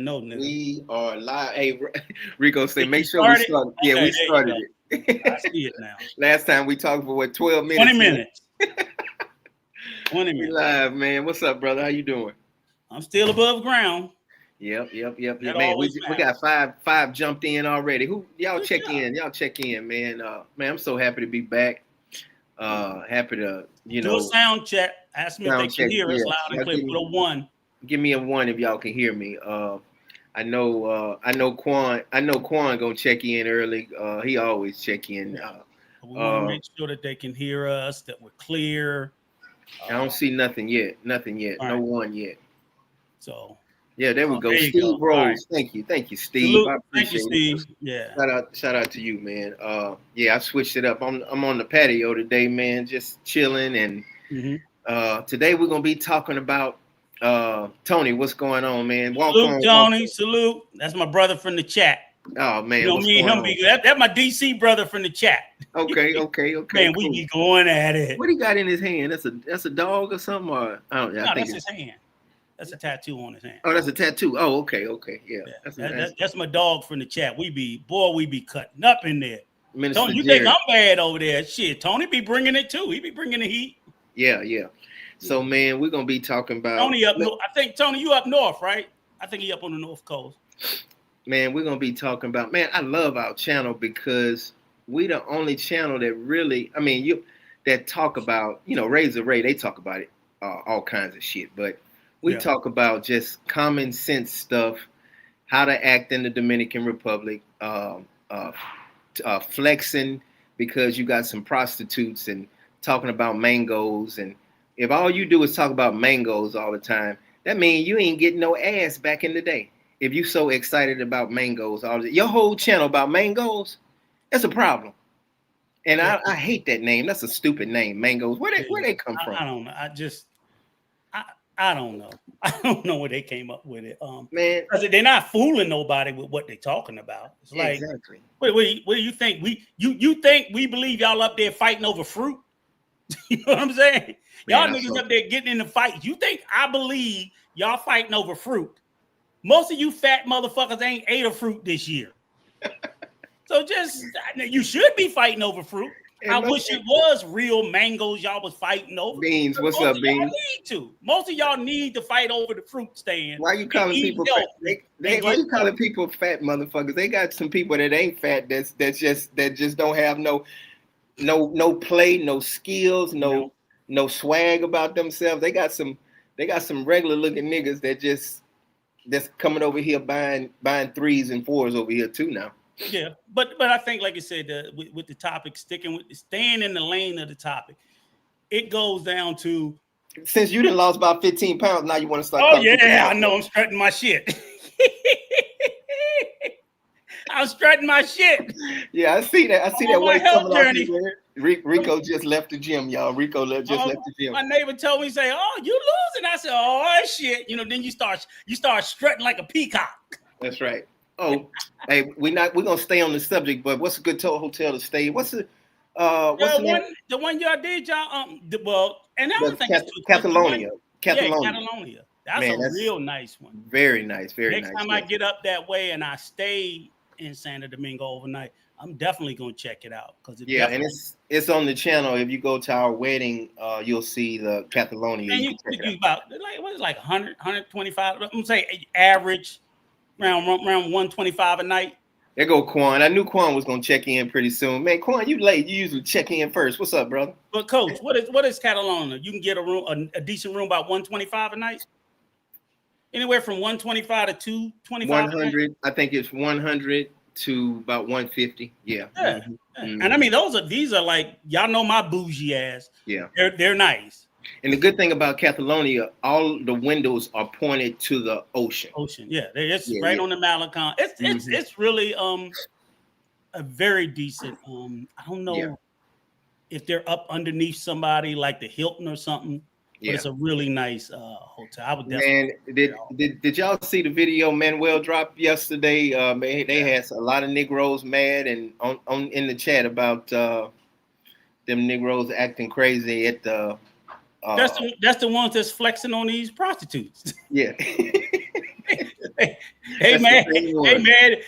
know, nigga. We are live. Hey, Rico say, make sure we started? start. Yeah, Okay, we started it. I see it now. Last time we talked for what, 12 minutes? 20 minutes. 20 We minutes. live, man. What's up, brother? How you doing? I'm still above ground. Yep. That Man, always we got five jumped in already. Who y'all check in? Y'all check in, man. Man, I'm so happy to be back. Happy to, Do a sound check. Ask me if they sound can check, hear us yeah. loud and clear. Put a 1. Give me a 1 if y'all can hear me. I know Quan gonna check in early. He always check in. We want to make sure that they can hear us, that we're clear. I don't see nothing yet. Right. No 1 yet. So yeah, there we go. There Steve Rose. Right. Thank you, Steve. Salute. I appreciate Thank you, it. Steve. Yeah. Shout out to you, man. Yeah, I switched it up. I'm on the patio today, man, just chilling. And today we're gonna be talking about Tony. What's going on, man? Salute, Tony. Salute. That's my brother from the chat. Oh man, you know me and him be that's my DC brother from the chat. Okay. Man, cool. We be going at it. What he got in his hand? That's a dog or something? Or I don't know. No, that's his hand. That's a tattoo on his hand. Oh, that's a tattoo. Oh, okay. Yeah. That's my dog from the chat. We be cutting up in there. Minister Tony, you Jared. think I'm bad over there? Shit, Tony be bringing it too. He be bringing the heat. Yeah. So man, we're gonna be talking about Tony up north. I think Tony, you up north, right? I think he up on the North Coast. Man, we're gonna be talking about, man, I love our channel because we the only channel that really, that talk about, Razor Ray, they talk about it, all kinds of shit, but we talk about just common sense stuff, how to act in the Dominican Republic, flexing because you got some prostitutes, and talking about mangoes. And if all you do is talk about mangoes all the time, that means you ain't getting no ass back in the day. If you so excited about mangoes, your whole channel about mangoes, that's a problem. And I hate that name. That's a stupid name, mangoes. Where they come from? I don't know. I don't know. I don't know where they came up with it. Man, because they're not fooling nobody with what they're talking about. It's like, exactly. What do you think? You think we believe y'all up there fighting over fruit? You know what I'm saying? Y'all niggas up there getting in the fight. You think I believe y'all fighting over fruit? Most of you fat motherfuckers ain't ate a fruit this year. So you should be fighting over fruit. And I wish it was real mangoes y'all was fighting over. Beans, what's up, Beans? Most of y'all need to fight over the fruit stand. Why you calling people fat? Why you calling people fat motherfuckers? They got some people that ain't fat that just don't have no play, no skills, no swag about themselves. They got some regular looking niggas that's coming over here buying 3s and 4s over here too now. Yeah, but I think, like I said, with the topic, staying in the lane of the topic, it goes down to, since you done lost about 15 pounds, now you want to start. Oh yeah, I know. I'm strutting my shit. I'm strutting my shit. Yeah, I see that. I see that weight coming journey. off you. Rico just left the gym, y'all. Rico left the gym. My neighbor told me, say, "Oh, you losing?" I said, "Oh shit!" Then you start strutting like a peacock. That's right. Oh, hey, we're gonna stay on the subject, but what's a good hotel to stay? What's the one y'all did, y'all and I don't think it's Catalonia. Catalonia. That's a real nice one. Very nice. Next time I get up that way and I stay in Santo Domingo overnight, I'm definitely gonna check it out and it's on the channel. If you go to our wedding, you'll see the Catalonia. And you about like 100, 125. I'm gonna say average around 125 a night. There go Quan. I knew Quan was gonna check in pretty soon. Man, Quan, you late. You usually check in first. What's up, brother? But coach, what is Catalonia? You can get a decent room about 125 a night. Anywhere from 125 to 225. 100. I think it's 100 to about 150. Yeah. Mm-hmm. And I mean, these are like, y'all know my bougie ass. Yeah. They're nice. And the good thing about Catalonia, all the windows are pointed to the ocean. Yeah. It's right on the Malecon. It's really a very decent. I don't know if they're up underneath somebody like the Hilton or something. But it's a really nice hotel. I would definitely. Man, did y'all see the video Manuel dropped yesterday? They had a lot of Negroes mad and on in the chat about them Negroes acting crazy at the. That's the ones that's flexing on these prostitutes. Yeah. Hey man,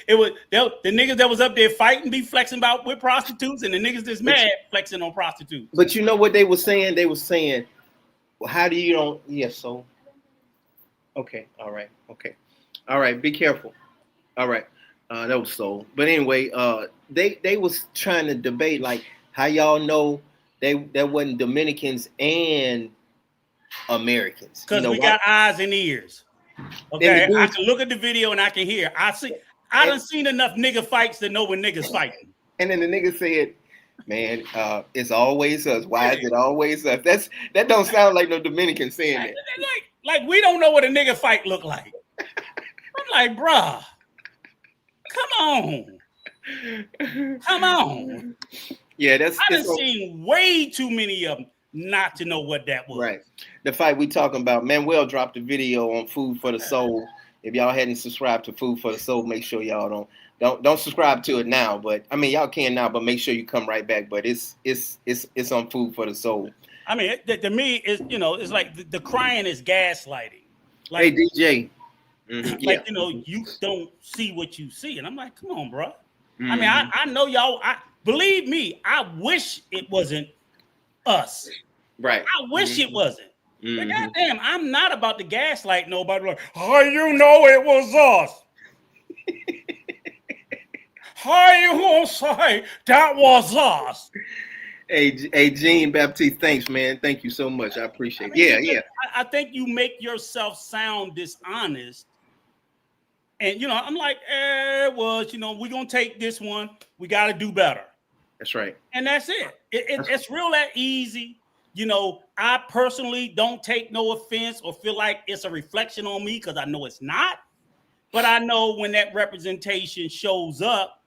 it was the niggas that was up there fighting be flexing about with prostitutes, and the niggas that's mad flexing on prostitutes. But you know what they were saying? They were saying, well, how do you don't? Yes, so. Okay, all right, okay, all right. Be careful. All right, that was so. But anyway, they was trying to debate like how y'all know that wasn't Dominicans and Americans. Because we got eyes and ears. Okay, I can look at the video and I can hear. I done seen enough nigga fights to know when niggas fighting. And then the nigga said, "Man, it's always us. Why is it always us?" That don't sound like no Dominican saying that. Like we don't know what a nigga fight look like. I'm like, bruh, come on. Yeah, I done seen way too many of them not to know what that was. Right. The fight we talking about, Manuel dropped a video on Food for the Soul. If y'all hadn't subscribed to Food for the Soul, make sure y'all don't subscribe to it now. But I mean, y'all can now, but make sure you come right back. But it's on Food for the Soul. I mean, to me, it's like the crying is gaslighting. Like, hey DJ, like you don't see what you see, and I'm like, come on, bro. I mean, I know y'all. Believe me, I wish it wasn't us. Right. I wish it wasn't. But goddamn, I'm not about to gaslight nobody. Like, how you know it was us? How you gonna say that was us? Hey, Gene Baptiste, thanks, man. Thank you so much. I appreciate it. Yeah. I think you make yourself sound dishonest. And I'm like, we're gonna take this one. We gotta do better. That's right. And that's it. It's real that easy. I personally don't take no offense or feel like it's a reflection on me because I know it's not. But I know when that representation shows up,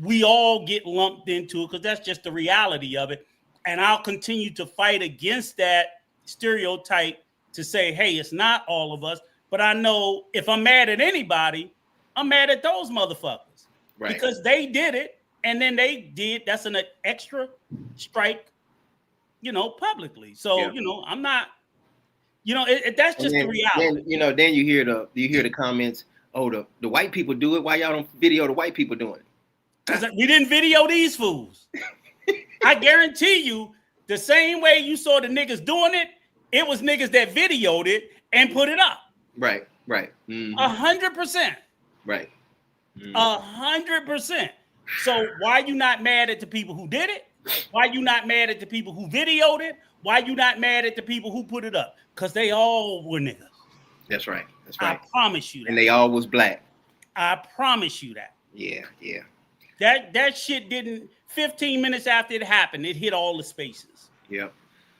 we all get lumped into it because that's just the reality of it. And I'll continue to fight against that stereotype to say, hey, it's not all of us. But I know if I'm mad at anybody, I'm mad at those motherfuckers. Right. Because they did it. And then that's an extra strike, publicly. So, I'm not, that's just the reality. Then you hear the comments, oh, the white people do it. Why y'all don't video the white people doing it? Because we didn't video these fools. I guarantee you, the same way you saw the niggas doing it, it was niggas that videoed it and put it up. Right. 100%. Right. 100%. So why you not mad at the people who did it? Why you not mad at the people who videoed it? Why you not mad at the people who put it up? Because they all were niggas. That's right. I promise you that. And they all was black. I promise you that. Yeah. That shit didn't. 15 minutes after it happened, it hit all the spaces. Yeah.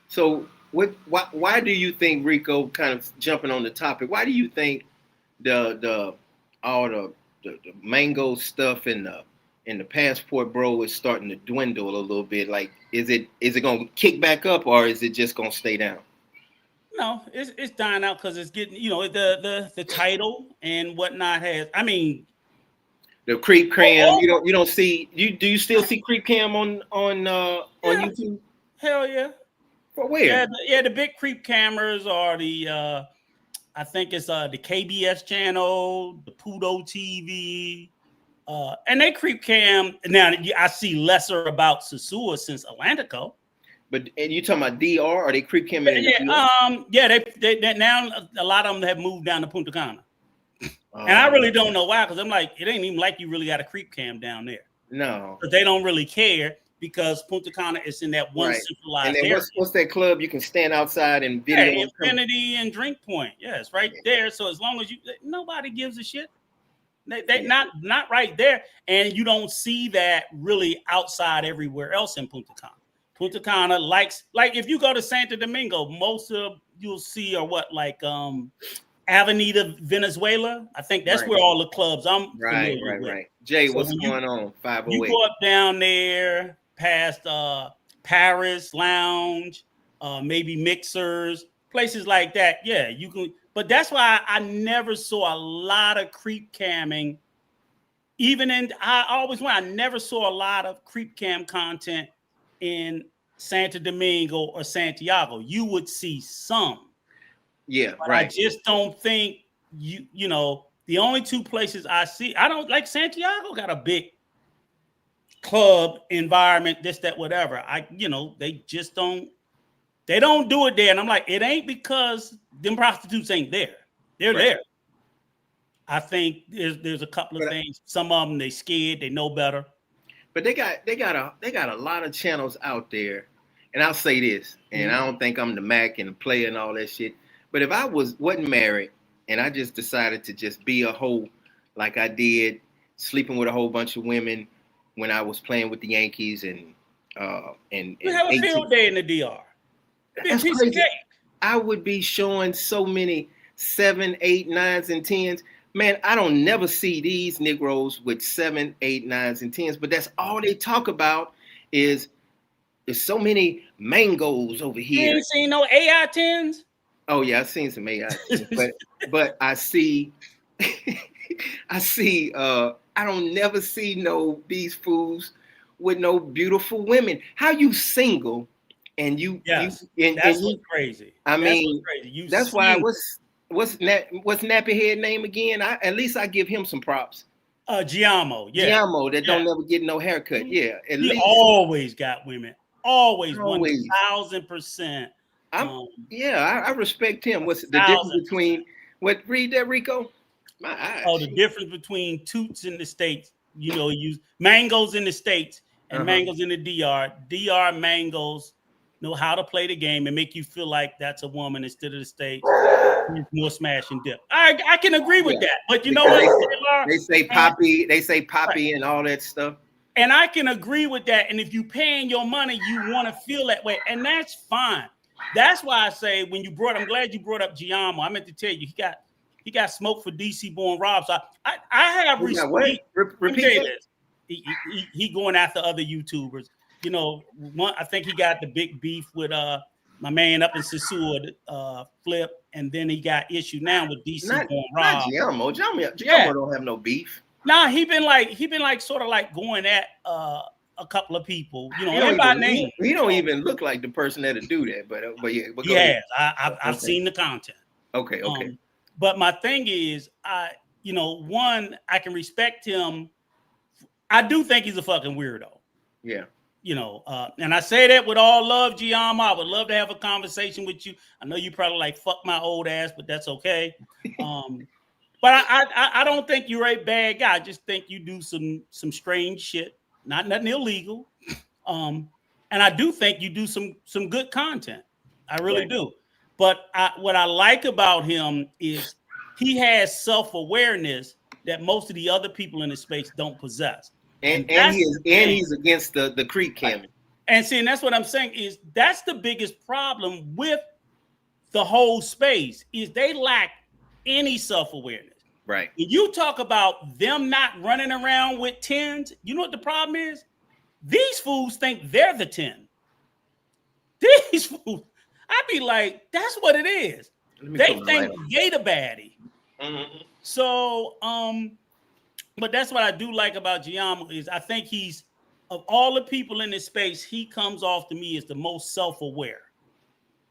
So why do you think, Rico, kind of jumping on the topic, why do you think the mango stuff and the passport bro is starting to dwindle a little bit? Like, is it gonna kick back up or is it just gonna stay down? No, it's dying out because it's getting, the title and whatnot has. I mean, the creep cam. You don't see. Do you still see creep cam on YouTube? Hell yeah. For where? Yeah, the big creep cameras are the I think it's the KBS channel, the Pudo TV. And they creep cam. Now I see lesser about Sasua since Atlantico. But and you talking about DR or they creep cam? They now a lot of them have moved down to Punta Cana. And I really don't know why, because I'm like, it ain't even like you really got a creep cam down there. No. But they don't really care because Punta Cana is in that one centralized and then area. What's that club you can stand outside and video? Yeah, Infinity and Drink Point. Yeah, it's right there. So as long as nobody gives a shit. They not right there. And you don't see that really outside everywhere else in Punta Cana. Punta Cana like if you go to Santo Domingo, most of you'll see are Avenida Venezuela. I think that's where all the clubs I'm familiar with. Right. Jay, so what's going on? 508. You go up down there past Paris Lounge, maybe Mixers, places like that. Yeah, you can. But that's why I never saw a lot of creep camming. I never saw a lot of creep cam content in Santo Domingo or Santiago. You would see some. Yeah, but I just don't think you The only two places I see, I don't like Santiago got a big club environment, this, that, whatever. They just don't do it there. And I'm like, it ain't because them prostitutes ain't there. They're there. I think there's a couple of things. Some of them they scared, they know better. But they got a lot of channels out there. And I'll say this, and I don't think I'm the Mac and the player and all that shit. But if I wasn't married and I just decided to just be a hoe like I did, sleeping with a whole bunch of women when I was playing with the Yankees and you have a field day in the DR. That's crazy. I would be showing so many 7, 8, 9s, and 10s. Man, I don't never see these Negroes with 7, 8, 9s, and 10s, but that's all they talk about is there's so many mangoes over here. You ain't seen no AI 10s? Oh yeah, I've seen some AI 10s, but I see I don't never see these fools with no beautiful women. How you single and you that's crazy. I mean, that's why what's Nappy Head name again? At least I give him some props. Giammo, Giammo don't never get no haircut. Yeah, at least always got women. Always. 1,000%. I respect him. What's the difference between read that, Rico? My eyes. Oh, the difference between toots in the States, use mangoes in the States and mangoes in the DR. DR mangoes know how to play the game and make you feel like that's a woman instead of the States. More smash and dip. I can agree with that, but you know what? They say poppy, right, and all that stuff. And I can agree with that. And if you paying your money, you want to feel that way, and that's fine. That's why I say I'm glad you brought up Giammo. I meant to tell you he got smoked for DC born Rob. So I have respect. Repeat this. He going after other YouTubers. I think he got the big beef with my man up in Sasua, Flip, and then he got issue now with DC born Rob. Not Giammo don't have no beef. Nah, he been like sort of like going at a couple of people, and by name. He don't even look like the person that'll do that, but yeah. But he has. I've seen the content. Okay. But my thing is, I can respect him. I do think he's a fucking weirdo. Yeah. And I say that with all love, Giammo. I would love to have a conversation with you. I know you probably like fuck my old ass, but that's okay. But I don't think you're a bad guy. I just think you do some strange shit, nothing illegal. And I do think you do some good content. I really do. But what I like about him is he has self-awareness that most of the other people in the space don't possess. And he's against the creep camming. And see, and that's what I'm saying is that's the biggest problem with the whole space is they lack any self-awareness. Right. When you talk about them not running around with 10s, you know what the problem is? These fools think they're the 10. These fools, I'd be like, that's what it is. They think they the baddie. Mm-hmm. So, but that's what I do like about Giammo is I think he's, of all the people in this space, he comes off to me as the most self-aware.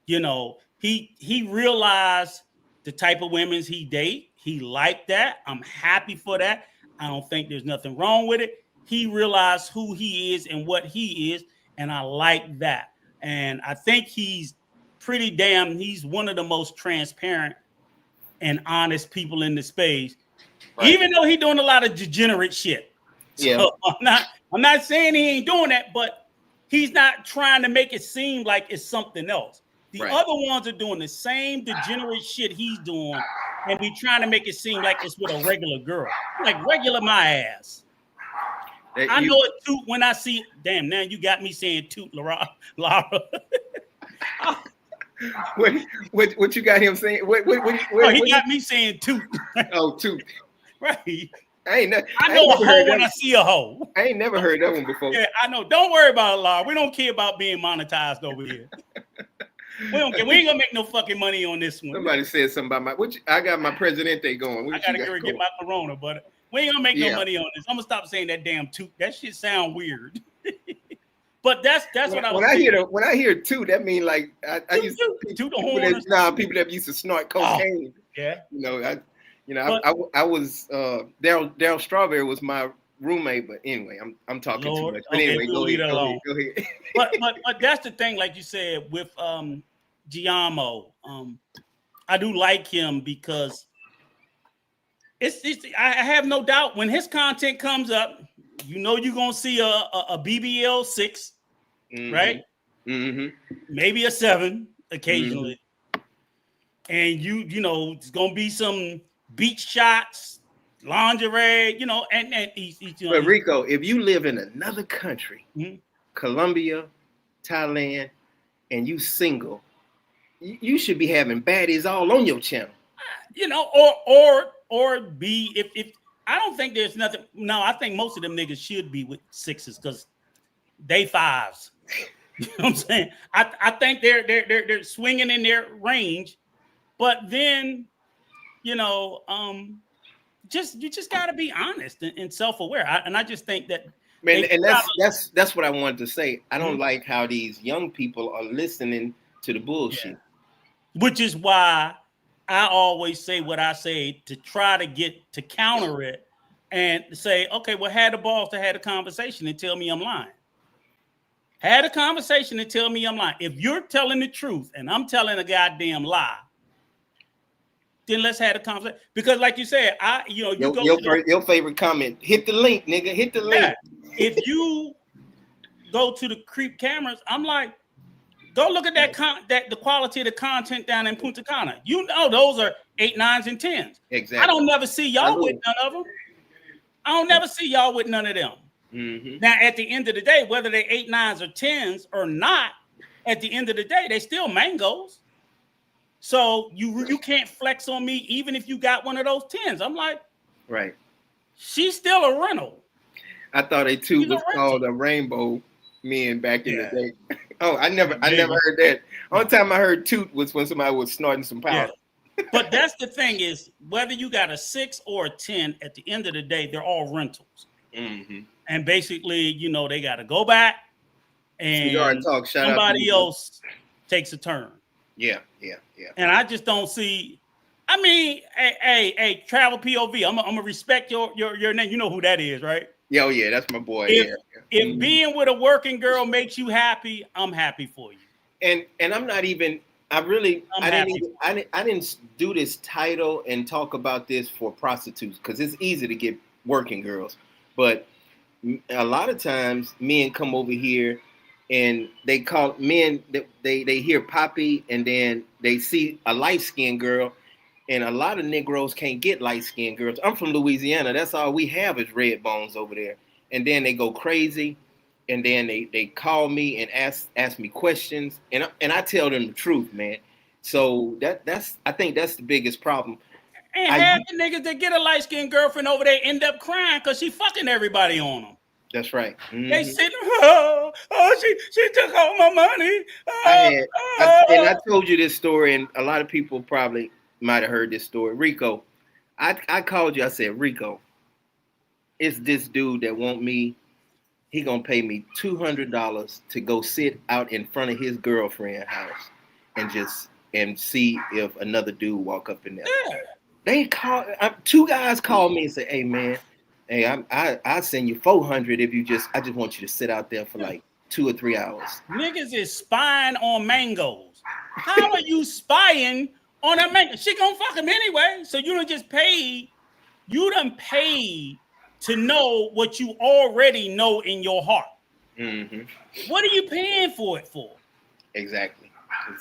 He realized the type of women he date. He liked that. I'm happy for that. I don't think there's nothing wrong with it. He realized who he is and what he is, and I like that. And I think he's he's one of the most transparent and honest people in the space, right, even though he's doing a lot of degenerate shit. Yeah. So I'm not saying he ain't doing that, but he's not trying to make it seem like it's something else. The other ones are doing the same degenerate shit he's doing and be trying to make it seem like it's with a regular girl. Like regular my ass. I know it toot when I see, damn, now you got me saying toot, Lara. What you got him saying? He got me saying toot. Oh, toot. Right. I know a hoe when I see a hoe. I ain't never heard that one before. Yeah, I know. Don't worry about it, Lara. We don't care about being monetized over here. We don't care. We ain't gonna make no fucking money on this one. Somebody said something about I got my Presidente going. I gotta get my Corona, but we ain't gonna make no money on this. I'm gonna stop saying that damn toot. That shit sound weird. But that's what I was saying. When I hear toot, that mean like I used to toot the horn. People that used to snort cocaine. Oh, yeah. You know, I was Daryl Strawberry was my roommate, but anyway, I'm talking too much. But okay, anyway, we'll leave that alone. Go ahead. but that's the thing, like you said, with Giamo. I do like him because it's I have no doubt when his content comes up, you know you're gonna see a BBL 6, right? Mm-hmm. Maybe a 7 occasionally. And you know, it's gonna be some beach shots, lingerie, you know, and he's you know, but Rico, if you live in another country, Colombia, Thailand, and you single, you should be having baddies all on your channel. You know, or be if I don't think there's nothing. No, I think most of them niggas should be with 6s because they 5s. You know what I'm saying? I think they're swinging in their range. But then, you know, you just got to be honest and self-aware. And I just think that, man, and that's what I wanted to say. I don't like how these young people are listening to the bullshit. Yeah. Which is why I always say what I say to try to get to counter it and say, okay, well, had the balls to have a conversation and tell me I'm lying. Had a conversation and tell me I'm lying. If you're telling the truth and I'm telling a goddamn lie, then let's have a conversation. Because, like you said, your favorite comment. Hit the link, nigga. Hit the link. If you go to the creep cameras, I'm like, go look at the quality of the content down in Punta Cana. You know, those are 8, 9s, and 10s. Exactly. I don't never see y'all with none of them. I don't never see y'all with none of them. Now, at the end of the day, whether they're 8, 9s, or 10s or not, at the end of the day, they still mangoes. So you can't flex on me even if you got one of those 10s. I'm like, right. She's still a rental. I thought a 2 was called a rainbow men back in the day. Oh, I never heard that. Only time I heard toot was when somebody was snorting some powder. Yeah. But that's the thing is, whether you got a 6 or a 10, at the end of the day, they're all rentals. And basically, you know, they got to go back and somebody else takes a turn. Yeah. And I just don't see. I mean, hey, travel POV. I'm gonna respect your name. You know who that is, right? Yeah, that's my boy. If being with a working girl makes you happy, I'm happy for you. And I'm not even. I didn't do this title and talk about this for prostitutes because it's easy to get working girls, but a lot of times men come over here. And they call men, they hear Poppy, and then they see a light-skinned girl, and a lot of Negroes can't get light-skinned girls. I'm from Louisiana. That's all we have is red bones over there. And then they go crazy, and then they call me and ask me questions, and I tell them the truth, man. So I think that's the biggest problem. And half the niggas that get a light-skinned girlfriend over there end up crying because she fucking everybody on them. That's right. They sit, she took all my money. And I told you this story, and a lot of people probably might have heard this story. Rico, I called you. I said, Rico, it's this dude that want me. He gonna pay me $200 to go sit out in front of his girlfriend's house and see if another dude walk up in there. Yeah. They call 2 guys called me and said, "Hey man. Hey, I send you $400 if I just want you to sit out there for like 2 or 3 hours." Niggas is spying on mangoes. How are you spying on a mango? She gonna fuck him anyway. So you done paid to know what you already know in your heart. What are you paying for it for? Exactly.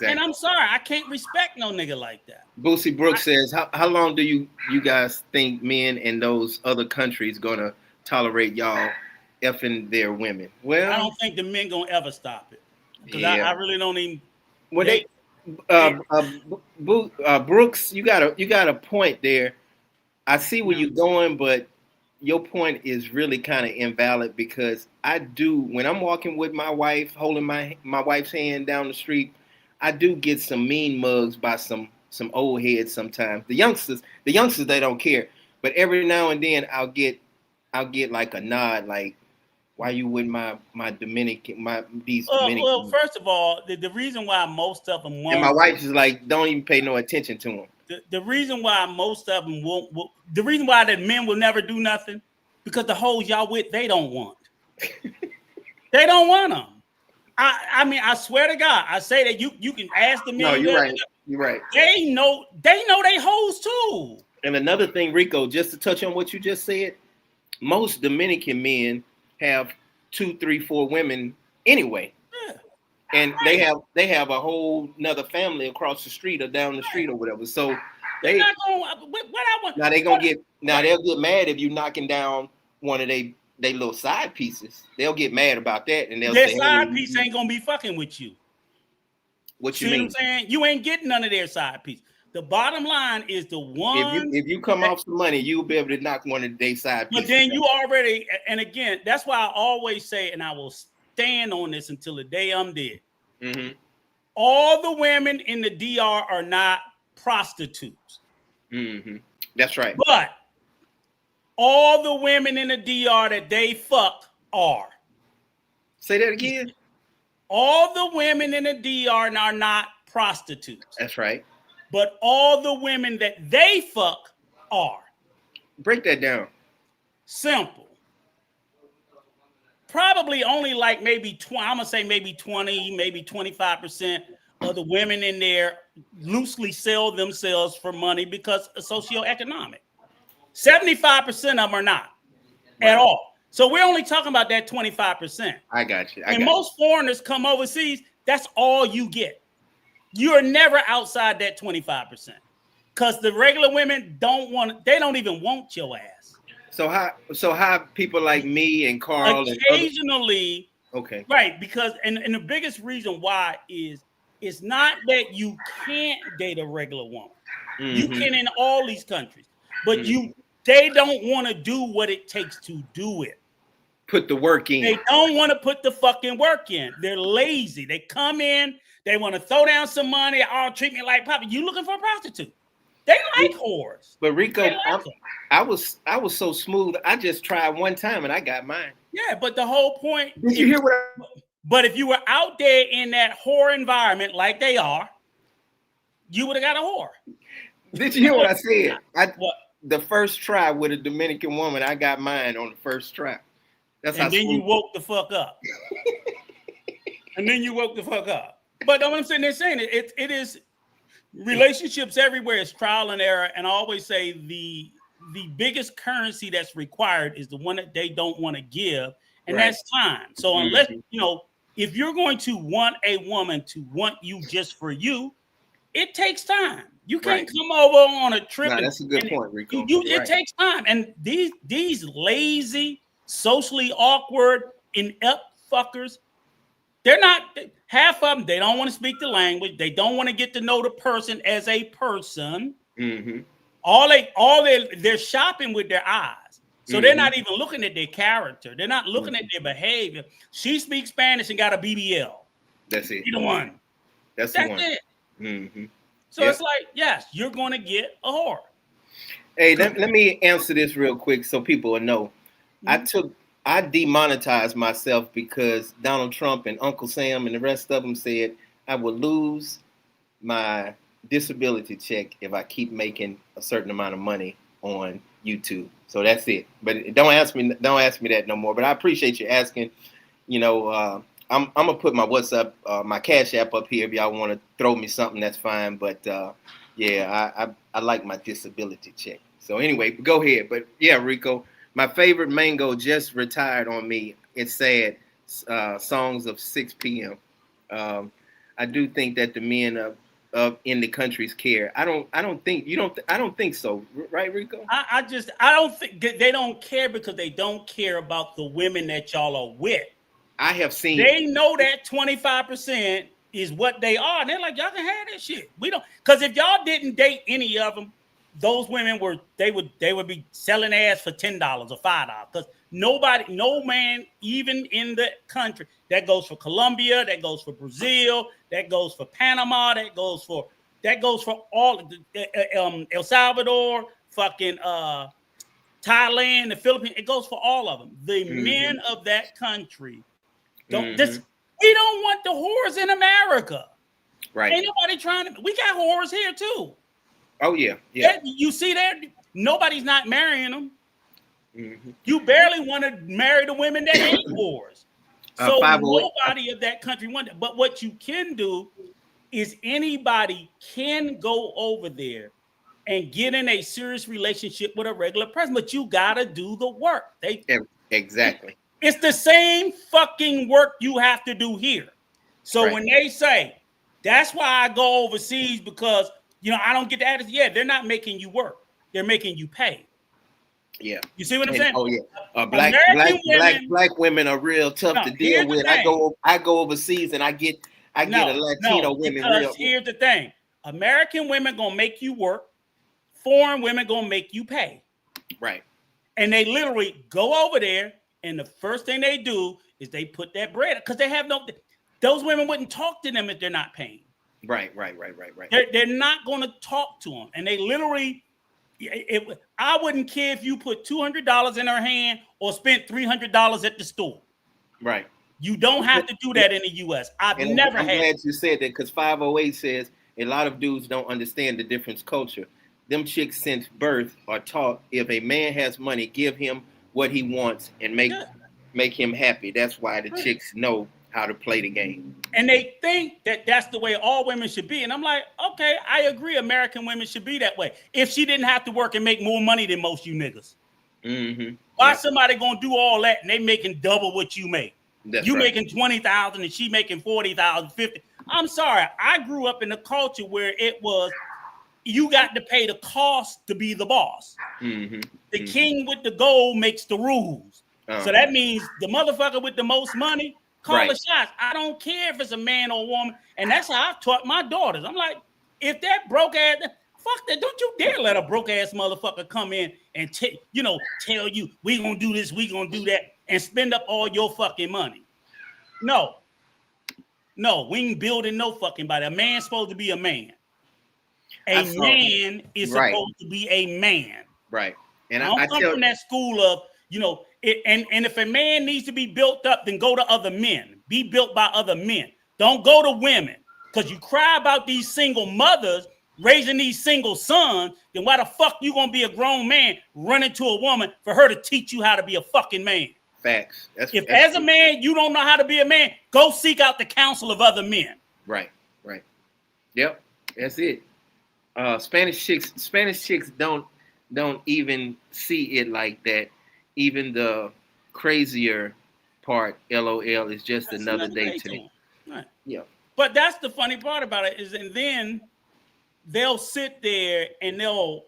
And I'm sorry, I can't respect no nigga like that. Boosie Brooks says, how long do you guys think men in those other countries gonna tolerate y'all effing their women? Well, I don't think the men gonna ever stop it. Because I really don't even. Brooks, you got a point there. I see where you're going, but your point is really kind of invalid because I do, when I'm walking with my wife, holding my wife's hand down the street, I do get some mean mugs by some old heads sometimes. The youngsters, they don't care. But every now and then I'll get like a nod, like, why you with my Dominican, Dominican. Well, first of all, the reason why most of them won't. And my wife is like, don't even pay no attention to them. the reason why most of them won't, the reason why the men will never do nothing, because the hoes y'all with, they don't want. They don't want them. I mean, I swear to God, I say that you can ask the men. No, you're right. You're right. They know they hoes too. And another thing, Rico, just to touch on what you just said, most Dominican men have 2, 3, 4 women anyway. Yeah. And right. they have a whole nother family across the street or down the street or whatever. So they'll get mad if you knocking down one of they little side pieces. They'll get mad about that, and they'll say side piece ain't gonna be fucking with you. What you mean? What I'm saying? You ain't getting none of their side piece. The bottom line is the one. If you come off some money, you'll be able to knock one of their side pieces. But then you already, and again, that's why I always say, and I will stand on this until the day I'm dead. Mm-hmm. All the women in the DR are not prostitutes. Mm-hmm. That's right. But all the women in the DR that they fuck are. Say that again. All the women in the DR are not prostitutes. That's right. But all the women that they fuck are. Break that down. Simple. Probably only like maybe 20, I'm going to say maybe 20, maybe 25% of the women in there loosely sell themselves for money because of socioeconomic. 75% of them are not at all. So we're only talking about that 25%. I got you. And most foreigners come overseas, that's all you get. You're never outside that 25%. Because the regular women they don't even want your ass. So how people like me and Carl occasionally and okay. Right, because and the biggest reason why is it's not that you can't date a regular woman. Mm-hmm. You can in all these countries, but they don't want to do what it takes to do it. Put the work in. They don't want to put the fucking work in. They're lazy. They come in, they want to throw down some money. Oh, treat me like Papa. You looking for a prostitute? They like whores. But Rico, I was so smooth. I just tried one time and I got mine. Yeah, but the whole point. Did you hear what? But if you were out there in that whore environment like they are, you would have got a whore. Did you hear what I said? The first try with a Dominican woman, I got mine on the first try. That's and then you woke the fuck up. But what I'm saying, they're saying it is relationships everywhere. It's trial and error. And I always say the biggest currency that's required is the one that they don't want to give, and that's time. So unless if you're going to want a woman to want you just for you, it takes time. You can't come over on a trip. No, that's a good point, Rico. It takes time. And these lazy, socially awkward, inept fuckers, they're not, half of them, they don't want to speak the language. They don't want to get to know the person as a person. Mm-hmm. They're shopping with their eyes. So they're not even looking at their character. They're not looking at their behavior. She speaks Spanish and got a BBL. That's it. Either one. That's the one. It. Mm-hmm. So it's like, yes, you're going to get a whore. Hey, let me answer this real quick so people will know. Mm-hmm. I demonetized myself because Donald Trump and Uncle Sam and the rest of them said I would lose my disability check if I keep making a certain amount of money on YouTube. So that's it. But don't ask me that no more. But I appreciate you asking. I'm gonna put my WhatsApp, my Cash App up here if y'all want to throw me something. That's fine. But I like my disability check. So anyway, go ahead. But yeah, Rico, my favorite mango just retired on me. It's sad. Songs of 6 p.m. I do think that the men in the countries care. I don't think so, right, Rico? I don't think they don't care because they don't care about the women that y'all are with. I have seen. They know that 25% is what they are. And they're like, y'all can have that shit. We don't, because if y'all didn't date any of them, those women would be selling ass for $10 or $5. Because no man, even in the country, that goes for Colombia, that goes for Brazil, that goes for Panama, that goes for all El Salvador, fucking Thailand, the Philippines. It goes for all of them. The men of that country we don't want the whores in America. Right. Ain't nobody trying to. We got whores here too. Oh yeah, yeah. You see that nobody's not marrying them. You barely want to marry the women that ain't whores. So nobody of that country wants that. But what you can do is anybody can go over there and get in a serious relationship with a regular person, but you gotta do the work. Exactly. It's the same fucking work you have to do here. So when they say that's why I go overseas because I don't get the attitude. Yeah, they're not making you work; they're making you pay. Yeah, you see what I'm saying? Oh yeah, black women are real tough to deal with. I go overseas and I get a Latino women. Because here's the thing: American women gonna make you work. Foreign women gonna make you pay. Right. And they literally go over there, and the first thing they do is they put that bread because they have those women wouldn't talk to them if they're not paying. Right. They're not going to talk to them, and they literally. I wouldn't care if you put $200 in her hand or spent $300 at the store. Right. You don't have to do that in the U.S. I'm glad you said that because 508 says a lot of dudes don't understand the difference culture. Them chicks since birth are taught if a man has money, give him what he wants and make him happy. That's why the chicks know how to play the game. And they think that that's the way all women should be. And I'm like, okay, I agree. American women should be that way. If she didn't have to work and make more money than most you niggas. Why somebody gonna do all that and they making double what you make? Making 20,000 and she making 40,000, 50. I'm sorry. I grew up in a culture where it was you got to pay the cost to be the boss. The king with the gold makes the rules. So that means the motherfucker with the most money call the shots. I don't care if it's a man or a woman. And that's how I've taught my daughters. I'm like, if that broke ass, fuck that. Don't you dare let a broke ass motherfucker come in and tell you we gonna do this, we gonna do that, and spend up all your fucking money. No, we ain't building no fucking body. A man's supposed to be a man. A man is supposed to be a man. Right. And I come from that school of, and if a man needs to be built up, then go to other men. Be built by other men. Don't go to women. Because you cry about these single mothers raising these single sons, then why the fuck you gonna be a grown man running to a woman for her to teach you how to be a fucking man? Facts. As a man you don't know how to be a man, go seek out the counsel of other men. Right. Yep. That's it. Spanish chicks don't even see it like that. Even the crazier part, LOL, is just another day to them. Right. Yeah. But that's the funny part about it is, and then they'll sit there and they'll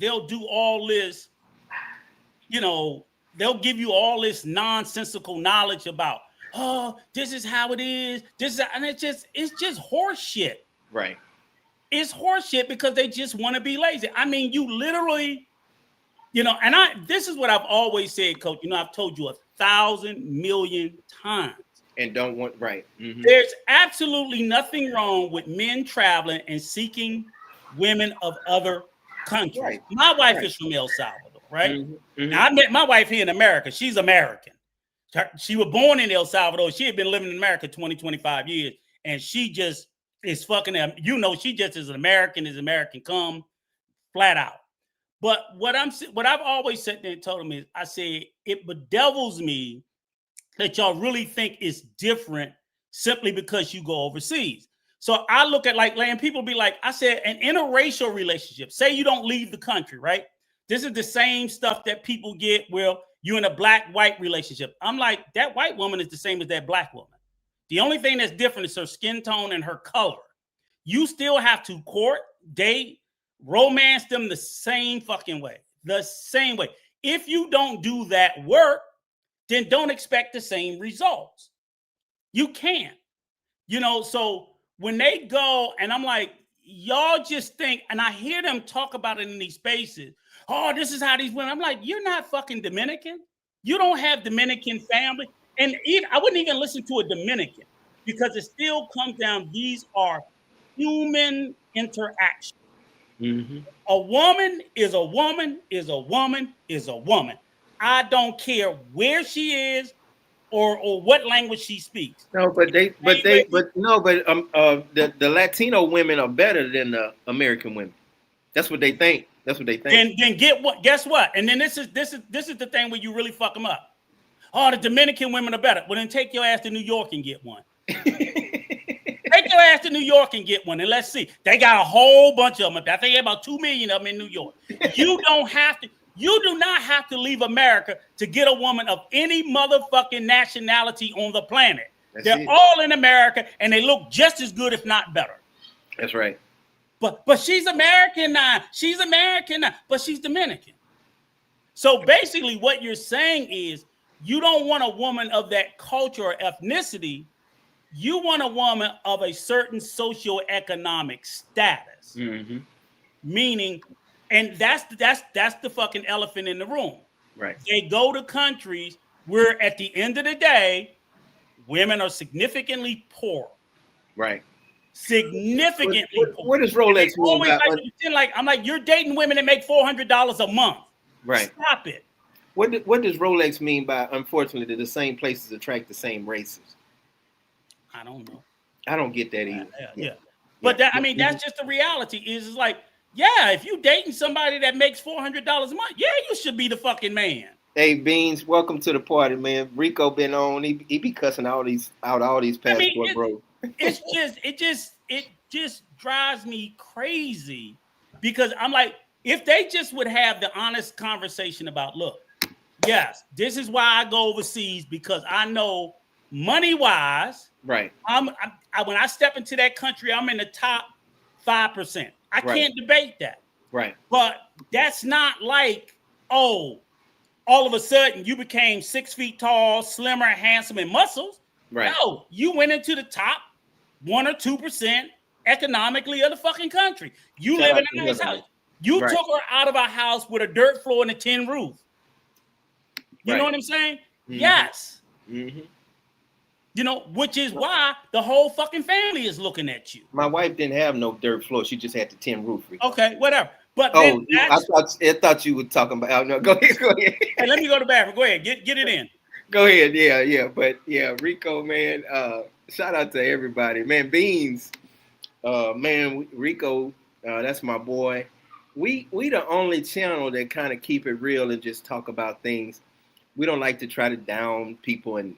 do all this, they'll give you all this nonsensical knowledge about, this is how it is. And it's just horse shit. Right. It's horseshit because they just want to be lazy. I mean, you literally, this is what I've always said, Coach. I've told you 1,000 million times. And don't want, right. Mm-hmm. There's absolutely nothing wrong with men traveling and seeking women of other countries. Right. My wife is from El Salvador, right? Mm-hmm. Now, I met my wife here in America. She's American. She was born in El Salvador. She had been living in America 20, 25 years. And she just is fucking, she just is an American, come flat out. But what I've always said there and told them is, I said, it bedevils me that y'all really think it's different simply because you go overseas. So I look at and people be like, I said, an interracial relationship, say you don't leave the country, right? This is the same stuff that people get where you're in a black-white relationship. I'm like, that white woman is the same as that black woman. The only thing that's different is her skin tone and her color. You still have to court, date, romance them the same fucking way. The same way. If you don't do that work, then don't expect the same results. You can't. So when they go, and I'm like, y'all just think, and I hear them talk about it in these spaces. Oh, this is how these women. I'm like, you're not fucking Dominican. You don't have Dominican family. And I wouldn't even listen to a Dominican because it still comes down. These are human interaction. Mm-hmm. A woman is a woman is a woman is a woman. I don't care where she is or what language she speaks. No, the Latino women are better than the American women. That's what they think. That's what they think. Then get what? Guess what? And then this is the thing where you really fuck them up. Oh, the Dominican women are better. Well, then take your ass to New York and get one. Take your ass to New York and get one, and let's see. They got a whole bunch of them. I think about 2 million of them in New York. You don't have to. You do not have to leave America to get a woman of any motherfucking nationality on the planet. They're all in America, and they look just as good, if not better. That's right. But she's American now. She's American now, but she's Dominican. So basically, what you're saying is you don't want a woman of that culture or ethnicity. You want a woman of a certain socioeconomic status. Mm-hmm. Meaning, and that's the fucking elephant in the room. Right. They go to countries where at the end of the day, women are significantly poor. Right. Significantly poor. What does Rolex mean? I'm like, you're dating women that make $400 a month. Right. Stop it. What does Rolex mean by, unfortunately, the same places attract the same races? I don't know. I don't get that either. Yeah. But that's just the reality. Is like, yeah, if you dating somebody that makes $400 a month, yeah, you should be the fucking man. Hey, Beans, welcome to the party, man. Rico been on. He be cussing all these passport, bro. It just drives me crazy because I'm like, if they just would have the honest conversation about, look, yes, this is why I go overseas because I know money-wise, right. When I step into that country, I'm in the top 5%. I can't debate that. Right. But that's not like, oh, all of a sudden you became 6 feet tall, slimmer, handsome, and muscles. Right. No, you went into the top 1 or 2% economically of the fucking country. You live in a nice house. You took her out of a house with a dirt floor and a tin roof. You know what I'm saying? Mm-hmm. Yes. Mm-hmm. You know, which is why the whole fucking family is looking at you. My wife didn't have no dirt floor. She just had the tin roof. Okay, whatever. But I thought you were talking about. No, go ahead. Hey, let me go to the bathroom. Go ahead, get it in. Go ahead. Yeah. But yeah, Rico, man. Shout out to everybody, man. Beans, man. Rico, that's my boy. We the only channel that kind of keep it real and just talk about things. We don't like to try to down people, and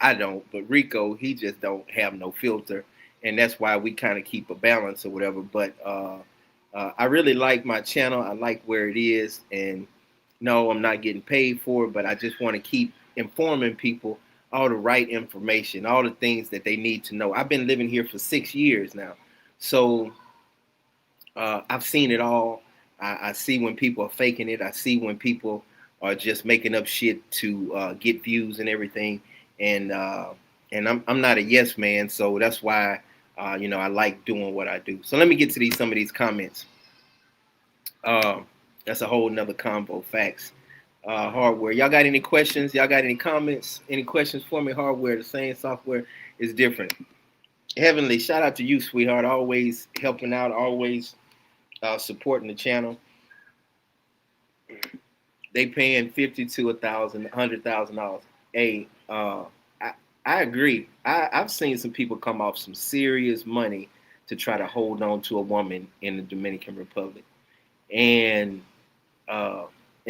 I don't, but Rico, he just don't have no filter, and that's why we kind of keep a balance or whatever. But I really like my channel. I like where it is, and no, I'm not getting paid for it, but I just want to keep informing people all the right information, all the things that they need to know. I've been living here for 6 years now, so I've seen it all. I see when people are faking it. I see when people are just making up shit to get views and everything. And I'm not a yes man, so that's why I like doing what I do. So let me get to some of these comments. That's a whole nother combo. Facts. Hardware. Y'all got any questions? Y'all got any comments? Any questions for me? Hardware, the same, software is different. Heavenly, shout out to you, sweetheart. Always helping out, always supporting the channel. They paying $50,000 to $1,000, $100,000. Hey, I agree. I've seen some people come off some serious money to try to hold on to a woman in the Dominican Republic, and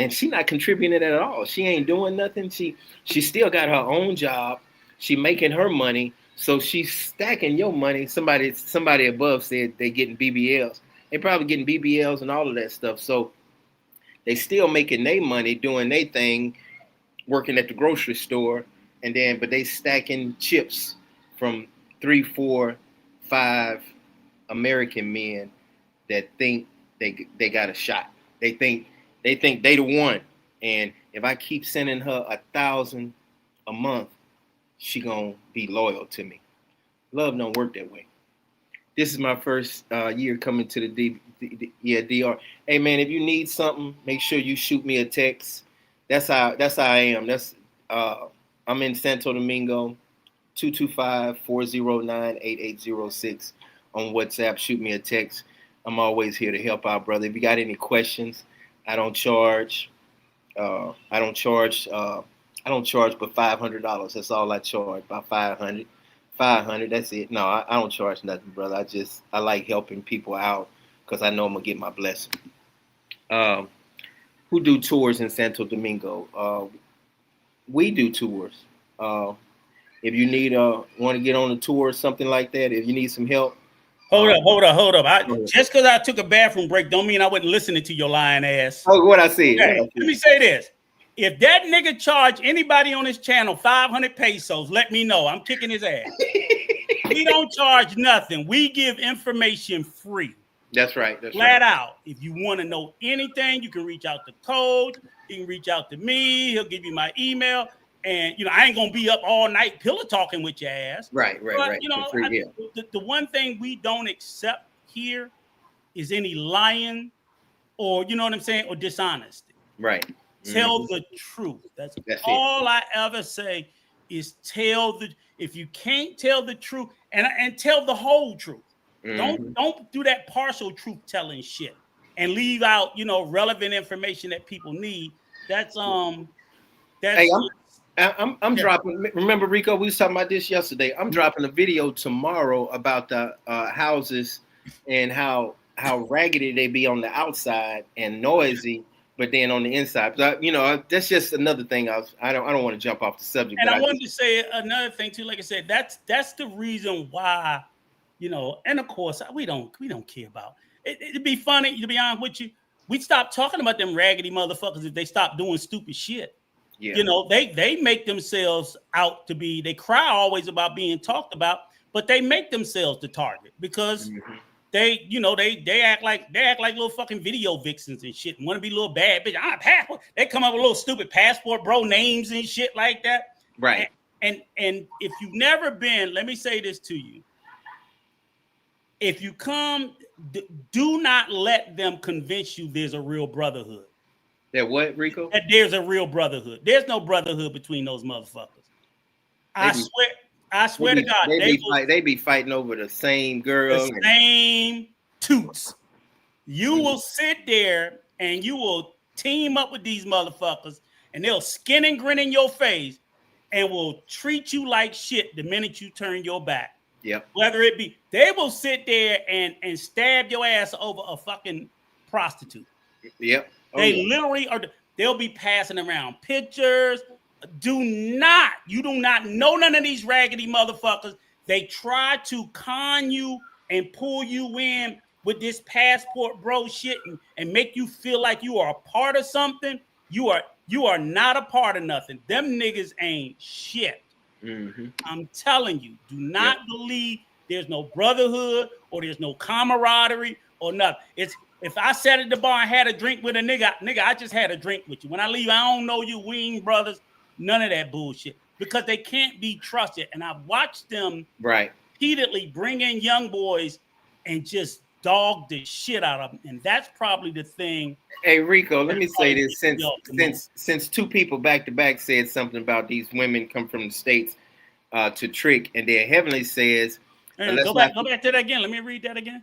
she not contributing at all. She ain't doing nothing. She still got her own job. She making her money, so she's stacking your money. Somebody above said they getting BBLs. They probably getting BBLs and all of that stuff. So they still making their money, doing their thing, working at the grocery store, but they stacking chips from 3, 4, 5 American men that think they got a shot. They think they the one. And if I keep sending her $1,000 a month, she gonna be loyal to me. Love don't work that way. This is my first year coming to the DR. Hey man, if you need something, make sure you shoot me a text. That's how I am. I'm in Santo Domingo, 225-409-8806 on WhatsApp. Shoot me a text. I'm always here to help out, brother. If you got any questions, I don't charge. I don't charge but $500. That's all I charge. About $500. That's it. No, I don't charge nothing, brother. I like helping people out because I know I'm gonna get my blessing. Who do tours in Santo Domingo? We do tours. If you need want to get on a tour or something like that, if you need some help. Hold up. Just because I took a bathroom break don't mean I wasn't listening to your lying ass. Oh, what I said. Okay, let me say this. If that nigga charge anybody on this channel 500 pesos, let me know. I'm kicking his ass. We don't charge nothing. We give information free. That's right. Flat out. If you want to know anything, you can reach out to Coach. You can reach out to me. He'll give you my email. And, I ain't going to be up all night pillow talking with your ass. Right. But, the one thing we don't accept here is any lying or, you know what I'm saying, or dishonesty. Right. Tell the truth. That's all I ever say is if you can't tell the truth and tell the whole truth. Don't do that partial truth telling shit and leave out, relevant information that people need. That's Hey, I'm dropping. Remember, Rico, we was talking about this yesterday. I'm dropping a video tomorrow about the houses and how raggedy they be on the outside and noisy, but then on the inside. But, that's just another thing. I don't want to jump off the subject. And I wanted to say another thing too. Like I said, that's the reason why, and of course we don't care about it. It'd be funny, to be honest with you. We'd stop talking about them raggedy motherfuckers if they stop doing stupid shit. Yeah. They make themselves out to be. They cry always about being talked about, but they make themselves the target because they act like little fucking video vixens and shit. And want to be little bad bitch. Passport. They come up with little stupid passport bro names and shit like that. Right. And if you've never been, let me say this to you. If you come, do not let them convince you there's a real brotherhood. That what, Rico? That there's a real brotherhood. There's no brotherhood between those motherfuckers. I swear to God, they be fighting over the same girl. The same toots. You will sit there and you will team up with these motherfuckers and they'll skin and grin in your face and will treat you like shit the minute you turn your back. Yep. Whether it be, they will sit there and stab your ass over a fucking prostitute. Yep. Literally are. They'll be passing around pictures. You do not know none of these raggedy motherfuckers. They try to con you and pull you in with this passport bro shit and make you feel like you are a part of something. You are not a part of nothing. Them niggas ain't shit. Mm-hmm. I'm telling you, do not believe there's no brotherhood or there's no camaraderie or nothing. If I sat at the bar and had a drink with a nigga, I just had a drink with you. When I leave, I don't know you, we ain't brothers. None of that bullshit. Because they can't be trusted. And I've watched them repeatedly bring in young boys and just dog the shit out of them. And that's probably the thing. Hey, Rico, let me say this. Since two people back to back said something about these women come from the States to trick, and then Heavenly says... Go back to that again. Let me read that again.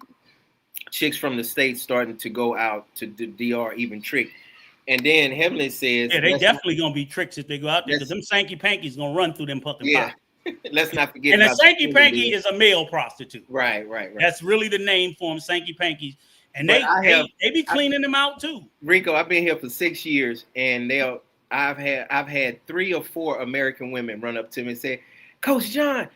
Chicks from the States starting to go out to the DR, even trick. And then Heavenly says... Yeah, they definitely going to be tricks if they go out there because them Sanky Panky's going to run through them fucking pockets. Let's not forget. And a Sanky Panky is a male prostitute. Right. That's really the name for them, Sanky Pankies. And they be cleaning them out too. Rico, I've been here for 6 years, and I've had 3 or 4 American women run up to me and say, "Coach John,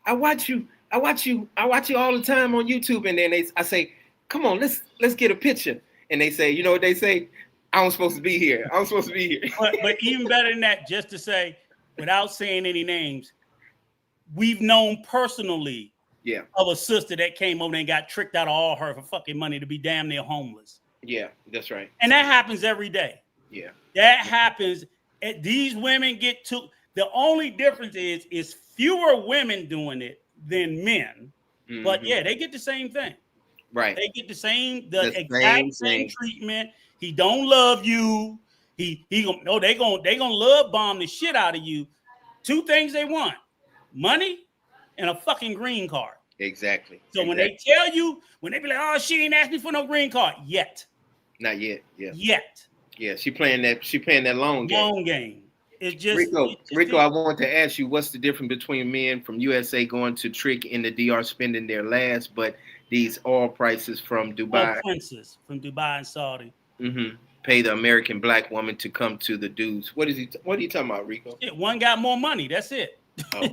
I watch you all the time on YouTube." And then I say, "Come on, let's get a picture." And they say, you know what they say? I'm supposed to be here. But even better than that, just to say, without saying any names, we've known personally of a sister that came over and got tricked out of all her for fucking money to be damn near homeless. Yeah, that's right. And that happens every day. Yeah. That happens. These women get to, the only difference is fewer women doing it than men. Mm-hmm. But yeah, they get the same thing. Right. They get the exact same treatment. He don't love you. They gonna love bomb the shit out of you. 2 things they want: money and a fucking green card. Exactly. So when they tell you, when they be like, "Oh, she ain't asked me for no green card yet." Not yet. Yeah. Yet. Yeah, she playing that long game. Long game. It's just Rico. I want to ask you, what's the difference between men from USA going to trick in the DR spending their last, but these oil prices from Dubai. Oil princes from Dubai and Saudi. Mm-hmm. Pay the American black woman to come to the dudes. What are you talking about, Rico? Yeah, one got more money. That's it. Oh.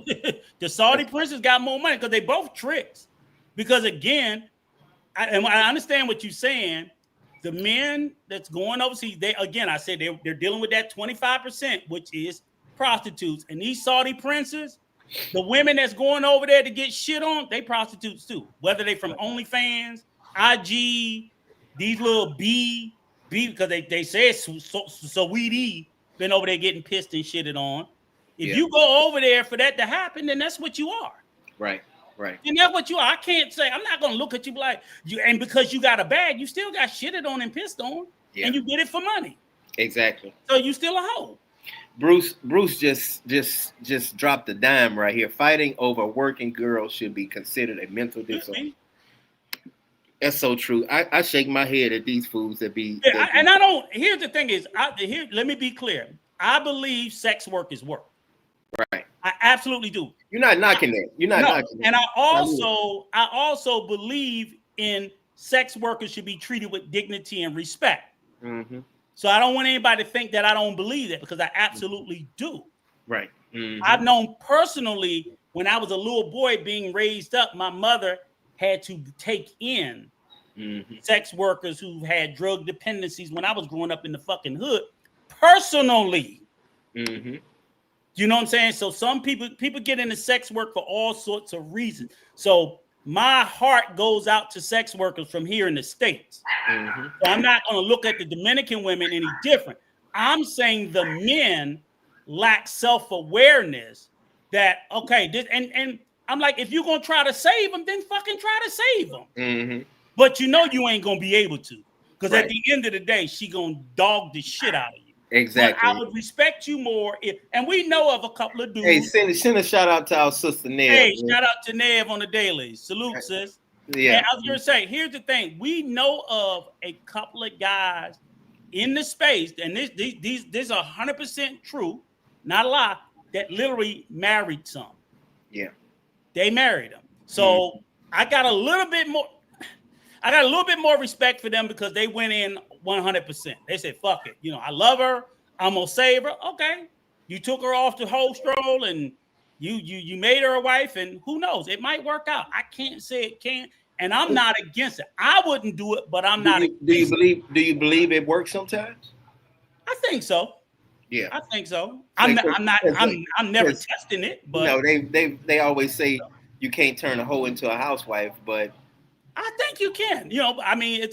The Saudi princes got more money because they both tricks. Because again, I understand what you're saying. The men that's going overseas, I said they're dealing with that 25%, which is prostitutes. And these Saudi princes, the women that's going over there to get shit on, they prostitutes too. Whether they from OnlyFans, IG, these little B, because they say so weedy been over there getting pissed and shitted on. If you go over there for that to happen, then that's what you are. Right. And that's what you are. I can't say, I'm not going to look at you like you, and because you got a bag, you still got shitted on and pissed on, and you get it for money. Exactly. So you still a hoe. Bruce just dropped a dime right here. Fighting over working girls should be considered a mental disorder. That's so true. I shake my head at these fools that be. I don't. Here's the thing: let me be clear. I believe sex work is work. Right. I absolutely do. You're not knocking that. You're not knocking that. And I also believe in sex workers should be treated with dignity and respect. Mm-hmm. So I don't want anybody to think that I don't believe that, because I absolutely do. Right. Mm-hmm. I've known personally, when I was a little boy being raised up, my mother had to take in sex workers who had drug dependencies when I was growing up in the fucking hood. Personally. Mm-hmm. You know what I'm saying? So some people get into sex work for all sorts of reasons. So my heart goes out to sex workers from here in the States. Mm-hmm. So I'm not going to look at the Dominican women any different. I'm saying the men lack self-awareness that, and I'm like, if you're going to try to save them, then fucking try to save them. Mm-hmm. But you know you ain't going to be able to, because at the end of the day, she going to dog the shit out of you. Exactly. But I would respect you more and we know of a couple of dudes. Hey, send a shout out to our sister Nev. Hey, shout out to Nev on the daily. Salute, sis. Yeah. And I was going to say, here's the thing. We know of a couple of guys in the space, and this is 100% true, not a lie, that literally married some. Yeah. They married them. So I got a little bit more respect for them, because they went in 100%. They said, fuck it. You know, I love her. I'm going to save her. Okay. You took her off the whole stroll and you made her a wife, and who knows? It might work out. I can't say it can't. And I'm not against it. I wouldn't do it, but I'm not against it. Do you believe it works sometimes? I think so. Yeah. I think so. I'm never testing it, but they always say you can't turn a hoe into a housewife, but I think you can. You know, I mean,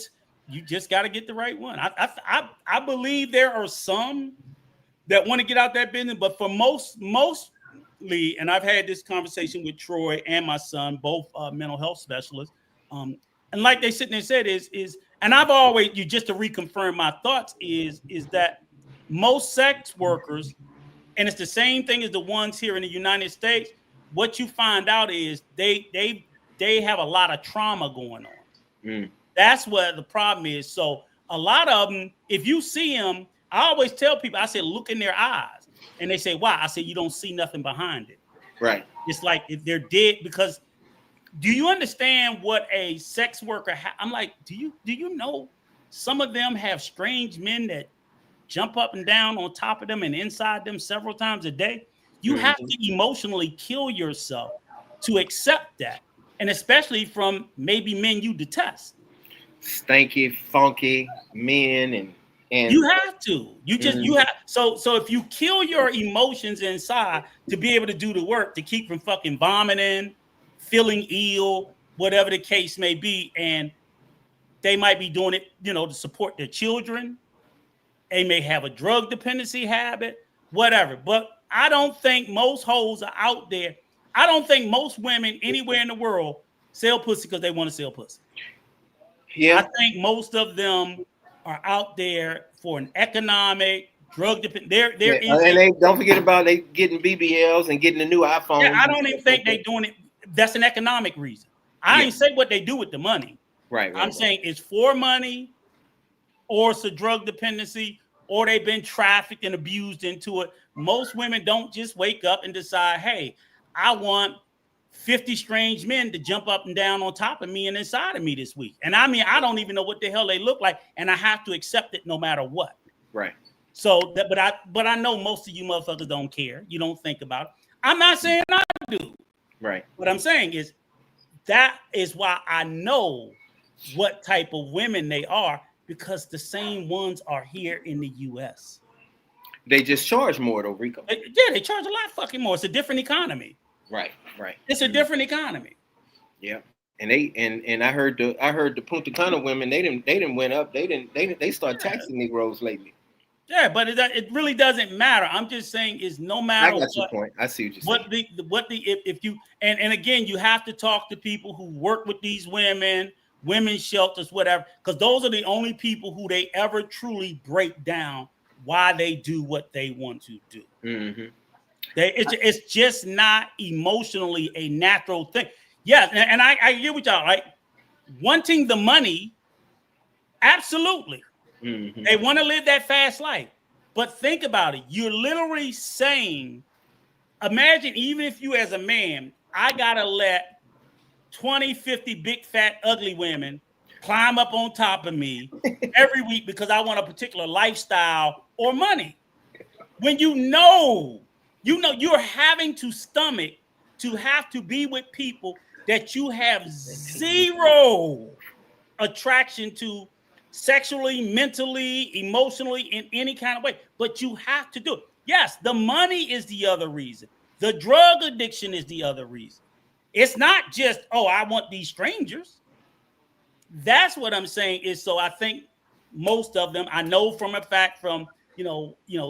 you just got to get the right one. I believe there are some that want to get out that business, but for mostly, and I've had this conversation with Troy and my son, both mental health specialists, and like they sit there and said is, and I've always, just to reconfirm my thoughts is that most sex workers, and it's the same thing as the ones here in the United States, what you find out is they have a lot of trauma going on. That's what the problem is. So a lot of them, if you see them, I always tell people, I say, look in their eyes. And they say, why? I say, you don't see nothing behind it. Right. It's like if they're dead, because do you understand what a sex worker I'm like, do you know some of them have strange men that jump up and down on top of them and inside them several times a day? You have to emotionally kill yourself to accept that. And especially from maybe men you detest. Stanky, funky men, and you have to. You have so if you kill your emotions inside to be able to do the work, to keep from fucking vomiting, feeling ill, whatever the case may be, and they might be doing it, to support their children. They may have a drug dependency habit, whatever. But I don't think most hoes are out there. I don't think most women anywhere in the world sell pussy because they want to sell pussy. Yeah. I think most of them are out there for an economic drug dependent. They're and they don't forget about they getting BBLs and getting a new iPhone. Yeah, I don't even think they're doing it. That's an economic reason. I ain't say what they do with the money. Right. I'm saying it's for money, or it's a drug dependency, or they've been trafficked and abused into it. Most women don't just wake up and decide, hey, I want 50 strange men to jump up and down on top of me and inside of me this week. And I mean, I don't even know what the hell they look like, and I have to accept it no matter what. Right. So that, but I know most of you motherfuckers don't care. You don't think about it. I'm not saying I do. Right. What I'm saying is that is why I know what type of women they are, because the same ones are here in the U.S. They just charge more though, Rico. They charge a lot fucking more. It's a different economy. Right. It's a different economy. Yeah. And I heard the Punta Cana women, they didn't went up. They start taxing Negroes lately. Yeah, but it really doesn't matter. I'm just saying is no matter I got your point. I see what you're saying. If you and again, you have to talk to people who work with these women, women's shelters, whatever, because those are the only people who they ever truly break down why they do what they want to do. Mm-hmm. It's just not emotionally a natural thing. Yeah, and I agree with y'all. Right, wanting the money, absolutely. Mm-hmm. They want to live that fast life. But think about it. You're literally saying, imagine even if you as a man, I got to let 20, 50 big, fat, ugly women climb up on top of me every week because I want a particular lifestyle or money. When you know you're having to stomach to have to be with people that you have zero attraction to, sexually, mentally, emotionally, in any kind of way, but you have to do it. Yes, the money is the other reason. The drug addiction is the other reason. It's not just, oh, I want these strangers. That's what I'm saying is, so I think most of them, I know from a fact from,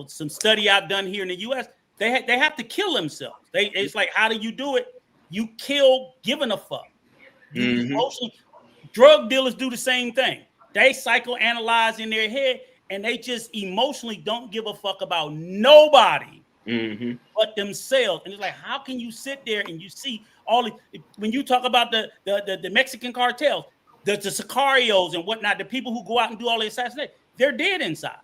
some study I've done here in the U.S., they have to kill themselves. It's like, how do you do it? You kill giving a fuck. Drug dealers do the same thing. They psychoanalyze in their head, and they just emotionally don't give a fuck about nobody but themselves. And it's like, how can you sit there and you see all when you talk about the Mexican cartels, the sicarios and whatnot, the people who go out and do all the assassination, they're dead inside.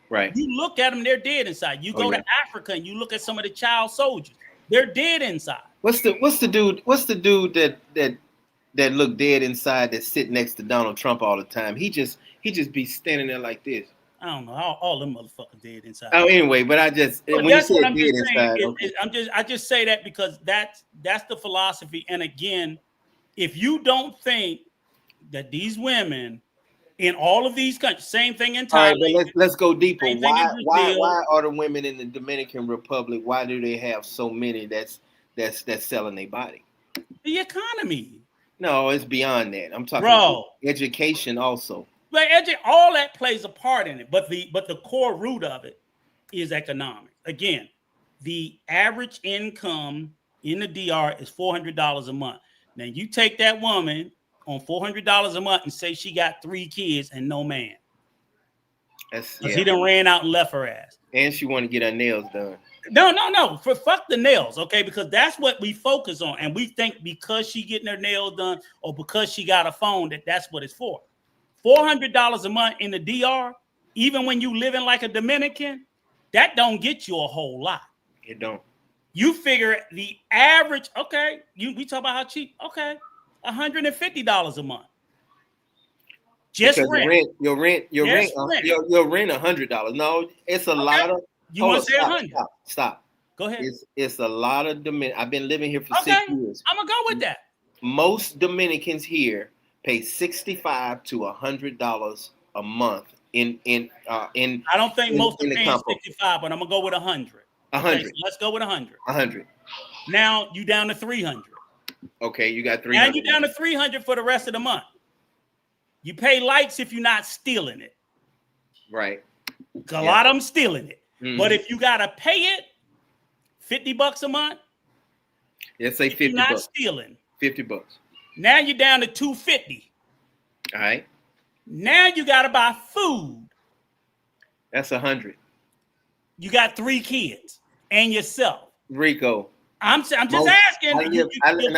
Right. You look at them, they're dead inside. You go to Africa and you look at some of the child soldiers, they're dead inside. What's the dude that look dead inside that sit next to Donald Trump all the time? He just be standing there like this. I don't know. All them motherfuckers dead inside. Oh, anyway, but I just when you said dead inside, I just say that because that's the philosophy. And again, if you don't think that these women in all of these countries, same thing in Thailand. All right, but let's go deeper. Why are the women in the Dominican Republic? Why do they have so many that's selling their body? The economy. No, it's beyond that. I'm talking about education also. Like all that plays a part in it, but the core root of it is economic. Again, the average income in the DR is $400 a month. Now you take that woman on $400 a month and say she got 3 kids and no man. He done ran out and left her ass. And she want to get her nails done. No. Fuck the nails, okay? Because that's what we focus on. And we think because she getting her nails done or because she got a phone that's what it's for. $400 a month in the DR, even when you living like a Dominican, that don't get you a whole lot. It don't. You figure the average, okay, we talk about how cheap, okay, $150 a month. Just because rent. Your rent $100. No, it's a lot of. You want to say 100? Stop. Go ahead. It's a lot of I've been living here for 6 years. I'm gonna go with that. Most Dominicans here pay $65 to $100 a month in. I don't think most are paying 65, but I'm gonna go with 100. 100. Okay, so let's go with 100. 100. Now you down to 300. Okay, you got 300. Now you down to 300 for the rest of the month. You pay lights if you're not stealing it. Right. A lot of them stealing it. Mm-hmm. But if you gotta pay it, $50 a month. Let's say 50 you're not bucks. Stealing. $50. Now you're down to $250. All right. Now you gotta buy food. That's 100. You got 3 kids and yourself. Rico. I'm just asking. You ain't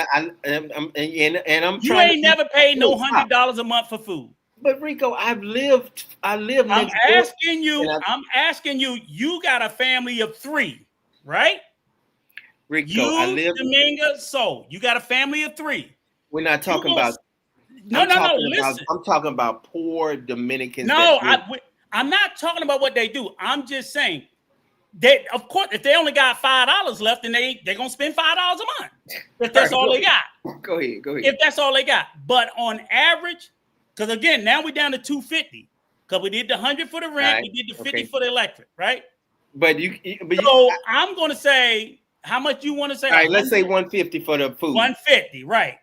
never paid no $100 a month for food. But Rico, I live. I'm asking you. You got a family of 3, right? Rico, I live. Dominga, so you got a family of 3. We're not talking about. No. Listen, I'm talking about poor Dominicans. No, I'm not talking about what they do. I'm just saying they, of course, if they only got $5 left, then they're gonna spend $5 a month. If that's all they got. Go ahead. If that's all they got. But on average, because again, now we're down to $250. Because we did the 100 for the rent, right. We did the 50 for the electric, right? So I'm gonna say how much you want to say. All right, let's say 150 for the food. 150, right?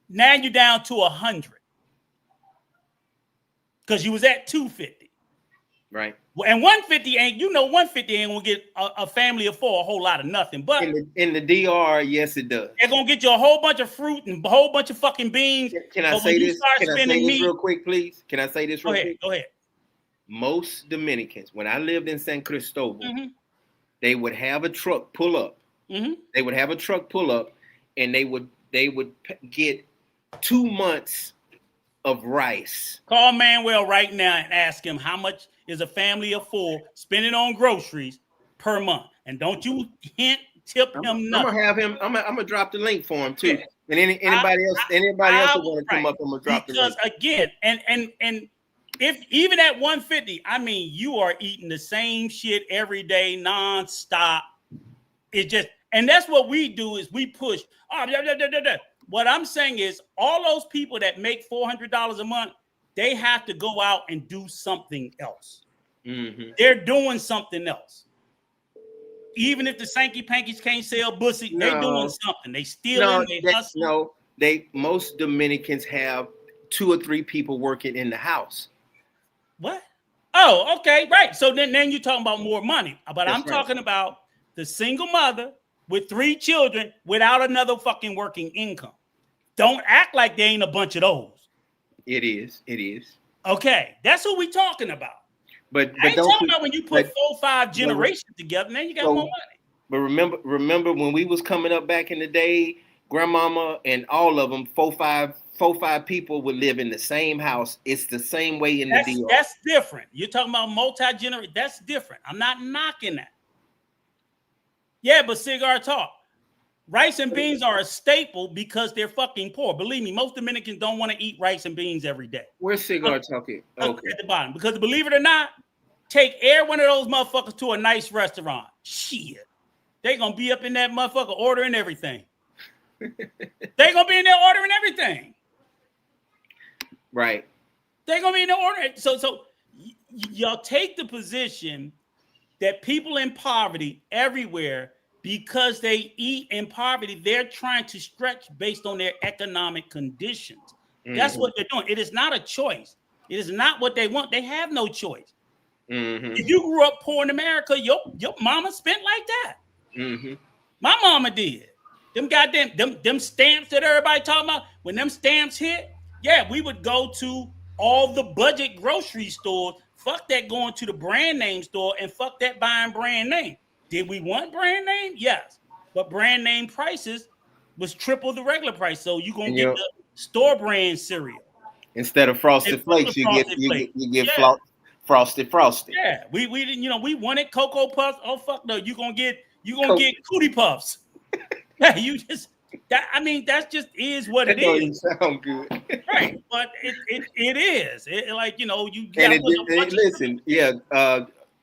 Now you're down to 100 because you was at 250, right? And 150 ain't, 150 ain't gonna get a family of 4 a whole lot of nothing. But in the DR, yes, it does. They're gonna get you a whole bunch of fruit and a whole bunch of fucking beans. Can I say this? Can I say this real quick, please? Can I say this real quick? Go ahead. Most Dominicans, when I lived in San Cristobal, they would have a truck pull up. They would have a truck pull up, and they would get 2 months of rice. Call Manuel right now and ask him how much is a family of 4 spending on groceries per month, and don't you tip him nothing. I'm gonna have him. I'm gonna drop the link for him too. And anybody else who want to come up, I'm gonna drop the link. Because again, and if even at 150, I mean, you are eating the same shit every day, nonstop. It just, and that's what we do is we push. What I'm saying is all those people that make $400 a month, they have to go out and do something else. They're doing something else. Even if the Sankey Pankies can't sell pussy, they're doing something. They stealing, they hustling. Most Dominicans have 2 or 3 people working in the house. What? Oh, okay, right. So then you're talking about more money. But I'm talking about the single mother with 3 children without another fucking working income. Don't act like there ain't a bunch of those. It is. Okay, that's what we talking about. But I ain't talking about when you put 4-5 generations together, now you got more money. But remember when we was coming up back in the day, grandmama and all of them, 4-5 people would live in the same house. It's the same way in the DR. That's different. You're talking about multi-generation. That's different. I'm not knocking that. Yeah, but cigar talk. Rice and beans are a staple because they're fucking poor. Believe me, most Dominicans don't want to eat rice and beans every day. Where's cigar talking? Okay. At the bottom. Because believe it or not, take every one of those motherfuckers to a nice restaurant. Shit. They gonna be up in that motherfucker ordering everything. They gonna be in there ordering everything. Right. They're gonna be in there ordering. So y'all take the position that people in poverty everywhere, because they eat in poverty, they're trying to stretch based on their economic conditions. That's what they're doing. It is not a choice. It is not what they want. They have no choice. If you grew up poor in America, your mama spent like that. My mama did. Them goddamn them stamps that everybody talking about, when them stamps hit, yeah, we would go to all the budget grocery stores. Fuck that going to the brand name store, and fuck that buying brand name. Did we want brand name? Yes. But brand name prices was triple the regular price. So you're going to get the store brand cereal. Instead of Frosted Flakes, you get Frosted. Yeah. We didn't, we wanted Cocoa Puffs. Oh, fuck no. You're going to get Cootie Puffs. Yeah, that just is what it is. Sound good. Right. But it is.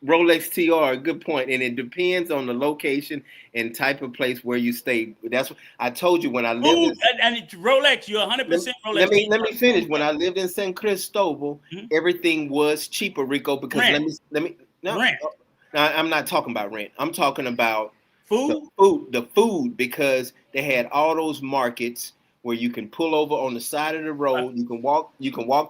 Rolex TR, good point. And it depends on the location and type of place where you stay. That's what I told you when I lived and Rolex, you're 100% Rolex. Let me finish. When I lived in San Cristobal, everything was cheaper, Rico, because I'm not talking about rent. I'm talking about the food, because they had all those markets where you can pull over on the side of the road. You can walk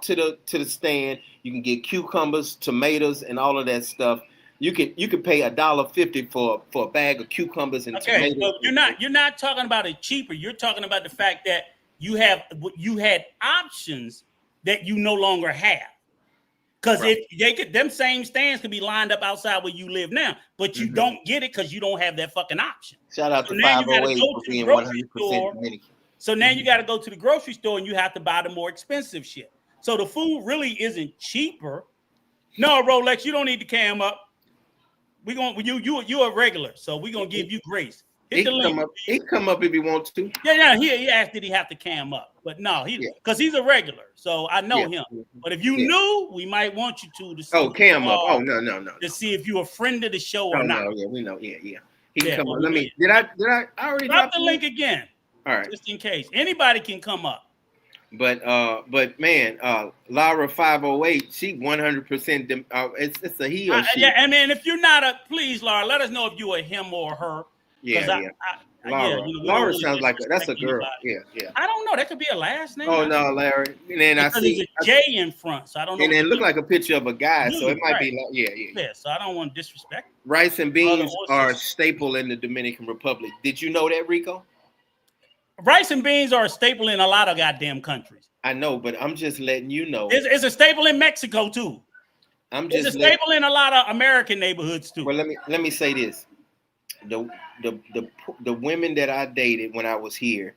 to the stand. You can get cucumbers, tomatoes, and all of that stuff. You can pay $1.50 for a bag of cucumbers and tomatoes. So you're not talking about it cheaper. You're talking about the fact that you had options that you no longer have. Because if them same stands could be lined up outside where you live now, but you don't get it because you don't have that fucking option. Shout out to 508 for being 100% Dominican. So now you got to go to the grocery store and you have to buy the more expensive shit. So the food really isn't cheaper. No, Rolex, you don't need to cam up. You're a regular, so we're gonna give you grace. He can come up if he wants to. Yeah. He asked did he have to cam up, but no, because he's a regular, so I know him. But if you knew, we might want you to see. Oh, cam up. Oh no. To see if you're a friend of the show or not. No, yeah, we know. Yeah. He can come up. Let me. Did I already drop the link again? All right. Just in case anybody can come up. But man, Lara 508, she 100%. It's a he or she. Yeah, I mean, if you're not please, Lara, let us know if you're a him or a her. Yeah. Lara sounds like that's a girl. Yeah. I don't know. That could be a last name. Oh no, Larry. And then because there's a J in front, so I don't know. And then look like a picture of a guy, so it might be like Yeah, so I don't want to disrespect. Rice and beans are a staple in the Dominican Republic. Did you know that, Rico? Rice and beans are a staple in a lot of goddamn countries. I know, but I'm just letting you know. It's a staple in Mexico too. It's a staple in a lot of American neighborhoods too. Well, let me say this: the women that I dated when I was here,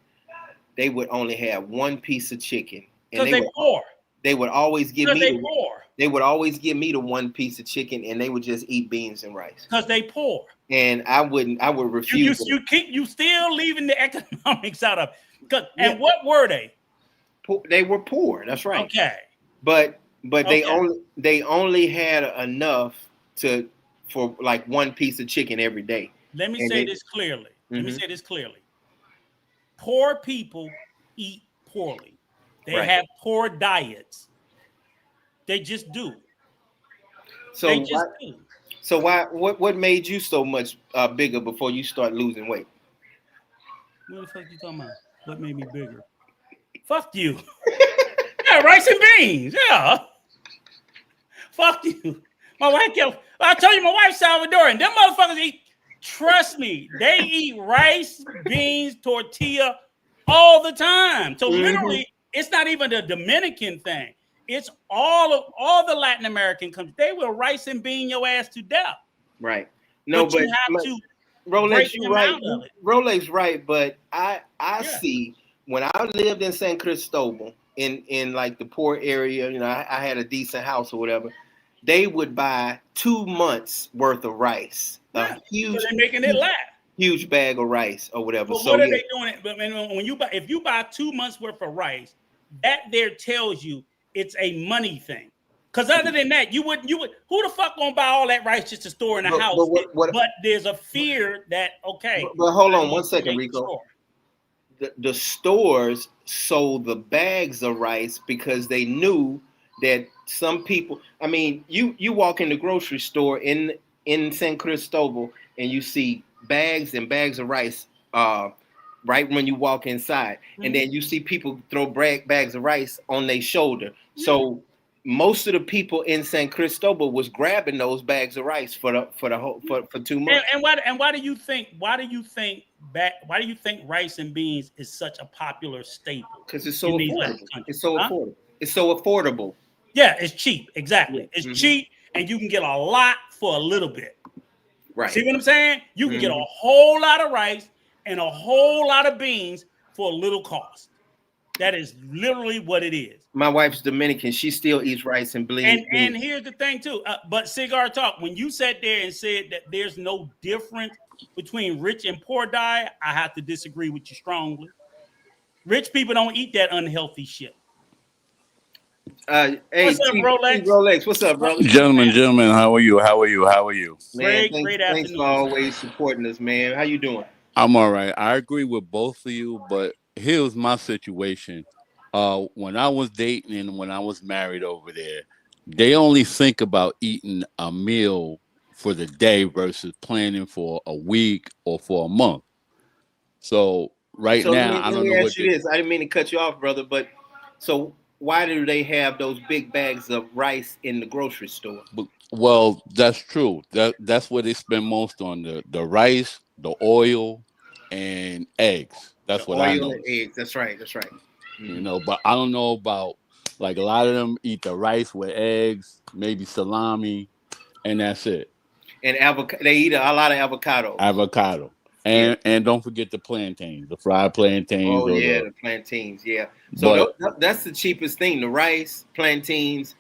they would only have one piece of chicken, and they poor. They would always give me. Poor. They would always give me the one piece of chicken, and they would just eat beans and rice. Because they poor. And I would refuse. You still leaving the economics out of it. And what were they? They were poor. That's right. Okay. But they only had enough for like one piece of chicken every day. Let me say this clearly. Poor people eat poorly. They have poor diets. They just do. So what made you so much bigger before you start losing weight? What the fuck you talking about? What made me bigger? Fuck you. Yeah, rice and beans. Yeah. Fuck you. My wife I told you my wife's Salvadorian. Them motherfuckers eat, trust me, they eat rice, beans, tortilla all the time. So literally, it's not even the Dominican thing. It's all the Latin American countries. They will rice and bean your ass to death. Right. No, but you have to Rolex, you're right. Rolex, right. But I see when I lived in San Cristobal in like the poor area, I had a decent house or whatever. They would buy 2 months worth of rice. A huge, so they're making it laugh. Huge bag of rice or whatever. But so what are they doing? If you buy 2 months worth of rice, that there tells you it's a money thing. Because other than that, you would who the fuck gonna buy all that rice just to store in a house? But there's a fear that But hold on 1 second, Rico. The stores sold the bags of rice because they knew that some people. I mean, you walk in the grocery store in San Cristobal and you see bags and bags of rice. Right when you walk inside, and then you see people throw bags of rice on their shoulder. So most of the people in San Cristobal was grabbing those bags of rice for 2 months. And why do you think rice and beans is such a popular staple? Because it's so affordable. It's so affordable. Yeah, it's cheap. Exactly. It's cheap, and you can get a lot for a little bit. Right. See what I'm saying? You can get a whole lot of rice and a whole lot of beans for a little cost. That is literally what it is. My wife's Dominican. She still eats rice and beans. And here's the thing too. But Cigar Talk, when you sat there and said that there's no difference between rich and poor diet, I have to disagree with you strongly. Rich people don't eat that unhealthy shit. Hey, what's up, Rolex? Rolex, what's up, bro? Gentlemen, how are you? Man, thanks for always supporting us, man. How you doing? I'm all right. I agree with both of you, but here's my situation. When I was dating and when I was married over there, they only think about eating a meal for the day versus planning for a week or for a month. So now, I don't know. Let me ask you this. I didn't mean to cut you off, brother, but so why do they have those big bags of rice in the grocery store? Well, that's true. That's what they spend most on, the rice, the oil, and eggs. That's what I know. Oil and eggs. That's right. But I don't know about, like, a lot of them eat the rice with eggs, maybe salami, and that's it. And they eat a lot of avocado. And don't forget the plantains, the fried plantains. Oh yeah, the plantains. Yeah. So that's the cheapest thing: the rice, plantains,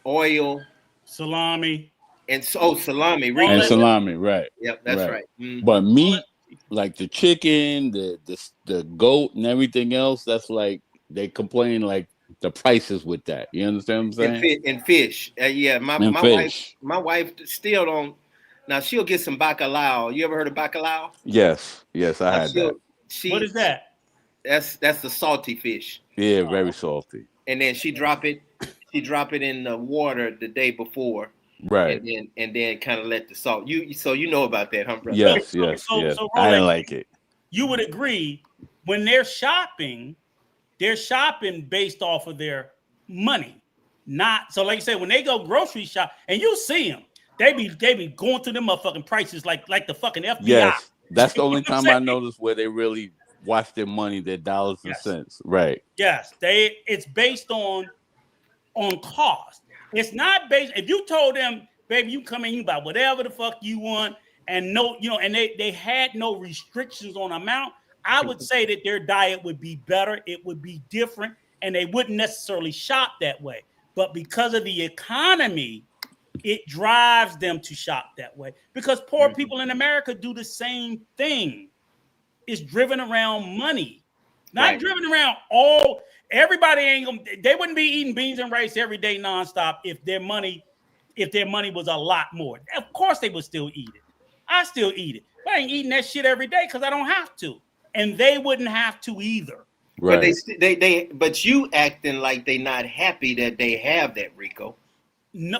oil, salami, and salami. And salami, right? Yep, that's right. But meat, like the chicken, the goat, and everything else. That's like they complain like the prices with that. You understand what I'm saying? And fish. Yeah, And fish. my wife still don't. Now she'll get some bacalao. You ever heard of bacalao? Yes, yes, I Now had that. What is that? That's the salty fish. Yeah, very salty. And then she drop it in the water the day before, Right. and then kind of let the salt. You know about that, huh, brother? Yes, yes, yes. I didn't like it. You would agree when they're shopping based off of their money, not so. Like you said, when they go grocery shop, and you see them, they be going through them motherfucking prices like the fucking FBI. Yes, that's the only time I noticed where they really watch their money, their dollars and cents. Right. Yes, it's based on cost. It's not based. If you told them, baby, you come in, you buy whatever the fuck you want, and and they had no restrictions on amount, I would say that their diet would be better. It would be different, and they wouldn't necessarily shop that way. But because of the economy, it drives them to shop that way. Because poor people in America do the same thing. It's driven around money, not driven around all. Everybody ain't gonna. They wouldn't be eating beans and rice every day nonstop if their money was a lot more. Of course, they would still eat it. I still eat it, but I ain't eating that shit every day because I don't have to, and they wouldn't have to either. Right. But but you acting like they not happy that they have that, Rico. No.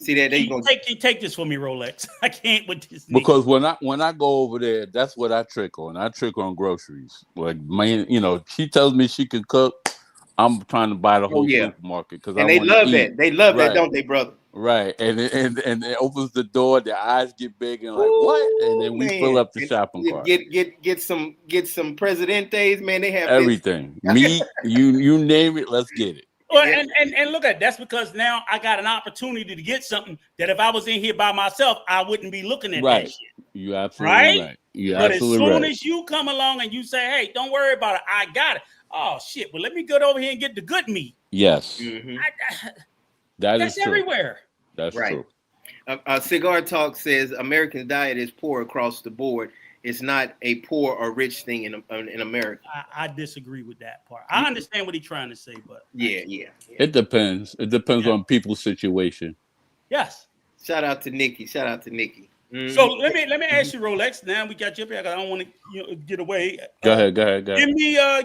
See that they gonna take this for me, Rolex. I can't with this. Because when I go over there, that's what I trick on. I trick on groceries. Like man, she tells me she can cook. I'm trying to buy the whole supermarket because they love that. They love that, don't they, brother? Right, and it opens the door. Their eyes get big and like what? And then we fill up the shopping cart. Get some Presidentes, man. They have everything. Meat, you name it. Let's get it. Well, and look at that's because now I got an opportunity to get something that if I was in here by myself, I wouldn't be looking at that shit. You absolutely right. But as soon as you come along and you say, "Hey, don't worry about it, I got it." Oh shit! Well, let me go over here and get the good meat. Yes, that's everywhere. That's true. Cigar Talk says American diet is poor across the board. It's not a poor or rich thing in America. I disagree with that part. I understand what he's trying to say, but yeah. It depends. It depends on people's situation. Yes. Shout out to Nikki. Mm-hmm. So let me ask you, Rolex. Now we got you up here. I don't want to get away. Go ahead.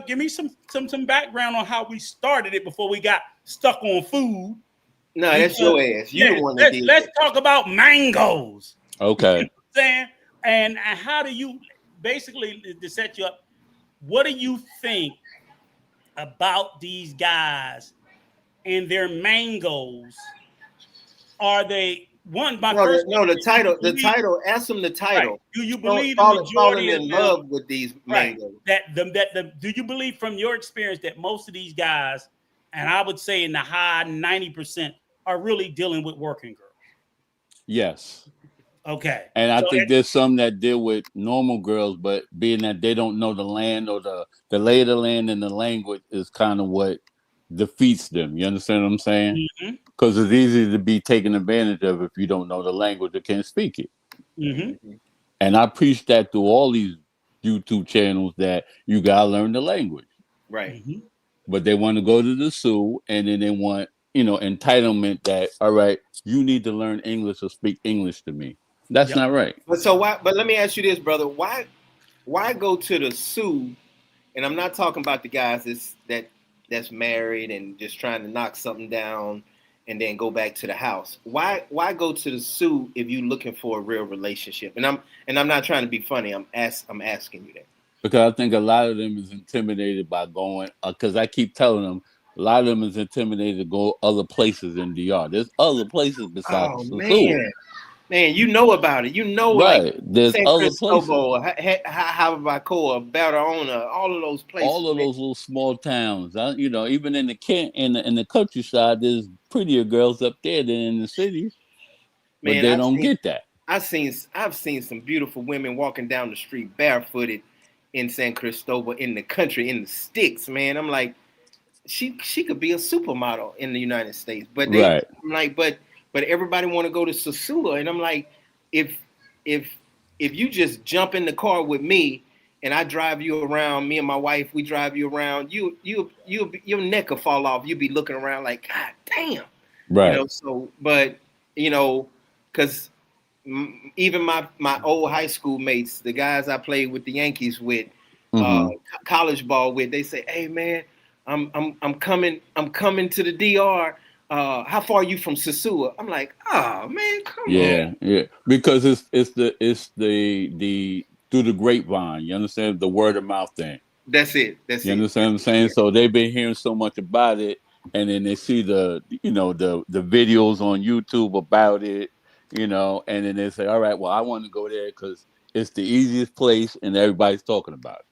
Give me some background on how we started it before we got stuck on food. No, that's your ass. You the one that did. Let's talk about mangoes. Okay. You know what I'm saying? And how do you basically to set you up? What do you think about these guys and their mangoes? Are they the title. Ask them the title. Right. Do you believe falling in love with these mangoes? Do you believe from your experience that most of these guys, and I would say in the high 90%, are really dealing with working girls? Yes. Okay. And I think there's some that deal with normal girls, but being that they don't know the land or the lay of the land and the language is kind of what defeats them. You understand what I'm saying? Because it's easy to be taken advantage of if you don't know the language or can't speak it. Mm-hmm. And I preach that through all these YouTube channels that you gotta learn the language. Right. Mm-hmm. But they want to go to the zoo and then they want, entitlement that, all right, you need to learn English or speak English to me. That's not right. But let me ask you this, brother. Why go to the zoo? And I'm not talking about the guys that's married and just trying to knock something down and then go back to the house. Why go to the zoo if you're looking for a real relationship? And I'm not trying to be funny. I'm asking you that. Because I think a lot of them is intimidated by going, because I keep telling them, a lot of them is intimidated to go other places in DR. There's other places besides the zoo. Man, you know about it. You know, right. Like there's San other Cristobal, places. Jarabacoa, Barahona, all of those places. All of those little small towns. Even in the countryside, there's prettier girls up there than in the cities. But they don't get that. I've seen some beautiful women walking down the street barefooted in San Cristobal, in the country, in the sticks, man. I'm like, she could be a supermodel in the United States. But I'm like, but everybody want to go to Sosua, and I'm like, if if you just jump in the car with me and I drive you around, me and my wife, we drive you around, your neck will fall off. You'll be looking around like, God damn. Right. You know, so, but, you know, because even my old high school mates, the guys I played with the Yankees with, college ball with, they say, hey man, I'm coming to the DR. How far are you from Sosua? I'm like, oh man, come on. Yeah, because it's the through the grapevine. You understand, the word of mouth thing. That's it. You understand what I'm saying? Yeah. So they've been hearing so much about it, and then they see the videos on YouTube about it, and then they say, all right, well, I want to go there because it's the easiest place, and everybody's talking about it.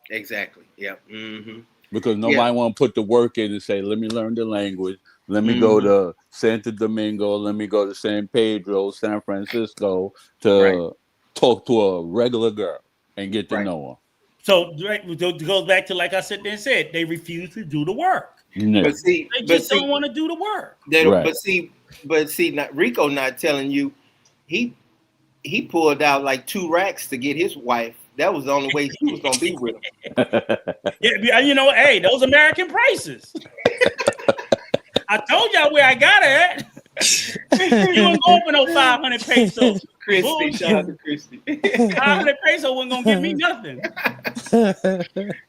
Exactly. Yeah. Mm-hmm. Because nobody want to put the work in and say, let me learn the language. Let me go to Santo Domingo. Let me go to San Pedro, San Francisco to talk to a regular girl and get to know her. So it goes back to, like I said, they refuse to do the work. Yeah. But see, they just don't want to do the work. They don't, but see, Rico not telling you, he pulled out like 2 racks to get his wife. That was the only way he was gonna be with him. Yeah, hey, those American prices. I told y'all where I got it at. You wouldn't go for no 500 pesos. Christy, shout out to Christy. 500 pesos wasn't gonna give me nothing.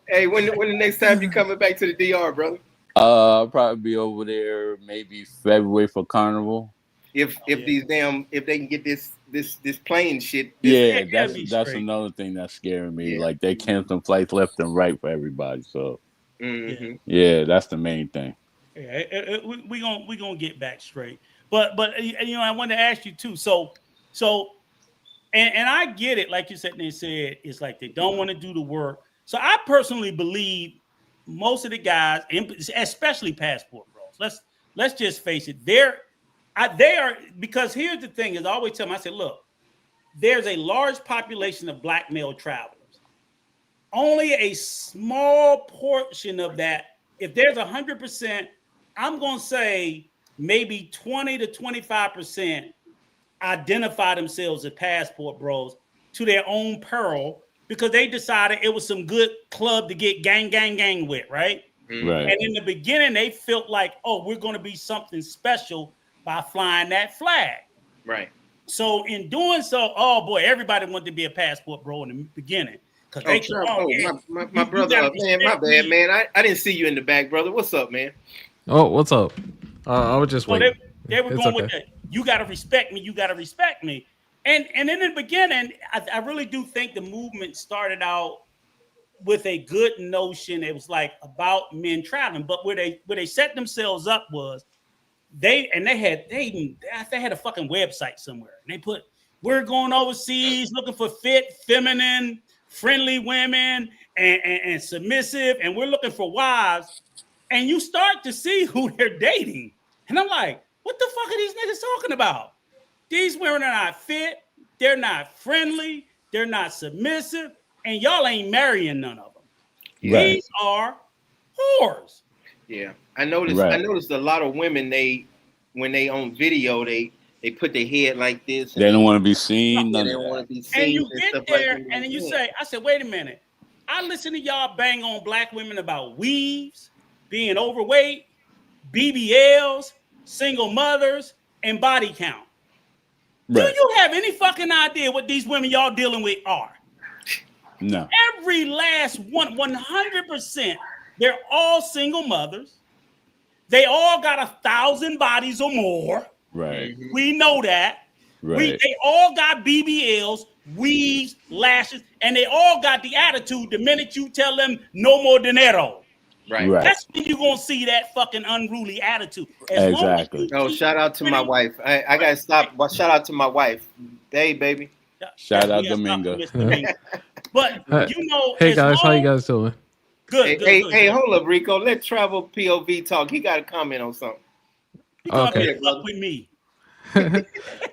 Hey, when the next time you coming back to the DR, brother? I'll probably be over there maybe February for Carnival. If they can get this plane shit. That's another thing that's scaring me. Yeah. Like they cancel flights left and right for everybody. So that's the main thing. Yeah, we gonna get back straight. But I wanted to ask you too. So and I get it, like you said, they said it's like they don't want to do the work. So I personally believe most of the guys, especially passport bros, let's just face it, they are, because here's the thing, is I always tell them, I said, look, there's a large population of black male travelers. Only a small portion of that, if there's 100%, I'm going to say maybe 20 to 25% identify themselves as passport bros to their own peril because they decided it was some good club to get gang with, right? Right. And in the beginning, they felt like, oh, we're going to be something special by flying that flag. Right. So in doing so, oh boy, everybody wanted to be a passport bro in the beginning. My brother, man, my bad, man. I didn't see you in the back, brother. What's up, man? Oh, what's up? I was just waiting. They were going with that. You got to respect me. You got to respect me. And in the beginning, I really do think the movement started out with a good notion. It was like about men traveling, but where they set themselves up was they had a fucking website somewhere. And they put, we're going overseas looking for fit, feminine, friendly women and submissive, and we're looking for wives. And you start to see who they're dating. And I'm like, what the fuck are these niggas talking about? These women are not fit, they're not friendly, they're not submissive, and y'all ain't marrying none of them. Right. These are whores. Yeah. I noticed a lot of women, when they on video, they put their head like this. They don't want to be seen. They don't want to be seen. And you get there, and then you say, I said, wait a minute. I listen to y'all bang on black women about weaves, being overweight, BBLs, single mothers, and body count. Right. Do you have any fucking idea what these women y'all dealing with are? No. Every last one, 100%, they're all single mothers. They all got 1,000 bodies or more. Right. We know that. Right. They all got BBLs, weaves, lashes, and they all got the attitude the minute you tell them no more dinero. Right. That's when you're going to see that fucking unruly attitude. Exactly. Oh, shout out to my wife. I got to stop. Well, shout out to my wife. Hey, baby. Shout out Domingo. But, hey, guys, how you guys doing? Good. Hey, hold up, Rico. Let Travel POV talk. He got to comment on something. You come here and fuck with me.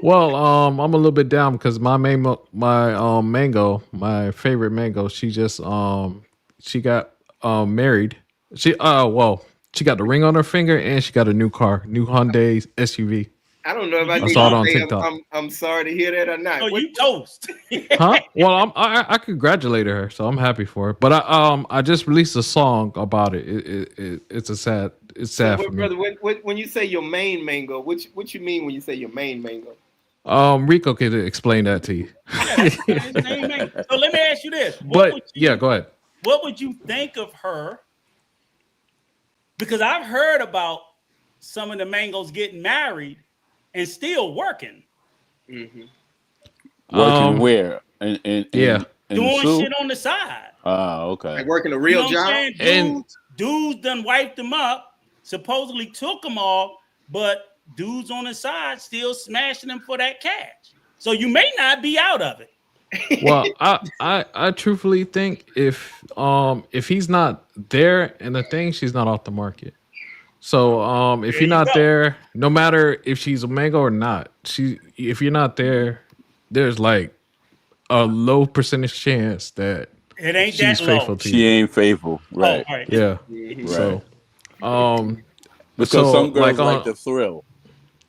Well, I'm a little bit down because my mango, my favorite mango, she just she got married. She got the ring on her finger and she got a new car, new Hyundai SUV. I don't know if I You need saw it to on say TikTok. I'm sorry to hear that or not. Oh, What- you toast. Huh? Well, I congratulated her, so I'm happy for her. But I just released a song about it. It's sad so, for me. brother, when you say your main mango, what you mean when you say your main mango? Rico could explain that to you. Yeah, that's fine. His name ain't. So let me ask you this: But yeah, go ahead. What would you think of her? Because I've heard about some of the mangoes getting married and still working, Mm-hmm. Working where? In Yeah. the doing soup? shit on the side. Okay. Like working a You real know what job. I'm saying? And Dudes done wiped them up, supposedly took them all, but dudes on the side still smashing them for that cash. So you may not be out of it. well, I truthfully think if he's not there and the thing, she's not off the market. So if There you're you not go. there, no matter if she's a mango or not, if you're not there, there's like a low percentage chance that It ain't she's that low. faithful to She you. ain't faithful, Oh, right? all right. Yeah. Mhm. Right. So um Because so some girls like like on the thrill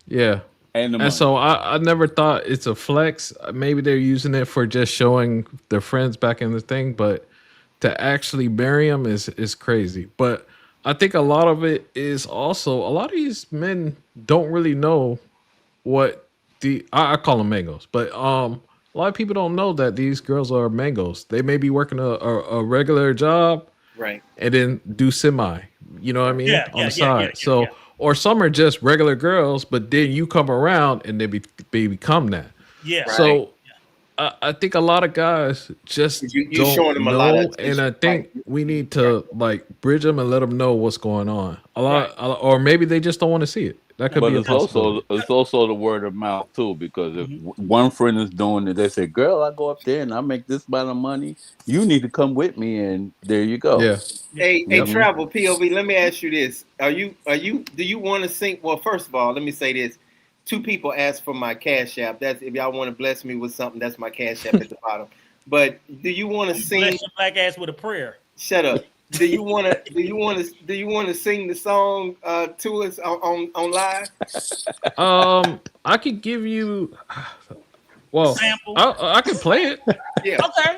yeah. and the And money. so I never thought it's a flex. Maybe they're using it for just showing their friends back in the thing, but to actually marry him is crazy. But I think a lot of it is also a lot of these men don't really know what I call them mangoes, but a lot of people don't know that these girls are mangoes. They may be working a regular job Right. and then do semi, you know what I mean, on the side. Yeah. So or some are just regular girls, but then you come around and they become that. Yeah. Right. So I think a lot of guys just You don't showing them a lot of know, and I attention. think Right. we need to like bridge them and let them know what's going on. Or maybe they just don't want to see it. That could But be a it's possibility. also the word of mouth too, because if Mhm. one friend is doing it, they say, "Girl, I go up there and I make this amount of money. You need to come with me." And there you go. Yeah. Hey, Yep. travel POV. Let me ask you this: do you want to sing? Well, first of all, let me say this: two people asked for my cash app. That's if y'all want to bless me with something. That's my cash app at the bottom. But do you want to sing? Bless your black ass with a prayer. Shut up. Do you want to sing the song to us on live? I could give you. Well, Sample. I could play it. Yeah. Okay.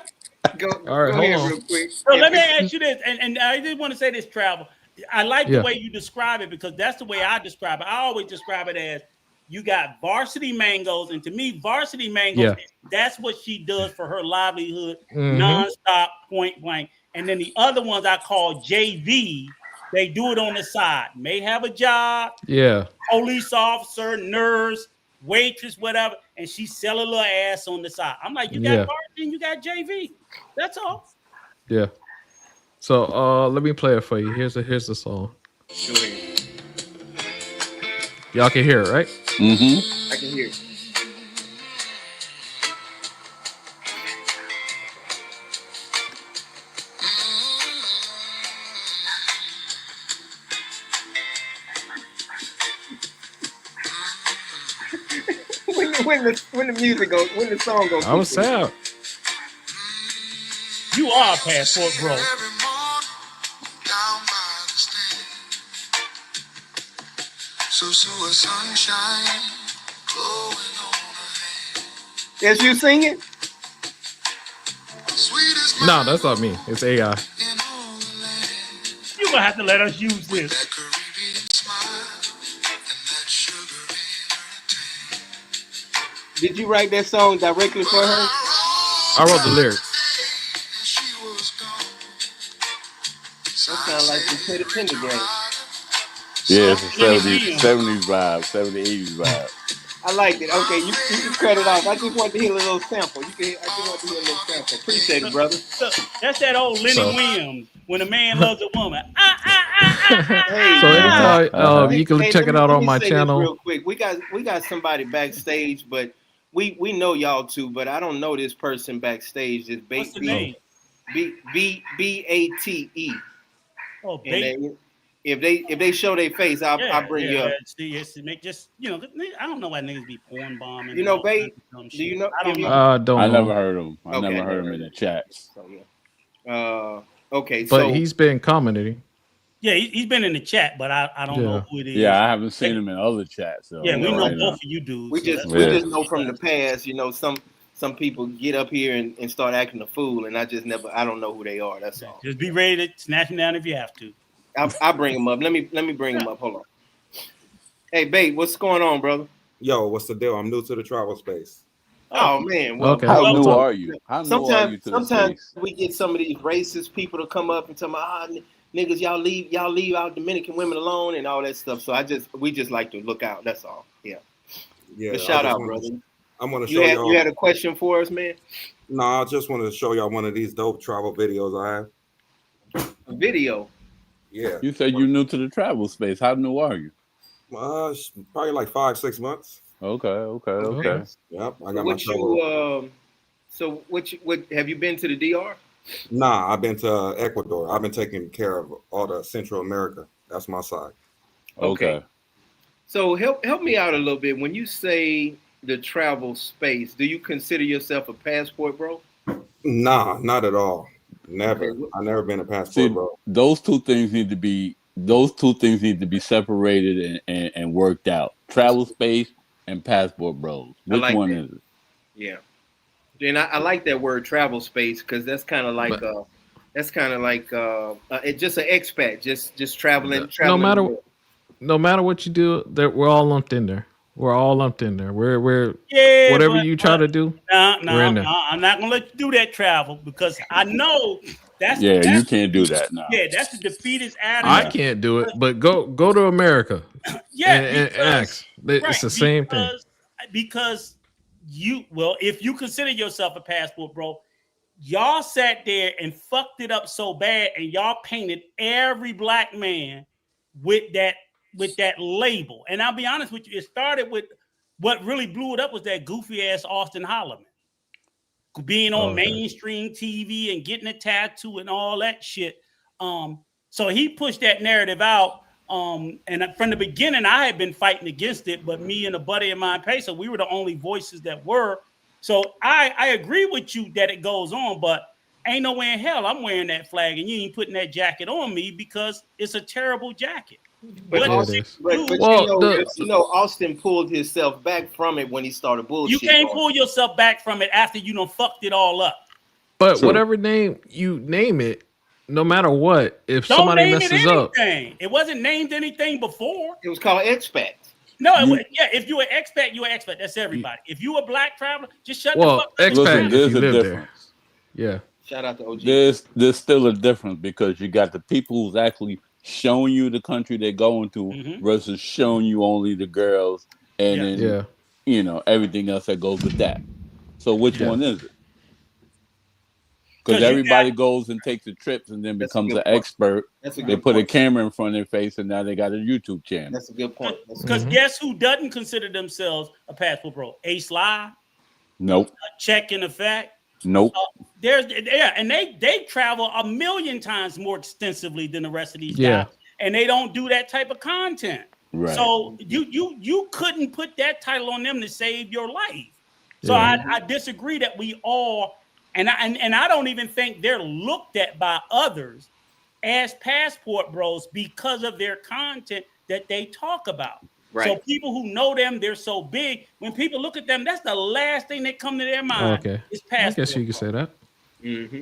Go All right, go hold ahead on. real quick. So If let me it's- ask you this, and I did want to say this, travel. I like the Yeah. way you describe it because that's the way I describe it. I always describe it as you got varsity mangoes, and to me, varsity mangoes, Yeah. that's what she does for her livelihood, Mhm. nonstop, point blank. And then the other ones I call JV, they do it on the side, may have a job, Yeah. police officer, nurse, waitress, whatever, and she sell a little ass on the side. I'm like, you got Yeah. varsity and you got JV. That's all. Yeah. So let me play it for you. Here's the song. Go ahead. Y'all can hear it, right? Mm-hmm. I can hear it. When the music goes, when the song goes. I was sad. You are a passport, bro. So sunshine glowing on her hand. Yes, you singing? No, that's not me. It's AI. You're gonna have to let us use this. Did you write that song directly for her? I wrote the lyrics. That sounds like some Teddy Pendergrass. Yeah, it's a Lenny 70s, Williams. 70s vibe, 70s, 80s vibe. I liked it. Okay, you can cut it off. I just want to hear a little sample. I just want to hear a little sample. Appreciate it, brother. Look, that's that old Lenny So- Williams when a man loves a woman. Hey, So anytime you can hey, check it out let on me my say this channel. real quick. We got somebody backstage, but we know y'all too, but I don't know this person backstage. This What's the name? BATE. Oh, And bait. if they show their face, I'll bring you up. See, it's make just I don't know why niggas be porn bombing. You know, and all Bait? kinds of dumb Do shit. you know? I don't know. Don't I know. never heard him. I never heard him in the chats. So yeah. Okay, But so he's been commenting. Yeah, he's been in the chat, but I don't know who it is. Yeah, I haven't seen him in other chats. So yeah, we know both of you dudes. We just know from the past, some people get up here and start acting a fool, and I don't know who they are. That's all. Just be ready to snatch them down if you have to. I'll bring them up. Let me bring them up. Hold on. Hey, babe, what's going on, brother? Yo, what's the deal? I'm new to the travel space. Oh man, well, okay. How new are you? How new are you to the space? Sometimes we get some of these racist people to come up and tell me, niggas, y'all leave our Dominican women alone and all that stuff. So we just like to look out. That's all. Yeah. But shout out, brother. I'm gonna show y'all. You had a question for us, man? No, I just wanted to show y'all one of these dope travel videos I have. A video? Yeah. You said you're new to the travel space. How new are you? Probably like 5-6 months. Okay. Yep, I got my travel. So what have you been to the DR? Nah, I've been to Ecuador. I've been taking care of all the Central America. That's my side. Okay. So help me out a little bit. When you say the travel space, do you consider yourself a passport bro? Nah, not at all. Never. I've never been a passport bro. Those two things need to be separated and worked out. Travel space and passport bros. Which one is it? Yeah. And I like that word travel space because that's kind of like it's just an expat, just traveling. No matter what you do, we're all lumped in there. We're all lumped in there. We're whatever you try to do. No, I'm not gonna let you do that travel because I know that's you can't do that now. Yeah, that's the defeatist attitude. I can't do it, but go to America. and ask. It's the same thing. Because if you consider yourself a passport bro, y'all sat there and fucked it up so bad, and y'all painted every black man with that label. And I'll be honest with you, it started with what really blew it up was that goofy ass Austin Holloman being on mainstream TV and getting a tattoo and all that shit. So he pushed that narrative out. And from the beginning, I had been fighting against it, but me and a buddy of mine, Peso, we were the only voices that were. So I agree with you that it goes on, but ain't no way in hell I'm wearing that flag and you ain't putting that jacket on me because it's a terrible jacket. But Austin pulled himself back from it when he started bullshit. You can't pull yourself back from it after you done fucked it all up. But whatever name you name it, no matter what, if somebody messes up, it wasn't named anything before. It was called expat. No, if you're an expat, you're an expat. That's everybody. If you a black traveler, just shut the fuck up. Expat, there's a difference. There. Yeah. Shout out to OG. There's still a difference because you got the people who's actually showing you the country they're going to versus showing you only the girls and then everything else that goes with that. So which one is it? Because everybody goes and takes the trips and then becomes an expert. They put a camera in front of their face and now they got a YouTube channel. That's a good point. Because guess who doesn't consider themselves a passport bro? Ace Live? Nope. Check in Effect? Nope. And they travel a million times more extensively than the rest of these guys, and they don't do that type of content. Right. So you couldn't put that title on them to save your life. So I disagree that we all, and I don't even think they're looked at by others as passport bros because of their content that they talk about. Right. So people who know them, they're so big. When people look at them, that's the last thing that come to their mind. Is passport. I guess you could say that. Mm-hmm.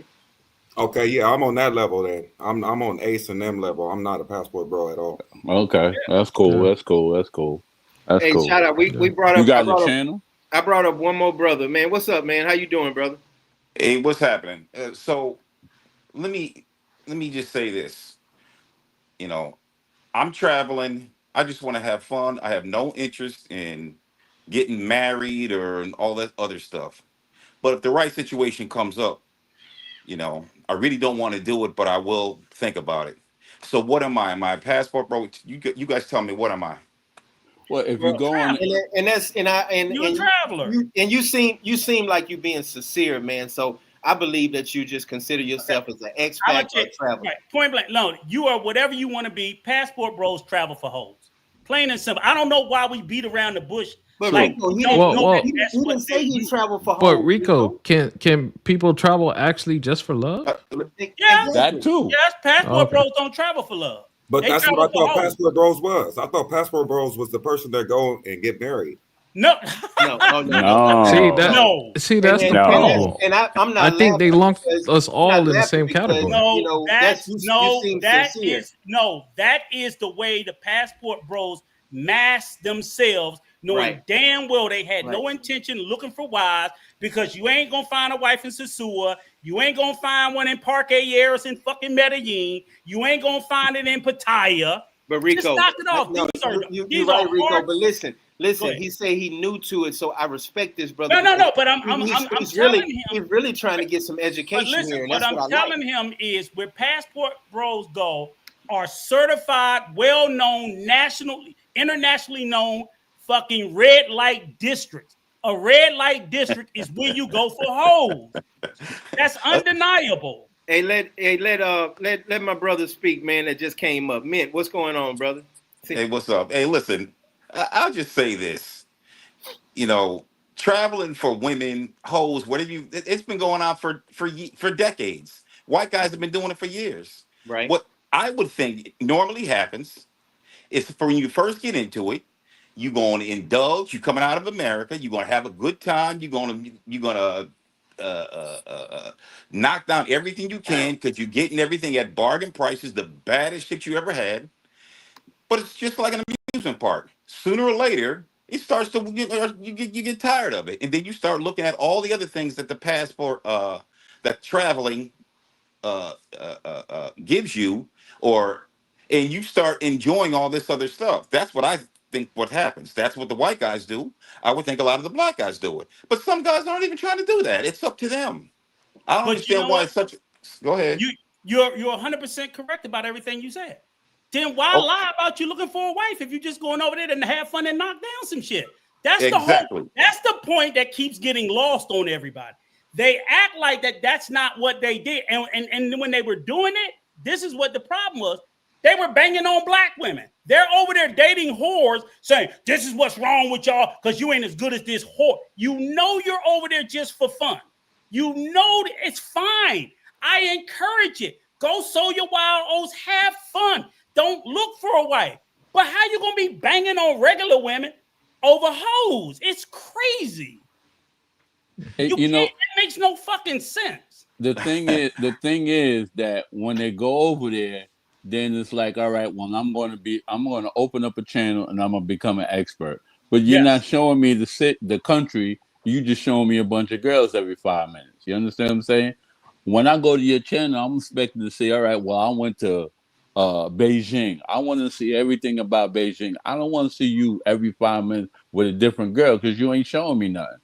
Okay, yeah, I'm on that level then. I'm on Ace and them level. I'm not a passport bro at all. Okay, that's cool. That's cool. Hey, shout out. We brought up. You got the channel? I brought up one more brother, man. What's up, man? How you doing, brother? Hey, what's happening? So let me just say this. I'm traveling. I just want to have fun. I have no interest in getting married or all that other stuff. But if the right situation comes up, I really don't want to do it, but I will think about it. So what am I? Am I a passport bro? You guys tell me, what am I? Well, if you go on, you're a traveler, and you seem like you're being sincere, man. So I believe that you just consider yourself as an expat or traveler. Right. Point blank, no, you are whatever you want to be. Passport bros travel for hoes. Plain and simple. I don't know why we beat around the bush. But Rico, he didn't say he traveled for hoes. But Rico, can people travel actually just for love? Yeah, that too. Yes, passport bros don't travel for love. But They that's what travel I thought for hoes. Passport Bros was. I thought Passport Bros was the person that go and get married. No, No, oh, no, See No. that? no, See, that's the No. problem. I'm I not think they laughing lumped because us I'm not all in the laughing same because, category. you no. know, That's you no. seem That sincere. is no. That is the way the Passport Bros masked themselves, knowing Right. damn well they had Right. no intention looking for wives, because you ain't gonna find a wife in Sosua, you ain't gonna find one in Parque Aires in fucking Medellin, you ain't gonna find it in Pattaya. But Rico, Just knock it off. no, These you're are right, Rico. hard. But listen, ahead. he say he new to it, so I respect this brother. No. But I'm he's telling really, him. he's really trying to get some But education listen, here, and what that's I'm what I like. telling him is where Passport Bros go are certified, well-known, internationally known fucking red light districts. A red light district is where you go for hoes. That's undeniable. Hey, let my brother speak, man. That just came up. Mint, what's going on, brother? Hey, what's up? Hey, listen, I'll just say this. You know, traveling for women, hoes, whatever it's been going on for decades. White guys have been doing it for years. Right. What I would think normally happens is for when you first get into it, you're going to indulge. You're coming out of America. You're going to have a good time. You're going to knock down everything you can because you're getting everything at bargain prices, the baddest shit you ever had. But it's just like an amusement park. Sooner or later, it starts to you get tired of it, and then you start looking at all the other things that the passport, that traveling gives you, and you start enjoying all this other stuff. That's what I think. What happens? That's what the white guys do. I would think a lot of the black guys do it, but some guys aren't even trying to do that. It's up to them. I don't But you understand know why what? it's such. Go ahead. You're 100% correct about everything you said. Then why lie about you looking for a wife if you're just going over there to have fun and knock down some shit? That's Exactly. That's the point that keeps getting lost on everybody. They act like that's not what they did. And when they were doing it, this is what the problem was. They were banging on black women. They're over there dating whores saying, this is what's wrong with y'all because you ain't as good as this whore. You know you're over there just for fun. You know it's fine. I encourage it. Go sow your wild oats. Have fun. Don't look for a wife. But how you gonna be banging on regular women over hoes? It's crazy. It makes no fucking sense. The thing is that when they go over there, then it's like, all right, well, I'm going to open up a channel and I'm going to become an expert. But you're not showing me the country. You just showing me a bunch of girls every 5 minutes. You understand what I'm saying? When I go to your channel, I'm expecting to say, all right, well, I went to Beijing. I want to see everything about Beijing. I don't want to see you every 5 minutes with a different girl because you ain't showing me nothing.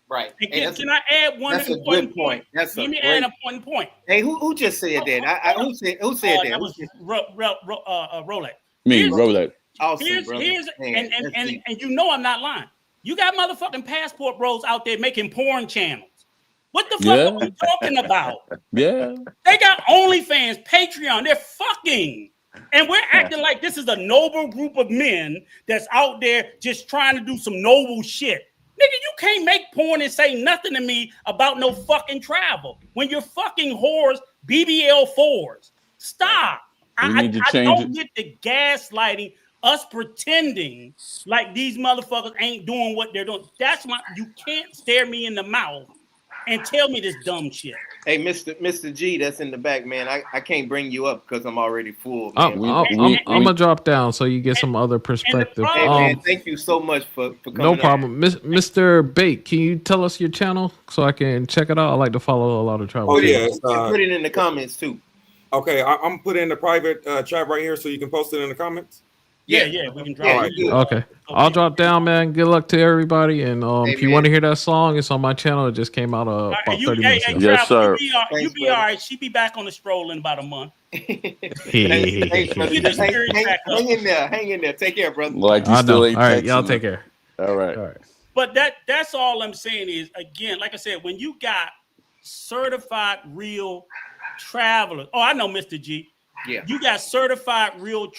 Right. Hey, can I add one important point? Let me add an important point. Hey, who just said that? Who said that? That was Rolex. Me, Rolex. Awesome, brother. And you know I'm not lying. You got motherfucking Passport Bros out there making porn channels. What the fuck are we talking about? Yeah. They got OnlyFans, Patreon. They're fucking. And we're acting like this is a noble group of men that's out there just trying to do some noble shit. Nigga, you can't make porn and say nothing to me about no fucking travel when you're fucking whores, BBL4s. Stop. I don't get the gaslighting, us pretending like these motherfuckers ain't doing what they're doing. That's why you can't stare me in the mouth and tell me this dumb shit. Hey, Mr. G, that's in the back, man. I can't bring you up because I'm already full. I'm gonna drop down so you get some other perspective. Hey, man, thank you so much for coming. No problem, Mr. Bate. Can you tell us your channel so I can check it out? I like to follow a lot of travel. Oh yeah, put it in the comments too. Okay, I'm putting in the private chat right here so you can post it in the comments. Yeah, we can drop it. Okay. I'll drop down, man. Good luck to everybody. And if you want to hear that song, it's on my channel. It just came out about 30 minutes ago. Yes, sir. You be all right. She be back on the stroll in about a month. Thanks, hang in there. Take care, brother. Like you still ain't all right, y'all take care. All right. But that's all I'm saying is, again, like I said, when you got certified real travelers. Oh, I know, Mr. G. Yeah. You got certified real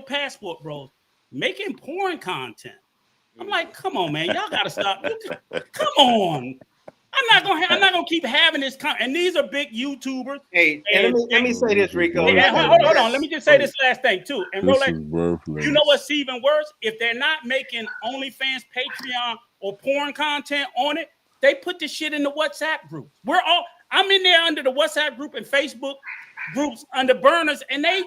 Passport Bros making porn content. I'm like, come on, man. Y'all got to stop. Come on. I'm not gonna keep having this. And these are big YouTubers. Hey, and let me say this, Rico. Hold on. Let me just say this last thing too. And Rolex, worthless. you know what's even worse? If they're not making OnlyFans, Patreon, or porn content on it, they put the shit in the WhatsApp groups. I'm in there under the WhatsApp group and Facebook groups under burners, and they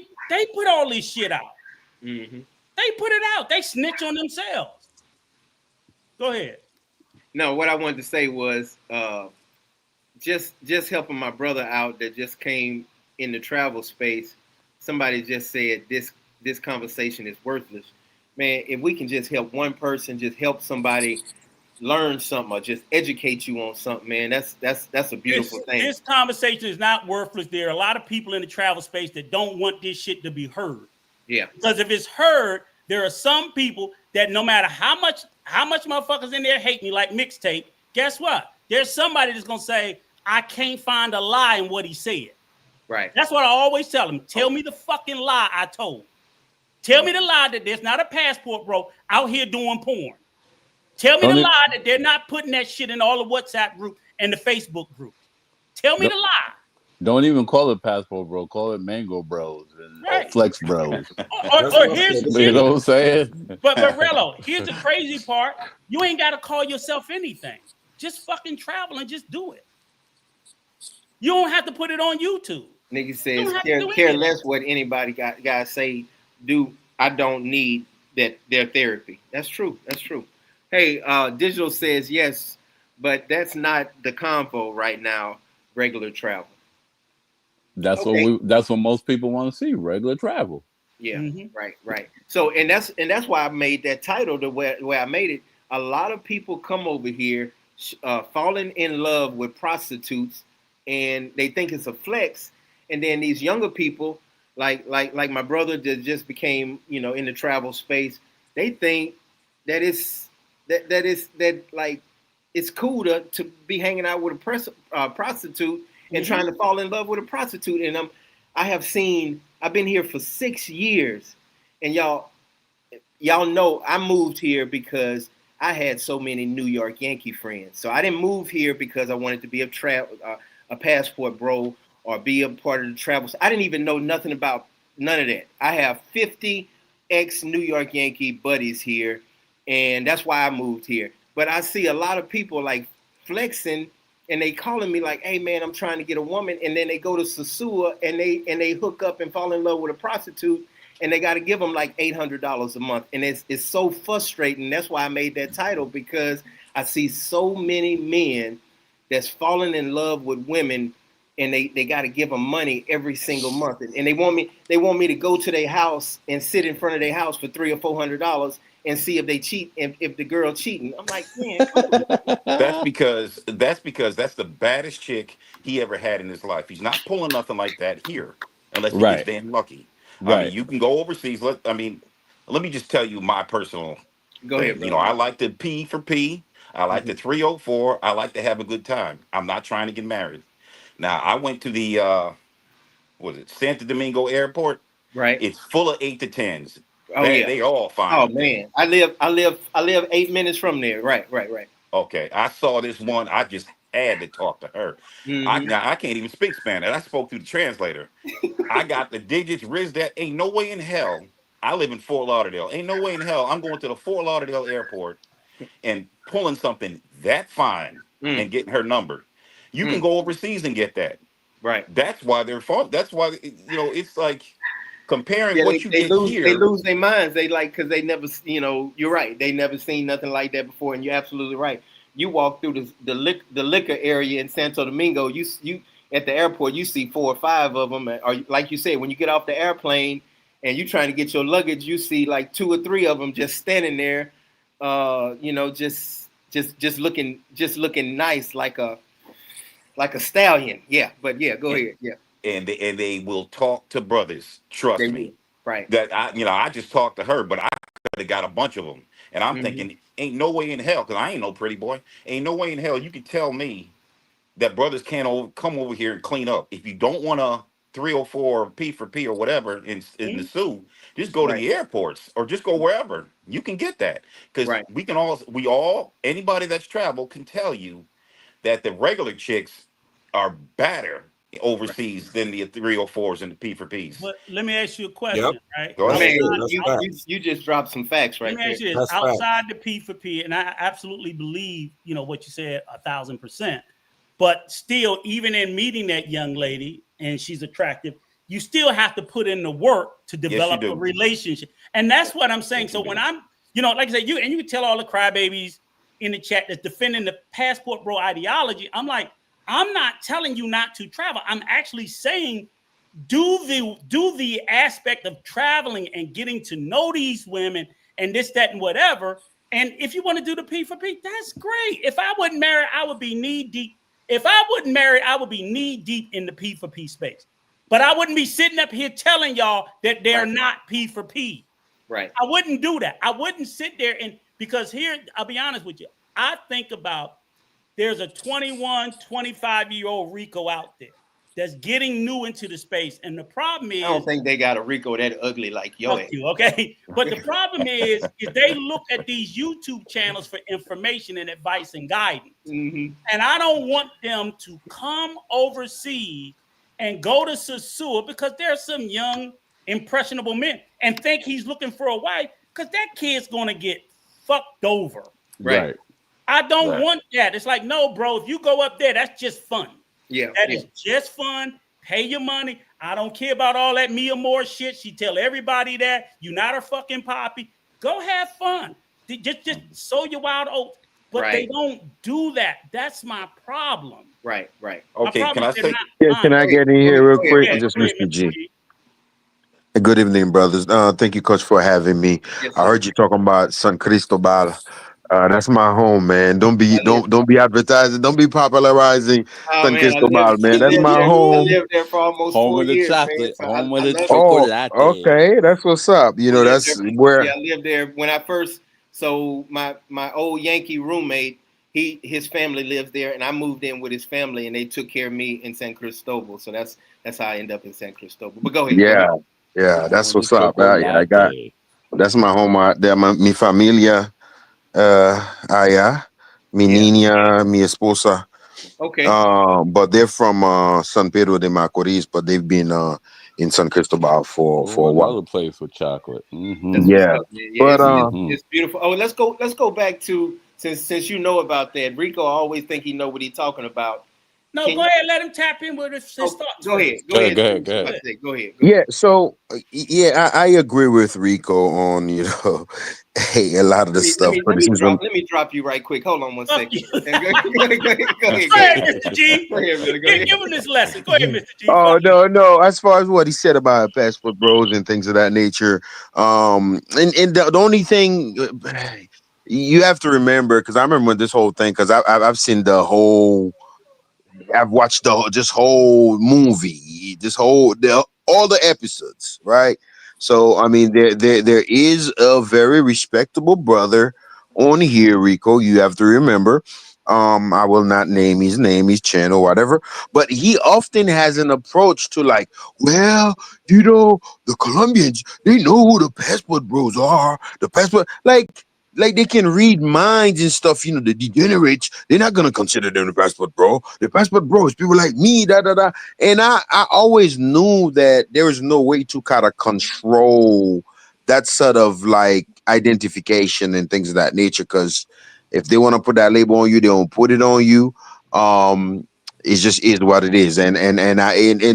put all this shit out. Mm-hmm. They put it out. They snitch on themselves. Go ahead. No, what I wanted to say was just helping my brother out that just came in the travel space. Somebody just said this conversation is worthless. Man, if we can just help one person, just help somebody learn something or just educate you on something, man, that's a beautiful thing. This conversation is not worthless. There are a lot of people in the travel space that don't want this shit to be heard. Yeah. Because if it's heard, there are some people that no matter how much motherfuckers in there hate me, like Mixtape, guess what? There's somebody that's gonna say, I can't find a lie in what he said. Right. That's what I always tell them. Tell me the fucking lie I told. Tell me the lie that there's not a passport bro out here doing porn. Tell me the lie that they're not putting that shit in all the WhatsApp group and the Facebook group. Tell me the lie. Don't even call it Passport Bro. Call it Mango Bros and Flex Bros. or here's you know what I'm saying? But Rello, here's the crazy part. You ain't got to call yourself anything. Just fucking travel and just do it. You don't have to put it on YouTube. Nigga says, care less what anybody guys say. I don't need their therapy. That's true. That's true. Hey, Digital says yes, but that's not the convo right now. Regular travel. That's what most people want to see. Regular travel. Yeah. Mm-hmm. Right. So and that's why I made that title the way I made it. A lot of people come over here, falling in love with prostitutes, and they think it's a flex. And then these younger people, like my brother that just became, in the travel space, they think that it's cool to be hanging out with a prostitute and trying to fall in love with a prostitute. And I've been here for 6 years, and y'all know I moved here because I had so many New York Yankee friends. So I didn't move here because I wanted to be a passport bro or be a part of the travels. I didn't even know nothing about none of that. I have 50 ex-New York Yankee buddies here, and that's why I moved here. But I see a lot of people like flexing, and they calling me like, hey man, I'm trying to get a woman, and then they go to Sosua and they hook up and fall in love with a prostitute, and they got to give them like $800 a month, and it's so frustrating. That's why I made that title, because I see so many men that's falling in love with women, and they got to give them money every single month, and they want me to go to their house and sit in front of their house for $300 or $400 and see if they cheat, if the girl cheating. I'm like, man, that's because that's the baddest chick he ever had in his life. He's not pulling nothing like that here, unless he gets damn lucky. Right. I mean, you can go overseas. Let me just tell you my personal thing. Ahead, I like to P for P. I like the 304. I like to have a good time. I'm not trying to get married. Now, I went to the Santo Domingo Airport. Right. It's full of 8 to 10s. Oh, yeah. They all fine. Oh man, I live 8 minutes from there. Right. Okay, I saw this one. I just had to talk to her. Now I can't even speak Spanish. I spoke through the translator. I got the digits. That ain't no way in hell. I live in Fort Lauderdale. Ain't no way in hell I'm going to the Fort Lauderdale airport and pulling something that fine and getting her number. You can go overseas and get that. Right. That's why they're fun. That's why it's like comparing what you they get lose, here. They lose their minds. They because they never, you're right. They never seen nothing like that before, and you're absolutely right. You walk through the liquor area in Santo Domingo, you at the airport, you see 4 or 5 of them, or like you said, when you get off the airplane and you're trying to get your luggage, you see like 2 or 3 of them just standing there, just looking nice like a stallion. Yeah, but yeah, go ahead. Yeah. And they will talk to brothers. Trust me. Right. That I just talked to her, but I could have got a bunch of them. And I'm thinking, ain't no way in hell, because I ain't no pretty boy. Ain't no way in hell you can tell me that brothers can't come over here and clean up. If you don't want a 304 P for P or whatever in the Sioux, just go to the airports or just go wherever. You can get that. Because we all, anybody that's traveled can tell you that the regular chicks are better overseas than the 304s and the P for Ps. But let me ask you a Yep. question, right? Go ahead. Man, That's you, fact. you you just dropped some facts Let right me there. ask you this: That's fact. outside the P for P, and I absolutely believe what you said 1,000%. But still, even in meeting that young lady and she's attractive, you still have to put in the work to Yes, you develop a do. relationship, and that's what I'm saying. Yes, you So when do. I'm, like I said, you can tell all the crybabies in the chat that's defending the passport bro ideology. I'm like, I'm not telling you not to travel. I'm actually saying do the aspect of traveling and getting to know these women and this, that, and whatever. And if you want to do the P for P, that's great. If I wouldn't marry, I would be knee deep. If I wouldn't marry, I would be knee deep in the P for P space. But I wouldn't be sitting up here telling y'all that they're not P for P. Right. I wouldn't do that. I wouldn't sit there because here, I'll be honest with you. I think about there's a 21, 25-year-old Rico out there that's getting new into the space. And the problem I don't is, think they got a Rico that ugly like yo. fuck you, okay? But the problem is they look at these YouTube channels for information and advice and guidance. Mm-hmm. And I don't want them to come overseas and go to Sasua because there's some young, impressionable men and think he's looking for a wife because that kid's going to get fucked over. Right. I don't want that. It's like, no, bro, if you go up there, that's just fun. Yeah. That is just fun. Pay your money. I don't care about all that Mia Moore shit. She tell everybody that you're not her fucking poppy. Go have fun. Just sow your wild oats. But they don't do that. That's my problem. Right. Okay, can I say? Can I get in here real quick? Yeah, Just go ahead, Mr. G. G. Good evening, brothers. Thank you, Coach, for having me. Yes, I heard you talking about San Cristobal. That's my home, man. Don't be advertising. Don't be popularizing Oh San man, Cristobal, man. That's my I home. lived there for almost Home 4 of the years, man. chocolate. So Home I of the love it. Oh, chocolate. okay. That's what's up. I lived That's there where. I lived there when I first. So my old Yankee roommate, his family lives there, and I moved in with his family, and they took care of me in San Cristobal. So that's how I ended up in San Cristobal. But go ahead. Yeah. Home That's of the what's up. I got. chocolate. That's my home out there. Mi familia, allá. Mi Yeah. niña, mi esposa. Okay. But they're from San Pedro de Macorís, but they've been in San Cristobal Oh, for a while. another place for chocolate. That's what's Yeah, up, man. Yeah, but it's beautiful. Oh, let's go back to since you know about that. Rico always think he know what he's talking about. No, Can go you, ahead. Let him tap in with his thoughts go ahead. first. Go ahead. Go ahead. Go ahead. yeah. So I agree with Rico on hey, a lot of the stuff criticism. Let me drop you right quick. Hold on one Fuck second. you. Go ahead, Go ahead, Mr. G. Go ahead, brother. Go ahead. Give him this lesson. Go ahead, Mr. G. Oh Fuck you. no. As far as what he said about passport bros and things of that nature, and the only thing you have to remember, because I remember when this whole thing, because I've seen the whole. I've watched this whole movie, all the episodes, right? So I mean, there is a very respectable brother on here, Rico. You have to remember. I will not name his name, his channel, whatever. But he often has an approach to like, well, the Colombians, they know who the passport bros are. The passport, like they can read minds and stuff, the degenerates, they're not gonna consider them the passport bro. The passport bro is people like me, da da da. And I always knew that there was no way to kind of control that sort of like identification and things of that nature. Because if they want to put that label on you, they don't put it on you. It just is what it is. And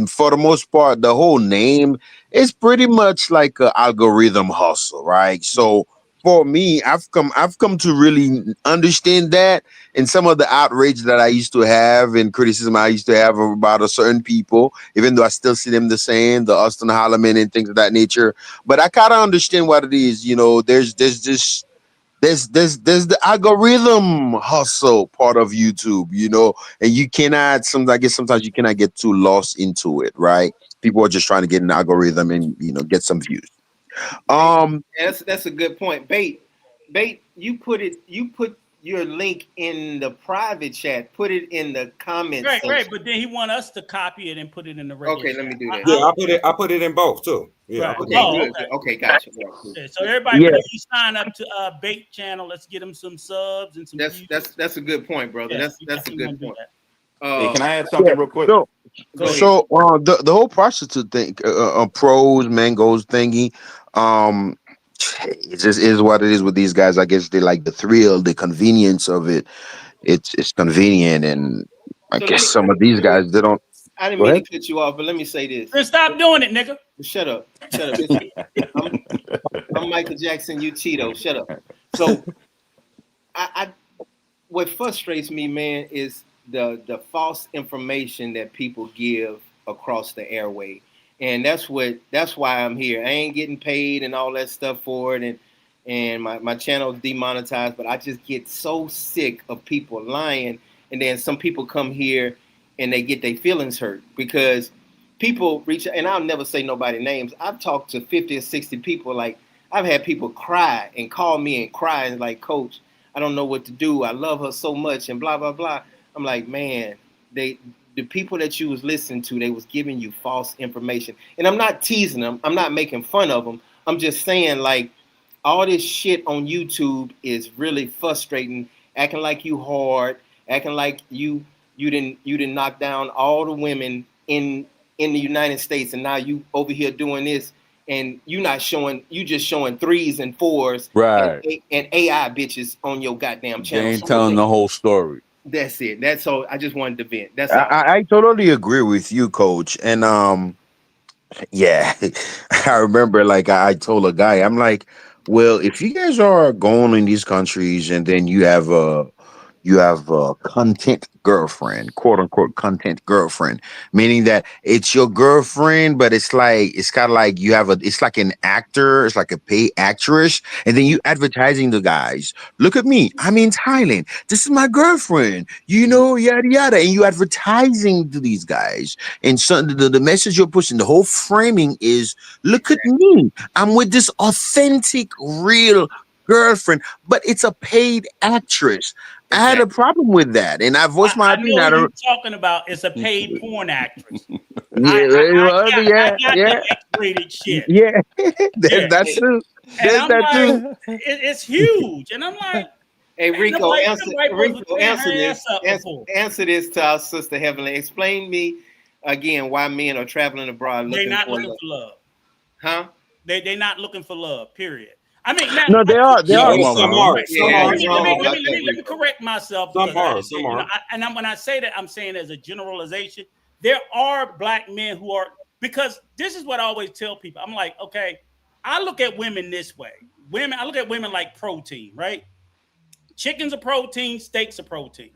for the most part, the whole name is pretty much like an algorithm hustle, right? So for me, I've come to really understand that, and some of the outrage that I used to have and criticism I used to have about a certain people, even though I still see them the same, the Austin Holloman and things of that nature. But I kind of understand what it is. There's the algorithm hustle part of YouTube, and you cannot. I guess sometimes you cannot get too lost into it, right? People are just trying to get an algorithm and get some views. Hey, that's a good point. Bait, you put your link in the private chat. Put it in the comments. Right. But then he want us to copy it and put it in the regular. Okay, let me do that. Yeah, I put it in both too. Yeah. Right. Okay, gotcha. Yeah, so everybody, please sign up to Bait Channel. Let's get them some subs and some. That's a good point, brother. Yeah, that's a good point. Hey, can I add something real quick? So the whole prostitute thing, pros, mangoes thingy, it just is what it is with these guys. I guess they like the thrill, the convenience of it. It's convenient, and I guess some of these guys they don't. I didn't mean to cut you off, but let me say this. Then stop doing it, nigga. Shut up. I'm Michael Jackson. You Cheeto. Shut up. So, I what frustrates me, man, is the false information that people give across the airway, and that's why I'm here. I ain't getting paid and all that stuff for it, and my channel is demonetized. But I just get so sick of people lying, and then some people come here and they get their feelings hurt because people reach, and I'll never say nobody names. I've talked to 50 or 60 people. Like, I've had people cry and call me and cry and like, Coach, I don't know what to do. I love her so much and blah, blah, blah. I'm like, man, the people that you was listening to, they was giving you false information. And I'm not teasing them. I'm not making fun of them. I'm just saying, like, all this shit on YouTube is really frustrating, acting like you hard, acting like you didn't knock down all the women in the United States, and now you over here doing this, and you just showing 3s and 4s, right? And AI bitches on your goddamn channel. They ain't telling the whole story. That's it. That's all. I just wanted to vent. That's all. I totally agree with you, Coach, and yeah, I remember like I told a guy, I'm like, well, if you guys are going in these countries and then you have a content girlfriend, quote unquote content girlfriend, meaning that it's your girlfriend, but it's kind of like it's like an actor, it's like a paid actress, and then you advertising the guys. Look at me, I'm in Thailand. This is my girlfriend, yada yada, and you advertising to these guys. And so the message you're pushing, the whole framing is, look at me, I'm with this authentic, real girlfriend, but it's a paid actress. I had a problem with that, and I voiced my opinion. I know what you're talking about. It's a paid porn actress. I got the X-rated shit. Yeah, that's true. There's that too. It's huge, and I'm like, hey, Rico, answer this to our sister Heavenly. Explain me again why men are traveling abroad looking for love. Huh? They're not looking for love. Period. I mean, now, no, they are. Some are. Let me correct myself. Some are. And when I say that, I'm saying as a generalization. There are black men who are, because this is what I always tell people. I'm like, okay, I look at women this way. I look at women like protein, right? Chicken's a protein, steak's a protein.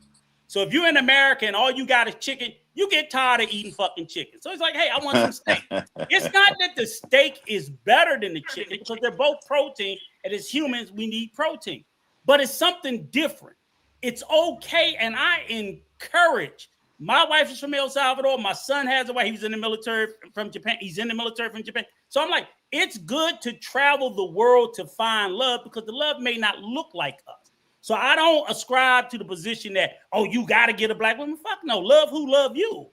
So if you're in America and all you got is chicken, you get tired of eating fucking chicken. So it's like, hey, I want some steak. It's not that the steak is better than the chicken, because they're both protein, and as humans, we need protein. But it's something different. It's okay, and I encourage. My wife is from El Salvador. My son has a wife. He was in the military from Japan. He's in the military from Japan. So I'm like, it's good to travel the world to find love, because the love may not look like us. So I don't ascribe to the position that, oh, you got to get a black woman. Fuck no. Love who love you.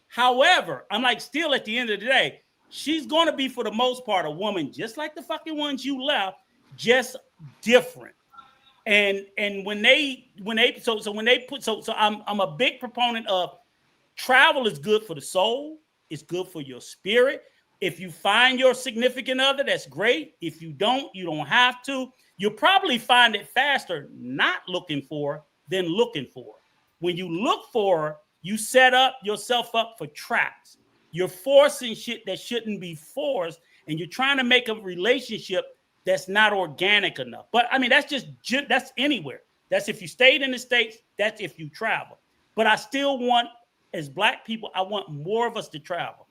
However, I'm like, still at the end of the day, she's going to be, for the most part, a woman just like the fucking ones you left, just different. And when they put I'm a big proponent of travel is good for the soul. It's good for your spirit. If you find your significant other, that's great. If you don't, you don't have to. You'll probably find it faster not looking for than looking for. When you look for, you set up yourself up for traps. You're forcing shit that shouldn't be forced, and you're trying to make a relationship that's not organic enough. But I mean, that's anywhere. That's if you stayed in the States, that's if you travel. But I still want, as black people, I want more of us to travel.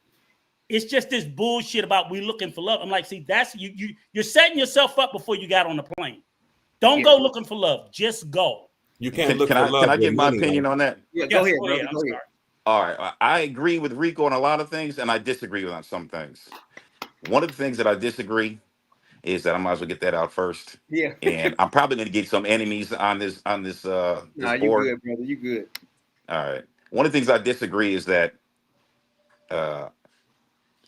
It's just this bullshit about we looking for love. I'm like, see, that's you're setting yourself up before you got on the plane. Don't go looking for love. Just go. You can't look for love. Can I give my opinion on that? Yeah, go ahead, brother. Go ahead. All right. I agree with Rico on a lot of things, and I disagree with on some things. One of the things that I disagree is that I might as well get that out first. Yeah. And I'm probably going to get some enemies on this Nah, this you board. good, brother. You good. All right. One of the things I disagree is that uh,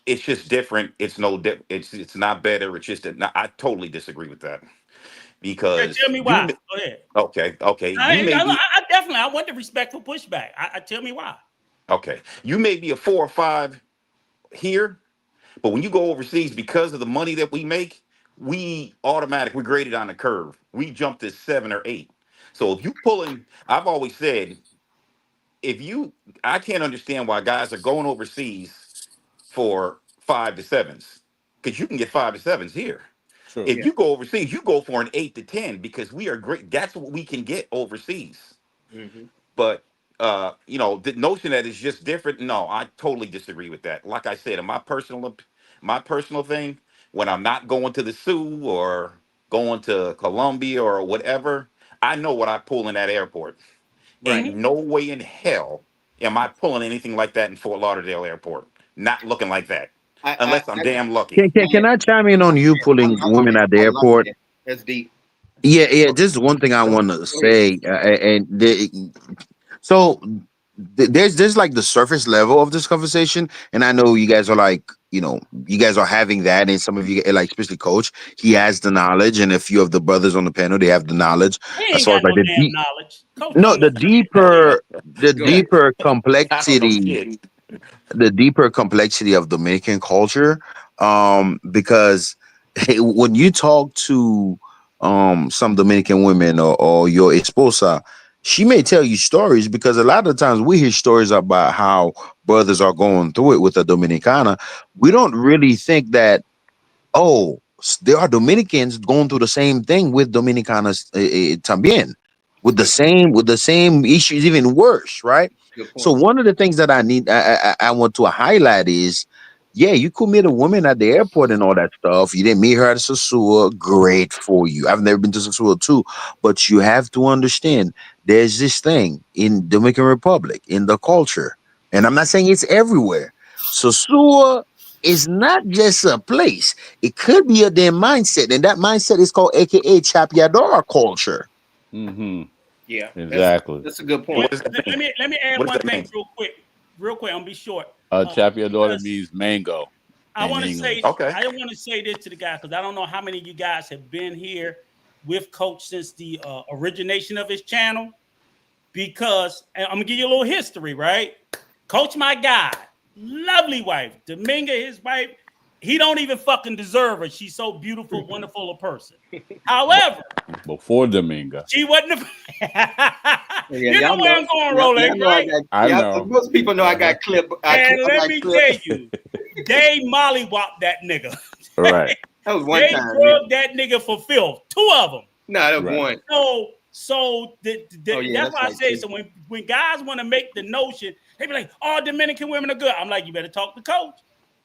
it's just different. It's no, it's not better. It's just that I totally disagree with that Okay, because tell me why. Go ahead. okay, you may be I definitely I want the respectful pushback. I tell me why. okay. You may be a 4 or 5 here, but when you go overseas, because of the money that we make, we're graded on the curve. We jump to 7 or 8. So if you pulling, I've always said, if you, I can't understand why guys are going overseas for 5 to 7s because you can get 5 to 7s here. True. If Yeah. you go overseas, you go for an 8 to 10 because we are great. That's what we can get overseas. Hmm. But the notion that it's just different, no, I totally disagree with that. Like I said, in my personal thing, when I'm not going to the zoo or going to Colombia or whatever, I know what I pull in that airport. Right. Ain't no way in hell am I pulling anything like that in Fort Lauderdale Airport. Not looking like that, unless I'm I damn lucky. Can man, I chime in on you pulling women at the I like airport? that. That's deep. Yeah, yeah. This is one thing I Go, want to go ahead. say, so there's like the surface level of this conversation, and I know you guys are like, you guys are having that, and some of you, like especially Coach, he has the knowledge, and a few of the brothers on the panel, they have the knowledge He as ain't far as got like no damn knowledge. Coach no, don't know shit. Go ahead. the Go ahead. deeper I don't know complexity shit. of Dominican culture. Because hey, when you talk to some Dominican women, or your esposa, she may tell you stories, because a lot of times we hear stories about how brothers are going through it with a Dominicana. We Right. don't really think that, oh, there are Dominicans going through the same thing with Dominicanas, también, with the Good. same issues, even worse, right? Good So point. one of the things that I want to highlight is, yeah, you could meet a woman at the airport and all that stuff. You didn't meet her at Sasua, great for you. I've never been to Sasua too, but you have to understand there's this thing in Dominican Republic, in the culture, and I'm not saying it's everywhere. Sasua is not just a place. It could be a damn mindset, and that mindset is called AKA Chapiadora culture. Mm-hmm. Yeah. Exactly. That's a good And point. what does that mean? Let me add What does one that thing mean? real quick. I'm gonna be short. Chap your daughter Because means mango I in want to say English. Okay. I want to say this to the guys because I don't know how many of you guys have been here with Coach since the origination of his channel. Because and I'm gonna give you a little history, right? Coach, my guy, lovely wife, Dominga, his wife. He don't even fucking deserve her. She's so beautiful, wonderful a person. But However, before Dominga, she wasn't. Yeah, You know where I'm going, Rolex, y'all know I right? got I know. most people know I Uh-huh. got clip. And I let got me clip. tell you, they mollywopped that nigga. Right. That was one They time, man. drugged that nigga for filth. Two of them. No, that was Right. one. Oh yeah, That's that's why I like say two. so when guys want to make the notion, they be like, "Oh, Dominican women are good." I'm like, you better talk to Coach.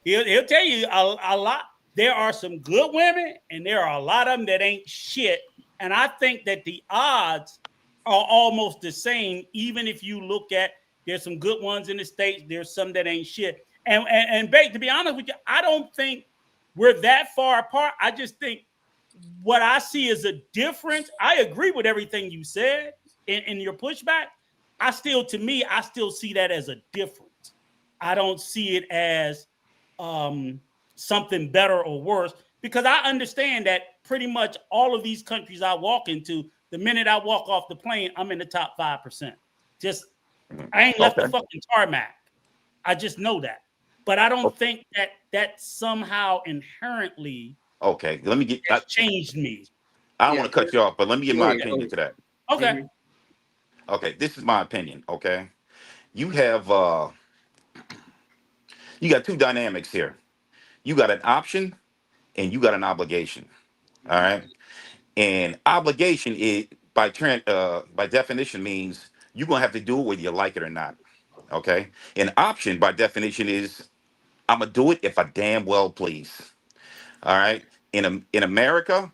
He'll tell you a lot. There are some good women, and there are a lot of them that ain't shit. And I think that the odds are almost the same. Even if you look at, there's some good ones in the States. There's some that ain't shit. And to be honest with you, I don't think we're that far apart. I just think what I see is a difference. I agree with everything you said in your pushback. To me, I still see that as a difference. I don't see it as something better or worse because I understand that pretty much all of these countries I walk into, the minute I walk off the plane, I'm in the top 5%. Just, I ain't left the Okay. fucking tarmac. I just know that. But I don't think that somehow inherently Okay. Let me get. has changed me. I don't Yeah, want to cut you off, but let me give go my ahead, go opinion ahead. to that. Okay. Mhm. Okay. This is my opinion. Okay. You have you got two dynamics here. You got an option and you got an obligation. All right. And obligation is by definition means you're gonna have to do it whether you like it or not. Okay. An option by definition is I'm gonna do it if I damn well please. All right. In America,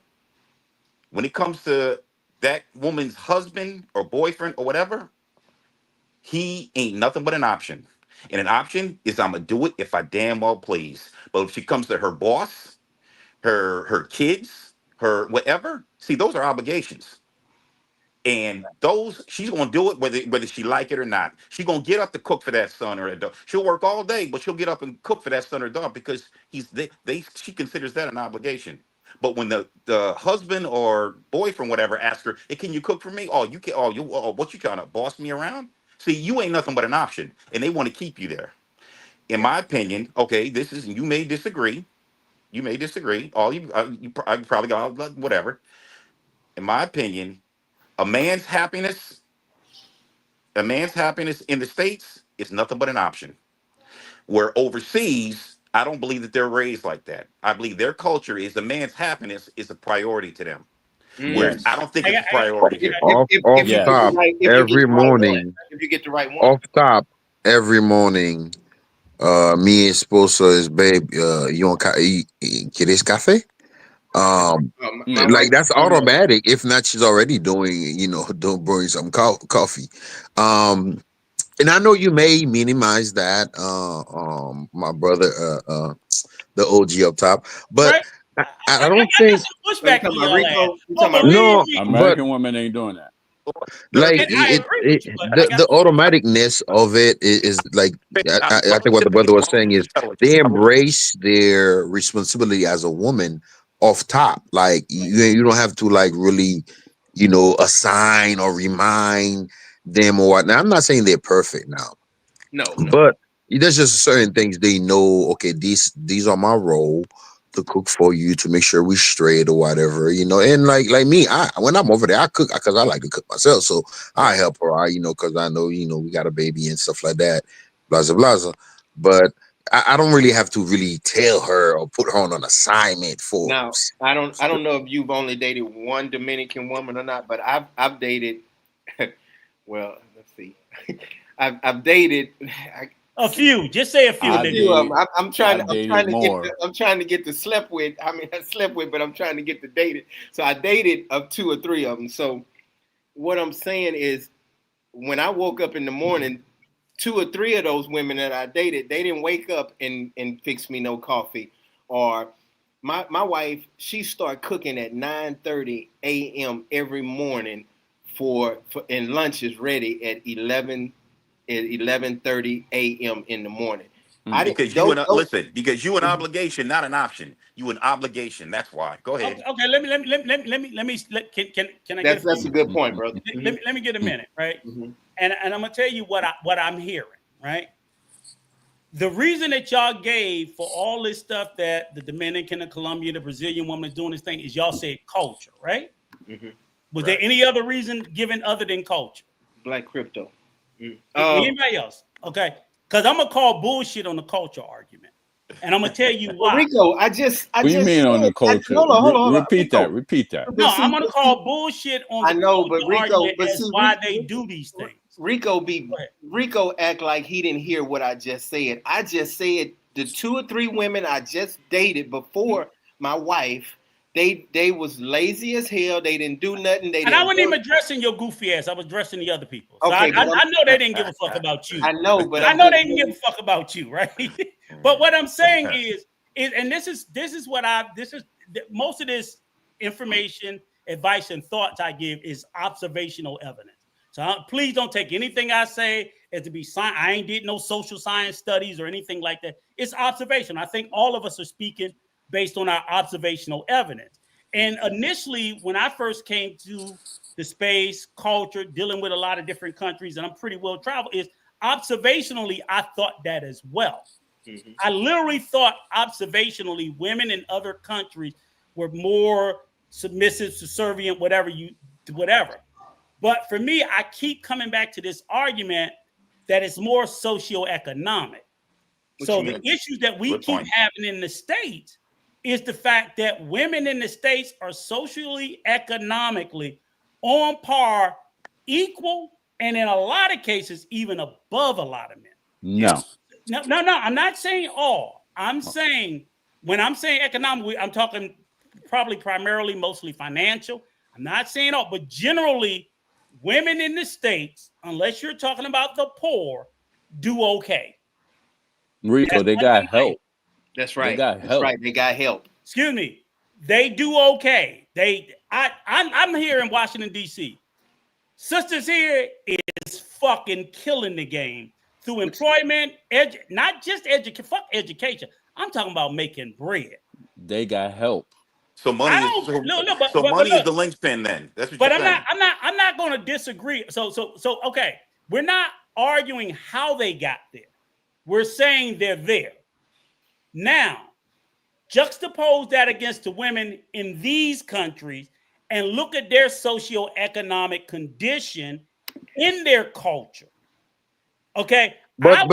when it comes to that woman's husband or boyfriend or whatever, he ain't nothing but an option. And an option is I'm gonna do it if I damn well please. But if she comes to her boss, her kids, her whatever. See, those are obligations. And those she's gonna do it whether she like it or not. She's gonna get up to cook for that son or that daughter. She'll work all day, but she'll get up and cook for that son or daughter because she considers that an obligation. But when the husband or boyfriend, whatever, asks her, hey, can you cook for me? Oh, you can. What you trying to boss me around? See, you ain't nothing but an option, and they want to keep you there. In my opinion, okay, this is you may disagree. You may disagree. I probably got whatever. In my opinion, a man's happiness, a man's happiness in the States is nothing but an option. Where overseas, I don't believe that they're raised like that. I believe their culture is a man's happiness is a priority to them. Whereas I Yes. don't think it's a priority here. Off You get the Yes. top right, if you get every the right one, morning. if you get the right one. Off top every morning. Me and Sposa is babe. You want ¿Quieres café? My Like wife, that's automatic. If not, she's already doing, don't brewing some coffee. And I know you may minimize that, my brother, the OG up top, but Right? I I don't got think some you pushback talking on about your ass. Rico? You But talking about believe no, me, but American women ain't doing that. like and I agree with you, but I got the automaticness of it is like I think what the brother was saying is they embrace their responsibility as a woman off top. Like you don't have to like really assign or remind them or what. Now I'm not saying they're perfect now, no. but there's just certain things they know. Okay, these are my role to cook for you to make sure we straight or whatever, And like me, when I'm over there, I cook because I like to cook myself. So I help her out, because I know we got a baby and stuff like that, blah blah blah. But I don't really have to really tell her or put her on an assignment for. Now I don't know if you've only dated one Dominican woman or not, but I've dated. Well, let's see. I've dated. a few. Just say a few. I Nigga. Few of date. them. I'm trying. I I'm dated trying to get. more. I'm trying to get to slept with. I mean, I slept with, but I'm trying to get to dated. So I dated of 2 or 3 of them. So what I'm saying is, when I woke up in the morning, 2 or 3 of those women that I dated, they didn't wake up and fix me no coffee. Or my wife, she start cooking at 9:30 a.m. every morning for and lunch is ready at 11:30 a.m. in the morning. I didn't Because listen, because you an obligation, not an option. You an obligation. That's why. Go ahead. Okay, can I get a That's few? a good point, brother. Let me get a minute, right? Mm-hmm. And I'm gonna tell you what I'm hearing, right? The reason that y'all gave for all this stuff that the Dominican, the Colombian, the Brazilian woman is doing this thing is y'all said culture, right? Mm-hmm. Was there any other reason given other than culture? Black crypto. Anybody else? Okay, because I'm gonna call bullshit on the culture argument, and I'm gonna tell you why. Rico, I just What do you mean on the culture? Hold on. Repeat Rico, that. Repeat that. No, I'm gonna call bullshit on the I know, culture but Rico, argument but as see, why they do these things. Rico act like he didn't hear what I just said. I just said the 2 or 3 women I just dated before my wife, they was lazy as hell. They didn't do nothing. And I wasn't even addressing your goofy ass. I was addressing the other people. So Okay, I know they didn't give a fuck about you. I know, but I know they didn't give a fuck about you, right? But what I'm saying is, and this is most of this information, advice, and thoughts I give is observational evidence. So please don't take anything I say as to be science. I ain't did no social science studies or anything like that. It's observation. I think all of us are speaking based on our observational evidence. And initially, when I first came to the space, culture, dealing with a lot of different countries, and I'm pretty well traveled, is observationally, I thought that as well. Mm-hmm. I literally thought observationally, women in other countries were more submissive, subservient, whatever. But for me, I keep coming back to this argument that it's more socioeconomic. So the issues that we keep having in the States is the fact that women in the States are socially, economically on par, equal, and in a lot of cases, even above a lot of men. No. I'm not saying all. I'm saying, when I'm saying economically, I'm talking probably primarily, mostly financial. I'm not saying all, but generally, women in the States, unless you're talking about the poor, do okay. Rico, they got help. That's right. They got help. Right. They got help. Excuse me. They do okay. I'm here in Washington, D.C. Sisters here is fucking killing the game through employment, not just education. Fuck education. I'm talking about making bread. They got help. So I money is don't look, so but money is look, the linchpin. Then that's what but you're saying. I'm not going to disagree. So okay, we're not arguing how they got there. We're saying they're there. Now, juxtapose that against the women in these countries and look at their socioeconomic condition in their culture. Okay. But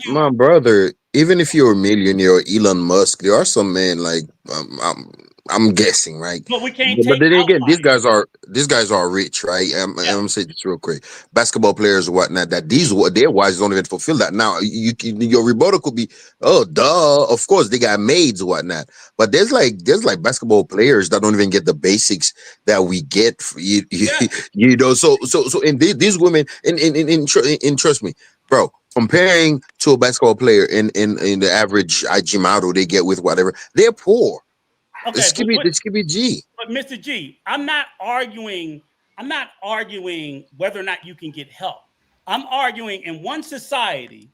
my brother, even if you're a millionaire or Elon Musk, there are some men like I'm guessing, right? But we can't But take then again, outliers. these guys are rich, right? I'm Yeah. gonna say this real quick. Basketball players or whatnot, that their wives don't even fulfill that. Now your rebuttal could be, oh duh, of course they got maids or whatnot. But there's like basketball players that don't even get the basics that we get for Yeah. you know. So and these women and trust me, bro, comparing to a basketball player in the average IG model they get with whatever, they're poor. Okay. This could be G. But Mr. G, I'm not arguing whether or not you can get help. I'm arguing in one society,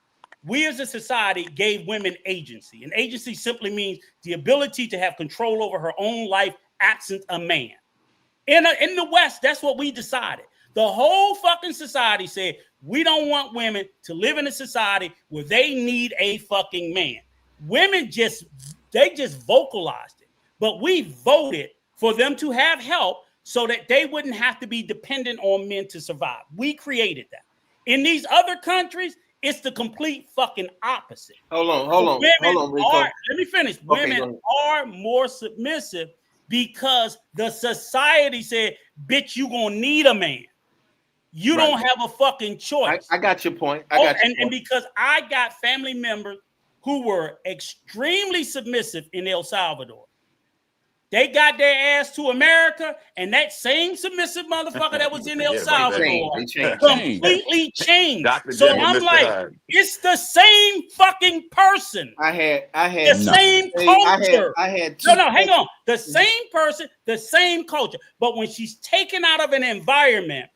we as a society gave women agency. And agency simply means the ability to have control over her own life absent a man. In the West, that's what we decided. The whole fucking society said, we don't want women to live in a society where they need a fucking man. Women just vocalized it. But we voted for them to have help so that they wouldn't have to be dependent on men to survive. We created that. In these other countries, it's the complete fucking opposite. Hold on, Rico. Let me finish. Women are more submissive because the society said, bitch, you gonna need a man. You don't have a fucking choice. I got your point. And because I got family members who were extremely submissive in El Salvador. They got their ass to America, and that same submissive motherfucker that was in El Salvador completely changed. So I'm like, it's the same fucking person. I had the same culture. I had no, hang on. The same person, the same culture. But when she's taken out of an environment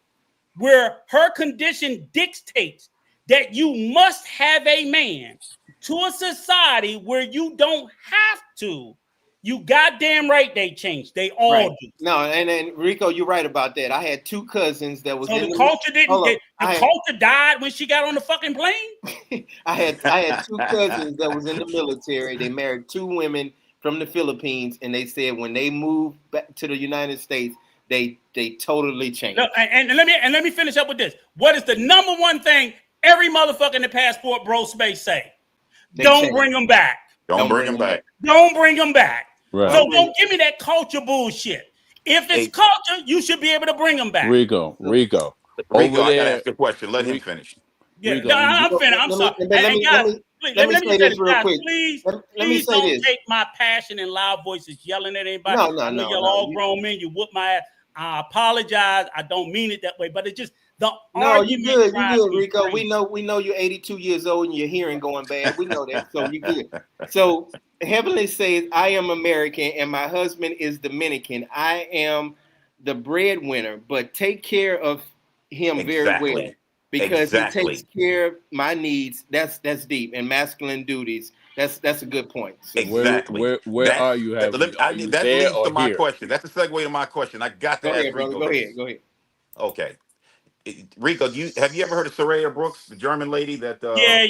where her condition dictates that you must have a man to a society where you don't have to, you goddamn right they changed. They all do. No, and Rico, you're right about that. I had two cousins that was so in the culture didn't get culture died when she got on the fucking plane. I had two cousins that was in the military. They married two women from the Philippines, and they said when they moved back to the United States, they totally changed. No, and let me finish up with this. What is the number one thing every motherfucker in the passport bro space say? Don't bring them back. Don't bring them back. Don't bring them back. Right. So don't give me that culture bullshit. If it's culture, you should be able to bring them back. Rico. I gotta ask a question. Let him finish. Yeah, I'm finished. I'm sorry. Let me say this real quick. Please don't take my passion and loud voices yelling at anybody. No. You're all grown men. You whoop my ass. I apologize. I don't mean it that way, but it's just the argument. You good, Rico. We know you're 82 years old and your hearing going bad. We know that, so you good. So Heavenly says, I am American and my husband is Dominican. I am the breadwinner, but take care of him very well because he takes care of my needs. That's deep, and masculine duties. That's a good point. So exactly. Where are you? That leads to my question. That's a segue to my question. I got to ask Rico. Go ahead. Okay. Rico, have you ever heard of Soraya Brooks, the German lady that?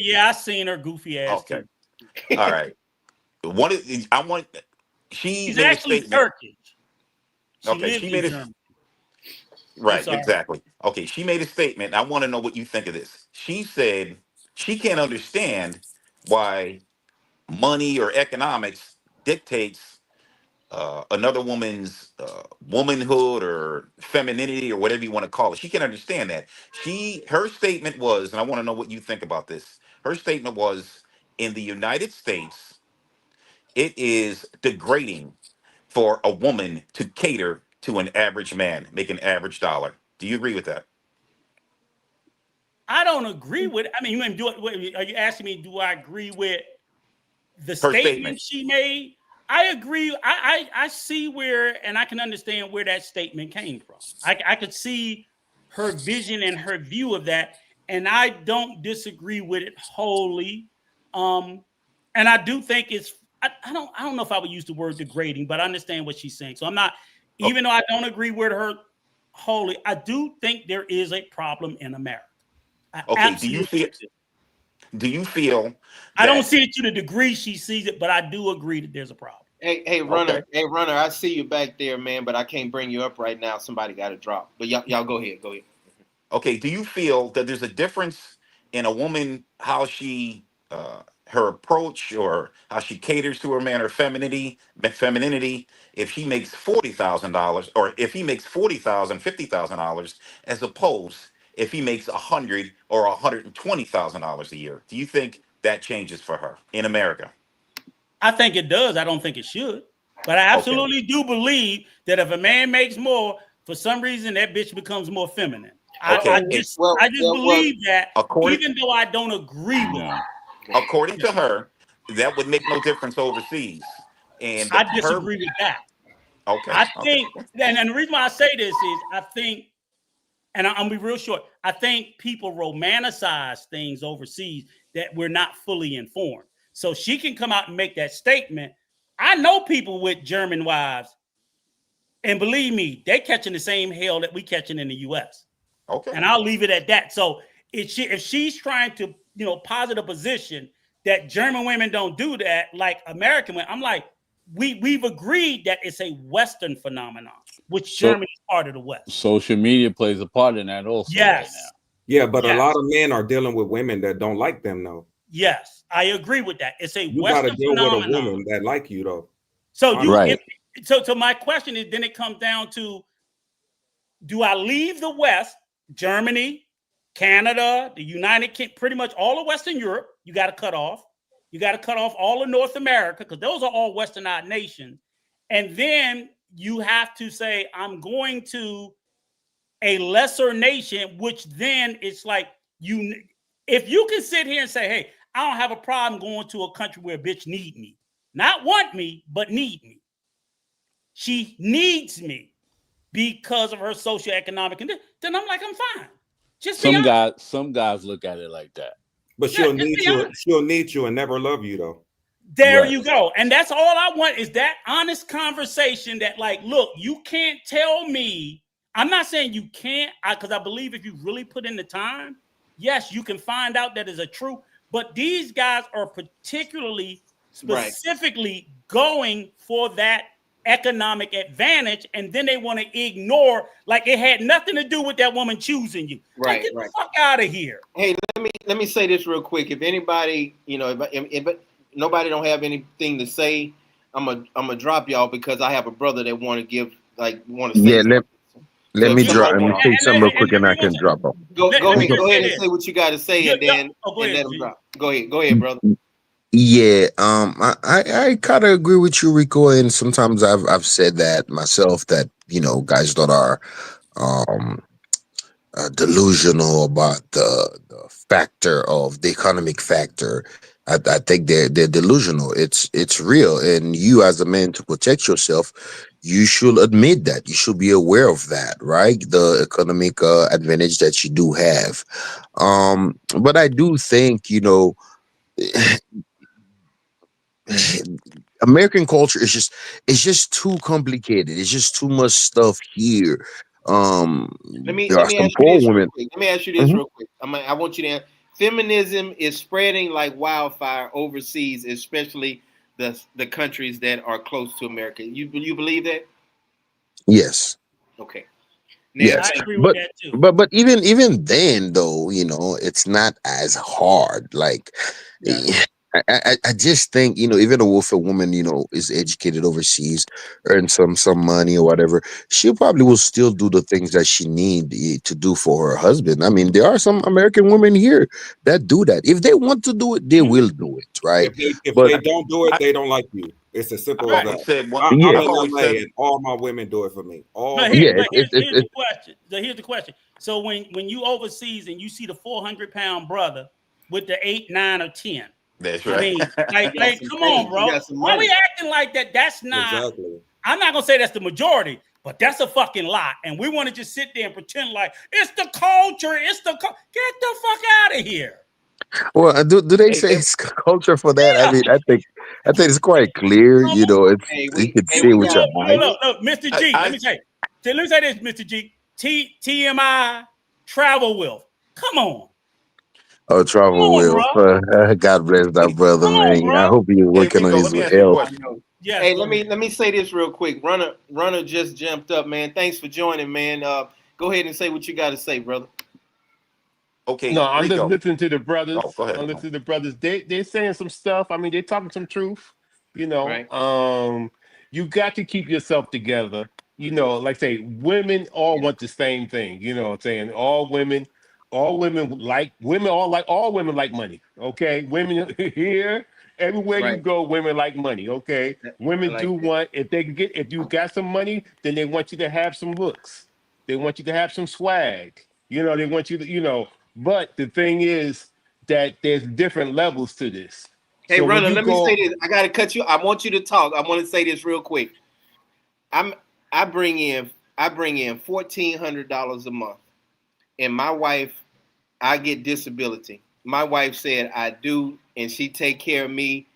Yeah, I seen her goofy ass. Okay, all right. She's actually Turkish. She made a right, exactly. Okay, she made a statement. I want to know what you think of this. She said she can't understand why money or economics dictates another woman's womanhood or femininity or whatever you want to call it. She can understand that. Her statement was, and I want to know what you think about this. Her statement was, in the United States, it is degrading for a woman to cater to an average man, make an average dollar. Do you agree with that? I don't agree with it. I mean, are you asking me, do I agree with the statement she made? I agree. I see where, and I can understand where that statement came from. I could see her vision and her view of that, and I don't disagree with it wholly. And I do think it's. I don't know if I would use the word degrading, but I understand what she's saying. So I'm not, even though I don't agree with her wholly, I do think there is a problem in America. I Okay. absolutely do. Do you feel I don't that? see it to the degree she sees it, but I do agree that there's a problem. Hey, Okay. runner, I see you back there, man, but I can't bring you up right now. Somebody got to drop. But y'all go ahead. Okay, do you feel that there's a difference in a woman, how she her approach or how she caters to her man, her femininity, if she makes $40,000 or if he makes $50,000 as opposed if he makes 100 or $120,000 a year? Do you think that changes for her in America? I think it does. I don't think it should. But I Okay. absolutely do believe that if a man makes more, for some reason that bitch becomes more feminine. Okay. I just believe that, according even though I don't agree with No. it. according to her, that would make no difference overseas. And I her disagree with that. okay, I okay. think, and the reason why I say this is I think, and I'm gonna be real short, I think people romanticize things overseas that we're not fully informed. So she can come out and make that statement. I know people with German wives, and believe me, they're catching the same hell that we catching in the US. Okay. And I'll leave it at that. So if she's trying to, posit a position that German women don't do that, like American women, I'm like, we've agreed that it's a Western phenomenon, which Germany is part of the West. Social media plays a part in that also. Yes. Right now. Yeah, but a lot of men are dealing with women that don't like them, though. Yes, I agree with that. It's a You got Western to deal phenomenon. with a woman that like you, though. So Right. So my question is, then it comes down to, do I leave the West, Germany, Canada, the United Kingdom, pretty much all of Western Europe, you got to cut off. You got to cut off all of North America, because those are all Westernized nations. And then you have to say, I'm going to a lesser nation, which then it's like, if you can sit here and say, hey, I don't have a problem going to a country where a bitch need me. Not want me, but need me. She needs me because of her socioeconomic condition. Then I'm like, I'm fine. Just some guys look at it like that. But she'll need you. She'll need you and never love you, though. There you go. And that's all I want, is that honest conversation that, like, look, you can't tell me. I'm not saying you can't, because I believe if you really put in the time, yes, you can find out that is a truth. But these guys are particularly specifically going for that economic advantage, and then they want to ignore, like it had nothing to do with that woman choosing you. Right, get the fuck out of here. Hey, let me say this real quick. If anybody, if nobody don't have anything to say, I'm gonna drop y'all, because I have a brother that want to say. Yeah, let me drop. Let me say something real quick, and I can drop off. Go ahead and say what you got to say, and then let them drop. Go ahead, brother. Yeah, I kind of agree with you, Rico, and sometimes I've said that myself, that guys that are delusional about the factor of the economic factor. I think they're delusional. It's real, and you as a man, to protect yourself, you should admit that. You should be aware of that, right? The economic advantage that you do have. But I do think American culture is just too complicated. It's just too much stuff here. Let me There are some ask you poor this women. real quick. Let me ask you this real quick. I want you to. Feminism is spreading like wildfire overseas, especially the countries that are close to America. You believe that? Yes. Okay. Now, Yes, I agree with that too. but even then, though, it's not as hard. Like, I just think, even if a woman, is educated overseas, earn some money or whatever, she probably will still do the things that she need to do for her husband. I mean, there are some American women here that do that. If they want to do it, they will do it, right? If But they don't do it, they don't like you. It's as simple as that. I'm Yeah. in LA, and all my women do it for me. Here's the question. Here's the question. So when you overseas and you see the 400-pound brother with the 8, 9, or 10, That's I right. mean, like, You got some come fame. on, You bro. got some Why are we money. acting like that? That's not. Exactly. I'm not gonna say that's the majority, but that's a fucking lot. And we want to just sit there and pretend like it's the culture. It's the get the fuck out of here. Well, do they Hey, say hey, it's culture for that? I Yeah. mean, I think it's quite clear. Come You know, it's Hey, you we can hey see it we with got your eyes. Look, Mr. G. I Let me say this, Mr. G. TMI travel wealth. Come on, Oh, come travel on, bro. will. God bless that brother, Come on, man. I bro. hope he's hey, working on Rico, let his me ask you a health. I question. know. Yes, Hey, go ahead. let me say this real quick. Runner just jumped up, man. Thanks for joining, man. Go ahead and say what you got to say, brother. Okay, No, I'm just Rico. listening to the Oh, brothers. go ahead. I'm listening to the brothers. They're saying some stuff. I mean, they're talking some truth. You know, Right? you got to keep yourself together. You know, like say, women all Yeah. want the same thing. You know what I'm saying? All women like all women like money. Okay, women here, everywhere you Right. go, women like money. Okay, I women like do that. want if you got some money, then they want you to have some looks. They want you to have some swag. You know, they want you to but the thing is that there's different levels to this. Hey, So when Runner, you let me say go, this. I got to cut you. I want you to talk. I want to say this real quick. I'm I bring in $1,400 a month, and my wife, I get disability. My wife said I do, and she take care of me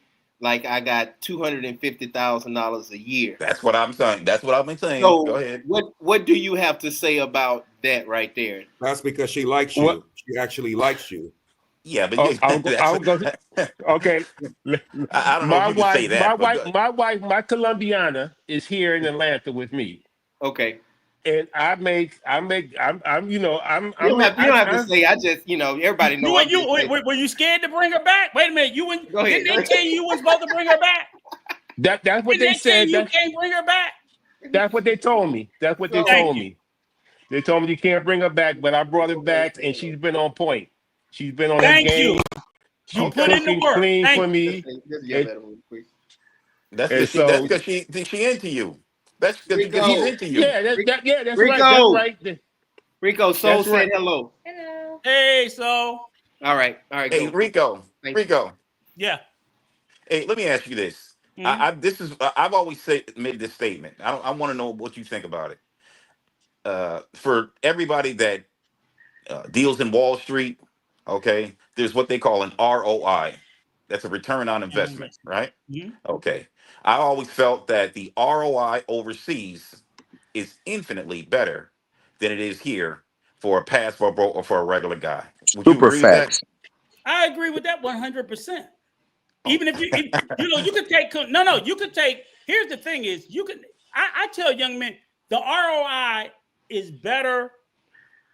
like I got $250,000 a year. That's what I'm saying. That's what I've been saying. Go So ahead. what do you have to say about that right there? That's because she likes what you. She actually likes you. Yeah, but you, that's. I'll go. Okay, I don't know if you can say that, but good. my Colombiana is here in Atlanta with me, Okay. and You don't have to say. I just everybody know I'm just saying. Were you scared to bring her back? Wait a minute. Go ahead. Didn't Go they ahead. tell you weren't supposed to bring her back? that's what Didn't they they tell said. you you can't bring her back? That's what they told me. That's what they So Thank told you. me. They told me you can't bring her back, but I brought her back, and she's been on point. She's been on her Thank you. game. You She's put Okay, in the cooking work. clean Thank for you. me, just yell and, at him real quick. and that's so because she into you. That's because he's Rico, into you. yeah, that's right. That's Rico, right. Rico. Soul That's said right. hello. Hey, so All right, Hey, go. Rico, Thank you. Rico. yeah. Hey, let me ask you this. Mhm. I've always made this statement. I want to know what you think about it. For everybody that deals in Wall Street, okay, there's what they call an ROI. That's a return on investment, right? Mhm. Okay. I always felt that the ROI overseas is infinitely better than it is here for a passport bro or for a regular guy. Would you Super agree with that? facts. I agree with that 100%. Oh, Even if you could take no, you could take. Here's the thing: is you can. I tell young men the ROI is better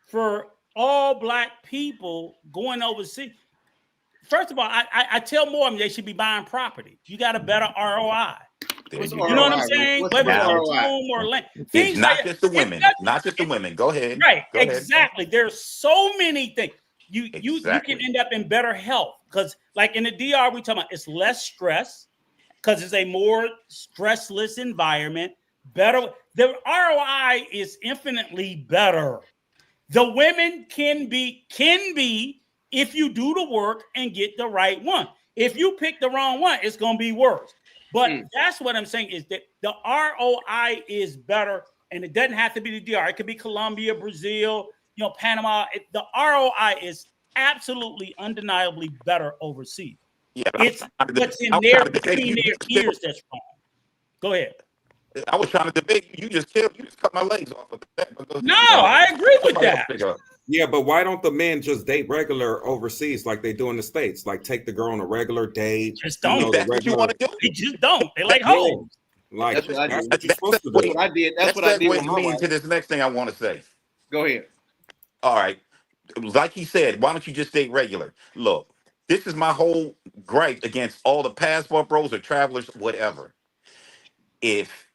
for all black people going overseas. First of all, I tell more of them they should be buying property. You got a better ROI. there What's you You know go. what I'm ROI? saying? What's Whether what's it's Now on ROI? home or land, it's things like not that. just the It women, doesn't. not just the women. Go ahead. Right, Go ahead. exactly. There's so many things. You can Exactly. end up in better health because, like in the DR, we talking about it's less stress because it's a more stressless environment. Better, the ROI is infinitely better. The women can be if you do the work and get the right one. If you pick the wrong one, it's gonna be worse. But Mm. that's what I'm saying is that the ROI is better, and it doesn't have to be the DR. It could be Colombia, Brazil, Panama. The ROI is absolutely undeniably better overseas. Yeah, It's what's I in was there trying to debate between you. You their just ears killed that's wrong. Go ahead. I was trying to debate you. You just killed. You just cut my legs off of that. But go No, ahead. I agree with Somebody else that. pick up. Yeah, but why don't the men just date regular overseas like they do in the States? Like take the girl on a regular date, Just you don't. If know, the that's what you regular. want to They do, just don't. They like that, Yeah, hoes. like That's what I that's did. what you're supposed to That's do. what I did. That's that what I did with segues my me wife. into this next thing I want to say. Go ahead. All right, like he said, why don't you just date regular? Look, this is my whole gripe against all the passport bros or travelers, whatever. If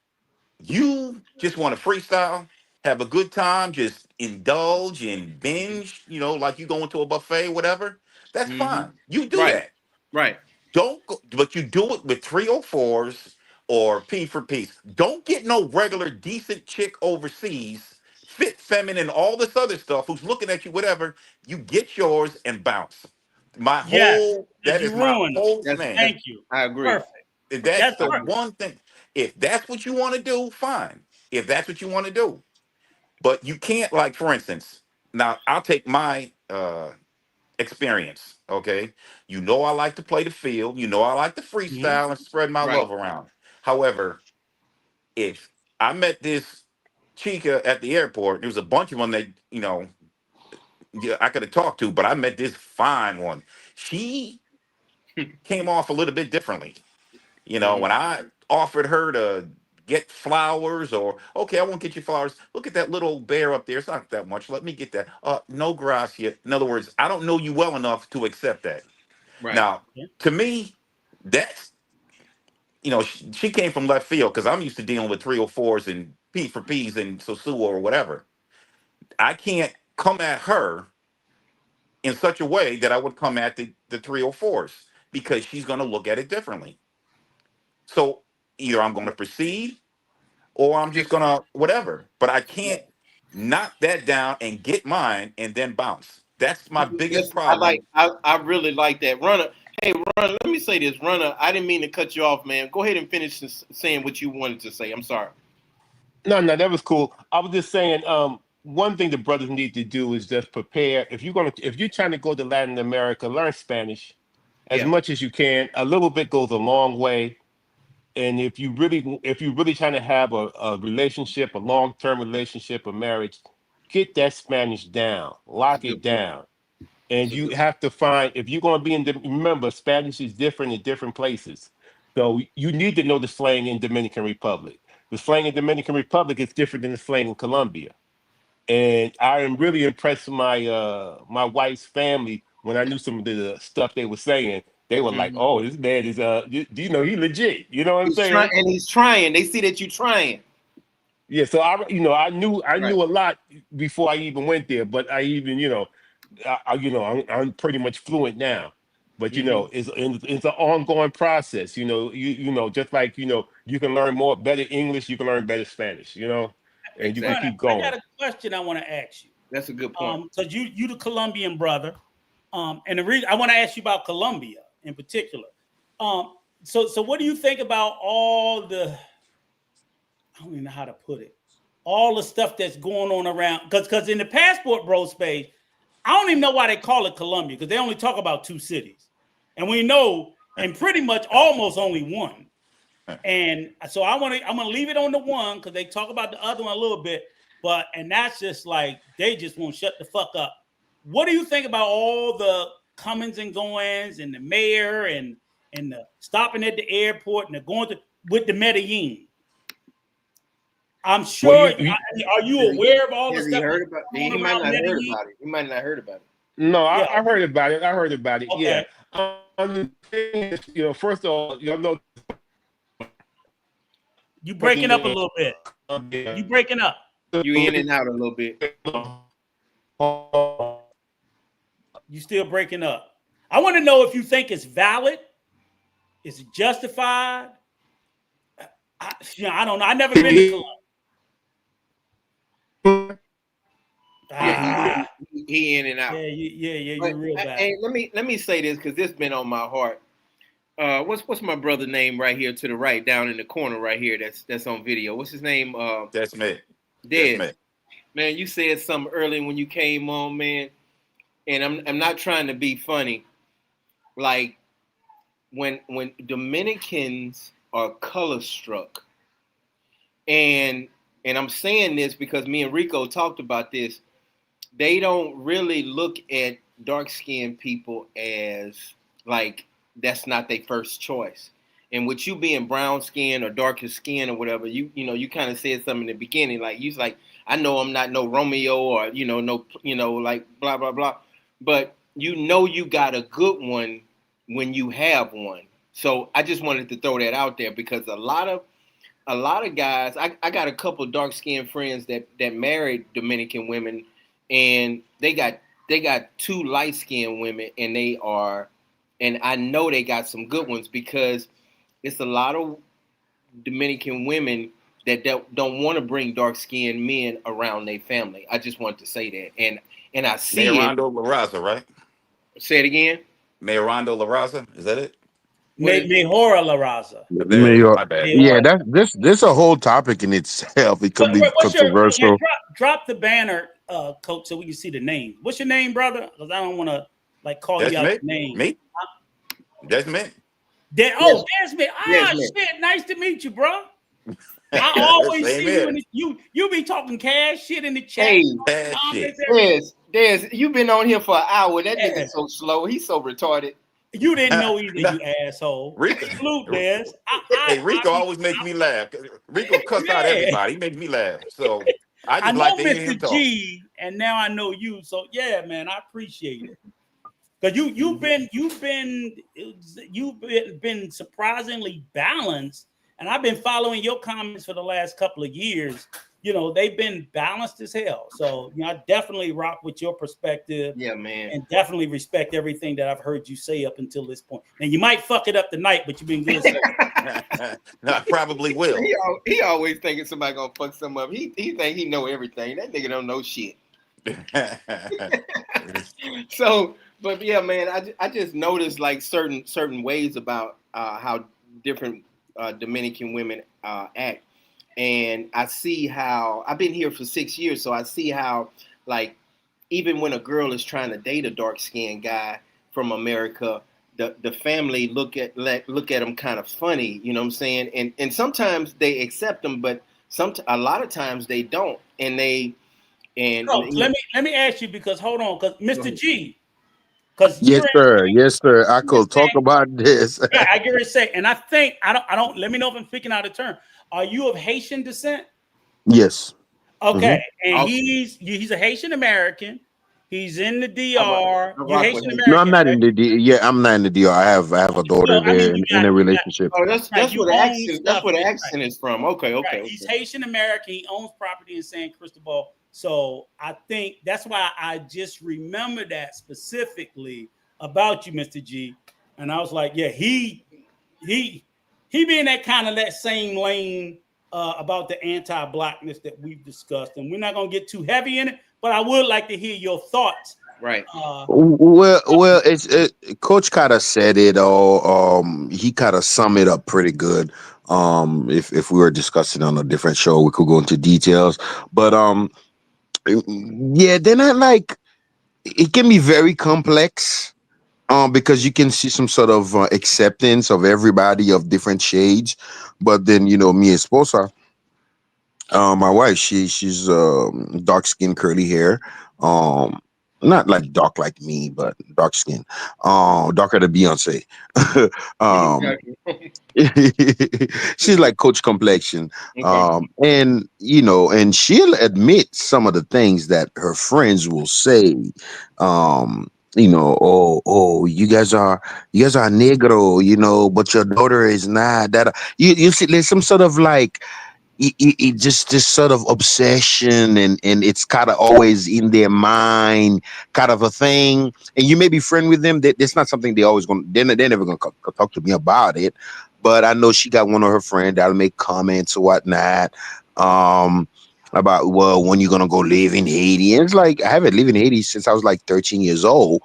you just want to freestyle, have a good time, just indulge and binge, like you go into a buffet, whatever, that's Hmm. fine. You do Right. that. Right. Don't go, but you do it with 304s or P for peace. Don't get no regular decent chick overseas, fit feminine, all this other stuff who's looking at you, whatever. You get yours and bounce. Yes, because that is you my ruined them. whole That's man. Thank you. I agree. Perfect. That's That's the perfect. one thing. If that's what you want to do, fine. If that's what you want to do, but you can't, like, for instance, now I'll take my experience. Okay, I like to play the field. I like to Mhm. freestyle and spread my Right. love around. However, if I met this chica at the airport, there was a bunch of them that yeah, I could have talked to, but I met this fine one. She came off a little bit differently. Mhm. When I offered her to get flowers, or okay, I won't get you flowers. Look at that little bear up there. It's not that much. Let me get that. No gracia. In other words, I don't know you well enough to accept that. Right. Now, Yeah. to me, that's she came from left field because I'm used to dealing with 304s and P for P's and Sosua or whatever. I can't come at her in such a way that I would come at the 304s because she's going to look at it differently. So either I'm going to proceed or I'm just going to whatever. But I Yeah. can't knock that down and get mine and then bounce. That's my biggest Yes, I like. problem. I really like that, Runner. Hey, Runner. Let me say this, Runner. I didn't mean to cut you off, man. Go ahead and finish saying what you wanted to say. I'm sorry. No, that was cool. I was just saying, one thing the brothers need to do is just prepare. If you're trying to go to Latin America, learn Spanish as Yeah. much as you can. A little bit goes a long way. And if you really trying to have a relationship, a long-term relationship, a marriage, get that Spanish down, That's a lock it good point. down. That's And a you good. have to find, if you're going to be remember, Spanish is different in different places. So you need to know the slang in Dominican Republic. The slang in Dominican Republic is different than the slang in Colombia. And I am really impressed with my wife's family when I knew some of the stuff they were saying. They were like, Mhm. "Oh, this man is he legit." You know what I'm He's trying, saying? and he's trying. They see that you're trying. Yeah. So I Right. knew a lot before I even went there, but I even I'm pretty much fluent now. But Hmm. it's an ongoing process. Just like you can learn better English, you can learn better Spanish. And you can Exactly. Runner, keep I going. got a question I want to ask you. That's a good point. Because you the Colombian brother, and the reason I want to ask you about Colombia in particular. So what do you think about all the? I don't even know how to put it. All the stuff that's going on around, because in the passport bro space, I don't even know why they call it Colombia, because they only talk about two cities, and we know, and pretty much almost only one. And so I'm gonna leave it on the one because they talk about the other one a little bit, and that's just like they just won't shut the fuck up. What do you think about all the comings and goings and the mayor and the stopping at the airport and the going to with the Medellin? I'm Well, sure. Are you aware of all the Has he stuff that's heard about? going He on might around not heard Medellin? about it. He might not heard about it. no, Yeah. I heard about it. I heard about it. Yeah. Okay. The thing is, first of all, know You breaking up a President little bit. You Colombia. breaking up. You in and out a little bit. You still breaking up. I want to know if you think it's valid. Is it justified? I don't know. I never been to Colombia. Yeah, Ah, he in and out. yeah. But You're real bad. hey, let me say this because this been on my heart. What's my brother name right here to the right, down in the corner right here? That's on video. What's his name? That's me. That's Des. me. Man, you said something early when you came on, man. And I'm not trying to be funny. Like when Dominicans are color struck, and I'm saying this because me and Rico talked about this. They don't really look at dark skinned people as like that's not their first choice. And with you being brown skin or darker skin or whatever, you kind of said something in the beginning, like you was like, I know I'm not no Romeo or no like blah blah blah, but you got a good one when you have one. So I just wanted to throw that out there because a lot of guys, I got a couple dark skinned friends that married Dominican women, and they got two light skinned women, and I know they got some good ones because it's a lot of Dominican women that don't want to bring dark skinned men around their family. I just want to say that, and I see it. Leonardo La Raza, right? Say it again. Mayorando La Raza. Is that it? Mejora La Raza. There it is. My bad. Yeah, Mejora. that's this a whole topic in itself. It could be What's your controversial. drop the banner, coach, so we can see the name. What's your name, brother? Because I don't want to like call That's you out me. the name. Me. That's me. Desmond. Desmond. Shit. Nice to meet you, bro. I always Same see here. you be talking cash shit in the chat. Hey, Bad shit. Des, you've been on here for an hour. That Yeah. nigga's so slow. He's so retarded. You didn't know either, Nah. you asshole. Rico. Salute, Des. Hey, Rico always makes me laugh. Rico cuss out everybody. He makes me laugh. So I I just know like to hear him Mr. talk. G, and now I know you. So yeah, man, I appreciate it. Because you've been surprisingly balanced, and I've been following your comments for the last couple of years. You know, they've been balanced as hell. So I definitely rock with your perspective. Yeah, man. And definitely respect everything that I've heard you say up until this point. And you might fuck it up tonight, but you've been good. No, I probably will. He always thinking somebody gonna fuck something up. He think he know everything. That nigga don't know shit. So, but yeah, man, I just noticed like certain ways about how different Dominican women act, and I see how I've been here for 6 years, so I see how like even when a girl is trying to date a dark skinned guy from America, the family look at them kind of funny, you know what I'm saying? And sometimes they accept them, but a lot of times they don't, and they. And so let me ask you, because hold on, because Mr. G, because Yes, sir. Yes, sir. I could talk about this. yeah, I get what you're saying, and I think I don't. Let me know if I'm speaking out of turn. Are you of Haitian descent? Yes. Okay, Mm-hmm. and he's a Haitian American. He's in the DR. You Haitian American? No, I'm not right? in the D. Yeah, I'm not in the DR. I have a daughter there in a relationship. Oh, that's Right, where the accent. That's where the right. accent is from. Okay. Right. He's Haitian American. He owns property in San Cristobal. So I think that's why I just remember that specifically about you, Mr. G. And I was like, yeah, he be in that same lane about the anti-blackness that we've discussed. And we're not gonna get too heavy in it, but I would like to hear your thoughts. Right. Well, Coach kind of said it all. He kind of summed it up pretty good. If we were discussing on a different show, we could go into details. But yeah, they're not like, it can be very complex. Because you can see some sort of acceptance of everybody of different shades, but then me and Sposa, my wife, she's dark skin, curly hair, not like dark like me, but dark skin, darker than Beyonce. um, she's like Coach complexion, Okay. and she'll admit some of the things that her friends will say. Oh, you guys are negro, but your daughter is not. That you see, there's some sort of like just this sort of obsession, and it's kind of always in their mind, kind of a thing. And you may be friend with them. That's not something they always going. They're never gonna talk to me about it. But I know she got one of her friends that'll make comments or whatnot. About, well, when you gonna go live in Haiti? And it's like, I haven't lived in Haiti since I was like 13 years old.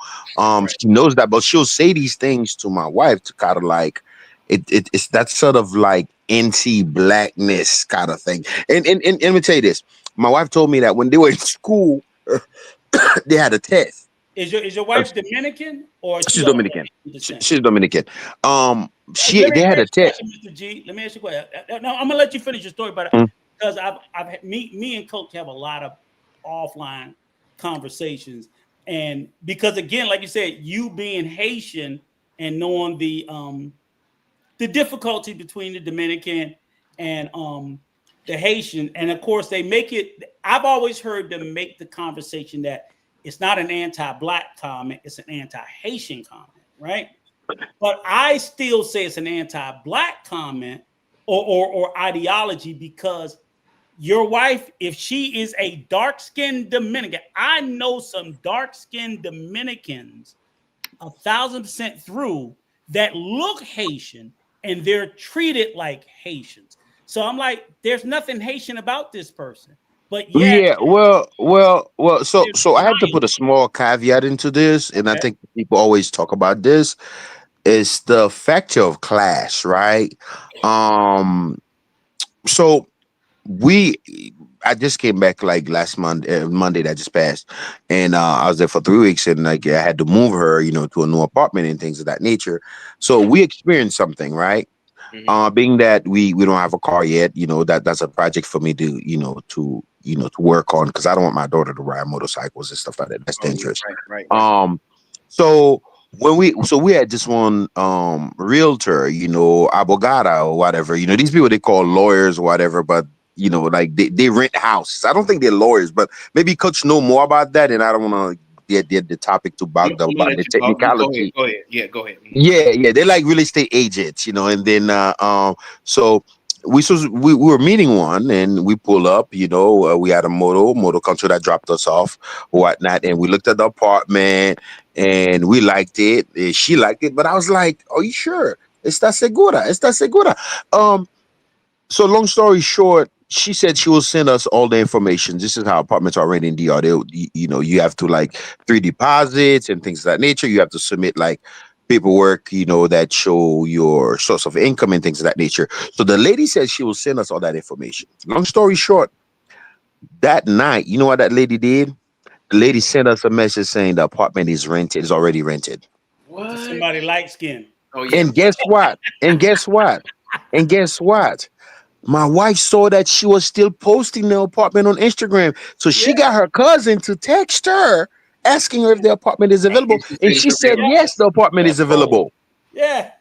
She knows that, but she'll say these things to my wife to kind of like it's that sort of like anti-blackness kind of thing. And let me tell you this: my wife told me that when they were in school, they had a test. Is your wife Dominican or She's Dominican? She's Dominican. They had a test. Mr. G, let me ask you a question. No, I'm gonna let you finish your story, but because I've had, me and Coach have a lot of offline conversations, and because again, like you said, you being Haitian and knowing the difficulty between the Dominican and the Haitian, and of course they make it. I've always heard them make the conversation that it's not an anti-black comment, it's an anti-Haitian comment, right? But I still say it's an anti-black comment or ideology, because your wife, if she is a dark-skinned Dominican, I know some dark-skinned Dominicans 1,000% through that look Haitian and they're treated like Haitians. So I'm like, there's nothing Haitian about this person. But yet, Yeah, well. So, it's so I had to nice. put a small caveat into this, and I Okay. think people always talk about this. Is the factor of class, right? Um. So we, I just came back like last Monday that just passed, and I was there for 3 weeks, and like I had to move her, to a new apartment and things of that nature. So we experienced something, right? Being that we don't have a car yet, that's a project for me to to work on, because I don't want my daughter to ride motorcycles and stuff like that. That's Oh yeah, dangerous. right. Um, so we had this one realtor, abogada or whatever. These people they call lawyers or whatever, but like they rent houses. I don't think they're lawyers, but maybe coach know more about that, and I don't want to get the topic too bogged up I'm gonna about let the you talk. Go ahead. technicality. Go ahead. Yeah, go ahead. Yeah, they're like real estate agents, and then so we were meeting one, and we pull up, we had a moto control that dropped us off, whatnot, and we looked at the apartment, and we liked it. She liked it, but I was like, "Are you sure? Está segura? Está segura?" Um, so long story short, she said she will send us all the information. This is how apartments are rented in DR. You have to like three deposits and things of that nature. You have to submit like paperwork, that show your source of income and things of that nature. So the lady said she will send us all that information. Long story short, that night, you know what that lady did? The lady sent us a message saying the apartment is rented, is already rented. To What? somebody light skin. Oh yeah. And guess what? And guess what? And guess what? My wife saw that she was still posting the apartment on Instagram. So Yeah. she got her cousin to text her, asking her if the apartment is available. And she And said it's she said, available. yes, Yes. the apartment is That's cold. available. Yeah.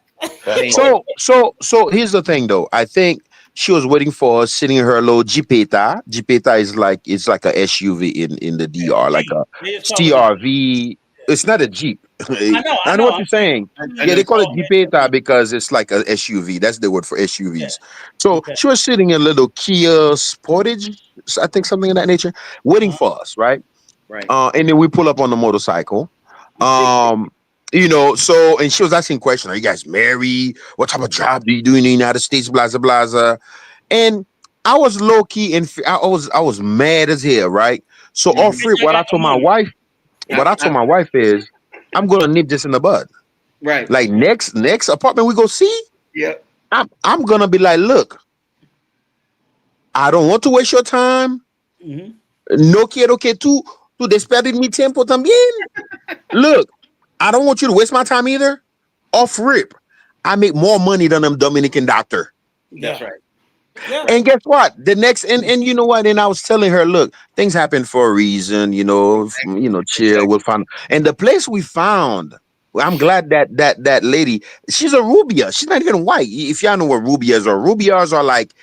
That's Man, cold. So here's the thing though. I think she was waiting for us sitting in her little Jeepeta. Jeepeta is like, it's like a SUV in the It's a DR, like Jeep. a They just call it a Jeep. CRV. It's not a Jeep. I know. I I know know. what I'm you're saying saying. I Yeah, usually they just call it call Jeepeta SUV. because it's like a SUV. That's the word for Yeah. SUVs. So Okay. she was sitting in a little Kia Sportage, I think something of that nature, waiting Uh-huh. for us, right? right. And then we pull up on the motorcycle. Um, so and she was asking questions: are you guys married? What type of job do you do in the United States? Blah blah blah. Blah. And I was low key and I was mad as hell, right? So off Mhm. Bitch, rip, I got the money. what I told my wife is, I'm gonna nip this in the bud. Right. Like next apartment we go see, Yeah. I'm gonna be like, look, I don't want to waste your time. Hmm. No quiero que tú desperdicies mi tiempo también. Look, I don't want you to waste my time either. Off rip, I make more money than them Dominican doctor. That's Yeah. right. Yeah. And guess what? The next and you know what? And I was telling her, look, things happen for a reason. Chill. Exactly. We'll find. And the place we found, well, I'm glad that lady. She's a Rubia. She's not even white. If y'all know what Rubias are, Rubias are like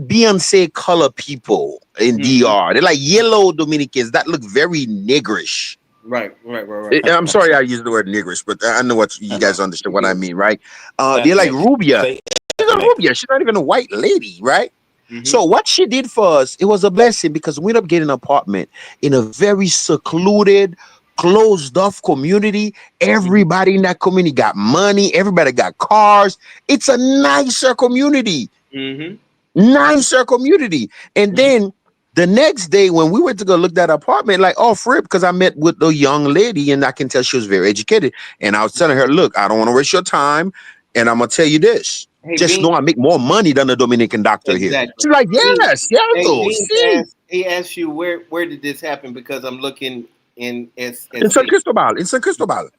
Beyonce color people in Mhm. DR. They're like yellow Dominicans that look very niggerish. Right. I'm sorry I used the word niggerish, but I know what you I know. guys understand what I mean, right? They're like Ethnic. Rubia. Say She's a ethnic. Rubia. She's not even a white lady, right? Hmm. So what she did for us, it was a blessing because we ended up getting an apartment in a very secluded, closed off community. Everybody in that community got money. Everybody got cars. It's a nicer community. Hmm. Nicer community. And then the next day when we went to go look at that apartment, like off rip, because I met with the young lady and I can tell she was very educated. And I was telling her, look, I don't want to waste your time. And I'm gonna tell you this. Hey, Just Bean. know I make more money than a Dominican doctor here. Exactly. She's like, Bean, yes, hey, cierto, Beans sí. asked. He asked you where did this happen because I'm looking in In San SC. Cristobal, in San Cristobal.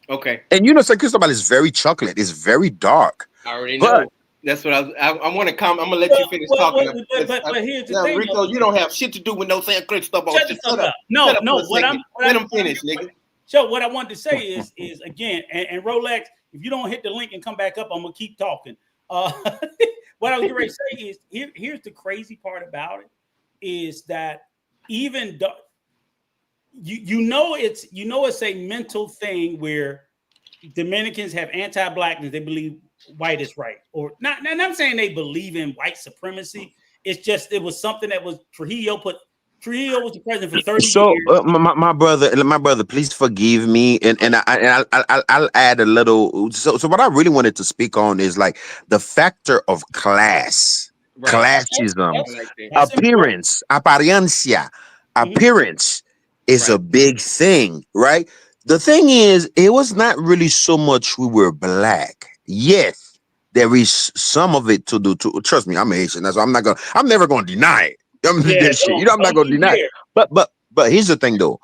Okay. And San Cristobal is very chocolate. It's very dark. I already But know. That's what I want to come. I'm gonna let Well, you finish talking. but here's the Now, thing, Rico, you don't have shit to do with no San Cristobal shut the shit. fuck Shut up. up. No, Shut up for no. a second. Let him finish, nigga. So what I wanted to say is again, and Rolex, if you don't hit the link and come back up, I'm gonna keep talking. Uh, what I was going to say is here's the crazy part about it is that even though it's a mental thing where Dominicans have anti-blackness, they believe white is right, or not. And I'm saying they believe in white supremacy. It's just it was something that was Trujillo was the president for 30 so years. my brother, please forgive me, I'll add a little. So what I really wanted to speak on is like the factor of class. classism, That's important. apariencia, Mhm. appearance is a big thing, right? The thing is, it was not really so much we were black. Yes, there is some of it to do. To trust me, I'm Asian. That's why I'm never gonna deny it. I'm Yeah, that shit. You know, I'm not don't gonna you deny it. dare. But here's the thing, though.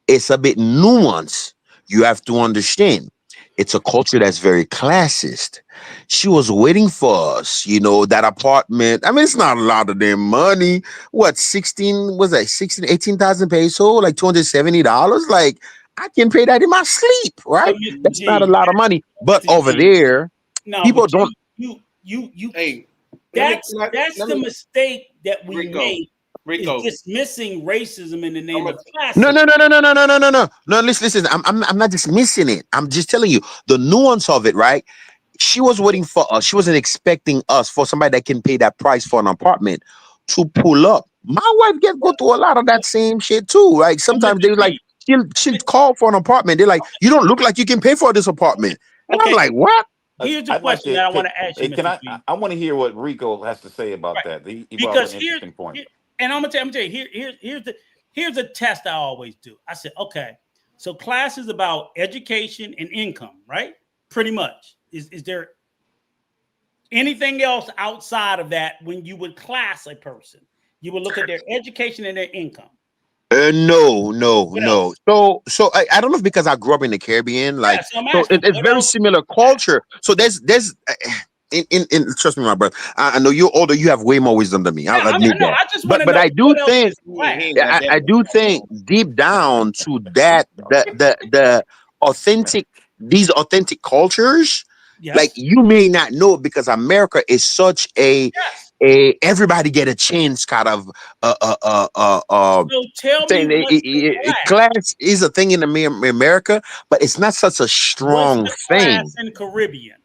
It's a bit nuanced. You have to understand. It's a culture that's very classist. She was waiting for us, that apartment. I mean, it's not a lot of damn money. What, 16, was that 18,000 peso? Like $270? Like, I can pay that in my sleep, But right? Mr. That's not a G, lot of money. But Mr. over G, there, no, people but don't. you. Hey, That's let the me mistake that we Rico. make is Rico. dismissing racism in the I'm name a, of No, classism. no, no, no, no, no, no, no, no, no. No, listen. I'm not dismissing it. I'm just telling you the nuance of it, right? She was waiting for us. She wasn't expecting us for somebody that can pay that price for an apartment to pull up. My wife go through a lot of that same shit too. Like But sometimes Mr. they like G, she'll call for an apartment. They're like, you don't look like you can pay for this apartment. And I'm okay, like, what? here's the I'd like question to. that I want to ask you, Can Mr. G. I want to hear what Rico has to say about Right. that. He brought up Because an interesting point. and I'm gonna tell you, here's the test I always do. I said, okay, so class is about education and income, right? Pretty much. Is there anything else outside of that when you would class a person? You would look at their education and their income. No, no, What no. else? So I don't know if because I grew up in the Caribbean, Yeah, like so I'm so asking, it's what very else? similar culture. So there's in trust me, my brother. I know you're older. You have way more wisdom than me. Yeah, I'll I mean, admit no, that. I just want But to but know I do what else think is class. he ain't got that I much. do think deep down to that the authentic these authentic cultures, like Yes, you may not know it because America is such yes. a everybody get a chance kind of So tell me saying what's the class? class is a thing in America, but it's not such a What's strong the class thing. in Caribbean?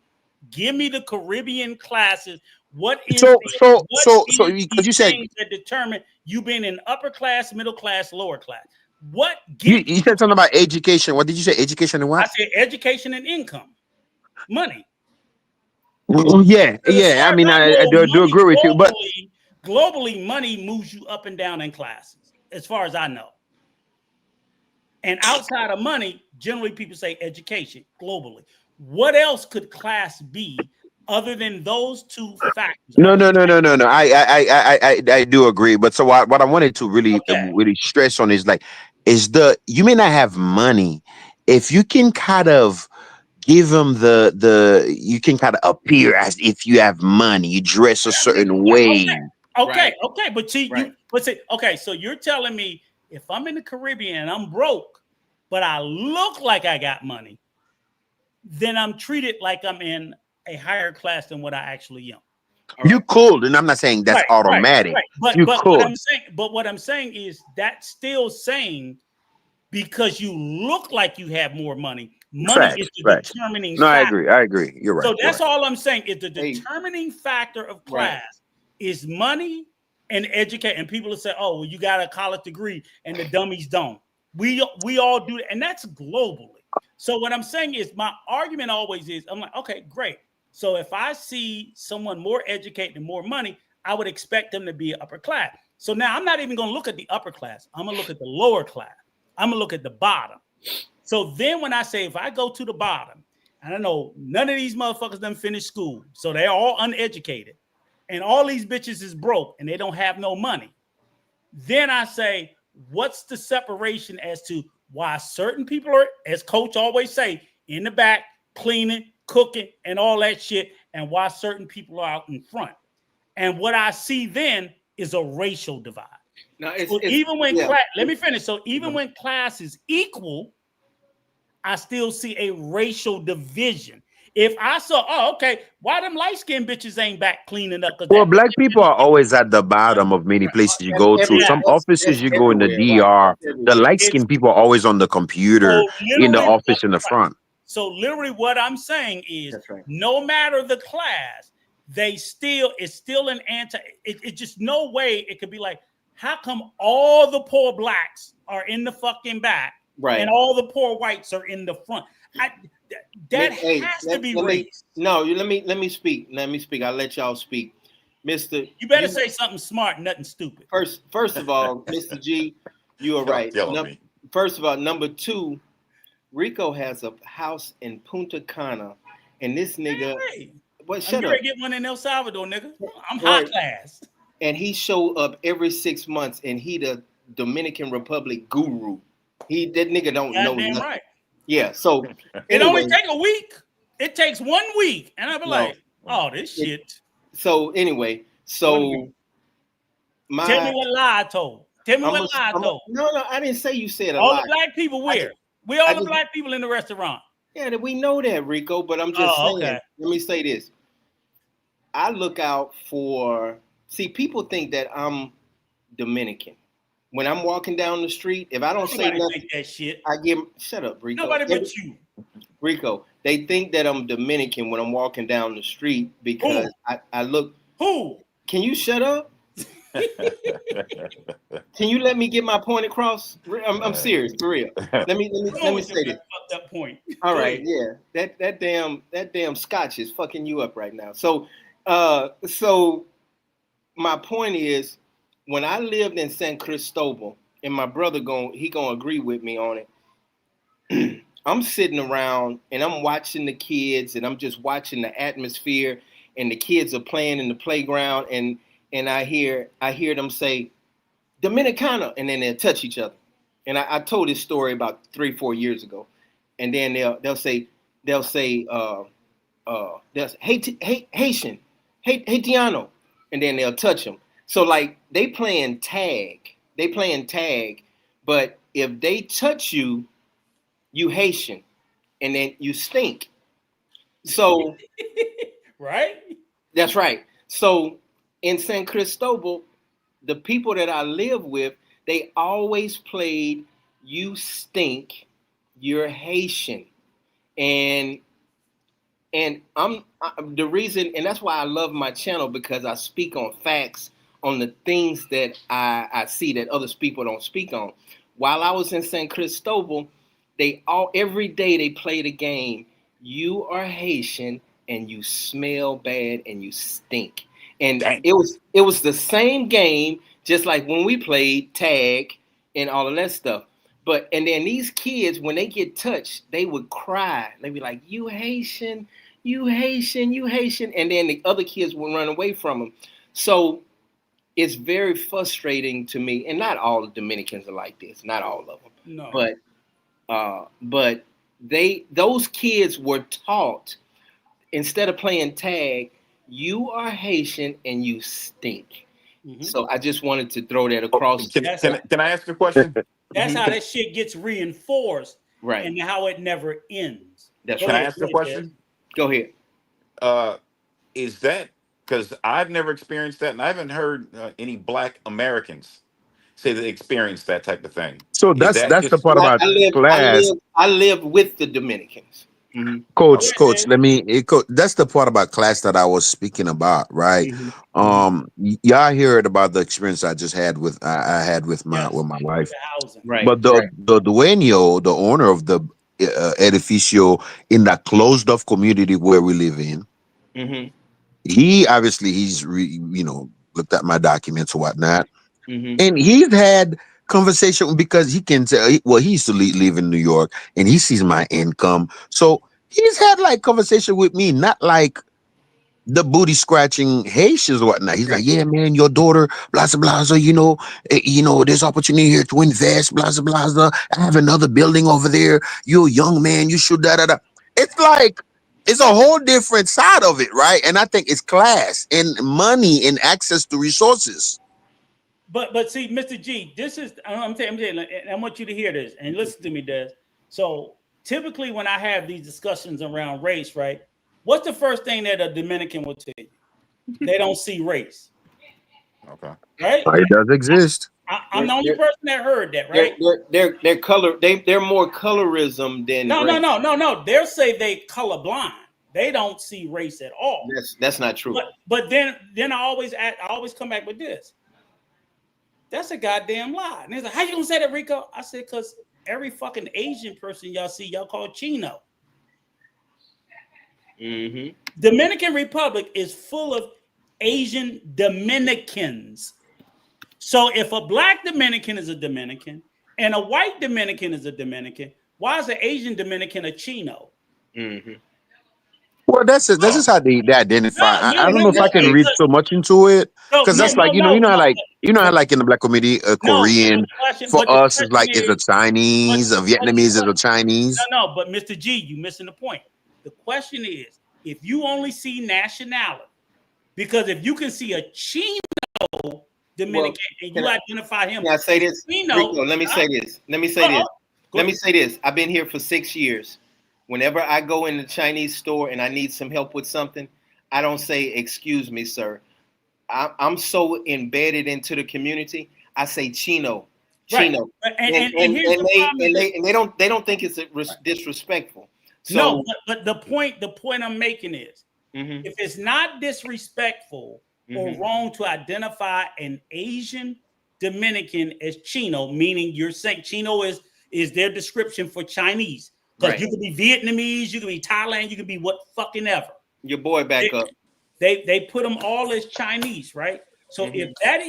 Give me the Caribbean classes. What is Because the you said things that determine you being in upper class, middle class, lower class? What give you said something about education. What did you say? Education and I what? said education and income, money. Yeah, Because as yeah. far I as mean, I I know, do money agree with you, but globally, money moves you up and down in classes, as far as I know. And outside of money, generally people say education globally. What else could class be other than those two factors? no, no, no, no, no, no. I do agree. But so what I wanted to really Okay. really stress on is like you may not have money if you can kind of give them the you can kind of appear as if you have money. You dress a certain way. Okay, Right, okay, but see, right. okay, so you're telling me if I'm in the Caribbean and I'm broke, but I look like I got money, then I'm treated like I'm in a higher class than what I actually am. All You right. could, and I'm not saying that's automatic. Right. You could. But what I'm saying is that's still saying because you look like you have more money. Money is Facts, the facts. determining No, I factor. agree. I agree. You're right. So You're that's right. all I'm saying is the Hey, determining factor of right. class is money and educate. And people will say, "Oh, well, you got a college degree, and the dummies don't." We all do that, and that's globally. So what I'm saying is, my argument always is, I'm like, okay, great. So if I see someone more educated and more money, I would expect them to be upper class. So now I'm not even going to look at the upper class. I'm going to look at the lower class. I'm going to look at the bottom. So then when I say if I go to the bottom, and I know none of these motherfuckers done finished school, so they're all uneducated, and all these bitches is broke and they don't have no money, then I say, what's the separation as to why certain people are, as coach always say, in the back, cleaning, cooking, and all that shit, and why certain people are out in front. And what I see then is a racial divide. Now So even when yeah. let me finish. So even when class is equal, I still see a racial division. If I saw, oh, okay, why them light-skinned bitches ain't back cleaning up? Well, black people are always at the bottom of many places you go to. Some offices That's you go in the everywhere, right? DR, That's the everywhere. light skinned people are always on the computer So in the literally, office in the front. so literally, what I'm saying is, That's right. no matter the class, it's still an anti. It's just no way it could be like, how come all the poor blacks are in the fucking back, Right. and all the poor whites are in the front? That has to be race. No, let me speak. Let me speak. I'll let y'all speak. Mister. You better say something smart, nothing stupid. First of all, Mr. G, you are right. Killing me. First of all, number two, Rico has a house in Punta Cana, and this nigga. Hey, What? I'm Shut up. gonna get one in El Salvador, nigga. I'm high Right. class. And he show up every 6 months, and he the Dominican Republic guru. That nigga don't know Goddamn nothing. right. Yeah. So It only anyway, take a week. It takes 1 week, and I'll be No. like, "Oh, this shit." so anyway, so my Tell me what lie I told. Tell me what lie I told. no, I didn't say you said a All lie. the black people I where? just- We all I the just- black people in the restaurant. Yeah, that we know that, Rico, but I'm just saying. Okay. Let me say this. I look out for. See, people think that I'm Dominican. When I'm walking down the street, if I don't say Nobody nothing, think that shit. I give. Shut up, Rico. Nobody but you. Rico, they think that I'm Dominican when I'm walking down the street because I look. Who? Can you shut up? Can you let me get my point across? I'm serious, for real. Let me say this. Fucked up point. All right, yeah. That damn scotch is fucking you up right now. So my point is, when I lived in San Cristobal, and my brother gonna agree with me on it. I'm sitting around and I'm watching the kids, and I'm just watching the atmosphere, and the kids are playing in the playground, and I hear them say Dominicana, and then they'll touch each other. And I told this story about 3-4 years ago, and then they'll say hey Haitian, hey Haitiano, and then they'll touch them. So like they playing tag, but if they touch you, you Haitian, and then you stink. So right? That's right. So in San Cristobal, the people that I live with, they always played "You stink, you're Haitian," and the reason, and that's why I love my channel, because I speak on facts, on the things that I see that other people don't speak on. While I was in San Cristobal, every day they played a game. You are Haitian and you smell bad and you stink. And Dang. it was the same game, just like when we played tag and all of that stuff. And then these kids, when they get touched, they would cry. They'd be like, "You Haitian, you Haitian, you Haitian," and then the other kids would run away from them. So it's very frustrating to me, and not all the Dominicans are like this, not all of them. No. But those kids were taught, instead of playing tag, you are Haitian and you stink. Mm-hmm. So I just wanted to throw that across. Can I ask a question? That's how that shit gets reinforced, right? And how it never ends. That's Can I ask a question? Go ahead. Is that because I've never experienced that, and I haven't heard any Black Americans say they experienced that type of thing. So that's the part about class. I live with the Dominicans. Mm-hmm. Coach, that's the part about class that I was speaking about, right? Mm-hmm. Y'all heard about the experience I just had with my wife, right? But the dueño, the owner of the edificio in that closed off community where we live in, mm-hmm. he's looked at my documents or whatnot, mm-hmm. and he's had conversation because he can tell. Well, he used to live in New York, and he sees my income, so he's had like conversation with me, not like the booty scratching Haitians or whatnot. He's like, "Yeah, man, your daughter, blah blah blah. There's opportunity here to invest, blah blah blah. I have another building over there. You're a young man, you should da da da." It's like it's a whole different side of it, right? And I think it's class and money and access to resources. But see, Mr. G, this is I'm telling you, I want you to hear this and listen to me, Des. So typically when I have these discussions around race, right? What's the first thing that a Dominican will tell you? They don't see race. Okay. Right? It does exist. I'm the only person that heard that, right? They're color. They're more colorism than no. They'll say they colorblind. They don't see race at all. That's not true. But then I always come back with this. That's a goddamn lie. And they're like, "How you gonna say that, Rico?" I said, "Because every fucking Asian person y'all see, y'all call Chino." Mm-hmm. Dominican Republic is full of Asian Dominicans. So if a black Dominican is a Dominican and a white Dominican is a Dominican, why is an Asian Dominican a Chino? Mm-hmm. Well, that's just how they identify. I don't know if I can read so much into it because that's like you know how like in the black community, a Korean for us is like is a Chinese, a Vietnamese is a Chinese. No, but Mr. G, you missing the point. The question is, if you only see nationality, because if you can see a Chino Dominican and you identify him, can I say this? Chino, Rico, let me say this. Let me say this. I've been here for 6 years. Whenever I go in the Chinese store and I need some help with something, I don't say, "Excuse me, sir." I'm so embedded into the community. I say Chino. Right. And they don't think it's disrespectful. So, no, but the point I'm making is, if it's not disrespectful or wrong to identify an Asian Dominican as Chino, meaning you're saying Chino is their description for Chinese. Because you could be Vietnamese, you could be Thailand, you could be what fucking ever. Your boy back up. They put them all as Chinese, right? So if that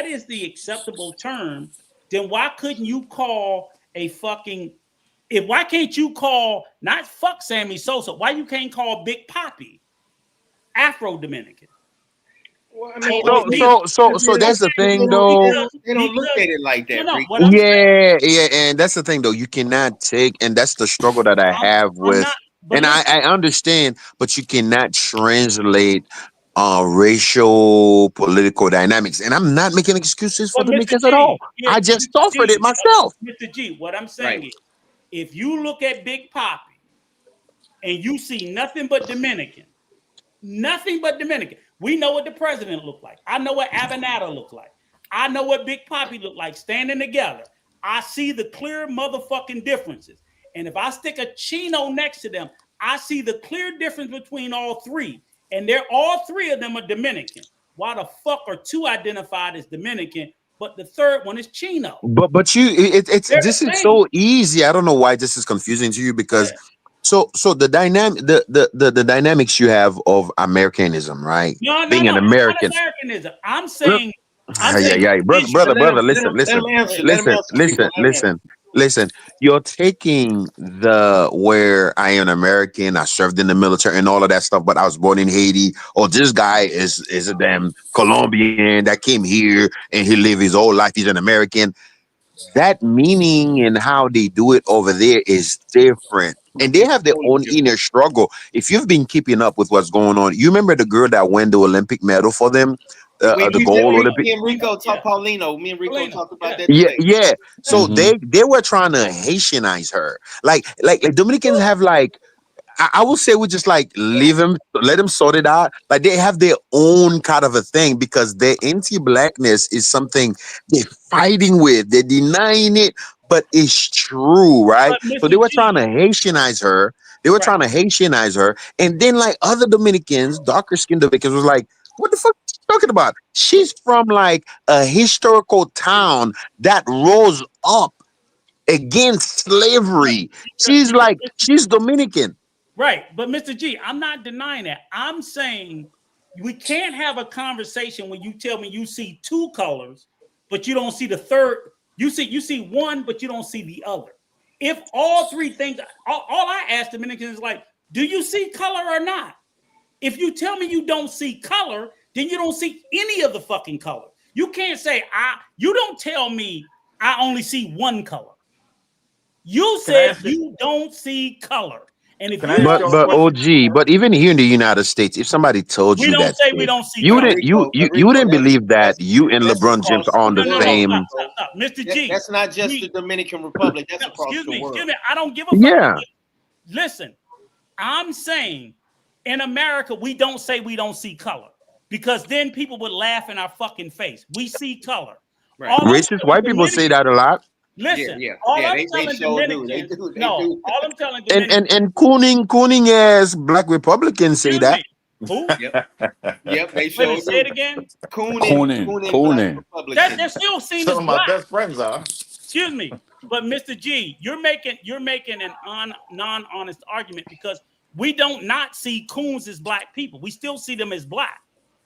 is the acceptable term, then why couldn't you call why can't you call not fuck Sammy Sosa? Why you can't call Big Papi Afro Dominican? Well, I mean, so that's the thing, though. They don't look at it like that. Yeah, and that's the thing, though. You cannot take, and that's the struggle that I have with, and I understand, but you cannot translate racial political dynamics, and I'm not making excuses for Dominicans at all. I just suffered it myself. Mr. G, what I'm saying is, if you look at Big Papi and you see nothing but Dominican, we know what the president looked like. I know what Avenada looked like. I know what Big Papi looked like standing together. I see the clear motherfucking differences. And if I stick a Chino next to them, I see the clear difference between all three. And all three of them are Dominican. Why the fuck are two identified as Dominican, but the third one is Chino? But this is so easy. I don't know why this is confusing to you because so the dynamics you have of Americanism, right? Being an American. Americanism. I'm saying, brother, listen. You're taking where I am American, I served in the military and all of that stuff, but I was born in Haiti. Or this guy is a damn Colombian that came here and he lived his whole life. He's an American. That meaning and how they do it over there is different. And they have their own inner struggle. If you've been keeping up with what's going on, you remember the girl that won the Olympic medal for them? The gold Olympic. Me and Rico talked about that. Yeah. So they were trying to Haitianize her. Like Dominicans have like, I will say we just like leave them, let them sort it out. Like they have their own kind of a thing because their anti-blackness is something they're fighting with. They're denying it, but it's true, right? So they were trying to Haitianize her. And then like other Dominicans, darker skinned Dominicans was like, what the fuck are you talking about? She's from like a historical town that rose up against slavery. She's Dominican. Right. But Mr. G, I'm not denying that. I'm saying we can't have a conversation when you tell me you see two colors, but you don't see the third. You see one, but you don't see the other. If all three things, all I ask Dominicans is like, do you see color or not? If you tell me you don't see color, then you don't see any of the fucking color. You can't say, you don't tell me I only see one color. You said you don't see color. And if but OG, but even here in the United States, if somebody told you that, we don't see you wouldn't believe that you and LeBron James are on the same. Stop. Mr. G, that's not just the Dominican Republic. That's across the world. Excuse me. I don't give a fuck. Yeah. Listen, I'm saying in America we don't say we don't see color because then people would laugh in our fucking face. We see color. Right. Racist white people say that a lot. Listen, all I'm telling Dominicans, all I'm telling Dominicans, and cooning as black Republicans say that. Who? Yep, they show. Say it again. Cooning. They're still seen as Some of my black. best friends are. Excuse me, but Mr. G, you're making an non-honest argument because we don't not see coons as black people. We still see them as black.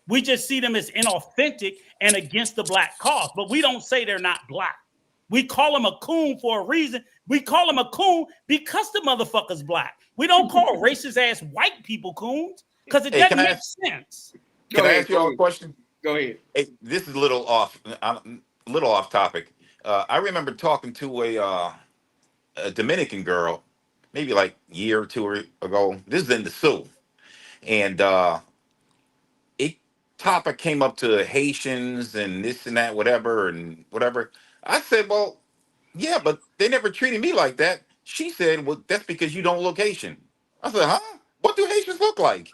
We just see them as inauthentic and against the black cause, but we don't say they're not black. We call them a coon for a reason. We call them a coon because the motherfucker's black. We don't call racist ass white people coons because it doesn't make sense. Can I ask you all a question? Go ahead. Hey, this is a little off topic. I remember talking to a Dominican girl, maybe like a year or two ago. This is in the Sioux, and it topic came up to Haitians and this and that, whatever and whatever. I said, well, yeah, but they never treated me like that. She said, well, that's because you don't look Haitian. I said, huh? What do Haitians look like?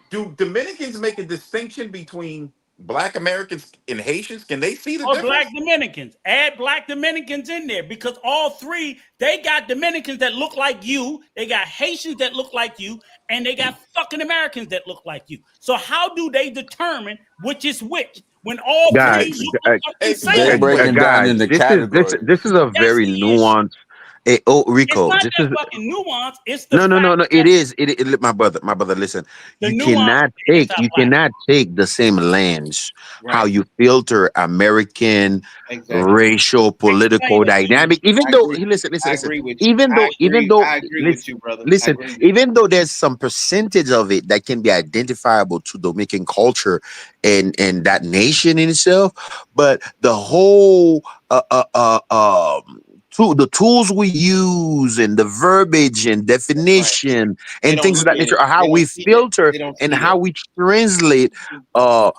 Do Dominicans make a distinction between Black Americans and Haitians? Can they see the or difference? Black Dominicans? Add Black Dominicans in there because all three, they got Dominicans that look like you, they got Haitians that look like you, and they got fucking Americans that look like you. So how do they determine which is which when all Guys, three look They're same? breaking down into categories. this is a That's very the issue. nuanced. It's Rico, not this that is fucking nuance. It's the no. fact It that is. My brother. Listen, the you nuance is anti-black. cannot take the same lens how Right. you filter American Exactly. racial political Explain it to me. dynamic. Even I though, agree. listen. I agree with you. Even though, I agree with you, brother. I listen, agree with you. even though there's some percentage of it that can be identifiable to Dominican culture and that nation in itself, but the whole the tools we use and the verbiage and That's right. definition They and don't things of look that at nature it. are how They we don't see that. filter They don't and see how that. we translate uh,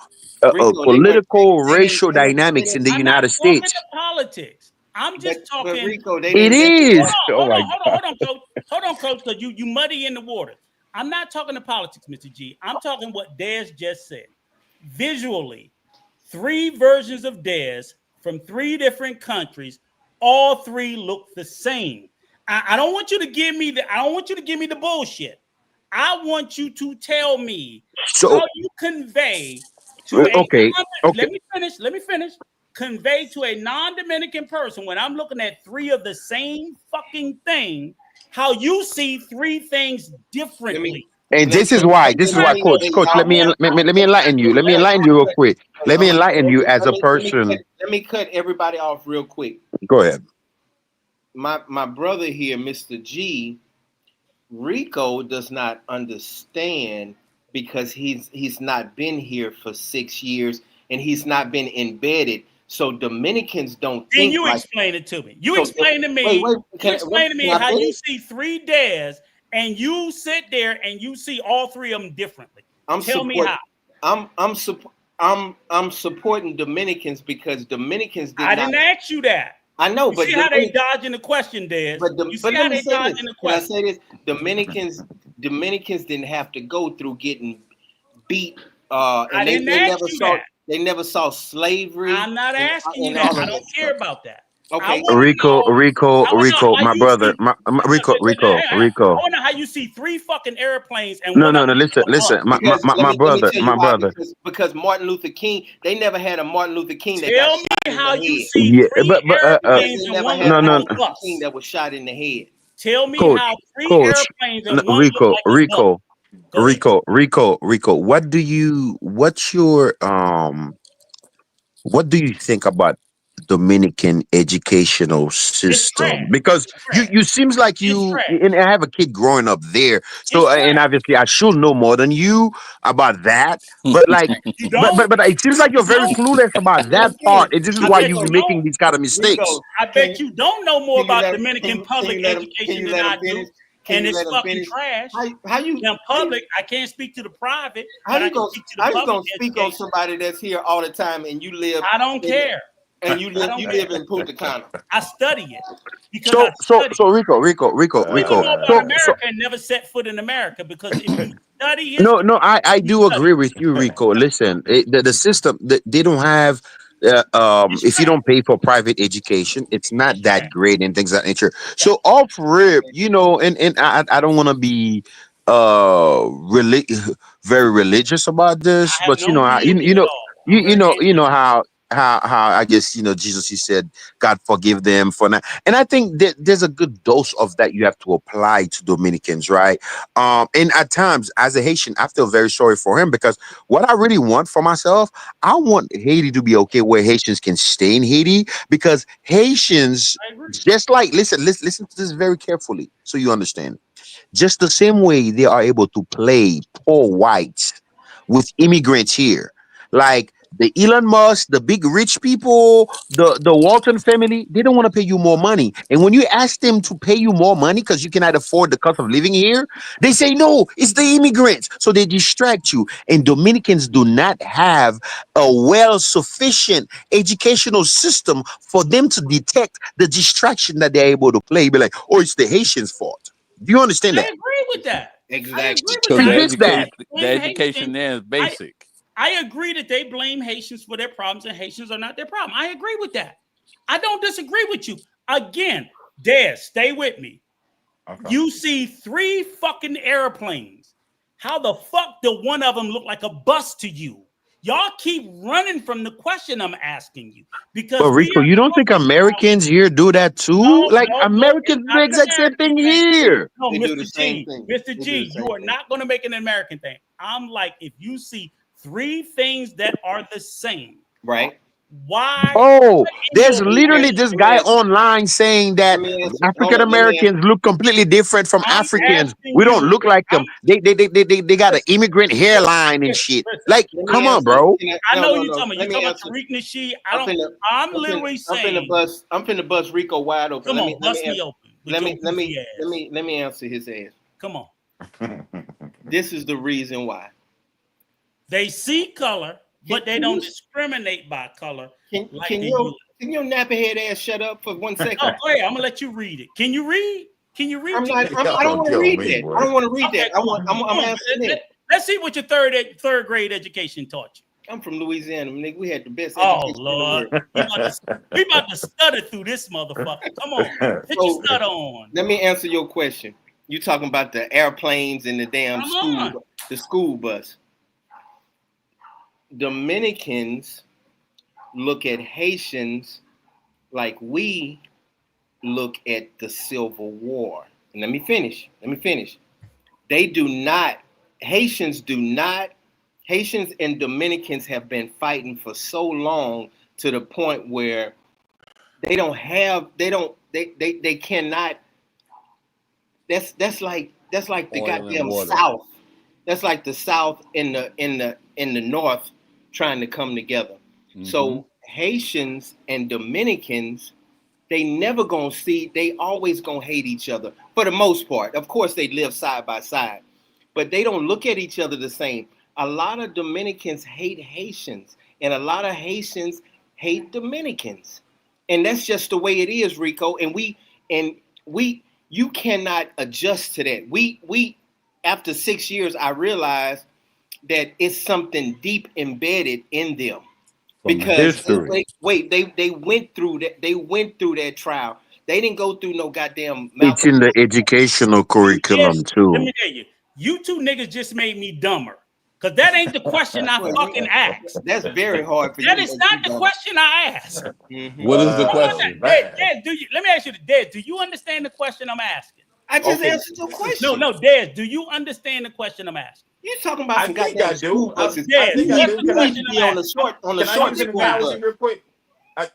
Rico, political racial they didn't dynamics in the I'm not United talking States. to politics. I'm just but talking. Rico, they It didn't is. Oh Hold my on, God. coach. Hold on, coach, because you muddy in the water. I'm not talking to politics, Mr. G. I'm talking what Dez just said. Visually, three versions of Dez from three different countries. All three look the same. I don't want you to give me the bullshit. I want you to tell me So how you convey to a okay. let me finish. Convey to a non-Dominican person when I'm looking at three of the same fucking thing, how you see three things differently. And let, this is let, why. let This me is why, let me coach. Coach, I'll let, let me enlighten you. Let me enlighten you real quick. Let me enlighten you as a person. let me cut everybody off real quick. Go ahead. My brother here, Mr. G, Rico does not understand because he's not been here for 6 years and he's not been embedded. So Dominicans don't Then think you like. explain it to me. You So, explain to me. wait, You explain to me can I how you finish? see three dares and you sit there and you see all three of them differently. Tell me how. I'm supporting Dominicans because Dominicans I didn't ask you that. I know, You but see how they dodging the question, Des. You see how they dodging the Can I question. say this? Dominicans didn't have to go through getting beat. I And didn't ask you that. they never saw slavery. I'm not asking you and that. all I of don't that care stuff. about that. I Okay. want to know My how you brother, see. Rico. I want to know how you see three fucking airplanes and No, one of them listen. up. Because let me tell you why. Brother. Because Martin Luther King, they never had a Martin Luther King that Tell got me shot in how the you head. see Yeah, three airplanes They and never one had look a like Martin a Luther King bus. that was shot in the head. Tell me coach, how three coach, airplanes and one look like a bus. Go ahead. Rico. What do you think about Dominican educational It's trash. system? Because It's trash. you seems like It's you, trash. and I have a kid growing up there, It's so and trash. obviously I should know more than you about that. But like, You don't? but it seems like You you're very don't? clueless about Let that him part, finish. and this is I why bet you you be don't. making these kind of mistakes. Rico, I bet you don't know more about Dominican can public you let him education than I do. And it's fucking trash. How you Now, public, I can't speak to the private, how but I you can gonna speak to the how you public gonna speak on education. somebody that's here all the time and you live I don't care. you I don't live care. in Punta Cana? I study it because I So study it. You can Rico. know about America and never set foot in America because if you study history, No, I you do study. agree with you, Rico. Listen, the system, they don't have. It's If you trash. don't pay for private education, it's not It's trash. that great and things of that nature. Yeah. So off rip, and I don't want to be very religious about this, I have but no religion at all. I'm very you know anti-religion. how how I guess Jesus, he said, God forgive them for not. And I think that there's a good dose of that you have to apply to Dominicans, right? And at times, as a Haitian, I feel very sorry for him, because what I really want for myself, I want Haiti to be okay where Haitians can stay in Haiti, because Haitians, I agree. just like, listen to this very carefully so you understand. Just the same way they are able to play poor whites with immigrants here, like the Elon Musk, the big rich people, the Walton family, they don't want to pay you more money. And when you ask them to pay you more money because you cannot afford the cost of living here, they say no, it's the immigrants. So they distract you. And Dominicans do not have a well sufficient educational system for them to detect the distraction that they're able to play. Be like, oh, it's the Haitians' fault. Do you understand I that? agree with that. I Exactly. agree with Because that. the I Convince agree that. that education, they the blame education Haitians. there is I basic. I agree that they blame Haitians for their problems and Haitians are not their problem. I agree with that. I don't disagree with you. Again, Des, stay with me. Okay. You see 3 fucking airplanes. How the fuck do one of them look like a bus to you? Y'all keep running from the question I'm asking you But because we Rico, are you don't think talking about Americans here do that too? no, Like no, no. It's Americans do not the an exact same American thing thing. here. No, They do the Mr. same G, thing. Mr. They do the G, you same are thing. not going to make an American thing. I'm like, if you see 3 things that are the same, Right. why Oh, in there's your Let me literally answer. brain? this Let me guy answer. online saying Let that me answer. Hold African on. Let me answer. Americans look completely different from I'm Africans. asking We don't you. look like I'm them. They got an listen, immigrant hairline and listen, shit. listen. Like, Let me come on, answer. bro. I No, know no, you no. talking about Let me answer. Tariq Nasheed. I I'm don't. finna. I'm I'm finna. literally I'm finna saying, bust. I'm finna bust Rico wide open. come Let on, me. Let me bust me answer. open with your goofy ass. Let me answer his ass. Come on. This is the reason why. They see color, Can, but they can don't you discriminate by color like can the your U.S. can your nappy head ass shut up for 1 second? Oh, go ahead. I'm gonna let you read it. Can you read? Can you read? I'm To not. me? I don't Y'all want to kill read me, that. I boy. don't want to read Okay, that. come on. I'm Come on. asking them. Let's see what your third grade education taught you. I'm from Louisiana, nigga. We had the best Oh education in the Lord, world. we about to stutter through this motherfucker. Come on, put your So stutter on. let me answer your question. You talking about the airplanes and the damn Come on. the school bus. Dominicans look at Haitians like we look at the Civil War. And let me finish. They do not, Haitians do not, Haitians and Dominicans have been fighting for so long to the point where they cannot, that's like the Oil and goddamn water. South. That's like the South in the North trying to come together. Mm-hmm. So Haitians and Dominicans, they never gonna see, they always gonna hate each other for the most part. Of course, they live side by side, but they don't look at each other the same. A lot of Dominicans hate Haitians, and a lot of Haitians hate Dominicans, and that's just the way it is, Rico. And we you cannot adjust to that. We after 6 years, I realized that it's something deep embedded in them From the because history. they went through that, trial. They didn't go through no goddamn It's Malcolm in the X. educational You curriculum just let too. me tell you, you 2 niggas just made me dumber. Cause that ain't the question I Well, fucking asked. that's very hard for you That to is make not you the dumb. question I asked. Mm-hmm. What is the question? Dad, Man. do you? Let me ask you, Dad. Do you understand the question I'm asking? I just Okay, answered your this is. No, question. no, Dad. Do you understand the question I'm asking? You talking about I some think goddamn I do. school buses? I Dad, think I what's do. the You need question to I'm be on the asking? Can I short use What's the an school question? analogy bus. real quick?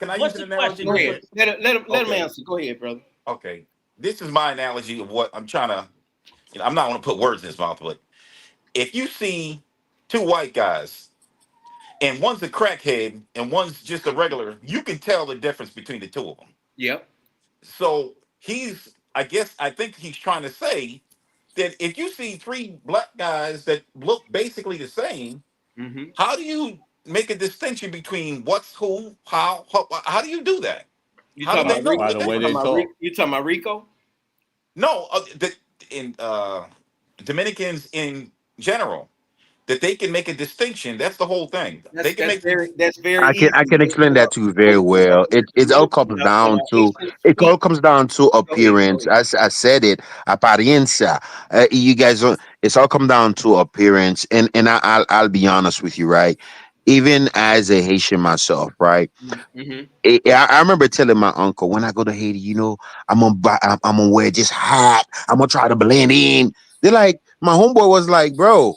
Can I use What's an the analogy question, Go real ahead. Dad? quick? Let him Okay, answer. Go ahead, brother. okay. This is my analogy of what I'm trying to. I'm not going to put words in his mouth, but if you see 2 white guys and one's a crackhead and one's just a regular, you can tell the difference between the 2 of them. Yep. So I think he's trying to say that if you see 3 black guys that look basically the same, Mm-hmm. how do you make a distinction between what's who, how do you do that? You How do talking they about know Rico? By the the way You they talking difference? about talk. Rico? No, in Dominicans in general, that they can make a distinction. That's the whole thing. They can make. That's very I easy. can explain that to you very well. It all comes down When a to Haitian it all speak, comes down to go ahead. appearance. As I said it, apariencia. You guys, it's all come down to appearance. And I'll be honest with you, right? even as a Haitian myself, right? Mm-hmm. I remember telling my uncle when I go to Haiti, I'm gonna wear this hat. I'm gonna try to blend in. They're like, my homeboy was like, bro,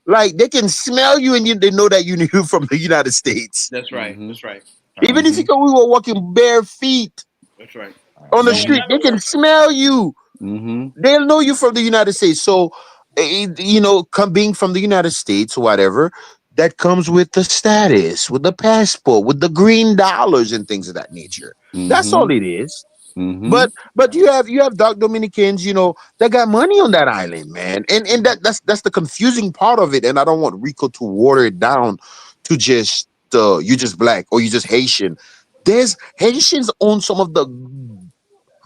like they can smell you and they know that you're from the United States. That's right. Mm-hmm. That's right. Even if Mm-hmm. we were walking bare feet That's right. on the So in street, Mm-hmm. they other can words, smell you. Mm-hmm. They'll know you from the United States. So, being from the United States, whatever, that comes with the status, with the passport, with the green dollars and things of that nature. That's Mm-hmm. all it is. Mm-hmm. But you have dark Dominicans, that got money on that island, man. And that's the confusing part of it. And I don't want Rico to water it down to just you just black or you just Haitian. There's Haitians own some of the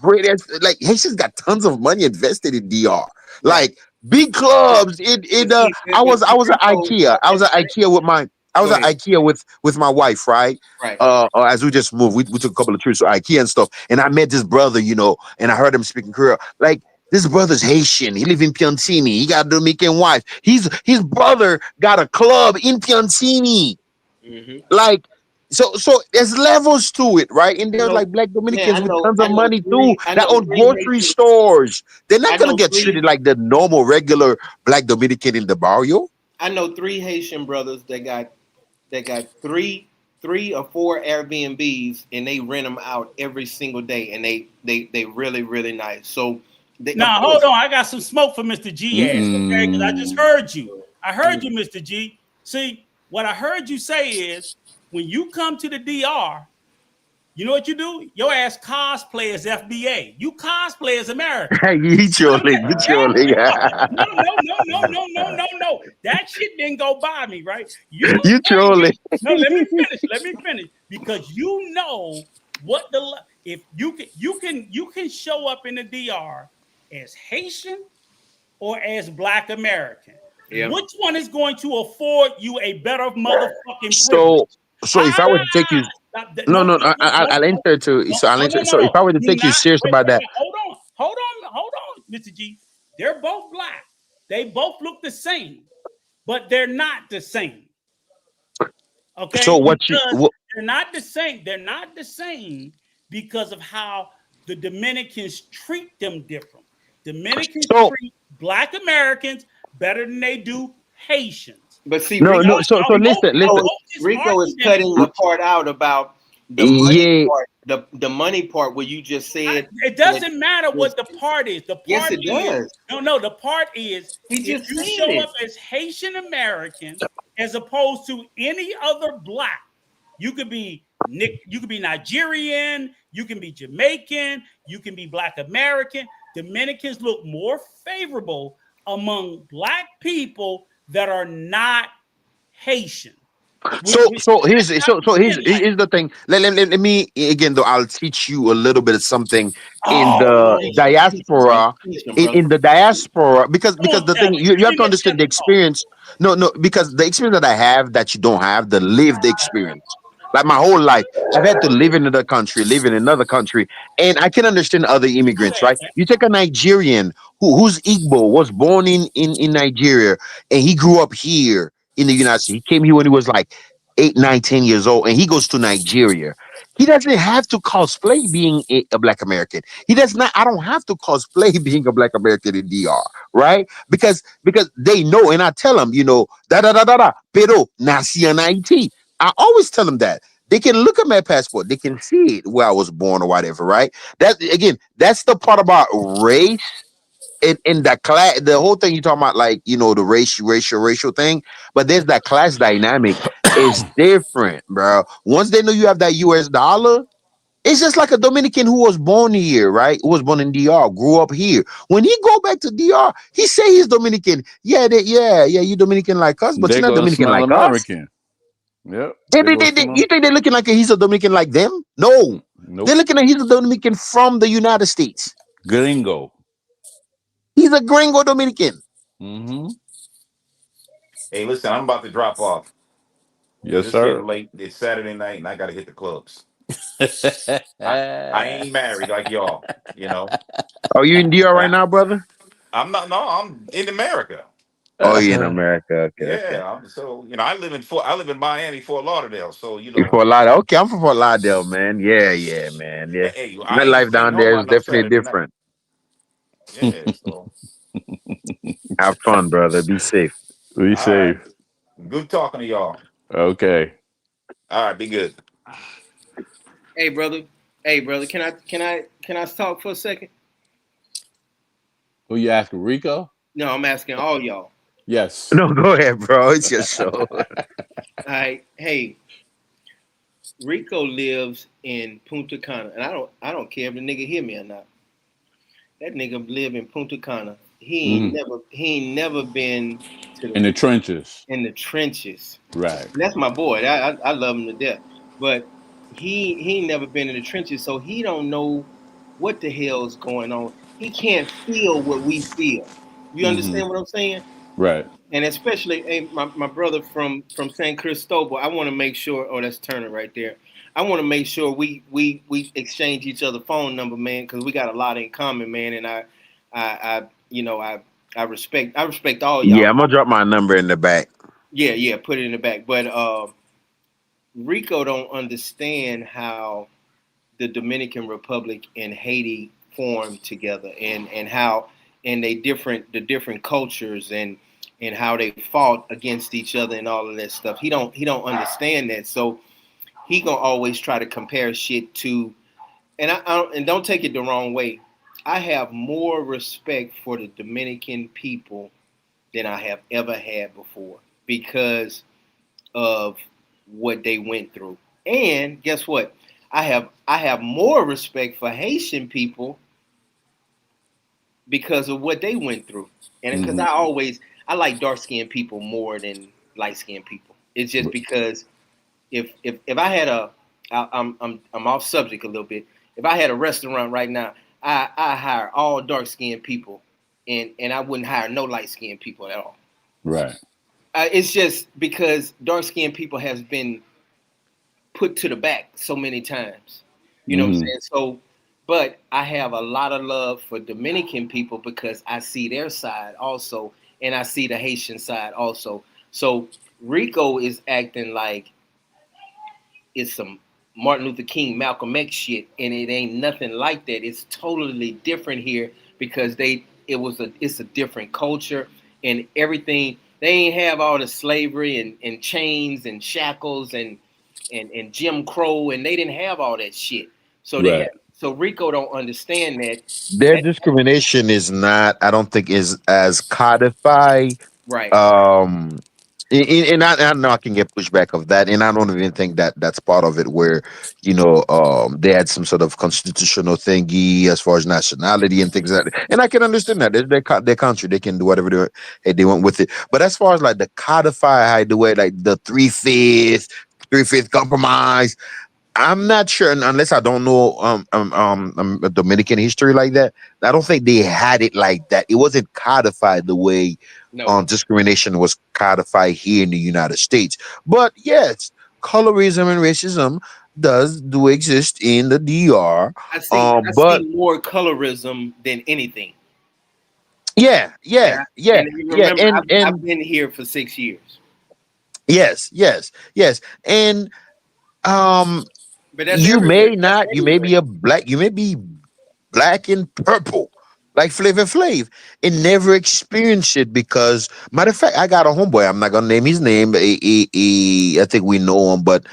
great like Haitians got tons of money invested in DR. Right. Like big clubs in But see, I was at Rico, IKEA. I was and at IKEA with my I was go at ahead. IKEA with my wife, right? Right. As we just moved, we took a couple of trips to IKEA and stuff. And I met this brother, and I heard him speaking Creole. Like this brother's Haitian. He live in Piantini. He got a Dominican wife. His brother got a club in Piantini. Mm-hmm. Like, so there's levels to it, right? And I there's know, like black man. Dominicans I with know. tons I of know money too three. I that know own three grocery Haitian. stores. They're not I gonna know get treated three. like the normal, regular black Dominican in the barrio. I know three Haitian brothers that got three or four Airbnbs, and they rent them out every single day, and they really really nice. So they, of now hold course. on. I got some smoke for Mr. G ass, okay? Because I just Mm-mm. heard you. I heard Mm, you, Mr. G. See, what I heard you say is when you come to the DR, you know what you do? Your ass cosplay as FBA. You cosplay as American. You trolling, you trolling, No, no, no, no, no, no, no, no. That shit didn't go by me, right? You you think trolling. no, let me finish. Let me finish. Because you know what if you can show up in the DR as Haitian or as Black American. yeah. Which one is going to afford you a better motherfucking So, privilege? so if I were to take you, No, no, no, no, no, no, I'll no, answer to. no, So I'll no, answer. no, no, So if no. I were to Do take you not serious wait, about wait, that, wait. Hold on, Mr. G. They're both black. They both look the same, but they're not the same. so Okay, what you, because what, they're not the same. They're not the same because of how the Dominicans treat them different. Dominicans so treat Black Americans better than they do Haitians. But see, no, Y'all, no. Rico, So y'all both, listen, y'all listen. Rico, both just Rico is argued that cutting the part out about the money Yeah, part. The money part where you just said it that. doesn't matter Was, what the part is. The yes, part it is does. no. The part is He if just you said show it. up as Haitian American as opposed to any other black. You could be Nick. You could be Nigerian. You can be Jamaican. You can be Black American. Dominicans look more favorable among black people that are not Haitian. so here's That's how so we here's feel like. here's the thing. Let me again though. I'll teach you a little bit of something in Oh the Lord, Teach him, brother. diaspora. Teach him, In brother. the diaspora, because don't the tell thing me. you Give have to me a understand the pep talk. experience. No, because the experience that I have that you don't have, the lived experience. Like my whole life, I've had to live in another country, live in another country, and I can understand other Do immigrants, that, right? man. You take a Nigerian who's Igbo, was born in Nigeria, and he grew up here in the United States. He came here when he was like 8, 9, 10 years old, and he goes to Nigeria. He doesn't have to cosplay being a black American. He does not. I don't have to cosplay being a black American in DR, right? Because they know, and I tell them, da da da da da, pero nacionality. I always tell them that they can look at my passport, they can see it where I was born or whatever, right? That again, that's the part about race in that class, the whole thing you talking about, like the racial thing, but there's that class dynamic is different, bro. Once they know you have that US dollar, it's just like a Dominican who was born here, right? Who was born in DR, grew up here. When he go back to DR, he say he's Dominican. Yeah, yeah, you Dominican like us, but They're you're not gonna Dominican smell like us. American. Yep. They're gonna You smell. think they're looking like he's a Dominican like them? No, they're Nope. looking at he's a Dominican from the United States. Gringo. He's a gringo Dominican. Mm-hmm. Hey, listen, I'm about to drop off because Yes, it's getting sir. late. It's Saturday night, and I got to hit the clubs. I ain't married like y'all. Are you in DR right I, now, brother? I'm not. No, I'm in America. Oh, you in America? Okay, okay. Yeah, so I live in Miami, Fort Lauderdale. So Fort Lauderdale. Okay, I'm from Fort Lauderdale, man. Yeah, yeah, man. Yeah, hey, I ain't nightlife staying down home there by is no definitely Saturday night. different. Yeah, so Have fun, brother. Be safe. Be all right. safe. Good talking to y'all. Okay. All right, be good. Hey, brother. Hey, brother. Can I talk for a second? Who you asking, Rico? No, I'm asking all y'all. Yes. No, go ahead, bro. It's your show. All right. Hey, Rico lives in Punta Cana, and I don't care if the nigga hear me or not. That nigga live in Punta Cana. Hmm. He ain't never been to In the the trenches. in the trenches. Right. And that's my boy. I love him to death. But he ain't never been in the trenches, so he don't know what the hell's going on. He can't feel what we feel. You Hmm. understand what I'm saying? Right. And especially hey, my brother from San Cristobal, I want to make sure. Oh, that's Turner right there. I want to make sure we exchange each other phone number, man, because we got a lot in common, man. And I you know I respect all Yeah, y'all. I'm gonna drop my number in the back. Yeah, put it in the back. But Rico don't understand how the Dominican Republic and Haiti formed together, and how and the different cultures and how they fought against each other and all of that stuff. He don't understand that, so he gonna always try to compare shit to. And and don't take it the wrong way. I have more respect for the Dominican people than I have ever had before because of what they went through. And guess what? I have more respect for Haitian people because of what they went through. And because Hmm. I like dark skinned people more than light skinned people. It's just because if I had I'm off subject a little bit. If I had a restaurant right now, I hire all dark skinned people and I wouldn't hire no light skinned people at all. Right. It's just because dark skinned people has been put to the back so many times. You know what I'm Hmm. saying? So, but I have a lot of love for Dominican people because I see their side also, and I see the Haitian side also. So Rico is acting like it's some Martin Luther King, Malcolm X shit, and it ain't nothing like that. It's totally different here because it's a different culture and everything. They ain't have all the slavery and chains and shackles and Jim Crow, and they didn't have all that shit. So they Right. had. So Rico don't understand that. Their That discrimination is not, I don't think, is as codified. right. Um, and I know I can get pushback of that, and I don't even think that that's part of it. Where they had some sort of constitutional thingy as far as nationality and things like that. And I can understand that their country, they can do whatever they want with it. But as far as like the codify, how they do it, like the three fifth compromise, I'm not sure unless I don't know a Dominican history like that. I don't think they had it like that. It wasn't codified the way No, discrimination was codified here in the United States. But yes, colorism and racism do exist in the DR. I But see more colorism than anything. yeah, And yeah, I, yeah, and you yeah, remember, I've and been here for 6 years. yes, yes, yes, and um, But that's everywhere. That's you may everywhere. be you may be black and purple, like Flavor Flav, and never experienced it because, matter of fact, I got a homeboy. I'm not gonna name his name. I think we know him, but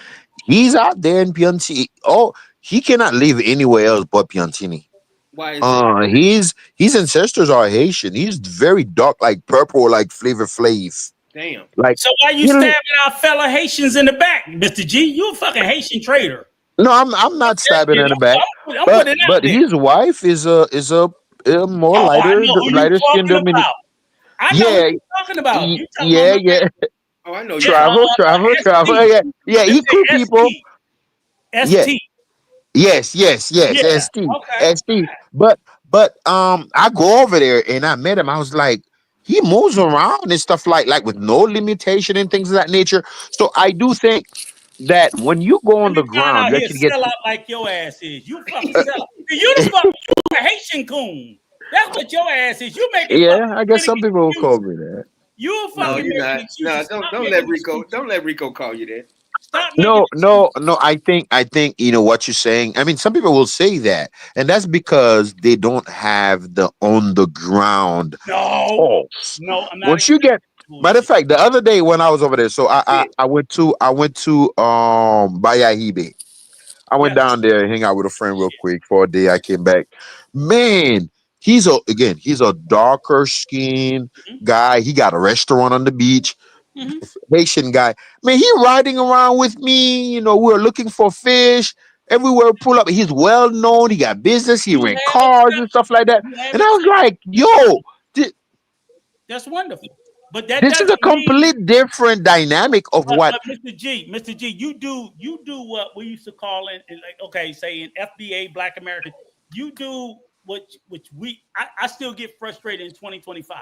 he's out there in Piantini. Oh, he cannot live anywhere else but Piantini. Why is that? His ancestors are Haitian. He's very dark, like purple, like Flavor Flav. Damn. Like So why you he li- stabbing our fellow Haitians in the back, Mr. G? You a fucking Haitian traitor. no, I'm not stabbing in the back, I'm putting it out but there. his wife is a more Oh, I know who you lighter skinned talking Dominican. about. I know who Yeah, you talking about. You talking about yeah, my man? yeah. Oh, I know you Yeah, talking. Travel. ST. Yeah, yeah. Let me He cool say people. ST. Yeah, ST. yes. Yeah. ST, Okay. ST. But I go over there and I met him. I was like, he moves around and stuff like with no limitation and things of that nature. So I do think that when you go Let on me the find ground, out you he a actually get sellout like your ass is. You fucking sellout. You the fucking you a Haitian coon. That's what your ass is. You making yeah. fucking I guess some Dominican people will call excuses. me that. You a No, fucking you're making not. No, excuses. Stop don't let making Rico excuses. don't let Rico call you that. Stop making No, no, excuses. no. I think you know what you're saying. I mean, some people will say that, and that's because they don't have the on the ground No, pulse. no, I'm not Once you accepting get, matter of bullshit. fact, the other day when I was over there, so That's it. I went to Bayahibe. I went Yes. down there and hang out with a friend real quick for a day. I came back. Man, he's a darker skinned guy. He got a restaurant on the beach. Mm-hmm. Haitian guy. Man, he riding around with me. You know, we were looking for fish everywhere. We pull up. He's well known. He got business. He You rent have cars and stuff exceptions. like that. You have And I was exceptions. like, yo, thi- That's wonderful. But that this is a doesn't mean. complete different dynamic of what. But Mr. G, you do what we used to call in like okay, say in FBA Black American, you do which I still get frustrated in 2025.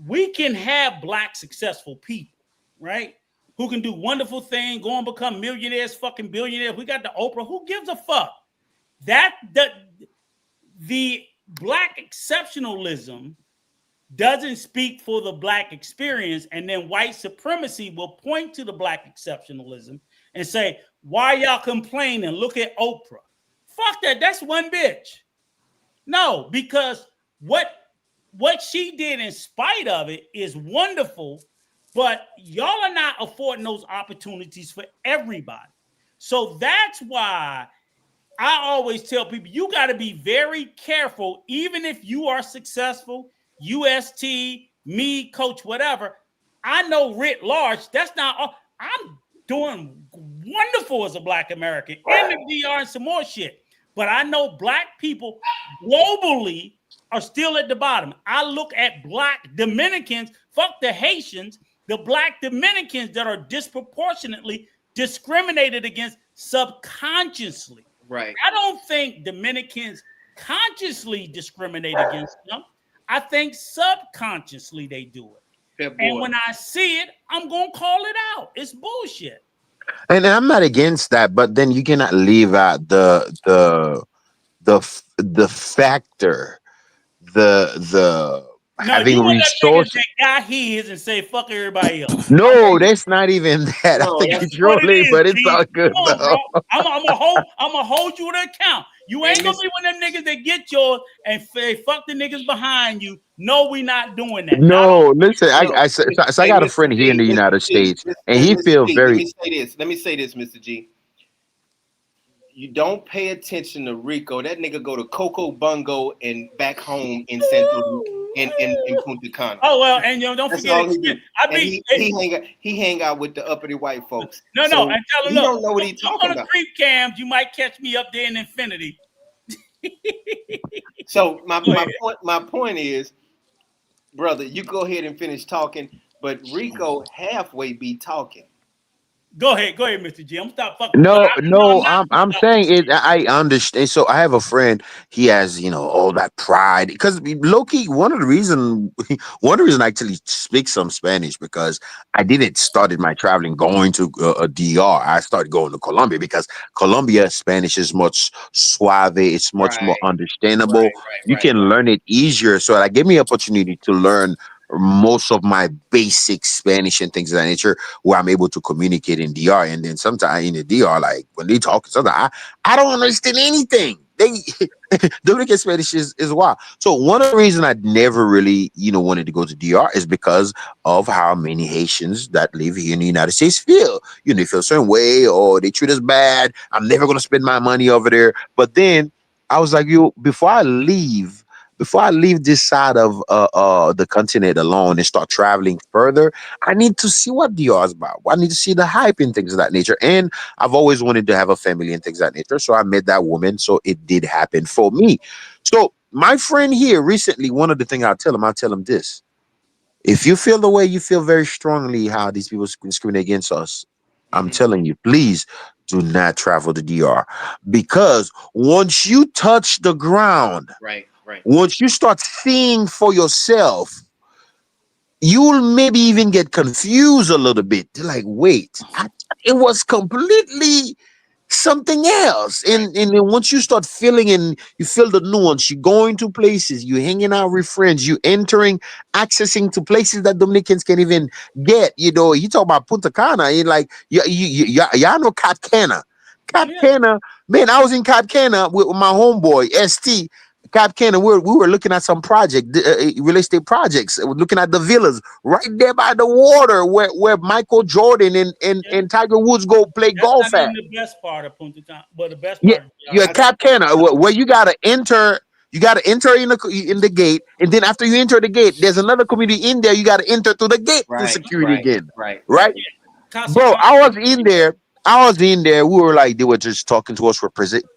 We can have black successful people, right? Who can do wonderful things, go and become millionaires, fucking billionaires. We got the Oprah. Who gives a fuck? That the black exceptionalism doesn't speak for the black experience, and then white supremacy will point to the black exceptionalism and say, why y'all complaining? Look at Oprah. Fuck that. That's one bitch. No, because what she did in spite of it is wonderful, but y'all are not affording those opportunities for everybody. So that's why I always tell people you got to be very careful, even if you are successful, UST, me, coach, whatever. I know writ large, that's not all. I'm doing wonderful as a black American in the DR and some more shit. But I know black people globally are still at the bottom. I look at black Dominicans, fuck the Haitians, the black Dominicans that are disproportionately discriminated against subconsciously. Right. I don't think Dominicans consciously discriminate against them. I think subconsciously they do it. Pep And boy. when I see it, I'm going to call it out. It's bullshit. And I'm not against that, but then you cannot leave out the factor, the No, having you want that niggas resources. that got his and say fuck everybody else. No, that's not even that. I No, think that's you're That's what it trolling, is, but it's G. all good Come on, bro. though. I'm gonna hold you to account. You hey, ain't gonna Miss be one of them niggas that get yours and say fuck the niggas behind you. No, we not doing that. Not on No, listen, no. so I Hey, got a Mr. friend here in G, the Mr. United G, States, Mr. and Hey, he Mr. feels G, let very. me say this. Let me say this, Mr. G. You don't pay attention to Rico. That nigga go to Coco Bungo and back home in Santo in Punta Cana. Oh well, and don't That's forget all he it. do. I And be he hang out with the uppity white folks. no, So and tell him he look, don't know what he look talking on the about. creep cams. You might catch me up there in infinity. So Go ahead. my point is, brother, you go ahead and finish talking, but Rico halfway be talking. Go ahead, Mr. G. I'm stop fucking. But No, I'm no, not gonna I'm stop what saying you're it. saying. I understand. So I have a friend. He has, you know, all that pride because Loki. One of the reason I actually speak some Spanish because I didn't started my traveling going to a DR. I started going to Colombia because Colombia Spanish is much suave. It's much more Right, understandable. You right. can learn it easier. So that gave me opportunity to learn most of my basic Spanish and things of that nature where I'm able to communicate in DR. And then sometimes in the DR, like when they talk, sometimes I don't understand anything. They Dominican Spanish is wild. So one of the reasons I never really, you know, wanted to go to DR is because of how many Haitians that live here in the United States feel. You know, they feel a certain way or they treat us bad. I'm never gonna spend my money over there. But then I was like, you before I leave this side of the continent alone and start traveling further, I need to see what DR is about. I need to see the hype and things of that nature. And I've always wanted to have a family and things of that nature. So I met that woman. So it did happen for me. So my friend here recently, one of the things I'll tell him this. If you feel the way you feel very strongly how these people discriminate against us, I'm Mm-hmm. telling you, please do not travel to DR. Because once you touch the ground, Right. once you start seeing for yourself, you'll maybe even get confused a little bit. They're like, wait, it was completely something else. And then once you start feeling and you feel the nuance, you going to places, you hanging out with friends, you entering, accessing to places that Dominicans can't even get. You know, you talk about Punta Cana, and like y'all know Cap Cana. Cap Yeah, Cana, man, I was in Cap Cana with my homeboy ST. Cap Cana, we were looking at some real estate projects. We're looking at the villas right there by the water where Michael Jordan yeah. and Tiger Woods go play That's not golf even at. the best part of Punta Cana, but the best Yeah, part of yeah, DR. Cap Cana, where you gotta enter. You gotta enter in the gate, and then after you enter the gate, there's another community in there. You gotta enter through the gate through Right, security right, again, right, right? right. Casa Bro, Blanca. I was in there. I was in there. We were like, they were just talking to us,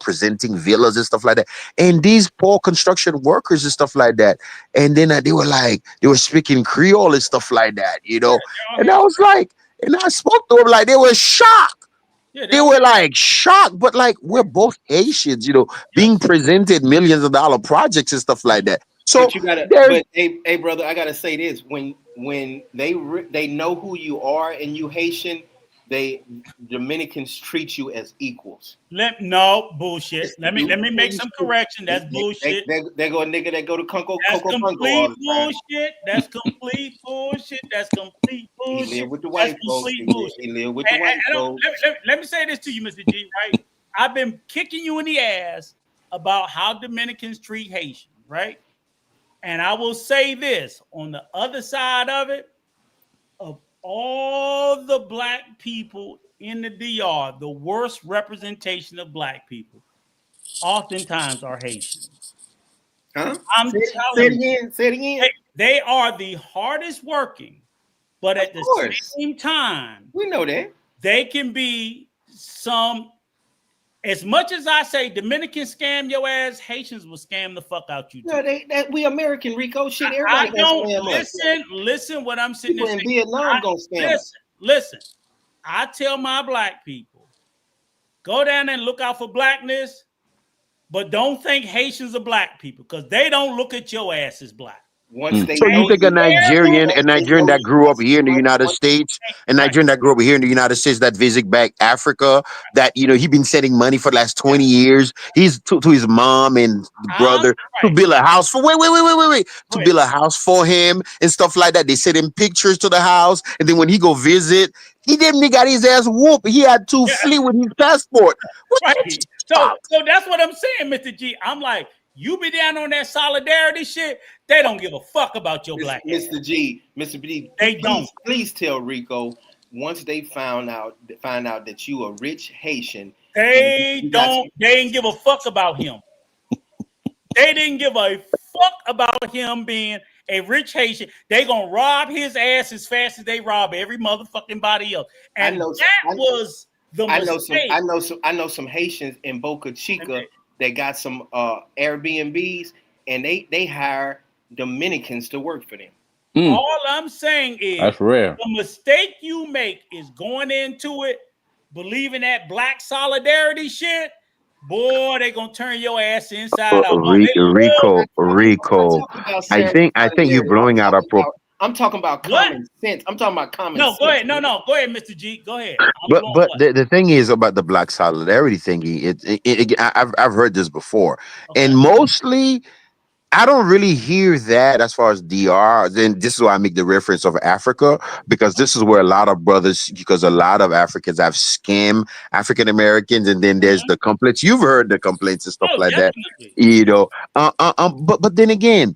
presenting villas and stuff like that. And these poor construction workers and stuff like that. And then they were like, they were speaking Creole and stuff like that, you Yeah, know. they're all And I Haitian. was like, and I spoke to them like they were shocked. Yeah, They they're all were Haitian. like shocked, but like we're both Haitians, you know, being Yes. presented millions of dollar projects and stuff like that. So But you gotta, there's but hey, brother, I gotta say this: when they know who you are and you Haitian, they Dominicans treat you as equals. No bullshit. Yes, they Let me make do. some correction. That's bullshit. They go a nigga that go to That's Coco Congo all complete the time. bullshit. That's complete bullshit. That's complete He bullshit. live with the That's white folks. complete bullshit. He live with the And white I don't, folks. let me say this to you, Mr. G, right? I've been kicking you in the ass about how Dominicans treat Haitians, right? And I will say this on the other side of it, of all the black people in the DR, the worst representation of black people oftentimes are Haitians. Huh? I'm Say it telling you, again. Say it again. they are the hardest working, but Of at the course, same time, we know that. they can be some. As much as I say Dominicans scam your ass, Haitians will scam the fuck out you No, too. that we American Rico shit. I Everybody gonna don't scam us. listen what I'm sitting People there in saying. Vietnam gonna scam us. Listen. I tell my black people, go down there and look out for blackness, but don't think Haitians are black people because they don't look at your ass as black. Once they so you know They think you, never, once A they Nigerian know that you, grew up here in the United once, States, a right. Nigerian that grew up here in the United States that visit back Africa, that you know he been sending money for the last 20 years. He's to his mom and I'm brother to right. build a house for wait Go to ahead. build a house for him and stuff like that. They send him pictures to the house, and then when he go visit, he didn't got his ass whooped. He had to Yeah, flee with his passport. What? right. Stop. So that's what I'm saying, Mr. G. I'm like, you be down on that solidarity shit. They don't give a fuck about your black ass. Mr. G, Mr. B, They don't. please tell Rico once they find out that you a rich Haitian and They you got don't. They didn't give a fuck about him. They didn't give a fuck about him being a rich Haitian. They gonna rob his ass as fast as they rob every motherfucking body else. I And know that was the mistake. I know some Haitians in Boca Chica that got some Airbnbs and they hire Dominicans to work for them. All I'm saying is That's rare. the mistake you make is going into it believing that black solidarity shit. Boy, they gonna turn your ass inside out. Oh, they love I'm not Rico. talking about I think you're solidarity. blowing out a I'm talking about what? common sense. I'm talking about common No, sense. go ahead. No, go ahead, Mr. G. Go ahead. I'm But blowing what? the thing is about the black solidarity thingy. I've heard this before, Okay. and mostly I don't really hear that as far as DR. Then this is why I make the reference of Africa because this is where a lot of brothers, because a lot of Africans have scammed African Americans, and then there's the complaints. You've heard the complaints and stuff Oh, like that, definitely. you know. But then again,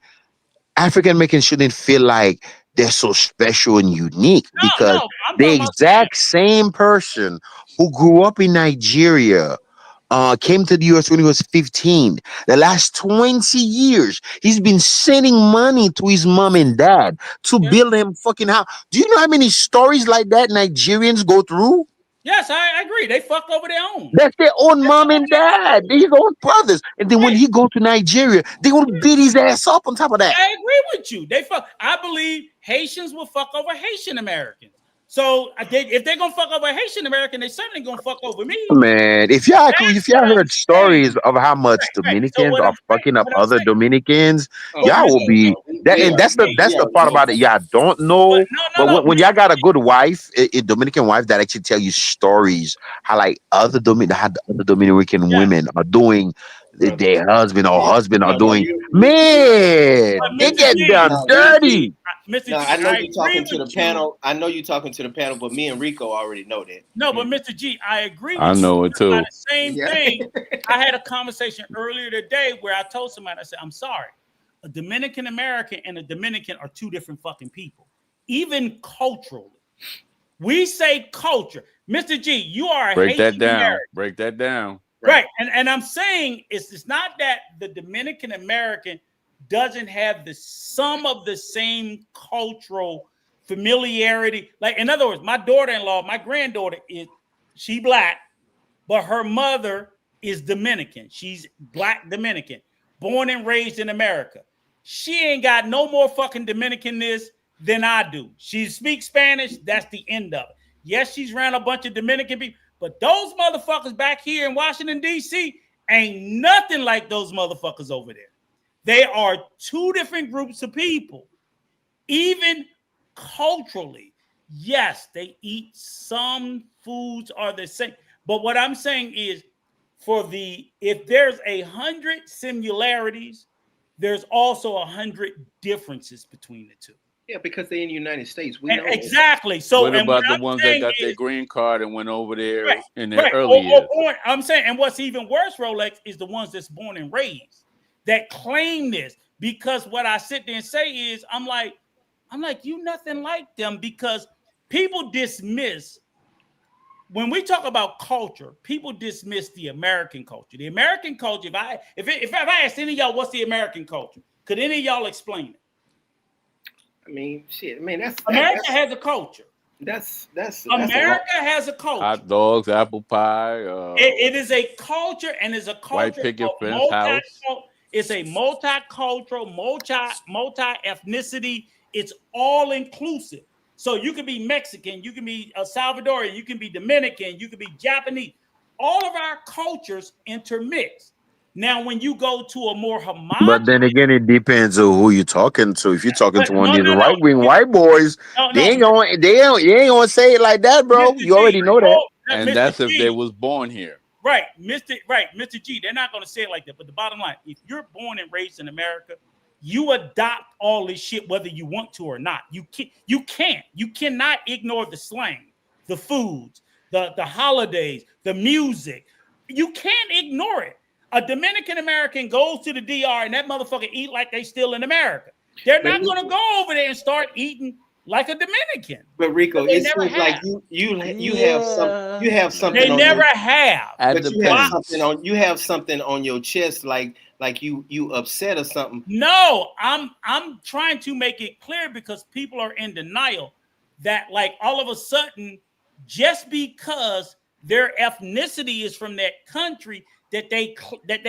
African Americans shouldn't feel like they're so special and unique because No, I'm the talking about scam. exact same person who grew up in Nigeria came to the US when he was 15. The last 20 years, he's been sending money to his mom and dad to Yeah. build him fucking house. Do you know how many stories like that Nigerians go through? Yes, I agree. They fuck over their own. That's their own They fuck mom over and their dad, own. his own brothers. And then when Right. he go to Nigeria, they will beat his ass up on top of that. I agree with you. They fuck. I believe Haitians will fuck over Haitian Americans. So if they're gonna fuck over Haitian American, they certainly gonna fuck over me. Man, if That's what y'all I'm heard saying. stories of how much Right. So Dominicans are fucking up what I'm other saying. Dominicans, Oh, But y'all Mr. will be And that's the part about it. Yeah, I don't But know. But no. when y'all got a good wife, a Dominican wife that actually tell you stories how like how the other Dominican Yeah. women are doing, brother. their husband or husband are No, no, doing. you Man, But they Mr. get G, done no, dirty. Mr. no. G, I know I you're agree talking to with the you. panel. I know you're talking to the panel, but me and Rico already know that. No, but Mr. G, I agree I with you. know it By too. the same Yeah. thing, I had a conversation earlier today where I told somebody, I said, I'm sorry, a Dominican American and a Dominican are two different fucking people, even culturally. We say culture. Mr. G, you are a Break that Haitian down. American. Break that down. Right. And I'm saying it's not that the Dominican American doesn't have some of the same cultural familiarity. Like, in other words, my daughter-in-law, my granddaughter she black, but her mother is Dominican. She's black Dominican, born and raised in America. She ain't got no more fucking Dominicanness than I do. She speaks Spanish. That's the end of it. Yes, she's around a bunch of Dominican people, but those motherfuckers back here in Washington, D.C. ain't nothing like those motherfuckers over there. They are two different groups of people. Even culturally, yes, they eat some foods are the same. But what I'm saying is, if there's 100 similarities, there's also 100 differences between the two. Yeah, because they're in the United States. We know exactly. So, What and what about the I'm ones that saying got their is, green card and went over there right, in their right. early years? I'm saying, and what's even worse, Rolex, is the ones that's born and raised that claim this. Because what I sit there and say is, I'm like, you nothing like them, because people dismiss, when we talk about culture, people dismiss the American culture. The American culture, if I asked any of y'all what's the American culture, could any of y'all explain it? I mean, shit. I mean, America has a culture. That's America has a culture. Hot dogs, apple pie. It is a culture, and it's a White culture picket of fence house. It's a multicultural, multi-ethnicity. It's all inclusive. So you can be Mexican, you can be Salvadorian, you can be Dominican, you can be Japanese. All of our cultures intermix. Now, when you go to a more homogenous, But then again, it depends on who you're talking to. If you're talking to one of these no. right wing white boys, they ain't gonna say it like that, bro. You already know that. And that's if they was born here. Right, Mr. G, they're not going to say it like that. But the bottom line, if you're born and raised in America, you adopt all this shit whether you want to or not. You cannot ignore the slang, the foods, the holidays, the music. You can't ignore it. A Dominican American goes to the DR and that motherfucker eat like they still in America. They're not going to go over there and start eating like a Dominican. But Rico, it seems like you have something. They never have. But you have something on your chest, like you upset or something. No, I'm trying to make it clear, because people are in denial that, like, all of a sudden, just because their ethnicity is from that country, that they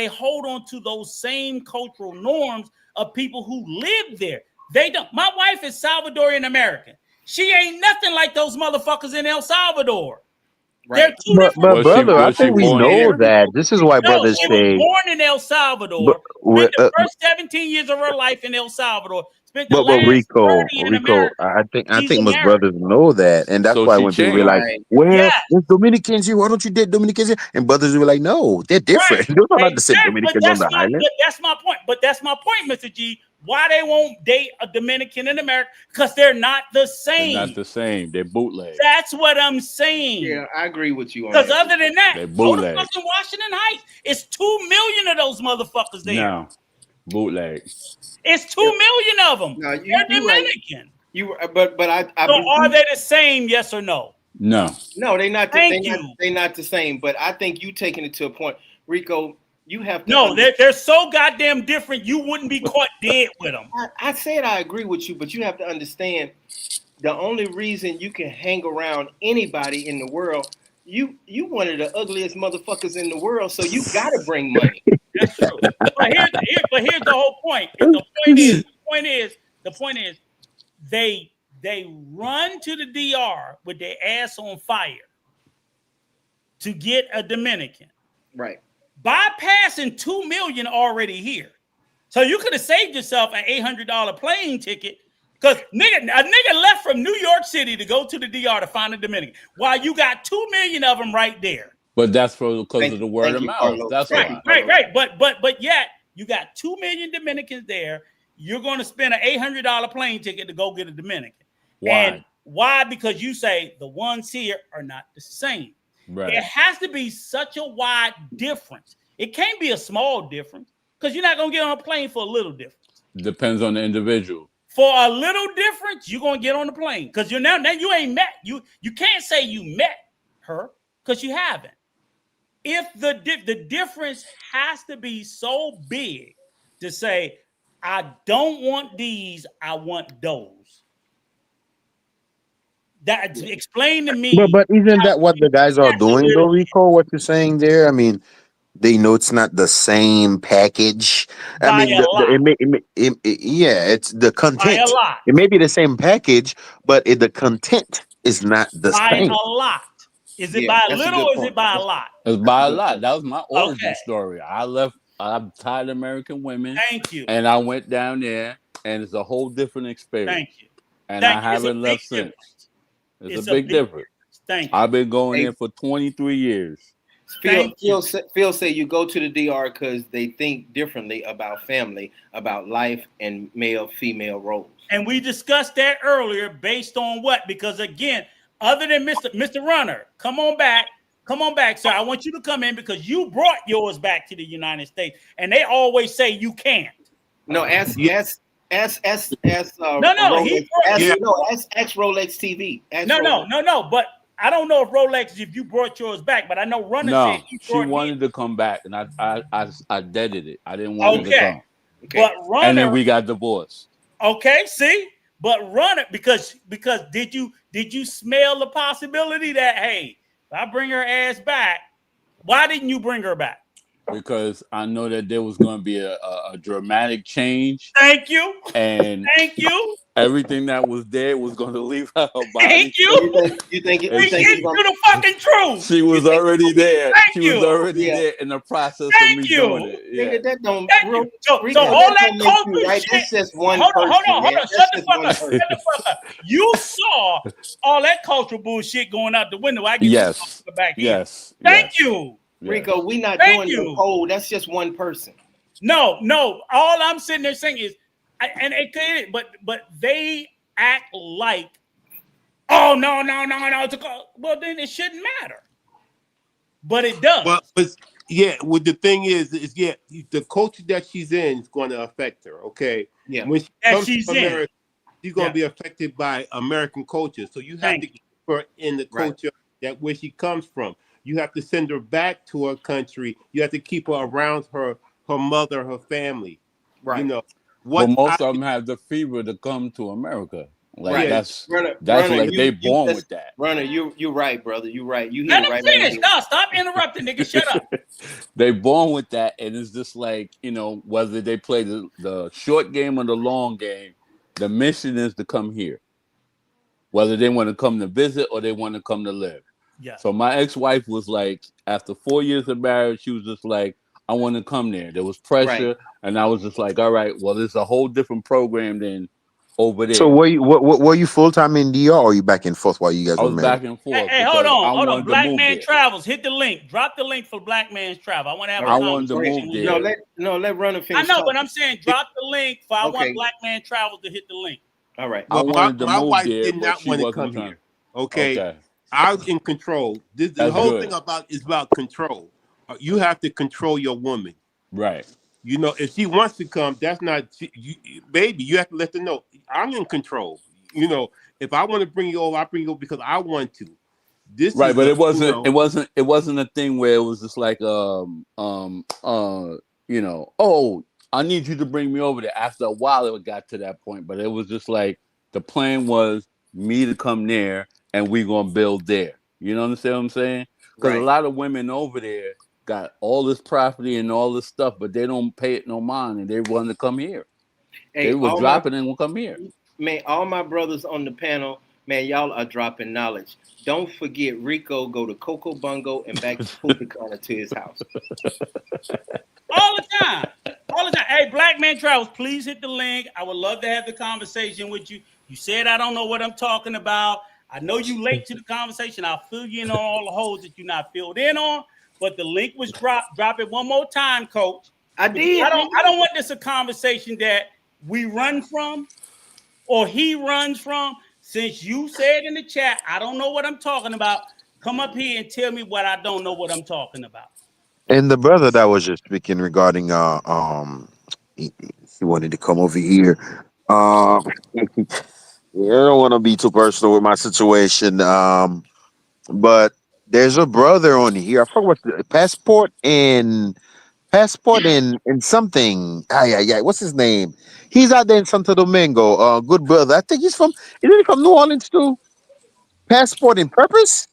hold on to those same cultural norms of people who live there. They don't. My wife is Salvadorian American. She ain't nothing like those motherfuckers in El Salvador. Right. But brother, I think we know that. This is why brothers she say. was born in El Salvador. Spent the first 17 years of her life in El Salvador. Spent the last 30 in America. I think most brothers know that, and that's why when people be like, "Well, there's Dominicans here. Why don't you date Dominicans here?" And brothers will be like, "No, they're different. Those are not the same Dominicans on the island." But that's my point. Mr. G. Why they won't date a Dominican in America? Because they're not the same. They're not the same. They're bootleg. That's what I'm saying. Yeah, I agree with you on that. Because other than that, they go to bootleg. fucking Washington Heights. It's 2 million of those motherfuckers there. No, bootleg. It's 2 million of them. No, they're Dominican. Right. But I so are they the same? Yes or no? No, they're not. They're not the same. But I think you taking it to a point, Rico. You have to. No, they're so goddamn different. You wouldn't be caught dead with them. I said I agree with you, but you have to understand the only reason you can hang around anybody in the world, you one of the ugliest motherfuckers in the world, so you got to bring money. That's true. But here's the whole point. The point is, they run to the DR with their ass on fire to get a Dominican. Right. Bypassing 2 million already here. So you could have saved yourself an $800 plane ticket because a nigga left from New York City to go to the DR to find a Dominican while you got 2 million of them right there. But that's because of the word of mouth. Carlos. That's why. Right. But yet you got 2 million Dominicans there. You're going to spend an $800 plane ticket to go get a Dominican. Why? And why? Because you say the ones here are not the same. Right. It has to be such a wide difference. It can't be a small difference because you're not going to get on a plane for a little difference. Depends on the individual. For a little difference, you're going to get on the plane because you're now you ain't met. You can't say you met her because you haven't. If the difference has to be so big to say, I don't want these, I want those. That explain to me. But isn't that what the guys are doing, though, Rico? What you're saying there? I mean, they know it's not the same package. I mean, it's the content. It may be the same package, but the content is not the same. By a lot. Is it by a little or is it by a lot? It's by a lot. That was my origin story. I'm tired of American women. Thank you. And I went down there, and it's a whole different experience. Thank you. And I haven't left since. It's a big difference. Thank you. I've been going there for 23 years. Phil say you go to the DR because they think differently about family, about life, and male-female roles. And we discussed that earlier based on what? Because again, other than Mr. Runner, come on back, sir. I want you to come in because you brought yours back to the United States, and they always say you can't. No, ask Rolex TV. No. But I don't know if Rolex, if you brought yours back, but I know Runner said she wanted to come back, and I deaded it. I didn't want her to come. Okay. But Runner, and then we got divorced. Okay, see, but Runner because did you smell the possibility that hey, if I bring her ass back, why didn't you bring her back? Because I know that there was going to be a dramatic change. Thank you. And thank you. Everything that was there was going to leave her body. Thank you. You think the fucking truth. She was already there. Thank she you. was already there in the process of me doing it. Yeah. That don't. So all that culture right? shit. That's just one Hold on. Shut the fuck up. You saw all that cultural bullshit going out the window. I get back here. Yes. Thank you. Rico, we not doing the whole. That's just one person. No. All I'm sitting there saying is, but they act like, oh no. Well, then it shouldn't matter. But it does. But the thing is the culture that she's in is going to affect her. Okay. Yeah. When she comes to America, she's going to be affected by American culture. So you have to keep her in the culture that where she comes from. You have to send her back to her country. You have to keep her around her mother, her family. Right. You know, most of them have the fever to come to America. Like that's Runner, like they born with that. Runner, you're right, brother. You're right. You Let him finish. No, stop interrupting, nigga. Shut up. They born with that, and it's just like, whether they play the short game or the long game, the mission is to come here. Whether they want to come to visit or they want to come to live. Yeah. So my ex-wife was like, after 4 years of marriage, she was just like, I want to come there. There was pressure, and I was just like, all right, well, it's a whole different program than over there. So were you full-time in DR or are you back and forth while you guys were married? Back and forth. Hey, hold on. Black Man Travels. Hit the link. Drop the link for Black Man's Travel. I want to have a conversation. I wanted to move there. Let Runner finish. I know, but I'm saying drop the link for I want Black Man Travels to hit the link. All right. Well, my wife did not want to come here. Okay. I was in control. The whole thing is about control. You have to control your woman. Right. If she wants to come, that's not baby. You have to let her know I'm in control. If I want to bring you over, I bring you over because I want to. But it wasn't a thing where it was just like I need you to bring me over there. After a while, it got to that point, but it was just like the plan was me to come there and we gonna build there. You know what I'm saying? Because a lot of women over there got all this property and all this stuff, but they don't pay it no mind, and they want to come here. Hey, they will drop it and will come here. Man, all my brothers on the panel, man, y'all are dropping knowledge. Don't forget, Rico go to Coco Bungo and back to Punta Cana to his house. All the time. All the time. Hey, Black Man Travels, please hit the link. I would love to have the conversation with you. You said I don't know what I'm talking about. I know you late to the conversation. I'll fill you in on all the holes that you're not filled in on. But the link was dropped. Drop it one more time, Coach. I did. I don't want this a conversation that we run from or he runs from. Since you said in the chat, I don't know what I'm talking about. Come up here and tell me what I don't know what I'm talking about. And the brother that was just speaking regarding he wanted to come over here. Yeah, I don't want to be too personal with my situation. But there's a brother on here. I forgot what's the passport and something. Yeah. What's his name? He's out there in Santo Domingo. Good brother. I think isn't he from New Orleans too? Passport and purpose?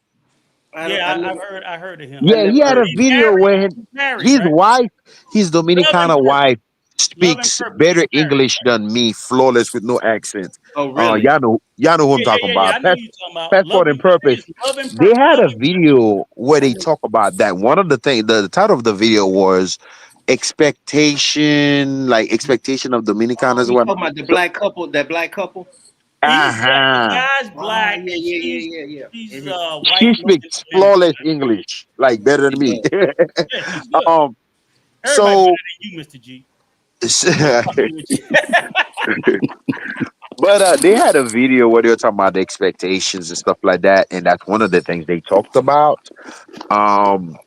I heard of him. Yeah, he had a He's video married. where He's married, his right? wife, his Dominicana wife, Love and speaks purpose. better He's married. English than me, flawless with no accent. Oh, really? Y'all know who I'm talking about. I know who you're talking about. Passport and purpose. Love and They purpose. had a video where they talk about that. One of the things, the title of the video was expectation of Dominicanas. You What? talking about the black couple? That black couple? He's black. The Uh-huh. guy's black. Yeah. She's Mhm. white. She speaks flawless English, like better than me. Yeah, she's good. um. Everybody So. better than you, Mr. G. But they had a video where they were talking about the expectations and stuff like that, and that's one of the things they talked about. Um,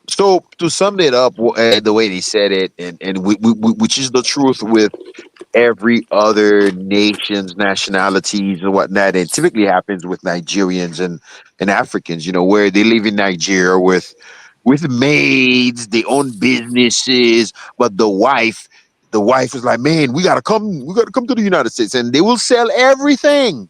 so to sum it up, the way they said it, and which is the truth with every other nation's nationalities and whatnot, and typically happens with Nigerians and Africans. You know, where they live in Nigeria with maids, they own businesses, but the wife is like, man, we gotta come to the United States, and they will sell everything.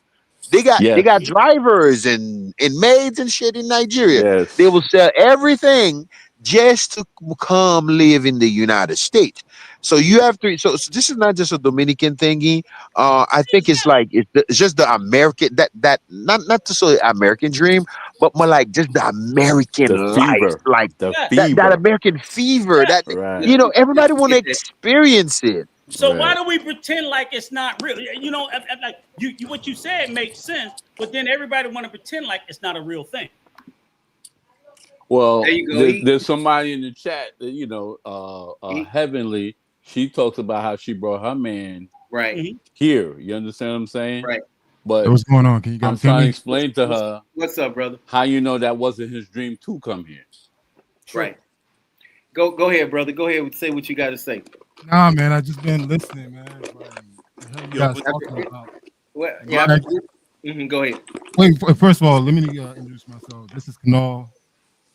They got Yes. drivers and maids and shit in Nigeria. They Yes. will sell everything just to come live in the United States. So you have to. So this is not just a Dominican thingy. I think it's like it's just the American that not to say American dream, but more like just the American The life, fever. like The Yeah. that fever. American fever. Yeah. That Right. Just everybody to want to get that. experience it. So why Right. do we pretend like it's not real? You know, like you what you said makes sense, but then everybody want to pretend like it's not a real thing. Well, There you go. there's somebody in the chat that He- Heavenly. She talks about how she brought her man right, Mhm. here. You understand what I'm saying? right. But Hey, what's going on? Can you I'm guys hear trying to me? explain to her What's up, brother? how that wasn't his dream to come here. True. Right. Go ahead, brother. Go ahead and say what you got to say. Nah, man, I just been listening, man. Like, the hell you Yo, guys but- talking about? Well, Yeah, yeah. Go ahead. Wait, first of all, let me introduce myself. This is Kanal,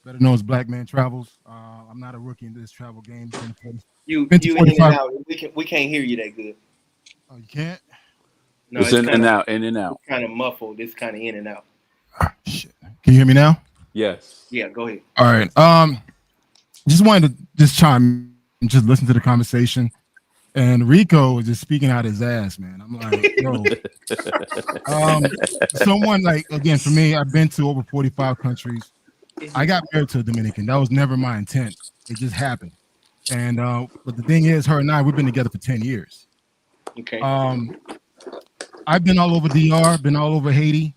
better known as Black Man Travels. I'm not a rookie in this travel game. You Been to in and 45 out. We can't hear you that good. Oh, you can't? No, It's in and out, in and out. kind of muffled. It's kind of in and out. Ah, shit. Can you hear me now? Yes. Yeah, go ahead. All right. Just wanted to just chime and just listen to the conversation. And Rico was just speaking out his ass, man. I'm like, yo. Someone like, again, for me, I've been to over 45 countries. I got married to a Dominican. That was never my intent. It just happened. And but the thing is, her and I, we've been together for 10 years. Okay. I've been all over DR, been all over Haiti.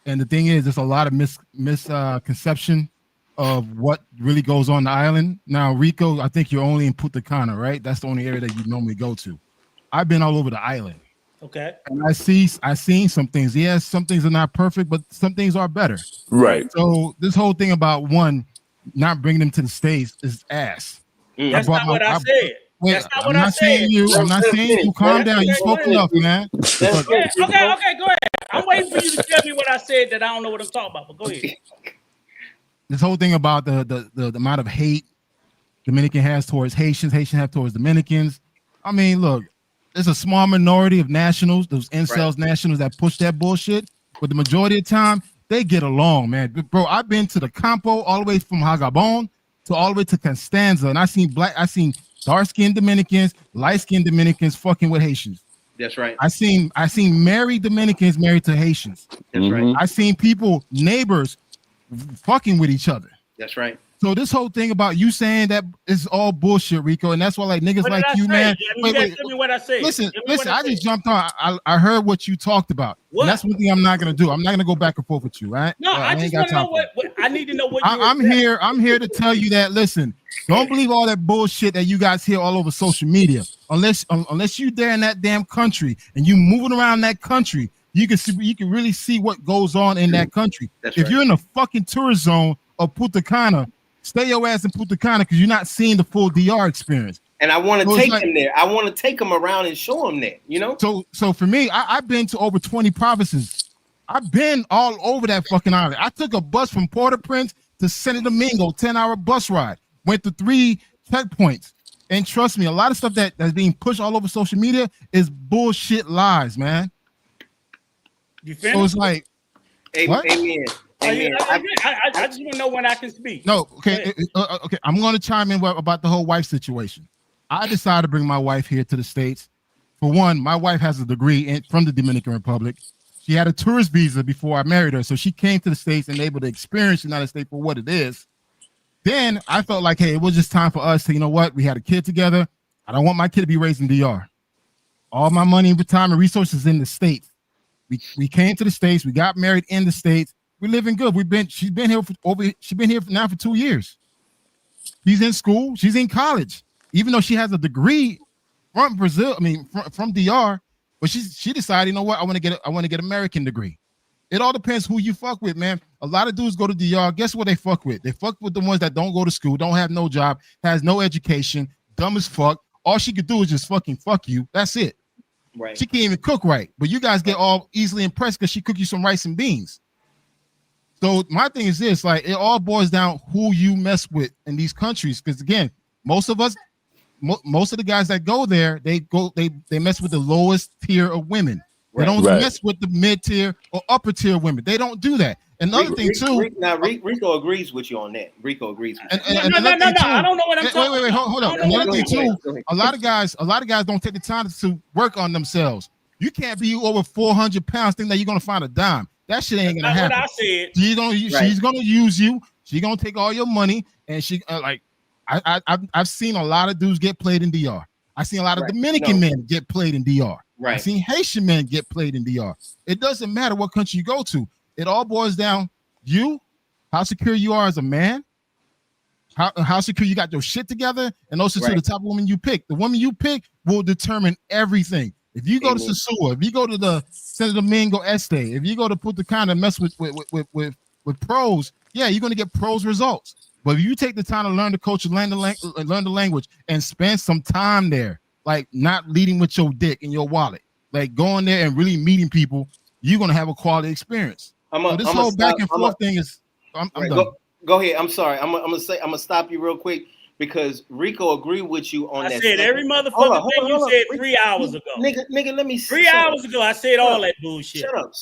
And the thing is, there's a lot of misconception of what really goes on the island. Now, Rico, I think you're only in Punta Cana, right? That's the only area that you normally go to. I've been all over the island. Okay. And I've seen some things. Yes, some things are not perfect, but some things are better. Right. So this whole thing about one not bringing them to the States is ass. That's not what I said. Wait, That's not I'm what I not saying said. you. I'm not saying you. Calm down. You Okay, spoke go enough, man. Yeah, okay, go ahead. I'm waiting for you to tell me what I said that I don't know what I'm talking about, but go ahead. This whole thing about the amount of hate Dominican has towards Haitians, Haitian have towards Dominicans. I mean, look, there's a small minority of nationals, those incels nationals that push that bullshit, but the majority of the time they get along, man. Bro, I've been to the Campo all the way from Hagabon to all the way to Constanza, and I seen dark-skinned Dominicans, light-skinned Dominicans fucking with Haitians. That's right. I seen married Dominicans married to Haitians. That's right. I seen neighbors fucking with each other. That's right. So this whole thing about you saying that is all bullshit, Rico, and that's why like niggas like you, man. Wait, tell me what I said. Listen. I just jumped on. I heard what you talked about. And that's one thing I'm not gonna do. I'm not gonna go back and forth with you, right? No, I just want to know what I need to know. What I'm here. I'm here to tell you that. Listen, don't believe all that bullshit that you guys hear all over social media. Unless you there in that damn country and you moving around that country, you can really see what goes on in that country. If you're in the fucking tourist zone of Punta Cana, stay your ass in Punta Cana because you're not seeing the full DR experience. And I want to take them there. I want to take them around and show them that, you know? So for me, I've been to over 20 provinces. I've been all over that fucking island. I took a bus from Port-au-Prince to Santo Domingo, 10-hour bus ride. Went to 3 checkpoints. And trust me, a lot of stuff that's being pushed all over social media is bullshit lies, man. You finished? So it's like, what? Amen. I just want to know when I can speak. No, okay, okay. I'm going to chime in about the whole wife situation. I decided to bring my wife here to the States. For one, my wife has a degree from the Dominican Republic. She had a tourist visa before I married her, so she came to the States and able to experience the United States for what it is. Then I felt like, hey, it was just time for us to, you know what? We had a kid together. I don't want my kid to be raised in DR. All my money and retirement resources in the States. We came to the States. We got married in the States. We're living good. She's been here now for 2 years. She's in school. She's in college. Even though she has a degree from Brazil, from DR, but she decided, you know what? I want to get American degree. It all depends who you fuck with, man. A lot of dudes go to DR. Guess what they fuck with? They fuck with the ones that don't go to school, don't have no job, has no education, dumb as fuck. All she could do is just fucking fuck you. That's it. Right. She can't even cook right. But you guys get all easily impressed because she cook you some rice and beans. So my thing is this, like, it all boils down who you mess with in these countries. Because again, most of the guys that go there, they mess with the lowest tier of women. They don't mess with the mid tier or upper tier women. They don't do that. Another thing too. Now Rico agrees with you on that. Rico agrees with you. No. I don't know what I'm talking about. Wait, hold up. Another thing too. A lot of guys don't take the time to work on themselves. You can't be over 400 pounds thinking that you're gonna find a dime. That shit ain't gonna happen. What I said. She's gonna use you. She's gonna take all your money, and she I've seen a lot of dudes get played in DR. I've seen a lot of Dominican men get played in DR. Right. I've seen Haitian men get played in DR. It doesn't matter what country you go to. It all boils down how secure you are as a man, how secure you got your shit together, and also to the type of woman you pick. The woman you pick will determine everything. If you go to Sosua, if you go to the Santo Domingo Este, if you go to Punta Cana and mess with pros, yeah, you're gonna get pros results. But if you take the time to learn the culture, learn the language, and spend some time there, like not leading with your dick in your wallet, like going there and really meeting people, you're gonna have a quality experience. This whole back and forth thing is. I'm done. Go ahead. I'm sorry. I'm gonna stop you real quick because Rico agreed with you on that. I said every motherfucking thing you said 3 hours ago. Nigga, let me. 3 hours ago, I said all that bullshit. Shut up.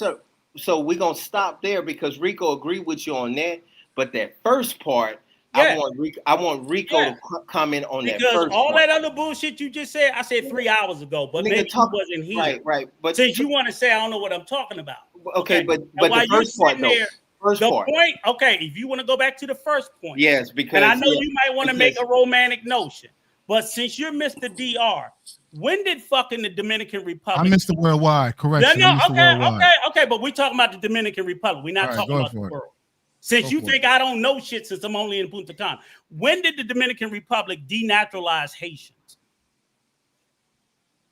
So we're gonna stop there because Rico agreed with you on that. But that first part, I want Rico to comment on that first because all part. that other bullshit you just said, I said 3 hours ago, but maybe you wasn't here. Right. But since you want to say I don't know what I'm talking about. Okay, but the first part though. Point, okay, if you want to go back to the first point. Yes, because and I know you might want to make a romantic notion, but since you're Mr. DR, when did fucking the Dominican Republic? I'm Mr. Worldwide, correct? Okay, but we're talking about the Dominican Republic. We're not talking about the world. Since you think I don't know shit since I'm only in Punta Cana, when did the Dominican Republic denaturalize Haitians?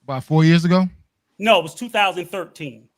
About 4 years ago? No, it was 2013.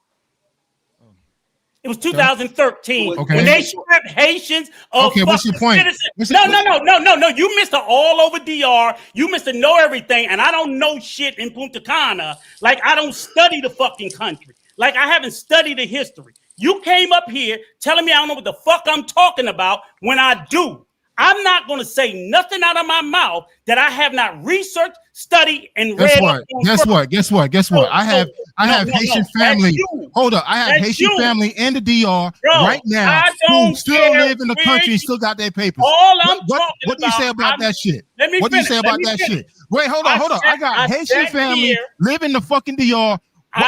It was 2013 when they stripped Haitians of what's your point? No. You Mr. All over DR. You Mr. Know everything, and I don't know shit in Punta Cana. Like I don't study the fucking country. Like I haven't studied the history. You came up here telling me I don't know what the fuck I'm talking about when I do. I'm not going to say nothing out of my mouth that I have not researched, studied, and read. Guess what? I have Haitian family. Hold up. I have Haitian family in the DR right now who still live in the country and still got their papers. What do you say about that shit? What do you say about that shit? Wait, hold on. I got Haitian family live in the fucking DR.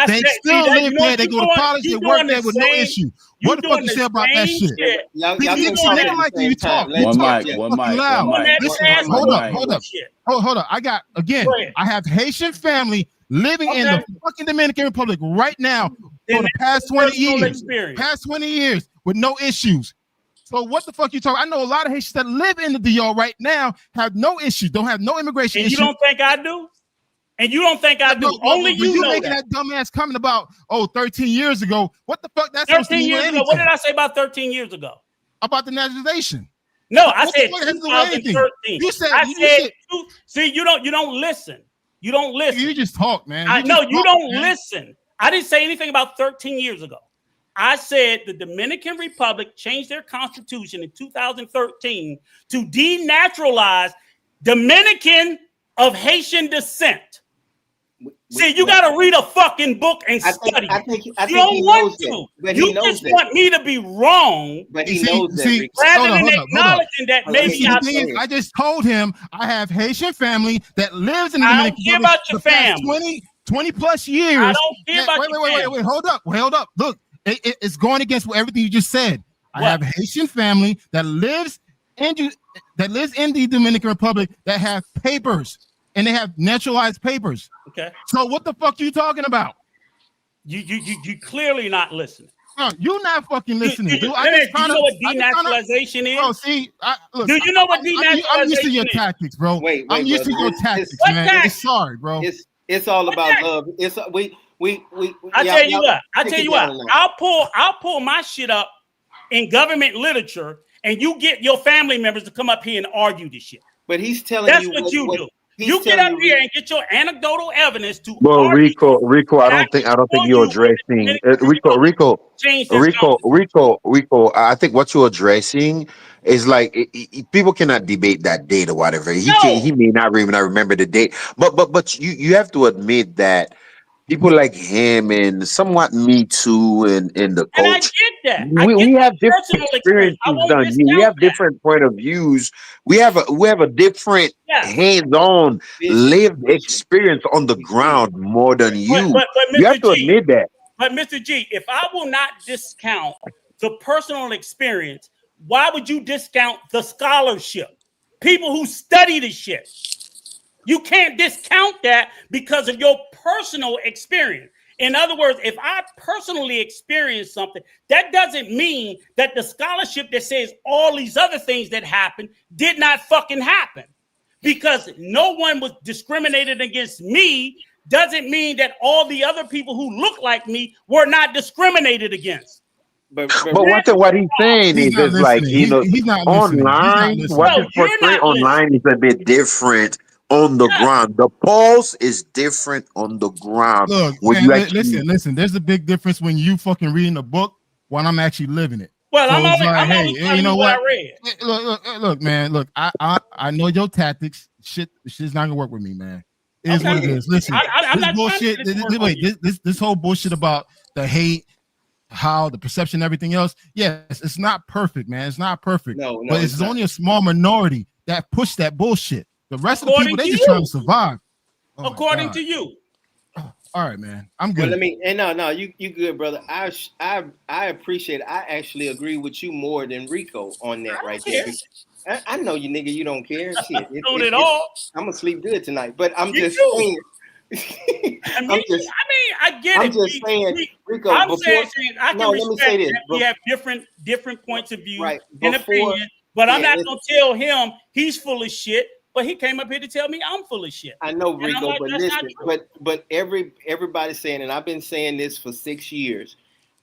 They still live there. They go to college. They work there with no issue. What the fuck you say about that shit? Y'all You can talk talk like you talk. One mic, Fucking loud. Listen, hold up. Hold up. I got again. I have Haitian family living in the fucking Dominican Republic right now for the past 20 years. Past 20 years with no issues. So what the fuck you talking? I know a lot of Haitians that live in the DR right now have no issues, don't have no immigration issues. You don't think I do? And you don't think I do? Only you know making that dumbass comment about 13 years ago. What the fuck? That's 13 years ago. What did I say about 13 years ago? About the naturalization. No, I said 2013. You said. See, you don't listen. You don't listen. You just talk, man. You don't listen. I didn't say anything about 13 years ago. I said the Dominican Republic changed their constitution in 2013 to denaturalize Dominican of Haitian descent. See, you got to read a fucking book and study. I think you don't want to. You just want me to be wrong. But he knows that. Rather than acknowledging that maybe I just told him I have Haitian family that lives in the Dominican Republic. I don't care about your family. 20 plus years. I don't care about your family. Wait. Hold up. Look, it's going against everything you just said. I have Haitian family that lives in the Dominican Republic that have papers. And they have naturalized papers. Okay. So what the fuck are you talking about? You clearly not listening. No, you're not fucking listening. Do you know what denaturalization is? Oh, see, look, do you know what denaturalization is? I'm used to your tactics, bro. Wait, I'm used to your tactics, man. Sorry, bro. It's all about love. It's we. I tell you what. I'll pull my shit up in government literature, and you get your family members to come up here and argue this shit. But he's telling that's you what you do. You get up here and get your anecdotal evidence to. Well, Rico, I don't think you're addressing Rico. I think what you're addressing is like people cannot debate that date or whatever. He may not even remember the date, but you have to admit that people like him and somewhat me too and the coach. And I get that. We have different experiences than you. We have different point of views. We have a different hands-on lived experience on the ground more than you. But you have to admit that. But Mr. G, if I will not discount the personal experience, why would you discount the scholarship? People who study the shit. You can't discount that because of your personal experience. In other words, if I personally experience something, that doesn't mean that the scholarship that says all these other things that happened did not fucking happen. Because no one was discriminated against me doesn't mean that all the other people who look like me were not discriminated against. But what he's saying is like, he's not online. What is portrayed online is a bit different. On the ground, the pulse is different on the ground. Look, man, listen. There's a big difference when you fucking reading a book while I'm actually living it. Well, so I'm only you know what? I read. Look, man. Look, I know your tactics. Shit's not gonna work with me, man. It is what it is. Listen, this bullshit. This whole bullshit about the hate, how the perception, everything else. Yes, it's not perfect, man. It's not perfect. No, but it's only a small minority that push that bullshit. The rest of the people, they just trying to survive. According to you. All right, man. I'm good. Well, you good, brother. I appreciate it. I actually agree with you more than Rico on that right there. I know you, nigga. You don't care. Shit. I'm gonna sleep good tonight. But I'm just saying. I get it. I'm just saying, Rico. I can respect that we have different points of view and opinion. But I'm not gonna tell him he's full of shit. But he came up here to tell me I'm full of shit. I know, Rico, like, but listen, but everybody's saying, and I've been saying this for 6 years.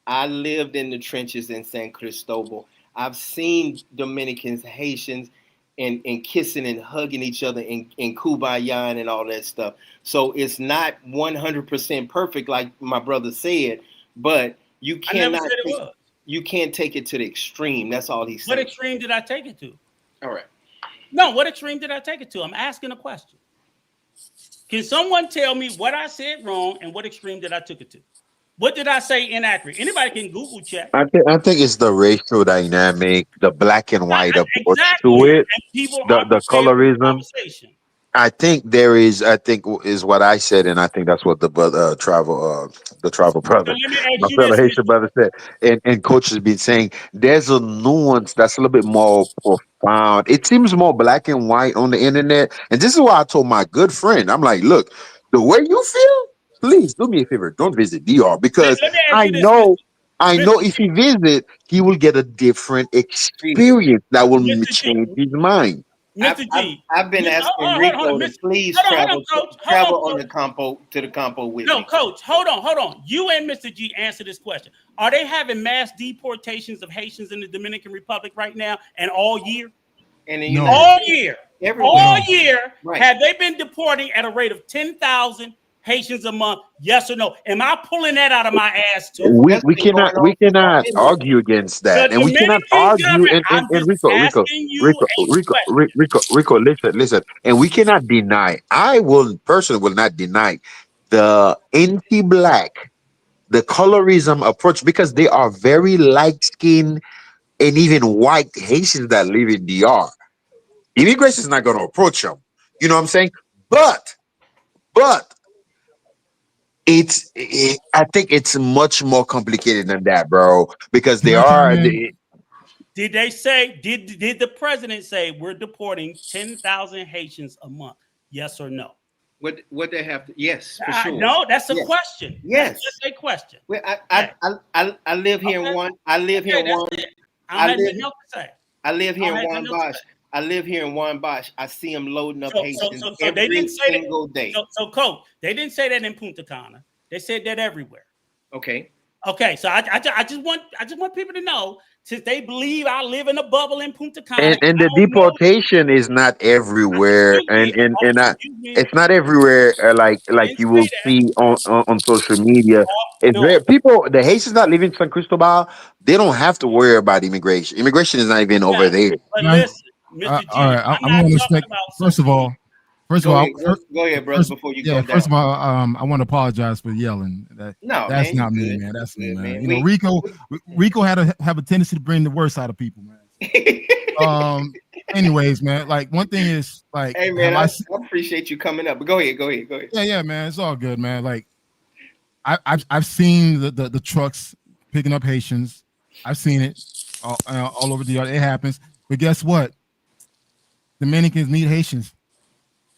I lived in the trenches in San Cristobal. I've seen Dominicans, Haitians, and kissing and hugging each other in Kumbaya and all that stuff. So it's not 100% perfect, like my brother said, but you cannot. You can't take it to the extreme. That's all he's saying. What extreme did I take it to? All right. No, what extreme did I take it to? I'm asking a question. Can someone tell me what I said wrong and what extreme did I took it to? What did I say inaccurate? Anybody can Google check. I think it's the racial dynamic, the black and white approach to it, the colorism. I think there is. I think is what I said, and I think that's what the travel So brother, let me my ask you fellow this, Haitian Mr. brother said, and coach has been saying. There's a nuance that's a little bit more profound. It seems more black and white on the internet, and this is why I told my good friend, I'm like, look, the way you feel, please do me a favor, don't visit DR because Let me ask I you this, know. I Mr. know if he visit, he will get a different See, experience that will Mr. G. change his mind. I've, Mr. I've, G. I've been asking Hold on, Rico to Mr. please Hold on, travel Coach. Hold on, travel on Coach. the compo with No, me. Coach. Hold on. You and Mr. G answer this question. Are they having mass deportations of Haitians in the Dominican Republic right now and all year? And in the No. United All States, year. everywhere. All No. year. Right. Have they been deporting at a rate of 10,000 Haitians a month? Yes or no? Am I pulling that out of my ass too? we That's we been cannot going on we since I've cannot been here. argue against The that, and we cannot Dominican argue. government, And I'm just Rico, asking you a question. listen, and we cannot deny. I will personally will not deny the anti-black, the colorism approach because they are very light skinned and even white Haitians that live in DR. Immigration is not going to approach them. You know what I'm saying? But I think it's much more complicated than that, bro. Because Can they I chime are. in? Did they say, did the president say we're deporting 10,000 Haitians a month? Yes or no? What they have to? Yes, for sure. No, that's a Yes, question. That's yes. just a question. Well, Okay. I live here in Okay. one. I live here Okay, in that's one. it. I I don't have live. nothing else to say. I live I here don't in have Juan nothing else to Bosch. say. I live here in Juan Bosch. I see them loading up So, Haitians so they every didn't say that. single day. So, Coach, they didn't say that in Punta Cana. They said that everywhere. Okay. Okay, so I just want people to know, since they believe I live in a bubble in Punta Cana, And I the don't know. deportation is not everywhere, Excuse me. Excuse me. it's not everywhere. I Like didn't you say will that. see on social media. It's No. very people. The Haitians that live in San Cristobal, they don't have to worry about immigration. Immigration is not even over Yeah. there. But Can I, listen, Mr. all G, right. I'm I'm not going to talking expect. about First of social all, first of Go all, ahead. Go ahead, brother. first, Before you yeah. go First down. of all, I want to apologize for yelling. No, That's man, you not me, good. man. You That's me, good, man. man. You know, Rico have a tendency to bring the worst out of people, man. Anyways, man. Like one thing is like, Hey, man, have I? I appreciate you coming up. But go ahead. Go ahead. Go ahead. Yeah, man. It's all good, man. Like I've seen the trucks picking up Haitians. I've seen it all over the yard. It happens. But guess what? Dominicans need Haitians.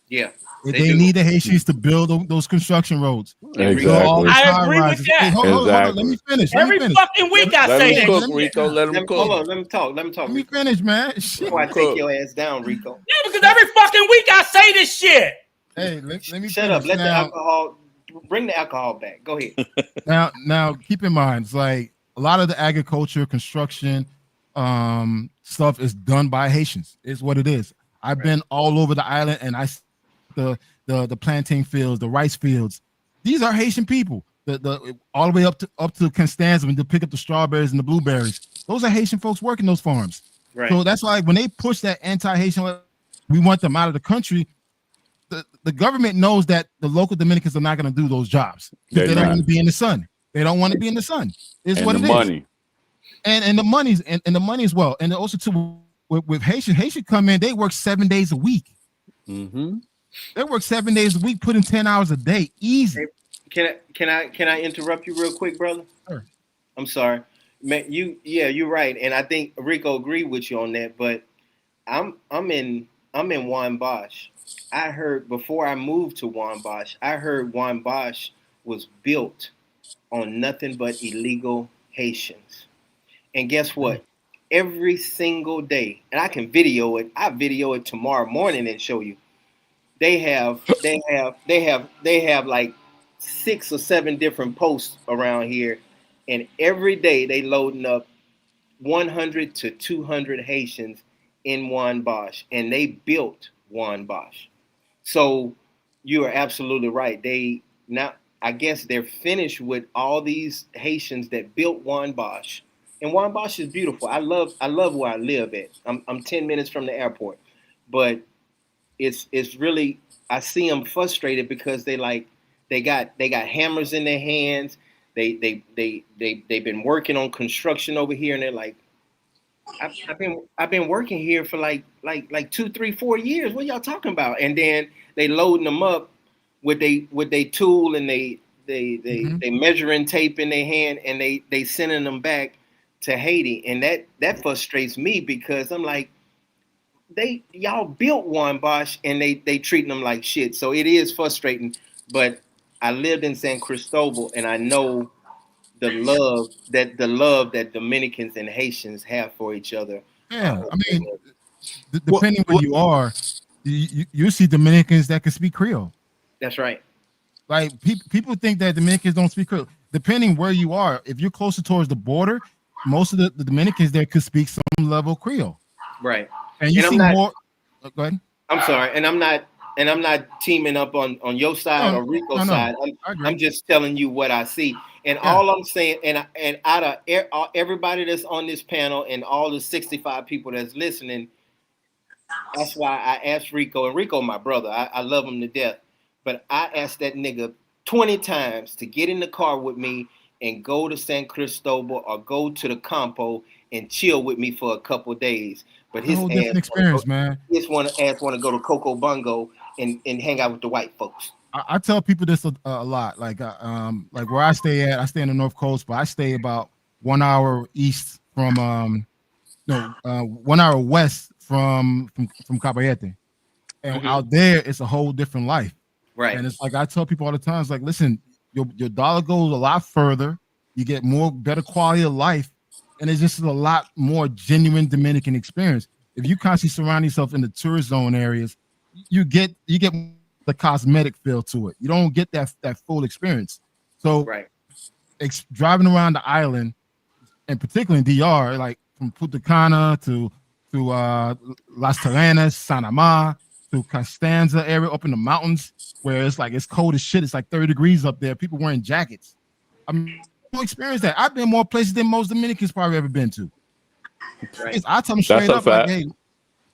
Yeah, they They do. need the Haitians to build those construction roads, They really build do. all Exactly. those I high agree with rises. Hey, that. hold on. Let me Exactly. finish. Every fucking Let week me, I Let say him Yeah, that cook, let me shit. Rico. Let him hold cook. on. Let me talk. Let me talk, let me Rico. finish, man. Shit. Let Before I him take cook. your ass down, Rico. Yeah, because every fucking week I say this shit. Hey, let me Shut up. finish. Let the alcohol. Bring the alcohol back. Go ahead. Now, keep in mind, it's like a lot of the agriculture, construction, stuff is done by Haitians. Is what it is. I've Right. been all over the island, and I see the plantain fields, the rice fields. These are Haitian people. The all the way up to Constanza when to pick up the strawberries and the blueberries. Those are Haitian folks working those farms. Right. So that's why when they push that anti-Haitian, we want them out of the country. The government knows that the local Dominicans are not going to do those jobs because They're they don't not. want to be in the sun. They don't want to be in the sun. Is And what the it is. money. And the money's and the money as well. And also too with Haitian come in, they work 7 days a week. Mm-hmm. They work 7 days a week, putting 10 hours a day, Hey, easy. can I interrupt you real quick, brother? Sure. I'm sorry. Man, you're right, and I think Rico agreed with you on that. But I'm in Juan Bosch. I heard before I moved to Juan Bosch, I heard Juan Bosch was built on nothing but illegal Haitians. And guess what? Every single day, and I can video it. I video it tomorrow morning and show you. They have like 6 or 7 different posts around here, and every day they loading up 100 to 200 Haitians in Juan Bosch, and they built Juan Bosch. So you are absolutely right. They now, I guess they're finished with all these Haitians that built Juan Bosch. And Juan Bosch is beautiful. I love where I live at. I'm 10 minutes from the airport. But it's really, I see them frustrated because they got hammers in their hands. They've been working on construction over here, and they're like, I've been working here for like 2, 3, 4 years. What y'all talking about? And then they loading them up with they tool and they measuring tape in their hand and they sending them back to Haiti. And that frustrates me because I'm like, y'all built one, Bosch, and they treating them like shit. So it is frustrating. But I lived in San Cristobal and I know the love that Dominicans and Haitians have for each other. Yeah, I mean, depending where you are, you see Dominicans that can speak Creole. That's right. Like people think that Dominicans don't speak Creole. Depending where you are, if you're closer towards the border, most of the Dominicans there could speak some level of Creole. Right. And you see more. Go ahead. I'm sorry, and I'm not teaming up on your side or Rico's side. I'm just telling you what I see. And all I'm saying, and out of everybody that's on this panel and all the 65 people that's listening, that's why I asked Rico, and Rico, my brother, I love him to death. But I asked that nigga 20 times to get in the car with me and go to San Cristobal or go to the Campo and chill with me for a couple of days. But his whole different experience, man. His want to go to Coco Bungo and hang out with the white folks. I tell people this a lot. Like where I stay at, I stay in the North Coast, but I stay about 1 hour east from 1 hour west from Caballete. And out there, it's a whole different life. Right. And it's like I tell people all the time, it's like, listen, your dollar goes a lot further. You get better quality of life, and it's just a lot more genuine Dominican experience. If you constantly surround yourself in the tourist zone areas, you get the cosmetic feel to it. You don't get that full experience. So driving around the island, and particularly in DR, like from Punta Cana to Las Terrenas, Sanamá, to Costanza area up in the mountains where it's cold as shit. It's like 30 degrees up there. People wearing jackets. I mean, you experience that. I've been more places than most Dominicans probably ever been to. Right. I tell them straight up, like, hey,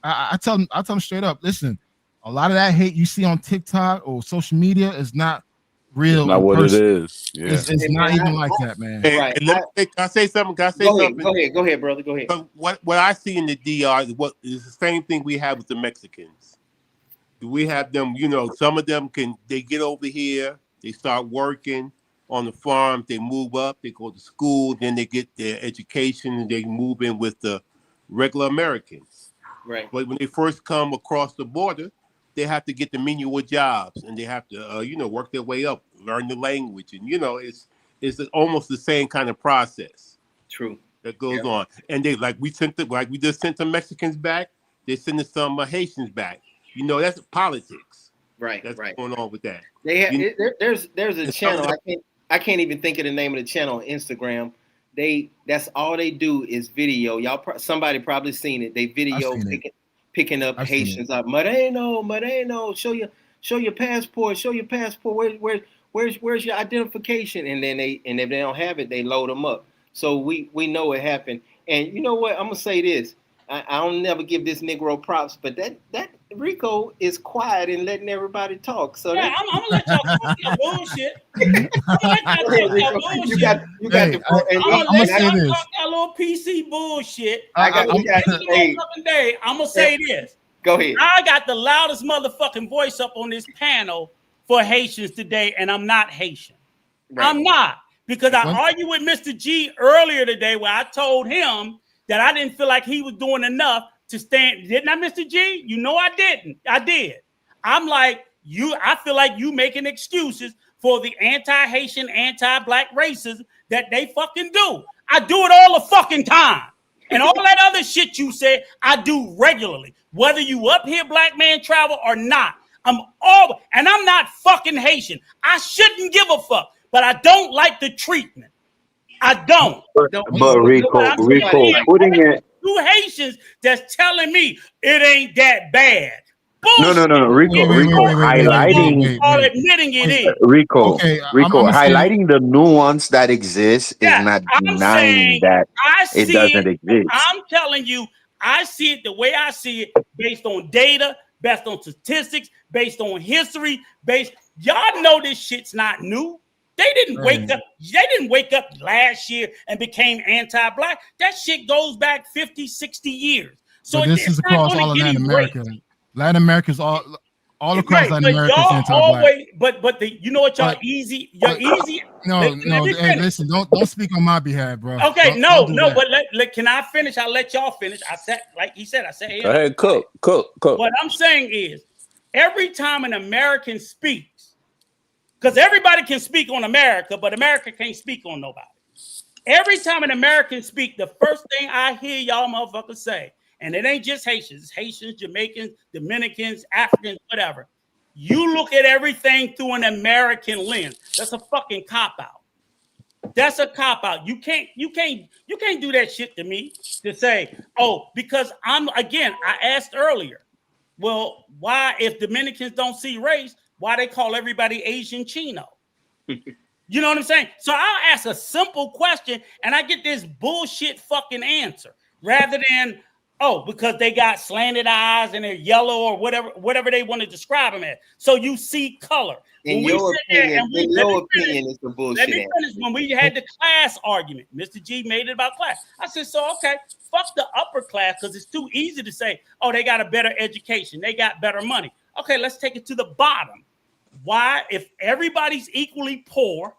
I tell them straight up, listen, a lot of that hate you see on TikTok or social media is not real. It's not what it is. Yeah. It's not even like that, man. Right. Can I say something? Go ahead, brother. Go ahead. But what I see in the DR is the same thing we have with the Mexicans. We have them, some of them they get over here, they start working on the farm, they move up, they go to school, then they get their education and they move in with the regular Americans. Right. But when they first come across the border, they have to get the menial jobs and they have to, work their way up, learn the language. And, it's almost the same kind of process. True. That goes on. And we just sent some Mexicans back, they're sending some Haitians back. That's politics. Right. That's going on with that. They have, there's a channel. I can't even think of the name of the channel on Instagram. That's all they do is video. Somebody probably seen it. They video picking up Haitians up. Moreno, show your passport. Show your passport. Where's your identification? And then if they don't have it, they load them up. So we know it happened. And you know what? I'm gonna say this. I don't never give this Negro props, but that Rico is quiet and letting everybody talk. So I'm gonna let y'all talk your bullshit. I'm little PC bullshit. I'm gonna say this. Go ahead. I got the loudest motherfucking voice up on this panel for Haitians today, and I'm not Haitian. Right. I'm not, because I argued with Mr. G earlier today where I told him that I didn't feel like he was doing enough to stand. Didn't I, Mr. G? You know I didn't. I did. I'm like, I feel like you making excuses for the anti-Haitian, anti-black racism that they fucking do. I do it all the fucking time. And all that other shit you said, I do regularly. Whether you up here, black man travel or not. And I'm not fucking Haitian. I shouldn't give a fuck, but I don't like the treatment. I don't. But Rico, putting it. Two Haitians that's telling me it ain't that bad. Bullshit. No. Rico highlighting. Admitting it is. Rico, highlighting the nuance that exists is not denying that it doesn't exist. I'm telling you, I see it the way I see it, based on data, based on statistics, based on history, y'all know this shit's not new. They didn't wake up. They didn't wake up last year and became anti-black. That shit goes back 50, 60 years. So this is across all of Latin America. Latin America is all across Latin America is anti-black. But you know what y'all easy? You're easy. No. Hey, listen, don't speak on my behalf, bro. Okay, don't but can I finish? I'll let y'all finish. I said, like he said, go ahead, cook. What I'm saying is, every time an American speaks, because everybody can speak on America, but America can't speak on nobody. Every time an American speak, the first thing I hear y'all motherfuckers say, and it ain't just Haitians, it's Haitians, Jamaicans, Dominicans, Africans, whatever. You look at everything through an American lens. That's a fucking cop-out. That's a cop-out. You can't do that shit to me to say, oh, because I asked earlier, well, why, if Dominicans don't see race, why they call everybody Asian Chino? You know what I'm saying? So I'll ask a simple question and I get this bullshit fucking answer rather than, oh, because they got slanted eyes and they're yellow or whatever they want to describe them as. So you see color. In your opinion, it's a bullshit. Let me finish. When we had the class argument, Mr. G made it about class. I said, so, okay, fuck the upper class because it's too easy to say, oh, they got a better education. They got better money. Okay, let's take it to the bottom. Why, if everybody's equally poor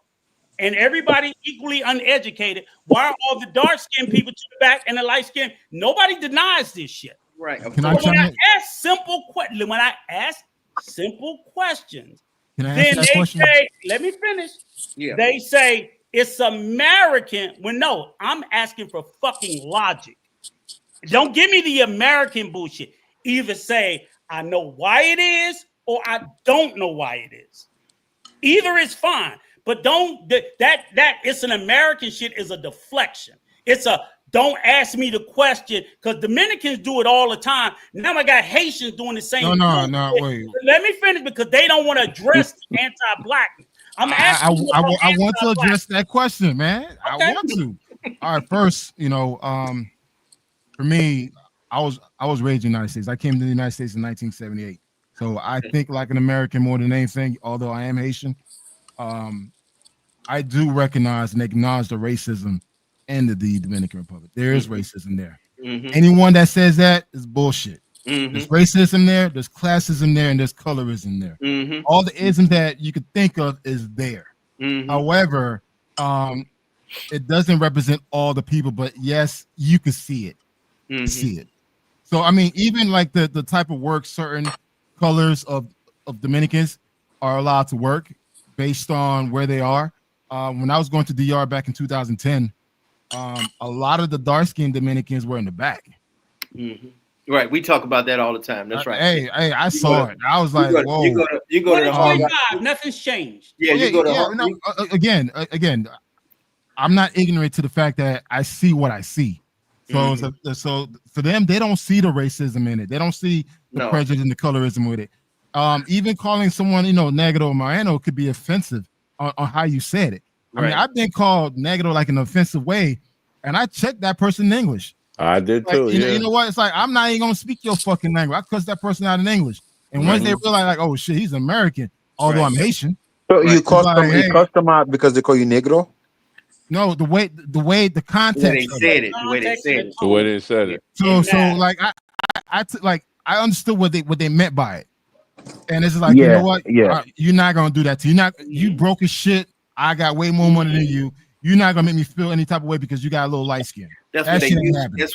and everybody equally uneducated, why are all the dark-skinned people to the back and the light-skinned? Nobody denies this shit. Right. When I ask simple questions, then they say, let me finish. Yeah. They say it's American. Well, no, I'm asking for fucking logic. Don't give me the American bullshit. Either say, I know why it is, or I don't know why it is. Either is fine, but don't that it's an American shit is a deflection. It's a don't ask me the question because Dominicans do it all the time. Now I got Haitians doing the same. No, wait. Let me finish because they don't want to address the anti-blackness. I'm asking. I want to address that question, man. Okay. I want to. All right, first, for me, I was raised in the United States. I came to the United States in 1978. So I think like an American more than anything, although I am Haitian, I do recognize and acknowledge the racism in the Dominican Republic. There is racism there. Mm-hmm. Anyone that says that is bullshit. Mm-hmm. There's racism there, there's classism there, and there's colorism there. Mm-hmm. All the isms that you could think of is there. Mm-hmm. However, it doesn't represent all the people, but yes, you can see it. Mm-hmm. See it. So I mean, even like the type of work certain colors of Dominicans are allowed to work based on where they are. When I was going to DR back in 2010, a lot of the dark-skinned Dominicans were in the back. Mm-hmm. Right, we talk about that all the time. That's right. Hey, I saw it. I was like, whoa. You go to the hall. Nothing's changed. Yeah, you go to again. I'm not ignorant to the fact that I see what I see. So, so for them, they don't see the racism in it. They don't see the prejudice and the colorism with it. Even calling someone, Negro or Moreno could be offensive on how you said it. Right. I mean, I've been called Negro like an offensive way, and I checked that person in English. I did too. You know what? It's like I'm not even gonna speak your fucking language. I cuss that person out in English, and once they realize, like, oh shit, he's American, although I'm Haitian. So you cuss them out because they call you Negro? No, the way the context. The way they said it. So like I understood what they meant by it, and it's like, you know what? Yeah, you're not gonna do that to you. You broke as shit. I got way more money than you. You're not gonna make me feel any type of way because you got a little light skin. That's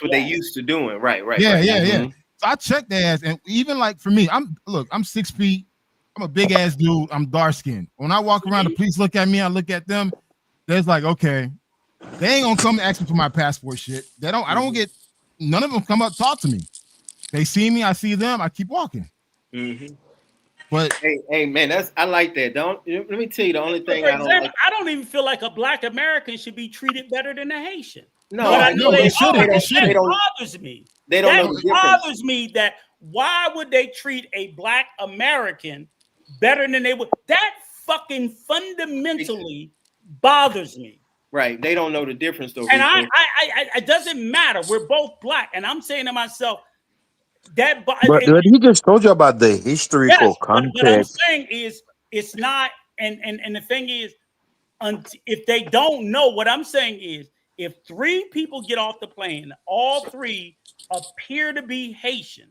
what they used to doing. Right. Yeah. So I checked their ass, and even like for me, I'm 6 feet. I'm a big ass dude. I'm dark skinned. When I walk around, the police look at me. I look at them. There's like, okay, they ain't gonna come and ask me for my passport shit. They don't. I don't get. None of them come up talk to me. They see me. I see them. I keep walking. Mm-hmm. But hey, man, I like that. Let me tell you the only thing I don't even feel like a Black American should be treated better than a Haitian. No, they shouldn't. That bothers me. Bothers me that why would they treat a Black American better than they would? That fucking fundamentally bothers me. Right. They don't know the difference though. And I it doesn't matter. We're both Black, and I'm saying to myself. But he just told you about the historical context. What I'm saying is it's not, and the thing is, if they don't know, what I'm saying is, if 3 people get off the plane, all 3 appear to be Haitian,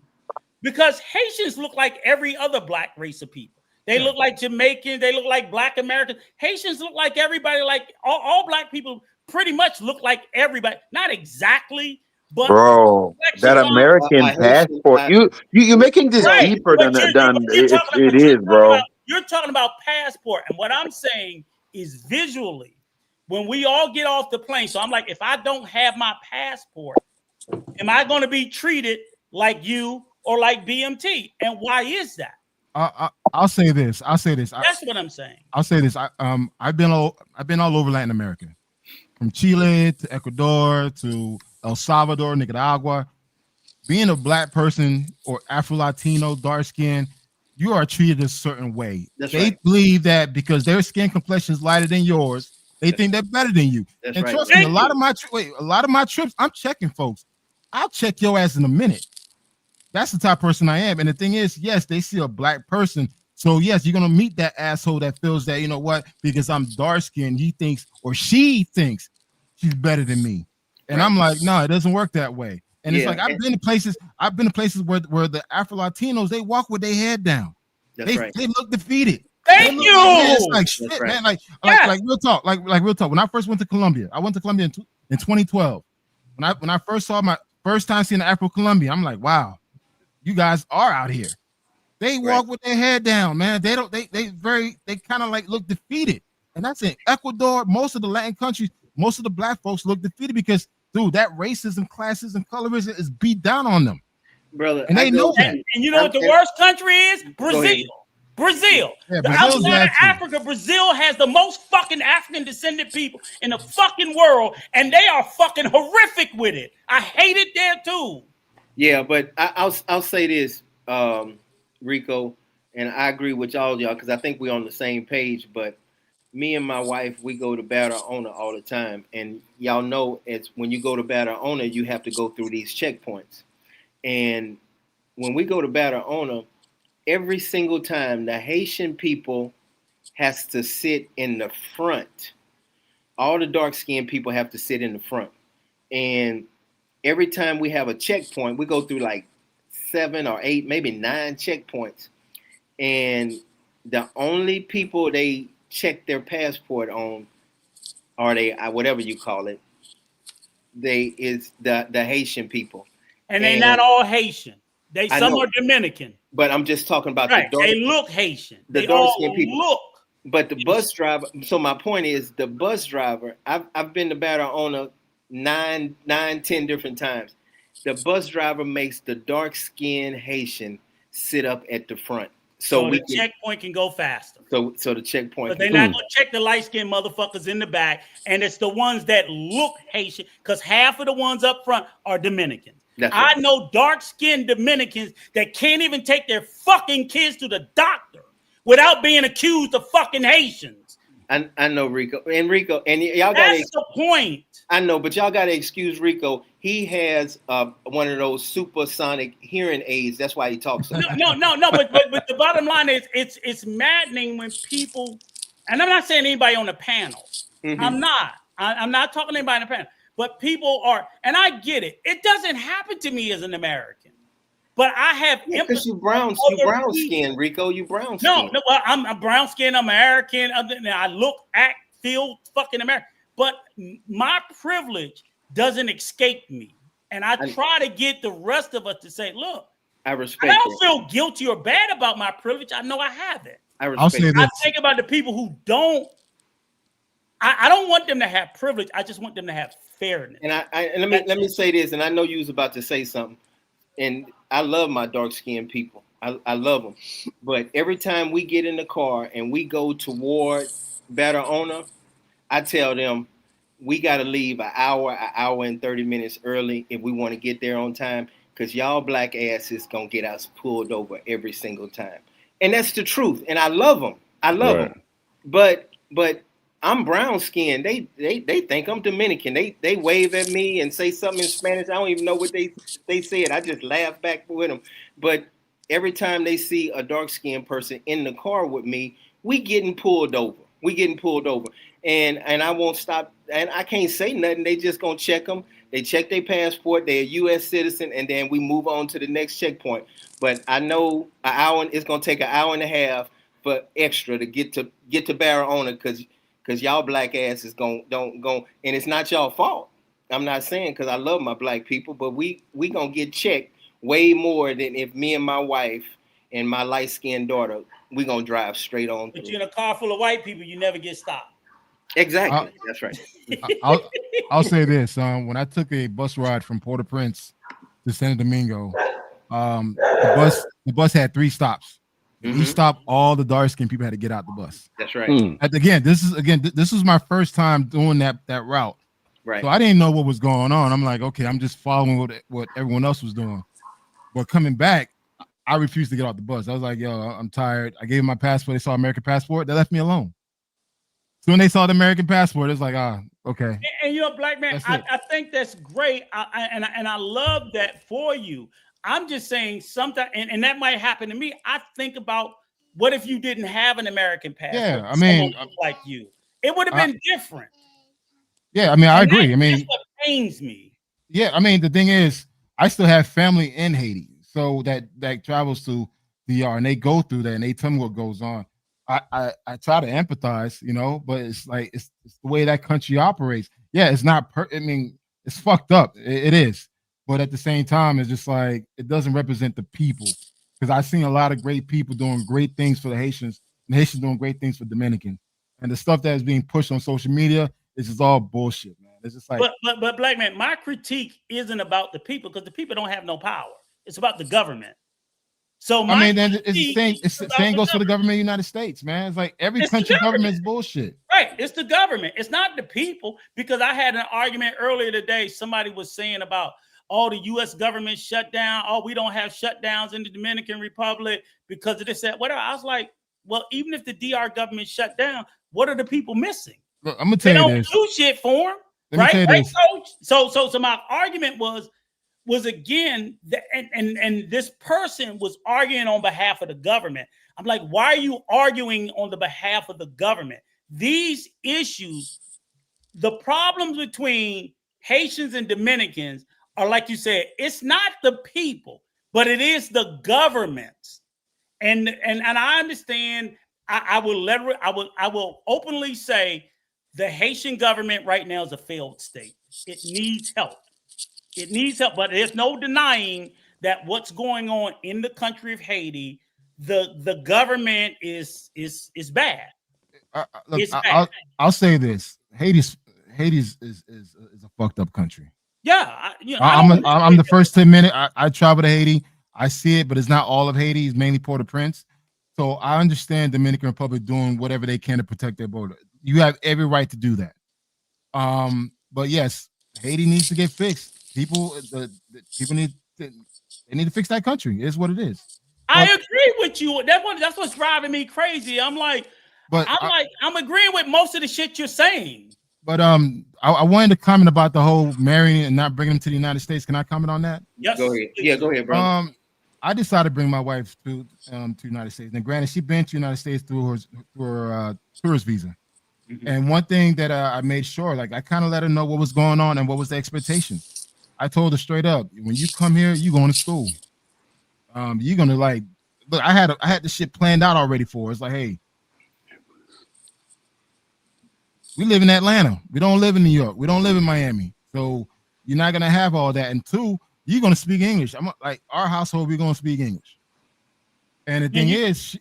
because Haitians look like every other black race of people. They look like Jamaicans. They look like Black Americans. Haitians look like everybody. Like all black people pretty much look like everybody. Not exactly, but Bro, that American passport. You're making this right. deeper But than you're it is, bro. You're talking about passport, and what I'm saying is visually, when we all get off the plane. So I'm like, if I don't have my passport, am I going to be treated like you or like BMT? And why is that? I'll say this. That's what I'm saying. I'll say this. I've been all over Latin America, from Chile to Ecuador to El Salvador, Nicaragua. Being a black person or Afro-Latino, dark skin, you are treated a certain way. They believe that because their skin complexion is lighter than yours, they think they're better than you. And trust me, a lot of my trips, I'm checking folks. I'll check your ass in a minute. That's the type of person I am. And the thing is, yes, they see a black person. So yes, you're gonna meet that asshole that feels that, you know what, because I'm dark skinned, he thinks or she thinks she's better than me. And I'm like, no, it doesn't work that way. And it's like I've been to places where the Afro Latinos, they walk with their head down. They look defeated. Thank you. It's like shit, man. Like real talk. Like real talk. When I first went to Colombia, I went to Colombia in 2012. When I first saw my first time seeing the Afro Colombian, I'm like, wow, you guys are out here. They walk with their head down, man. They don't. They kind of like look defeated. And that's in Ecuador. Most of the Latin countries, most of the black folks look defeated because, dude, that racism, classism, colorism is beat down on them, brother. And they know that. And you know what the worst country is? Brazil. Brazil. Yeah, Outside of Africa, Brazil has the most fucking African descended people in the fucking world, and they are fucking horrific with it. I hate it there too. Yeah, but I'll say this, Rico, and I agree with all y'all because I think we're on the same page. But me and my wife, we go to Barahona all the time, and y'all know it's when you go to Barahona, you have to go through these checkpoints. And when we go to Barahona, every single time the Haitian people has to sit in the front. All the dark-skinned people have to sit in the front. And every time we have a checkpoint, we go through like 7 or 8, maybe 9 checkpoints. And the only people they check their passport on, or they whatever you call it, is the Haitian people. And they're not all Haitian. Some are Dominican. But I'm just talking about the dark. They look Haitian. They all look. But the bus driver. So my point is, the bus driver. I've been to Barahona 9-10 different times. The bus driver makes the dark-skinned Haitian sit up at the front, so the checkpoint can go faster. So the checkpoint. But they're not gonna check the light-skinned motherfuckers in the back, and it's the ones that look Haitian, because half of the ones up front are Dominicans. I know dark-skinned Dominicans that can't even take their fucking kids to the doctor without being accused of fucking Haitians. I know Rico, and y'all got. That's the point. I know, but y'all got to excuse Rico. He has one of those supersonic hearing aids. That's why he talks. So No. But the bottom line is, it's maddening when people, and I'm not saying anybody on the panel. Mm-hmm. I'm not talking to anybody on the panel. But people are, and I get it. It doesn't happen to me as an American, but I have because you brown skin, Rico. You brown skin. No. Well, I'm a brown skin American. I look, act, feel fucking American. But my privilege doesn't escape me, and I try to get the rest of us to say, "Look, I respect. I don't feel guilty or bad about my privilege. I know I have it. I think about the people who don't. I don't want them to have privilege. I just want them to have fairness. And let me say this, and I know you was about to say something. And I love my dark-skinned people. I love them. But every time we get in the car and we go toward Barahona, I tell them we got to leave an hour and 30 minutes early if we want to get there on time, because y'all black asses going to get us pulled over every single time. And that's the truth. And I love them. Them. But I'm brown skinned. They think I'm Dominican. They wave at me and say something in Spanish. I don't even know what they said. I just laugh back with them. But every time they see a dark skinned person in the car with me, we getting pulled over. and I won't stop, and I can't say nothing. They just gonna check them. They check their passport. They're a U.S. citizen, and then we move on to the next checkpoint. But I know an hour. It's gonna take an hour and a half for extra to get to Barahona because y'all black asses don't go, and it's not y'all fault. I'm not saying because I love my black people, but we gonna get checked way more than if me and my wife and my light skinned daughter we gonna drive straight on. But you're in a car full of white people, you never get stopped. Exactly, that's right. I'll say this: when I took a bus ride from Port-au-Prince to Santo Domingo, the bus had 3 stops. Each stop, all the dark skinned people had to get out the bus. That's right. This was my first time doing that route. Right. So I didn't know what was going on. I'm like, okay, I'm just following what everyone else was doing. But coming back, I refused to get off the bus. I was like, yo, I'm tired. I gave them my passport. They saw American passport. They left me alone. So when they saw the American passport, it's like, okay. And you know, black man, I think that's great. I love that for you. I'm just saying sometimes, and that might happen to me. I think about what if you didn't have an American passport? Yeah, I mean, like you, it would have been different. Yeah, I mean, I agree. I mean, that's what pains me. Yeah, I mean, the thing is, I still have family in Haiti, so that travels to DR, and they go through that, and they tell me what goes on. I try to empathize, you know, but it's like it's the way that country operates. Yeah, it's not. I mean, it's fucked up. It is, but at the same time, it's just like it doesn't represent the people. Because I've seen a lot of great people doing great things for the Haitians, and Haitians doing great things for Dominicans, and the stuff that is being pushed on social media. This is all bullshit, man. It's just like, but black man, my critique isn't about the people because the people don't have no power. It's about the government. So I mean, then it's the same. It's the same goes for the government of the United States, man. It's like every country government is bullshit. Right? It's the government. It's not the people. Because I had an argument earlier today. Somebody was saying about the U.S. government shut down. Oh, we don't have shutdowns in the Dominican Republic because of this, that, whatever. I was like, well, even if the DR government shut down, what are the people missing? Look, I'm gonna tell you this. They don't do shit for them, right? Coach? So my argument was again, and this person was arguing on behalf of the government. I'm like, why are you arguing on the behalf of the government? These issues, the problems between Haitians and Dominicans are, like you said, it's not the people, but it is the governments. And I understand. I will openly say the Haitian government right now is a failed state. It needs help. It needs help, but there's no denying that what's going on in the country of Haiti, the government is bad. Look, I'll say this: Haiti is a fucked up country. Yeah, I'm the first to admit it. I travel to Haiti. I see it, but it's not all of Haiti. It's mainly Port-au-Prince. So I understand Dominican Republic doing whatever they can to protect their border. You have every right to do that. But yes, Haiti needs to get fixed. People need to fix that country. It's what it is. I agree with you. That's what's driving me crazy. I'm agreeing with most of the shit you're saying. But I wanted to comment about the whole marrying and not bringing them to the United States. Can I comment on that? Yes. Go ahead. Yeah, go ahead, bro. I decided to bring my wife to the United States. And granted, she's been to the United States through her tourist visa. Mm-hmm. And one thing that I made sure, like, I kind of let her know what was going on and what was the expectation. I told her straight up, when you come here, you're going to school. You're gonna look. I had the shit planned out already for her. It's like, hey, we live in Atlanta. We don't live in New York. We don't live in Miami. So you're not gonna have all that. And 2, you're gonna speak English. I'm like, our household, we're gonna speak English. And the thing is,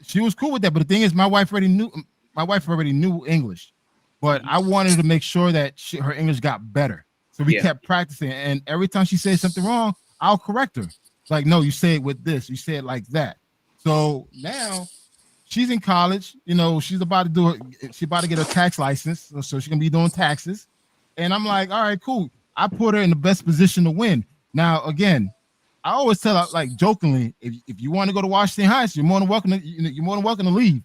she was cool with that. But the thing is, my wife already knew English. But I wanted to make sure that her English got better. So we kept practicing. And every time she says something wrong, I'll correct her. Like, no, you say it with this. You say it like that. So now she's in college. You know, she's about to get her tax license. So she's going to be doing taxes. And I'm like, all right, cool. I put her in the best position to win. Now, again, I always tell her, like, jokingly, if you want to go to Washington Heights, you're more than welcome to leave.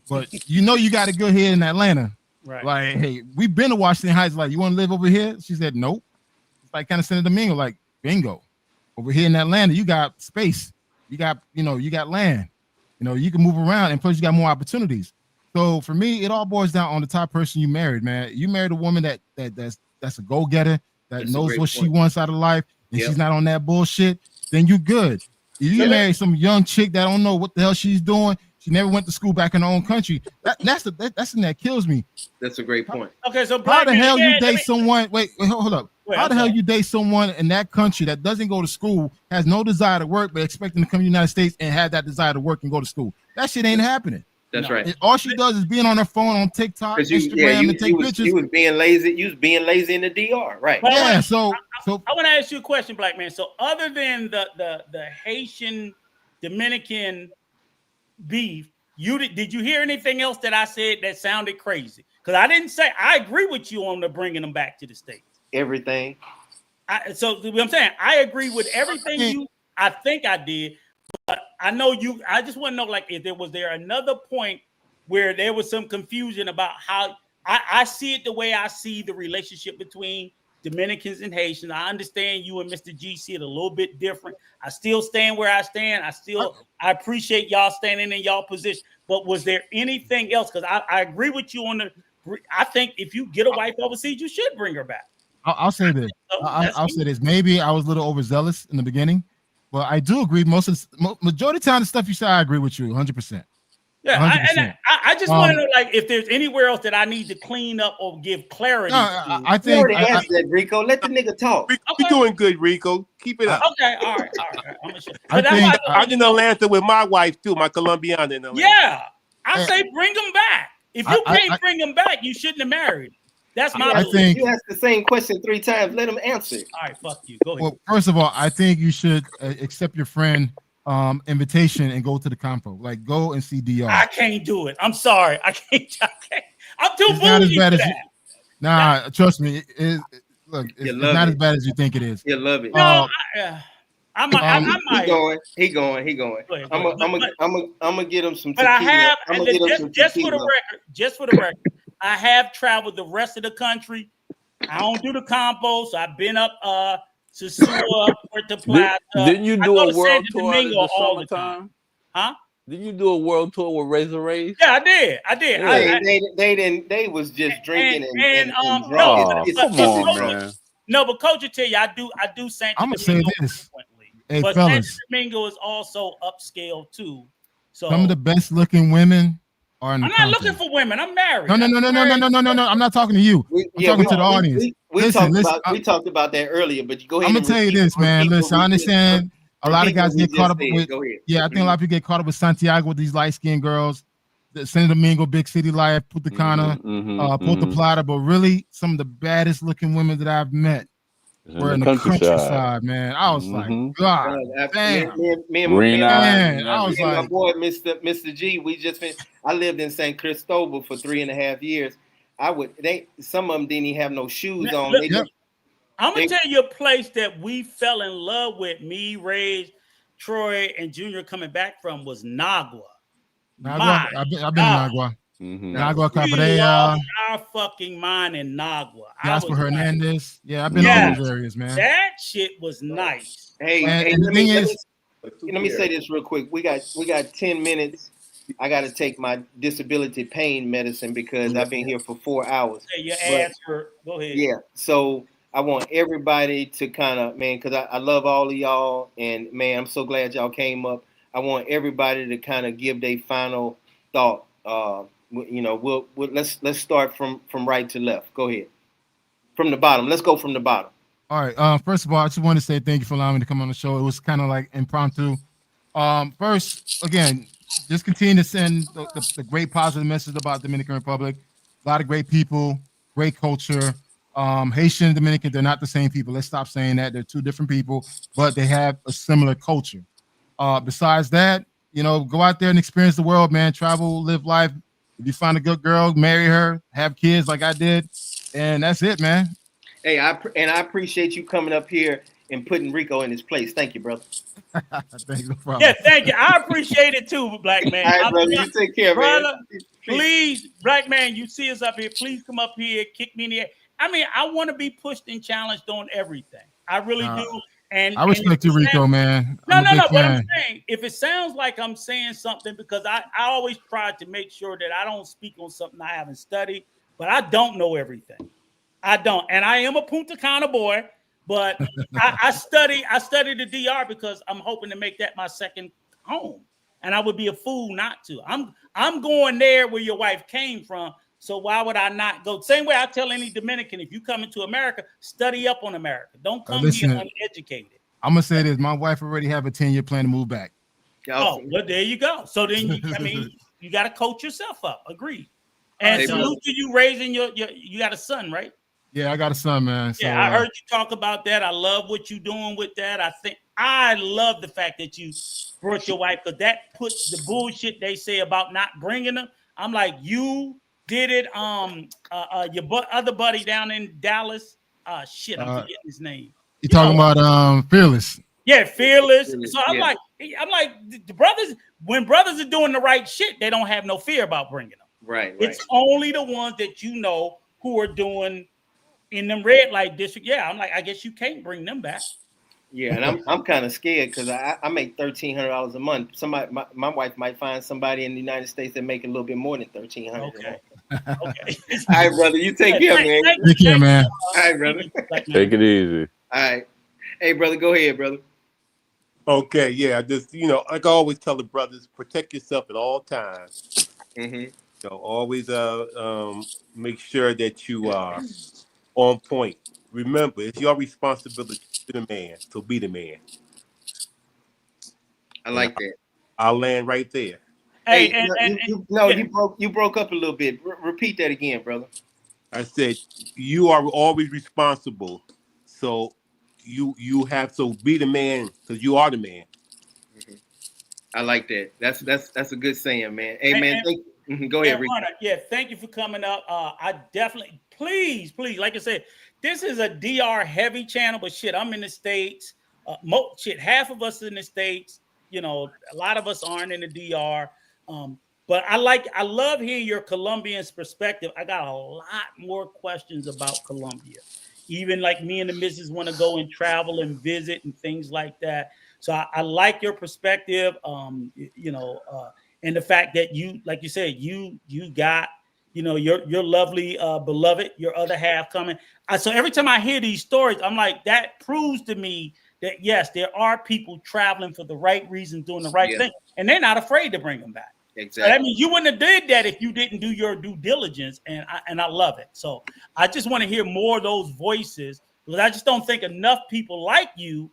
But you got a good here in Atlanta. Right. Like, hey, we've been to Washington Heights. Like, you want to live over here? She said, nope. It's like kind of Santo Domingo, like, bingo. Over here in Atlanta, you got space. You got land. You can move around, and plus you got more opportunities. So for me, it all boils down on the type of person you married, man. You married a woman that's a go-getter, that knows what she wants out of life, and she's not on that bullshit, then you good. If you marry some young chick that don't know what the hell she's doing, she never went to school back in her own country. That's something that kills me. That's a great point. Okay, so how the hell you date someone? Wait, hold up. How the hell you date someone in that country that doesn't go to school, has no desire to work, but expecting to come to the United States and have that desire to work and go to school? That shit ain't happening. That's right. All she does is being on her phone on TikTok, Instagram, and take pictures. You was being lazy. You was being lazy in the DR, right? Yeah. So I want to ask you a question, Black man. So other than the Haitian Dominican beef, did you hear anything else that I said that sounded crazy? Because I didn't say I agree with you on the bringing them back to the States. Everything. So what I'm saying, I agree with everything I think I did. But I know you. I just want to know, like, if was there another point where there was some confusion about how I see it the way I see the relationship between Dominicans and Haitians. I understand you and Mr. G see it a little bit different. I still stand where I stand. I appreciate y'all standing in y'all position. But was there anything else? Because I agree with you on I think if you get a wife overseas, you should bring her back. I'll say this. I'll say this. Maybe I was a little overzealous in the beginning. But I do agree. Majority of the time, the stuff you say, I agree with you 100%. Yeah, I just want to know, like, if there's anywhere else that I need to clean up or give clarity. No, I think you already answered that, Rico. Let the nigga talk. You're doing good, Rico. Keep it up. Okay, all right. I'm in Atlanta with my wife too, my Colombiana in Atlanta. Yeah, I say bring them back. If you can't bring them back, you shouldn't have married. That's my belief. Think you asked the same question 3 times. Let him answer. All right, fuck you. Go ahead. Well, first of all, I think you should accept your friend invitation and go to the compo. Like, go and see DR. I can't do it. I'm sorry. I can't. I'm too bougie for that. Nah, trust me. It's not as bad as you think it is. You'll love it. No, I might. He going. I'm gonna get him some. But I have, just for the record, I have traveled the rest of the country. I don't do the compo, so I've been up Sosua, Puerto Plata. Didn't you do a world tour in the summertime? Huh? Did you do a world tour with Razor Rays? Yeah, I did. Yeah, they was just drinking and come on, man. No, but Coach will tell you, I do Santo I'm gonna say this. Hey, but fellas, Santo Domingo is also upscale too. So some of the best looking women are in the I'm not looking for women. I'm married. No. I'm not talking to you. I'm talking to the audience. We talked about that earlier, but you go ahead. I'm gonna tell you this, man. Listen, I understand a lot of guys get caught up with. Yeah, I think a lot of people get caught up with Santiago with these light skinned girls. The Santo Domingo, big city life, Punta Cana, Puerto Plata, but really some of the baddest looking women that I've met were in the countryside, man. I was like, God, damn. Me and my boy, Mr. G, we just finished. I lived in San Cristobal for 3.5 years. Some of them didn't even have no shoes on. I'm gonna tell you a place that we fell in love with. Me, Ray, Troy, and Junior coming back from was Nagua. I've been in Nagua. Nagua, Cabrera. Our fucking mind in Nagua. Jasper Hernandez. Yeah, I've been in all those areas, man. That shit was nice. Hey, let me say this real quick. We got 10 minutes. I got to take my disability pain medicine because I've been here for 4 hours. Hey, your ass hurt. Go ahead. Yeah, so I want everybody to kind of, man, because I love all of y'all, and man, I'm so glad y'all came up. I want everybody to kind of give their final thought. Let's start from right to left. Go ahead. From the bottom. Let's go from the bottom. All right. First of all, I just want to say thank you for allowing me to come on the show. It was kind of like impromptu. First, again, just continue to send the great positive message about Dominican Republic. A lot of great people, great culture. Haitian and Dominican, they're not the same people. Let's stop saying that. They're two different people, but they have a similar culture. Besides that, go out there and experience the world, man. Travel, live life. If you find a good girl, marry her, have kids like I did, and that's it, man. Hey, I appreciate you coming up here and putting Rico in his place. Thank you, brother. Thank you, no yeah, thank you. I appreciate it too, Black man. All right, brother, you take care, brother, man. Please, Black man, you see us up here. Please come up here, kick me in the air. I mean, I want to be pushed and challenged on everything. I really do. And I if respect it you, Rico, sounds, man. no, I'm a no, big no. What I'm fan. saying, if it sounds like I'm saying something, because I always try to make sure that I don't speak on something I haven't studied, but I don't know everything. I don't, and I am a Punta Cana boy, but I study the DR because I'm hoping to make that my second home, and I would be a fool not to. I'm going there where your wife came from, so why would I not go? Same way I tell any Dominican, if you come into America, study up on America. Don't come here Listen, uneducated. I'm gonna say this: my wife already have a 10-year plan to move back. Oh, well, there you go. So then, I mean, you got to coach yourself up. Agreed. And salute to you raising your. You got a son, right? Yeah, I got a son, man. So Yeah, I heard you talk about that. I love what you're doing with that. I love the fact that you brought your wife, because that puts the bullshit they say about not bringing them. I'm like, you did it. Your other buddy down in Dallas. Shit, I'm forgetting his name. you You know, talking about Fearless? yeah, fearless. So Yeah. I'm like, the brothers. When brothers are doing the right shit, they don't have no fear about bringing them. Right. It's only the ones that you know who are doing in them red light district. Yeah, I'm like, I guess you can't bring them back. Yeah, and I'm kind of scared because I make $1,300 a month. Somebody, my wife might find somebody in the United States that make a little bit more than $1,300. Okay. Okay. All right, brother. You take care, man. Take care, man. All right, brother. Take it easy. All right. Hey, brother, go ahead, brother. Okay, yeah, just like I always tell the brothers, protect yourself at all times. Mm-hmm. So always make sure that you are on point. Remember, it's your responsibility to be the man, so be the man. I like that. I'll land right there. Hey, you broke up a little bit. Repeat that again, brother. I said you are always responsible, so you have to be the man because you are the man. Mm-hmm. I like that. That's a good saying, man. Hey, man, thank you. Go ahead, Rick. Yeah, thank you for coming up. I definitely, please, like I said, this is a DR heavy channel, but shit, I'm in the States. Half of us in the States. You know, a lot of us aren't in the DR. But I love hearing your Colombian's perspective. I got a lot more questions about Colombia. Even like me and the missus want to go and travel and visit and things like that. So I like your perspective. And the fact that you, like you said, you got, your lovely beloved, your other half coming. So every time I hear these stories, I'm like, that proves to me that yes, there are people traveling for the right reason, doing the right thing, and they're not afraid to bring them back. Exactly. So I mean, you wouldn't have did that if you didn't do your due diligence, and I love it. So I just want to hear more of those voices, because I just don't think enough people like you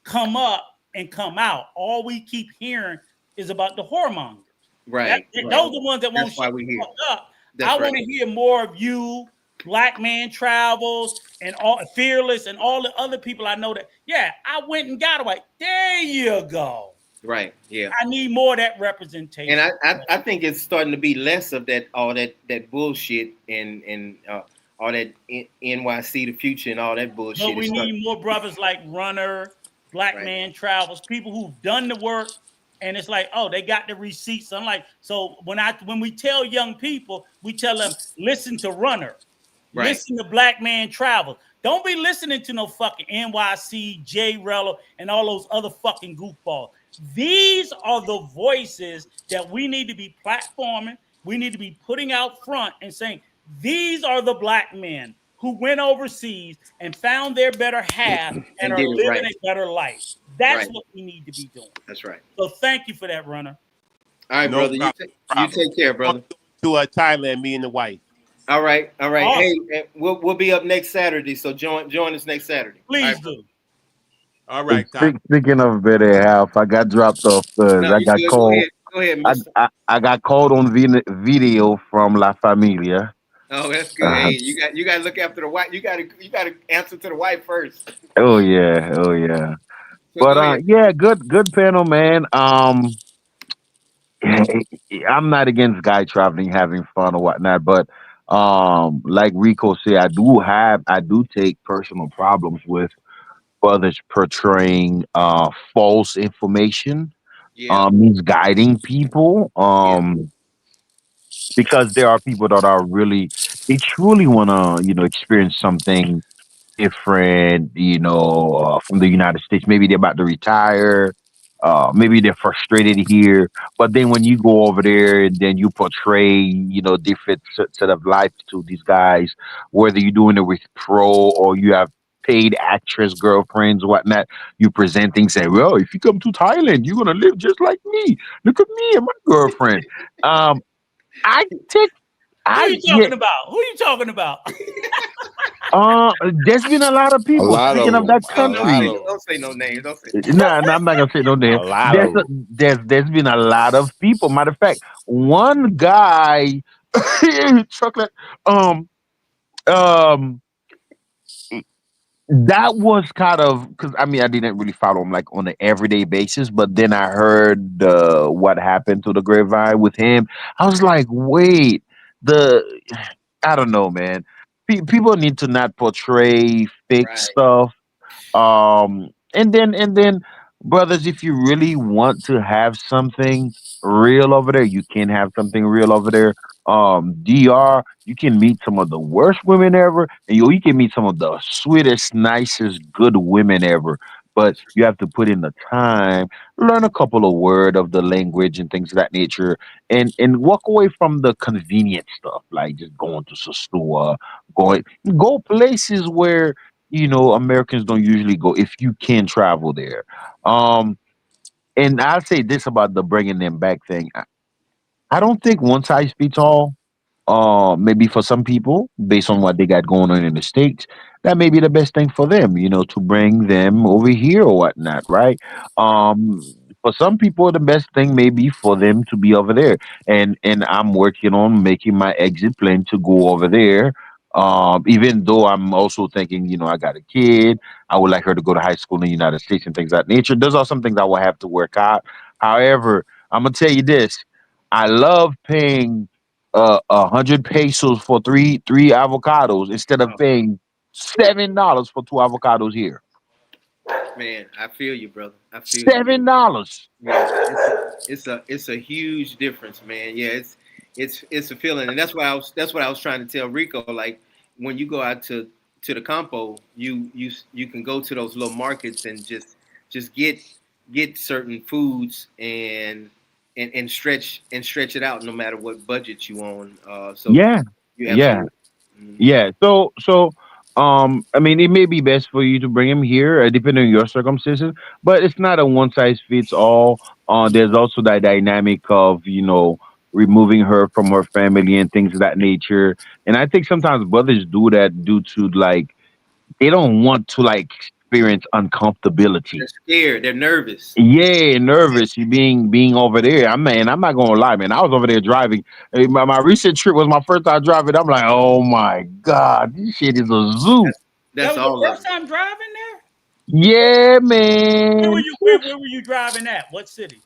come up and come out. All we keep hearing is about the whoremongers. Right. Those are the ones that won't shut the fuck up. I want to hear more of you, Black Man Travels, and all Fearless, and all the other people I know that. Yeah, I went and got away. There you go. Right. Yeah. I need more of that representation. And I think it's starting to be less of that bullshit and all that NYC the future and all that bullshit. But we need more brothers like Runner, Black Man Travels, people who've done the work, and it's like, oh, they got the receipts. I'm like, so when we tell young people, we tell them, listen to Runner, listen to Black Man Travels. Don't be listening to no fucking NYC, J Rello, and all those other fucking goofballs. These are the voices that we need to be platforming. We need to be putting out front and saying, these are the Black men who went overseas and found their better half and are living a better life. That's what we need to be doing. That's right. So thank you for that, Runner. All right, brother. You take care, brother. To Thailand, me and the wife. All right. Awesome. Hey, we'll be up next Saturday, so join us next Saturday. Please do. All right. Speaking of better half, I got dropped off because I got called. Go ahead, mister. I got called on video from La Familia. Oh, that's good. Hey, you got to look after the wife. You got to answer to the wife first. Oh yeah. So but yeah, good panel, man. I'm not against guy traveling, having fun or whatnot, but like Rico said, I do take personal problems with brothers portraying false information, misguiding people, because there are people that are they truly want to experience something different, from the United States. Maybe they're about to retire. Maybe they're frustrated here. But then when you go over there and then you portray, different set of life to these guys, whether you're doing it with pro or you have paid actress girlfriends, whatnot, you present things, say, well, if you come to Thailand, you're gonna live just like me. Look at me and my girlfriend. I take Who I you yeah. talking about? Who you talking about? There's been a lot of A people. lot of Speaking of them. that A lot country, of them. Don't say no names. Don't say. nah, nah, I'm not gonna say no name. A lot There's of them. there's been a lot of people. Matter of fact, one guy, chocolate, um, um, that was kind of because I mean I didn't really follow him like on an everyday basis, but then I heard what happened to the grapevine with him. I was like, wait, the I don't know, man. People need to not portray fake Right. stuff. And then brothers, if you really want to have something real over there, you can have something real over there. DR, you can meet some of the worst women ever, and you can meet some of the sweetest, nicest, good women ever. But you have to put in the time, learn a couple of word of the language and things of that nature, and walk away from the convenient stuff like just going to the store, going go places where Americans don't usually go if you can travel there. Um, and I'll say this about the bringing them back thing. I don't think one size fits all. Maybe for some people, based on what they got going on in the States, that may be the best thing for them, to bring them over here or whatnot, right? For some people, the best thing may be for them to be over there. And I'm working on making my exit plan to go over there. Even though I'm also thinking, I got a kid, I would like her to go to high school in the United States and things of that nature. Those are some things I will have to work out. However, I'm gonna tell you this: I love paying 100 pesos for three avocados instead of Oh, paying $7 for two avocados here. man, I feel you, brother. I feel you. $7. Yeah, it's a huge difference, man. Yeah, it's a feeling, and that's what I was trying to tell Rico. Like when you go out to the campo, you can go to those little markets and just get certain foods and stretch it out no matter what budget you on. So Yeah, you yeah. absolutely. Mhm. Yeah. So, I mean, it may be best for you to bring him here, depending on your circumstances, but it's not a one size fits all. There's also that dynamic of, removing her from her family and things of that nature. And I think sometimes brothers do that due to like, they don't want to like experience They're uncomfortability. scared. They're nervous. Yeah, nervous. You being over there. I'm not gonna lie, man. I was over there driving. My recent trip was my first time driving. I'm like, oh my god, this shit is a zoo. That's That that's was your all of first it. time driving there? Yeah, Where were man. you where were you driving at? What city?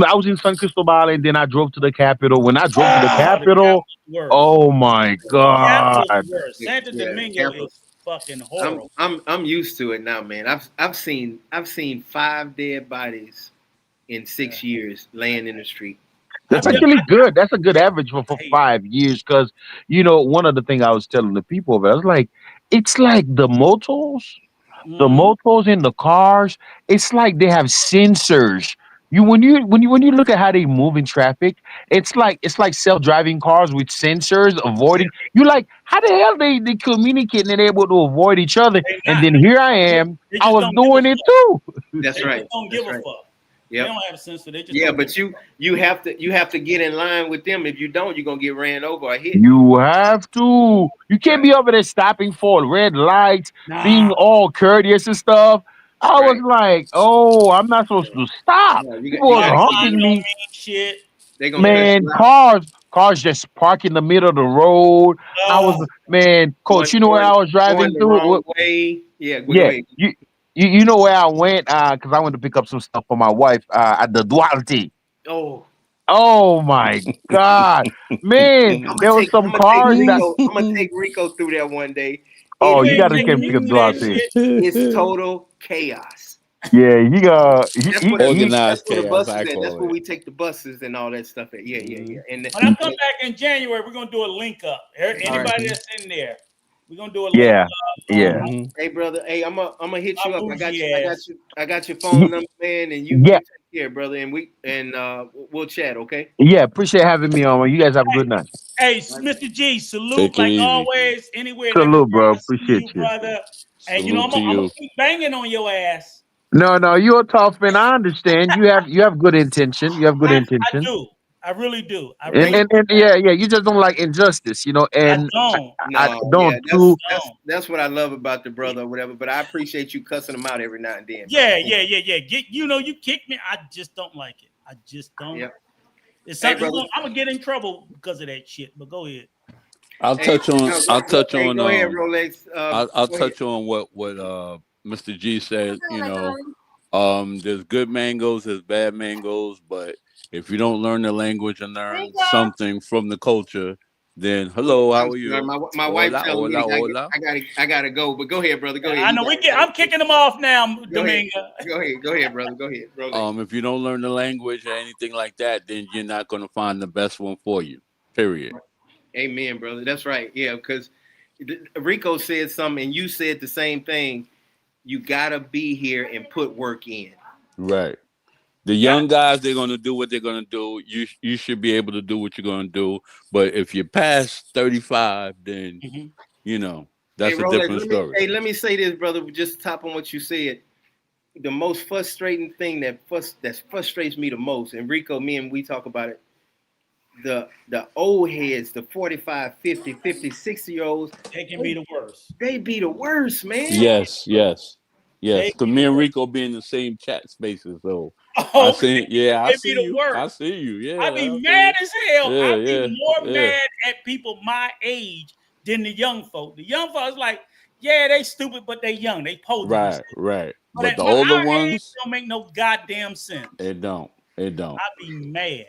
I was in San Cristobal and then I drove to the capital. When I drove to the Oh, the capital, capital's worse. oh my The capital god. is worse. Santo Yeah, the Domingo capital. is fucking I'm horrible. I'm I'm used to it now, man. I've seen 5 dead bodies in Yeah. 6 years laying in the street. That's I've done, actually good. That's a good average for I hate it. 5 years. Because one of the things I was telling the people about, I was like, it's like the Mm-hmm. motos in the cars, it's like they have sensors. When you look at how they move in traffic, it's like self-driving cars with sensors avoiding. You like how the hell they communicate and they're able to avoid each other. They And not. then here I am, They I just was don't give a doing it fuck. too. That's They just right. don't give That's a right. fuck. They Yep. don't have a sensor. They just Yeah, don't give but you have to get in line with them. If you don't, you're gonna get ran over or hit. You have to. You can't Right. be over there stopping for red lights, nah. being all courteous and stuff. I was Right. like, oh, I'm not supposed to stop. No, you got People you was got Stop to sign keep. humping don't me. mean shit. They're gonna cuss Man, you out. cars just park in the middle of the road. I was, Oh, man, Going coach, you know where going I was going driving the through? wrong way. Yeah. Go Yeah, ahead. you know where I went? Because I went to pick up some stuff for my wife at the Duarte. Oh, Oh my God, man, I'm gonna there was take I'm some gonna take cars that. Rico. I'm gonna take Rico through there one day. It Oh, you you ain't got to is taking come me pick up through that Duarte. shit. it's total chaos. Yeah, he got That's where the Organized that's where the chaos, buses I at. That's call where it. we take the buses and all that stuff at. Yeah, yeah, Hmm. yeah. And When I come back in January, we're gonna do a link up. all right. Anybody that's in there, we're gonna do a link yeah. up. Yeah. Hey brother, hey, I'm gonna hit you up. I got your phone Ye- number, man, and Yeah. you take care, brother, and we'll chat, okay? Yeah. Appreciate having me on. You guys have a good night. Hey, Mr. G, salute Take it like easy. always, anywhere and every Salute, time bro. I see Appreciate you, you. brother. And you know, Salute to I'm gonna you. keep banging on your ass. No, you're a tough man. I understand. You have good intention. You have good I intention. do. I really do. I And, really and yeah, you just don't like injustice, I and don't. I No, yeah, don't too. that's what I love about the brother or whatever. But I appreciate you cussing him out every now and then, brother. Yeah. You kick me. I just don't like it. I just don't. Yep. It's Hey, something brother. I'm gonna get in trouble because of that shit. But go ahead. I'll Hey, touch on. I'll touch hey, on. go ahead, Rolex. I'll Go ahead. touch on what Mr. G said. You know, there's good mangoes, there's bad mangoes, but if you don't learn the language and learn something from the culture, then hello, how I'm are sorry, you? my wife Hola, telling me hola, hola. I gotta go. But go ahead, brother. Go ahead. I know I'm kicking them off now, Go ahead. Dominga. Go ahead, brother. Go ahead, Rolex. If you don't learn the language or anything like that, then you're not going to find the best one for you. Period. Amen, brother. That's right. Yeah, because Rico said something, and you said the same thing. You gotta be here and put work in. Right. The young guys, they're going to do what they're going to do. You should be able to do what you're going to do. But if you're past 35, then you know that's Hey, a Rolex, different story. let me say this, brother. Just top on what you said. The most frustrating thing that frustrates me the most, and Rico, me and we talk about it. The old heads, the 45, 50, 50, 60-year-olds, They can be the worst. they be the worst, man. Yes. They Because be me the and worst. Rico be in the same chat spaces, so I Okay. see. Yeah, I They be see the you. I worst. see you. I Yeah, be I see mad you. as hell. Yeah, I be yeah, more yeah. mad at people my age than the young folk. The young folks like, yeah, they stupid, but they young. They supposed to be stupid. Right. But But at the my older our age ones, don't make no goddamn sense. it don't. I be mad.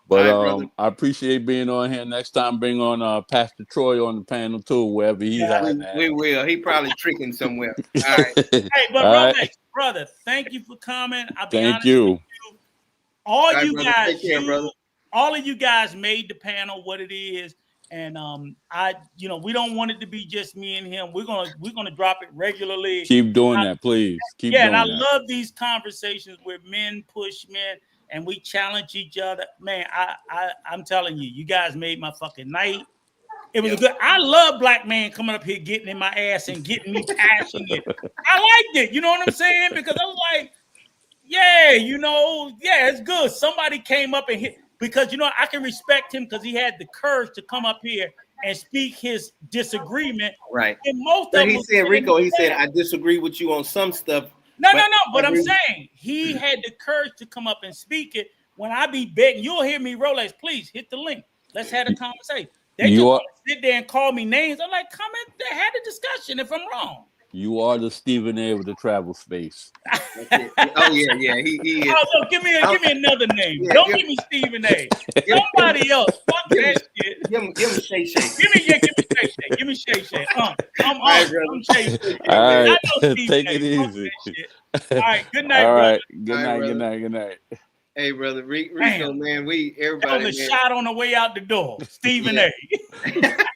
But All right, brother. I appreciate being on here. Next time, bring on Pastor Troy on the panel too, wherever he's Yeah. at. We will. He probably tricking somewhere. All right. Hey, but All Rolex, right. brother, thank you for coming. I'll be Thank honest with you. you. All All right, you brother. guys, Take care, brother. all of you guys made the panel what it is. And we don't want it to be just me and him. We're gonna drop it regularly. Keep doing that, please. Keep Yeah, and I doing that. love these conversations where men push men and we challenge each other. Man, I'm telling you, you guys made my fucking night. It was a good. I love black man coming up here getting in my ass and getting me passionate. I liked it. You know what I'm saying? Because I was like, yeah, it's good. Somebody came up and hit because I can respect him because he had the courage to come up here and speak his disagreement. Right. And most But of he them said, Rico, he said, I disagree with you on some stuff. No. I But I'm agree with- saying he had the courage to come up and speak it. When I be begging, you'll hear me, Rolex, please hit the link. Let's have a conversation. They just You are want to sit there and call me names. I'm like, come in there, have a discussion if I'm wrong. the Stephen A. of the travel space. Oh yeah. He is. Oh, look, give me another name. Yeah, Don't give me Stephen A. Somebody else. Fuck that shit. Give him Shay Shay. Give me Shay Shay. Give me Shay Shay. I'm right, on. brother. I'm Shay Shay. All right. I know Stephen Take A. it Fuck easy. that shit. All right. Good night, All brother. right. Good All right, night. brother. Good night. Good night. Hey, brother, Rico, Damn. man, That everybody, was a man, shot on the way out the door. Stephen Yeah. A.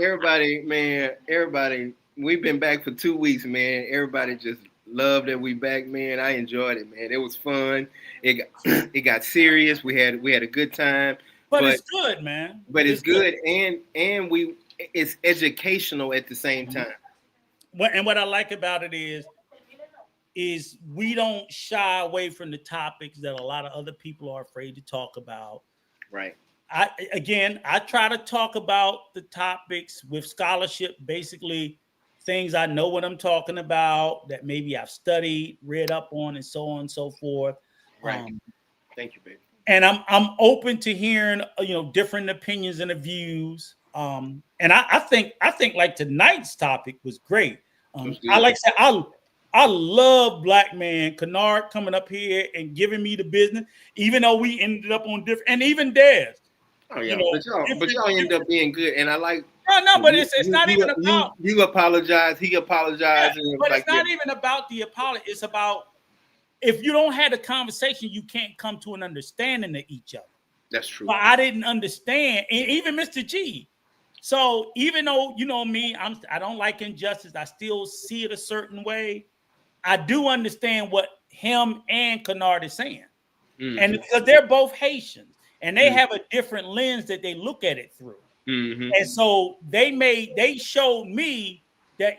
everybody, we've been back for 2 weeks, man. Everybody just loved that we back, man. I enjoyed it, man. It was fun. It got serious. We had a good time. But it's good, man. But it's good, and it's educational at the same time. What I like about it is we don't shy away from the topics that a lot of other people are afraid to talk about. Right. I try to talk about the topics with scholarship, basically things I know what I'm talking about, that maybe I've studied, read up on, and so on and so forth. Right. Thank you, baby. And I'm open to hearing different opinions and views. And I think like tonight's topic was great. I love black man Kennard coming up here and giving me the business, even though we ended up on different, and even Dez. Oh yeah, but y'all end up being good, and I like. No, but it's not even about. You apologize. He apologized. Yeah, but it's not even about the apology. It's about if you don't have a conversation, you can't come to an understanding of each other. That's true. But I didn't understand, and even Mr. G. So even though you know me, I don't like injustice. I still see it a certain way. I do understand what him and Kennard is saying, and because they're both Haitians and they have a different lens that they look at it through. And so they showed me that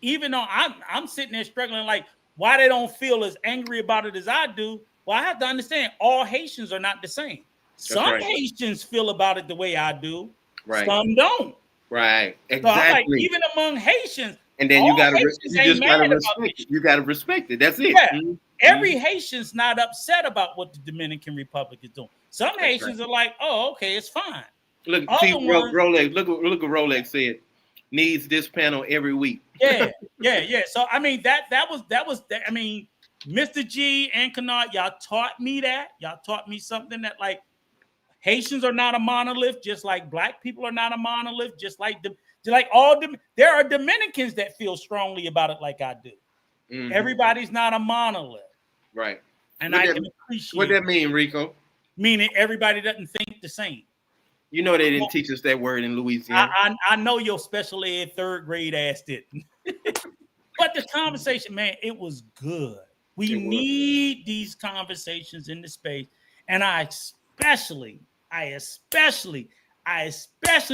even though I'm sitting there struggling, like why they don't feel as angry about it as I do. Well, I have to understand all Haitians are not the same. Some Haitians feel about it the way I do. Right. Some don't. Right. Exactly. So I'm like, even among Haitians, and then you just gotta respect it. You gotta respect it. That's it. Yeah. Every Haitian's not upset about what the Dominican Republic is doing. Some Haitians are like, oh, okay, it's fine. Look, see, Rolex. Look what Rolex said. Needs this panel every week. Yeah. So I mean that was. I mean, Mr. G and Kennard, y'all taught me that. Y'all taught me something that like Haitians are not a monolith, just like black people are not a monolith, just like there are Dominicans that feel strongly about it like I do. Everybody's not a monolith. Right. And I can appreciate what that mean, Rico? Meaning everybody doesn't think the same. You know they didn't teach us that word in Louisiana. I know your special ed third grade ass didn't. But the conversation, man, it was good. We need these conversations in the space. And I especially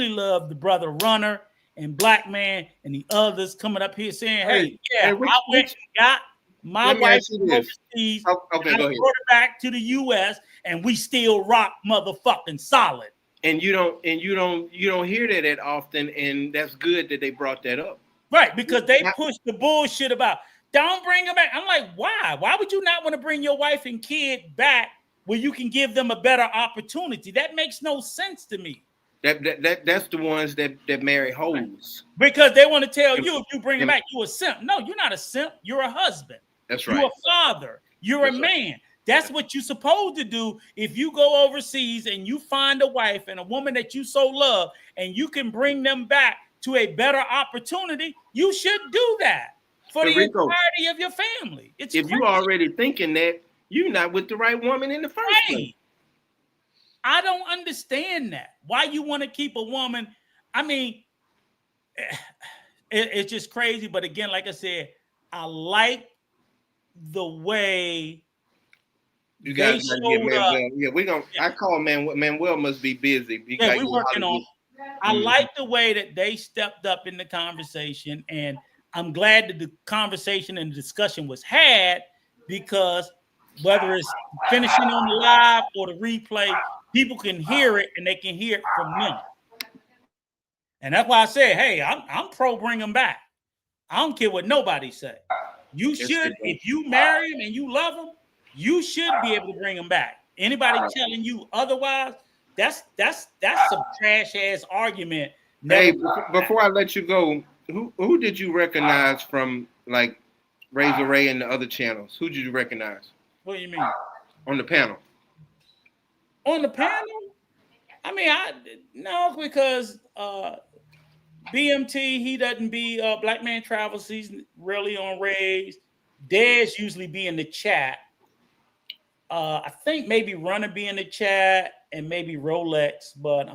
love the brother Runner and Black Man and the others coming up here saying, hey, I went and got my wife overseas. Okay, I go ahead. brought her back to the US and we still rock motherfucking solid. And you don't hear that often, and that's good that they brought that up. Right, because they push the bullshit about don't bring them back. I'm like, why? Why would you not want to bring your wife and kid back where you can give them a better opportunity? That makes no sense to me. That's the ones that marry hoes. Because they want to tell you if you bring them back, you a simp. No, you're not a simp. You're a husband. That's right. You're a father. You're a man. That's what you're supposed to do. If you go overseas and you find a wife and a woman that you so love and you can bring them back to a better opportunity, you should do that for the entirety of your family. If you're already thinking that, you're not with the right woman in the first place. I don't understand that. Why you want to keep a woman? I mean, it's just crazy. But again, like I said, I like the way you guys gotta get Manuel. Yeah, we're gonna. I call Manuel must be busy. We're working on. I like the way that they stepped up in the conversation, and I'm glad that the conversation and the discussion was had because whether it's finishing on the live or the replay, people can hear it and they can hear it from them. And that's why I said, hey, I'm pro bring them back. I don't care what nobody say. You should, if you marry them and you love them, you should be able to bring them back. Anybody telling you otherwise, that's some trash ass argument. Hey, before I let you go, who did you recognize from like Razor Ray and the other channels? Who did you recognize? What do you mean? On the panel. On the panel? I mean, because BMT, he doesn't be Black Man Travels. He's really on Ray's. Dez usually be in the chat. I think maybe Runner be in the chat and maybe Rolex, but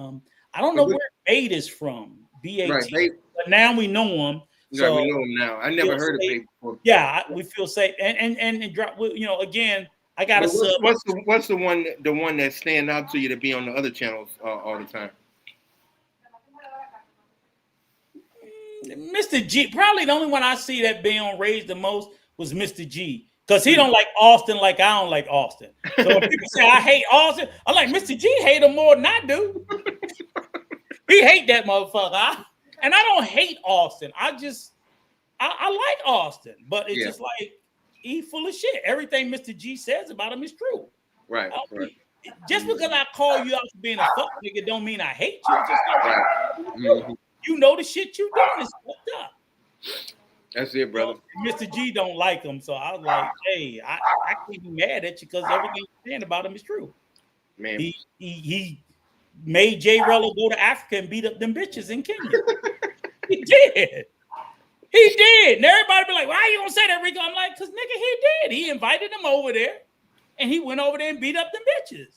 I don't know where Bait is from. BAT. Right, but now we know him. Yeah, we know him now. I never heard of Bait before. Yeah, we feel safe. And drop. Again, I got to sub. What's the one that stand out to you to be on the other channels all the time? Mr. G, probably the only one I see that being on Raised the most was Mr. G. Because he don't like Austin like I don't like Austin. So when people say I hate Austin, I'm like, Mr. G hate him more than I do. He hate that motherfucker. And I don't hate Austin. I like Austin. But it's just like, he full of shit. Everything Mr. G says about him is true. Right. Just because I call you out for being a fuck nigga don't mean I hate you. Just like, you know the shit you doing is fucked up. That's it, brother. Mr. G don't like him, so I was like, hey, I can't be mad at you because everything you're saying about him is true. Man, he made J Rella go to Africa and beat up them bitches in Kenya. He did. He did. And everybody be like, why you gonna say that, Rico? I'm like, because nigga, he did. He invited them over there. and he went over there and beat up the bitches.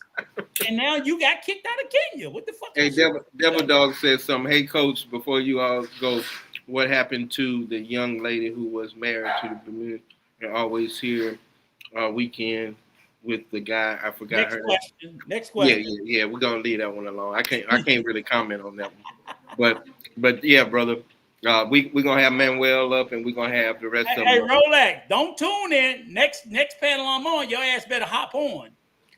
And now you got kicked out of Kenya. What the fuck? Hey, Devil Dog said something. Hey, Coach, before you all go, what happened to the young lady who was married to the community and always here weekend with the guy? I forgot her name. Next question. Yeah. We're gonna leave that one alone. I can't really comment on that one. But yeah, brother. We're gonna have Manuel up, and we're gonna have the rest of them. Hey, Rolex, don't tune in. Next panel I'm on, your ass better hop on.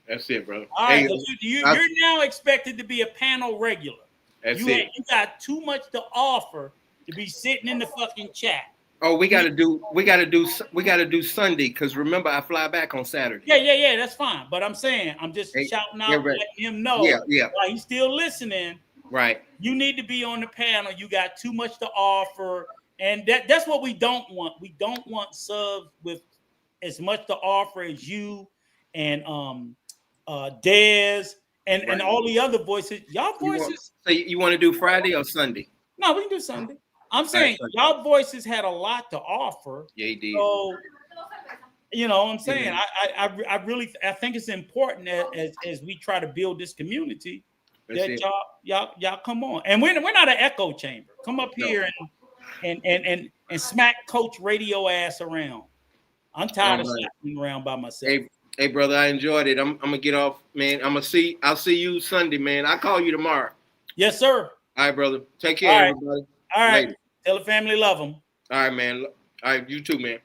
That's it, brother. All right, you're now expected to be a panel regular. You got too much to offer to be sitting in the fucking chat. Oh, we gotta do Sunday, because remember I fly back on Saturday. Yeah, that's fine. But I'm saying, I'm just shouting out, letting him know while he's still listening. Right. You need to be on the panel. You got too much to offer. And that's what we don't want. We don't want subs with as much to offer as you and Dez and all the other voices. Y'all voices. So you want to do Friday or Sunday? No, we can do Sunday. I'm saying y'all voices had a lot to offer. Yeah, he did. So you know what I'm saying? I think it's important as we try to build this community that y'all come on. And we're not an echo chamber. Come up here and smack Coach Radio ass around. I'm tired of smacking around by myself. Hey, brother, I enjoyed it. I'm gonna get off, man. I'll see you Sunday, man. I'll call you tomorrow. Yes, sir. All right, brother. Take care, everybody. All right. Later. Tell the family love them. All right, man. All right, you too, man.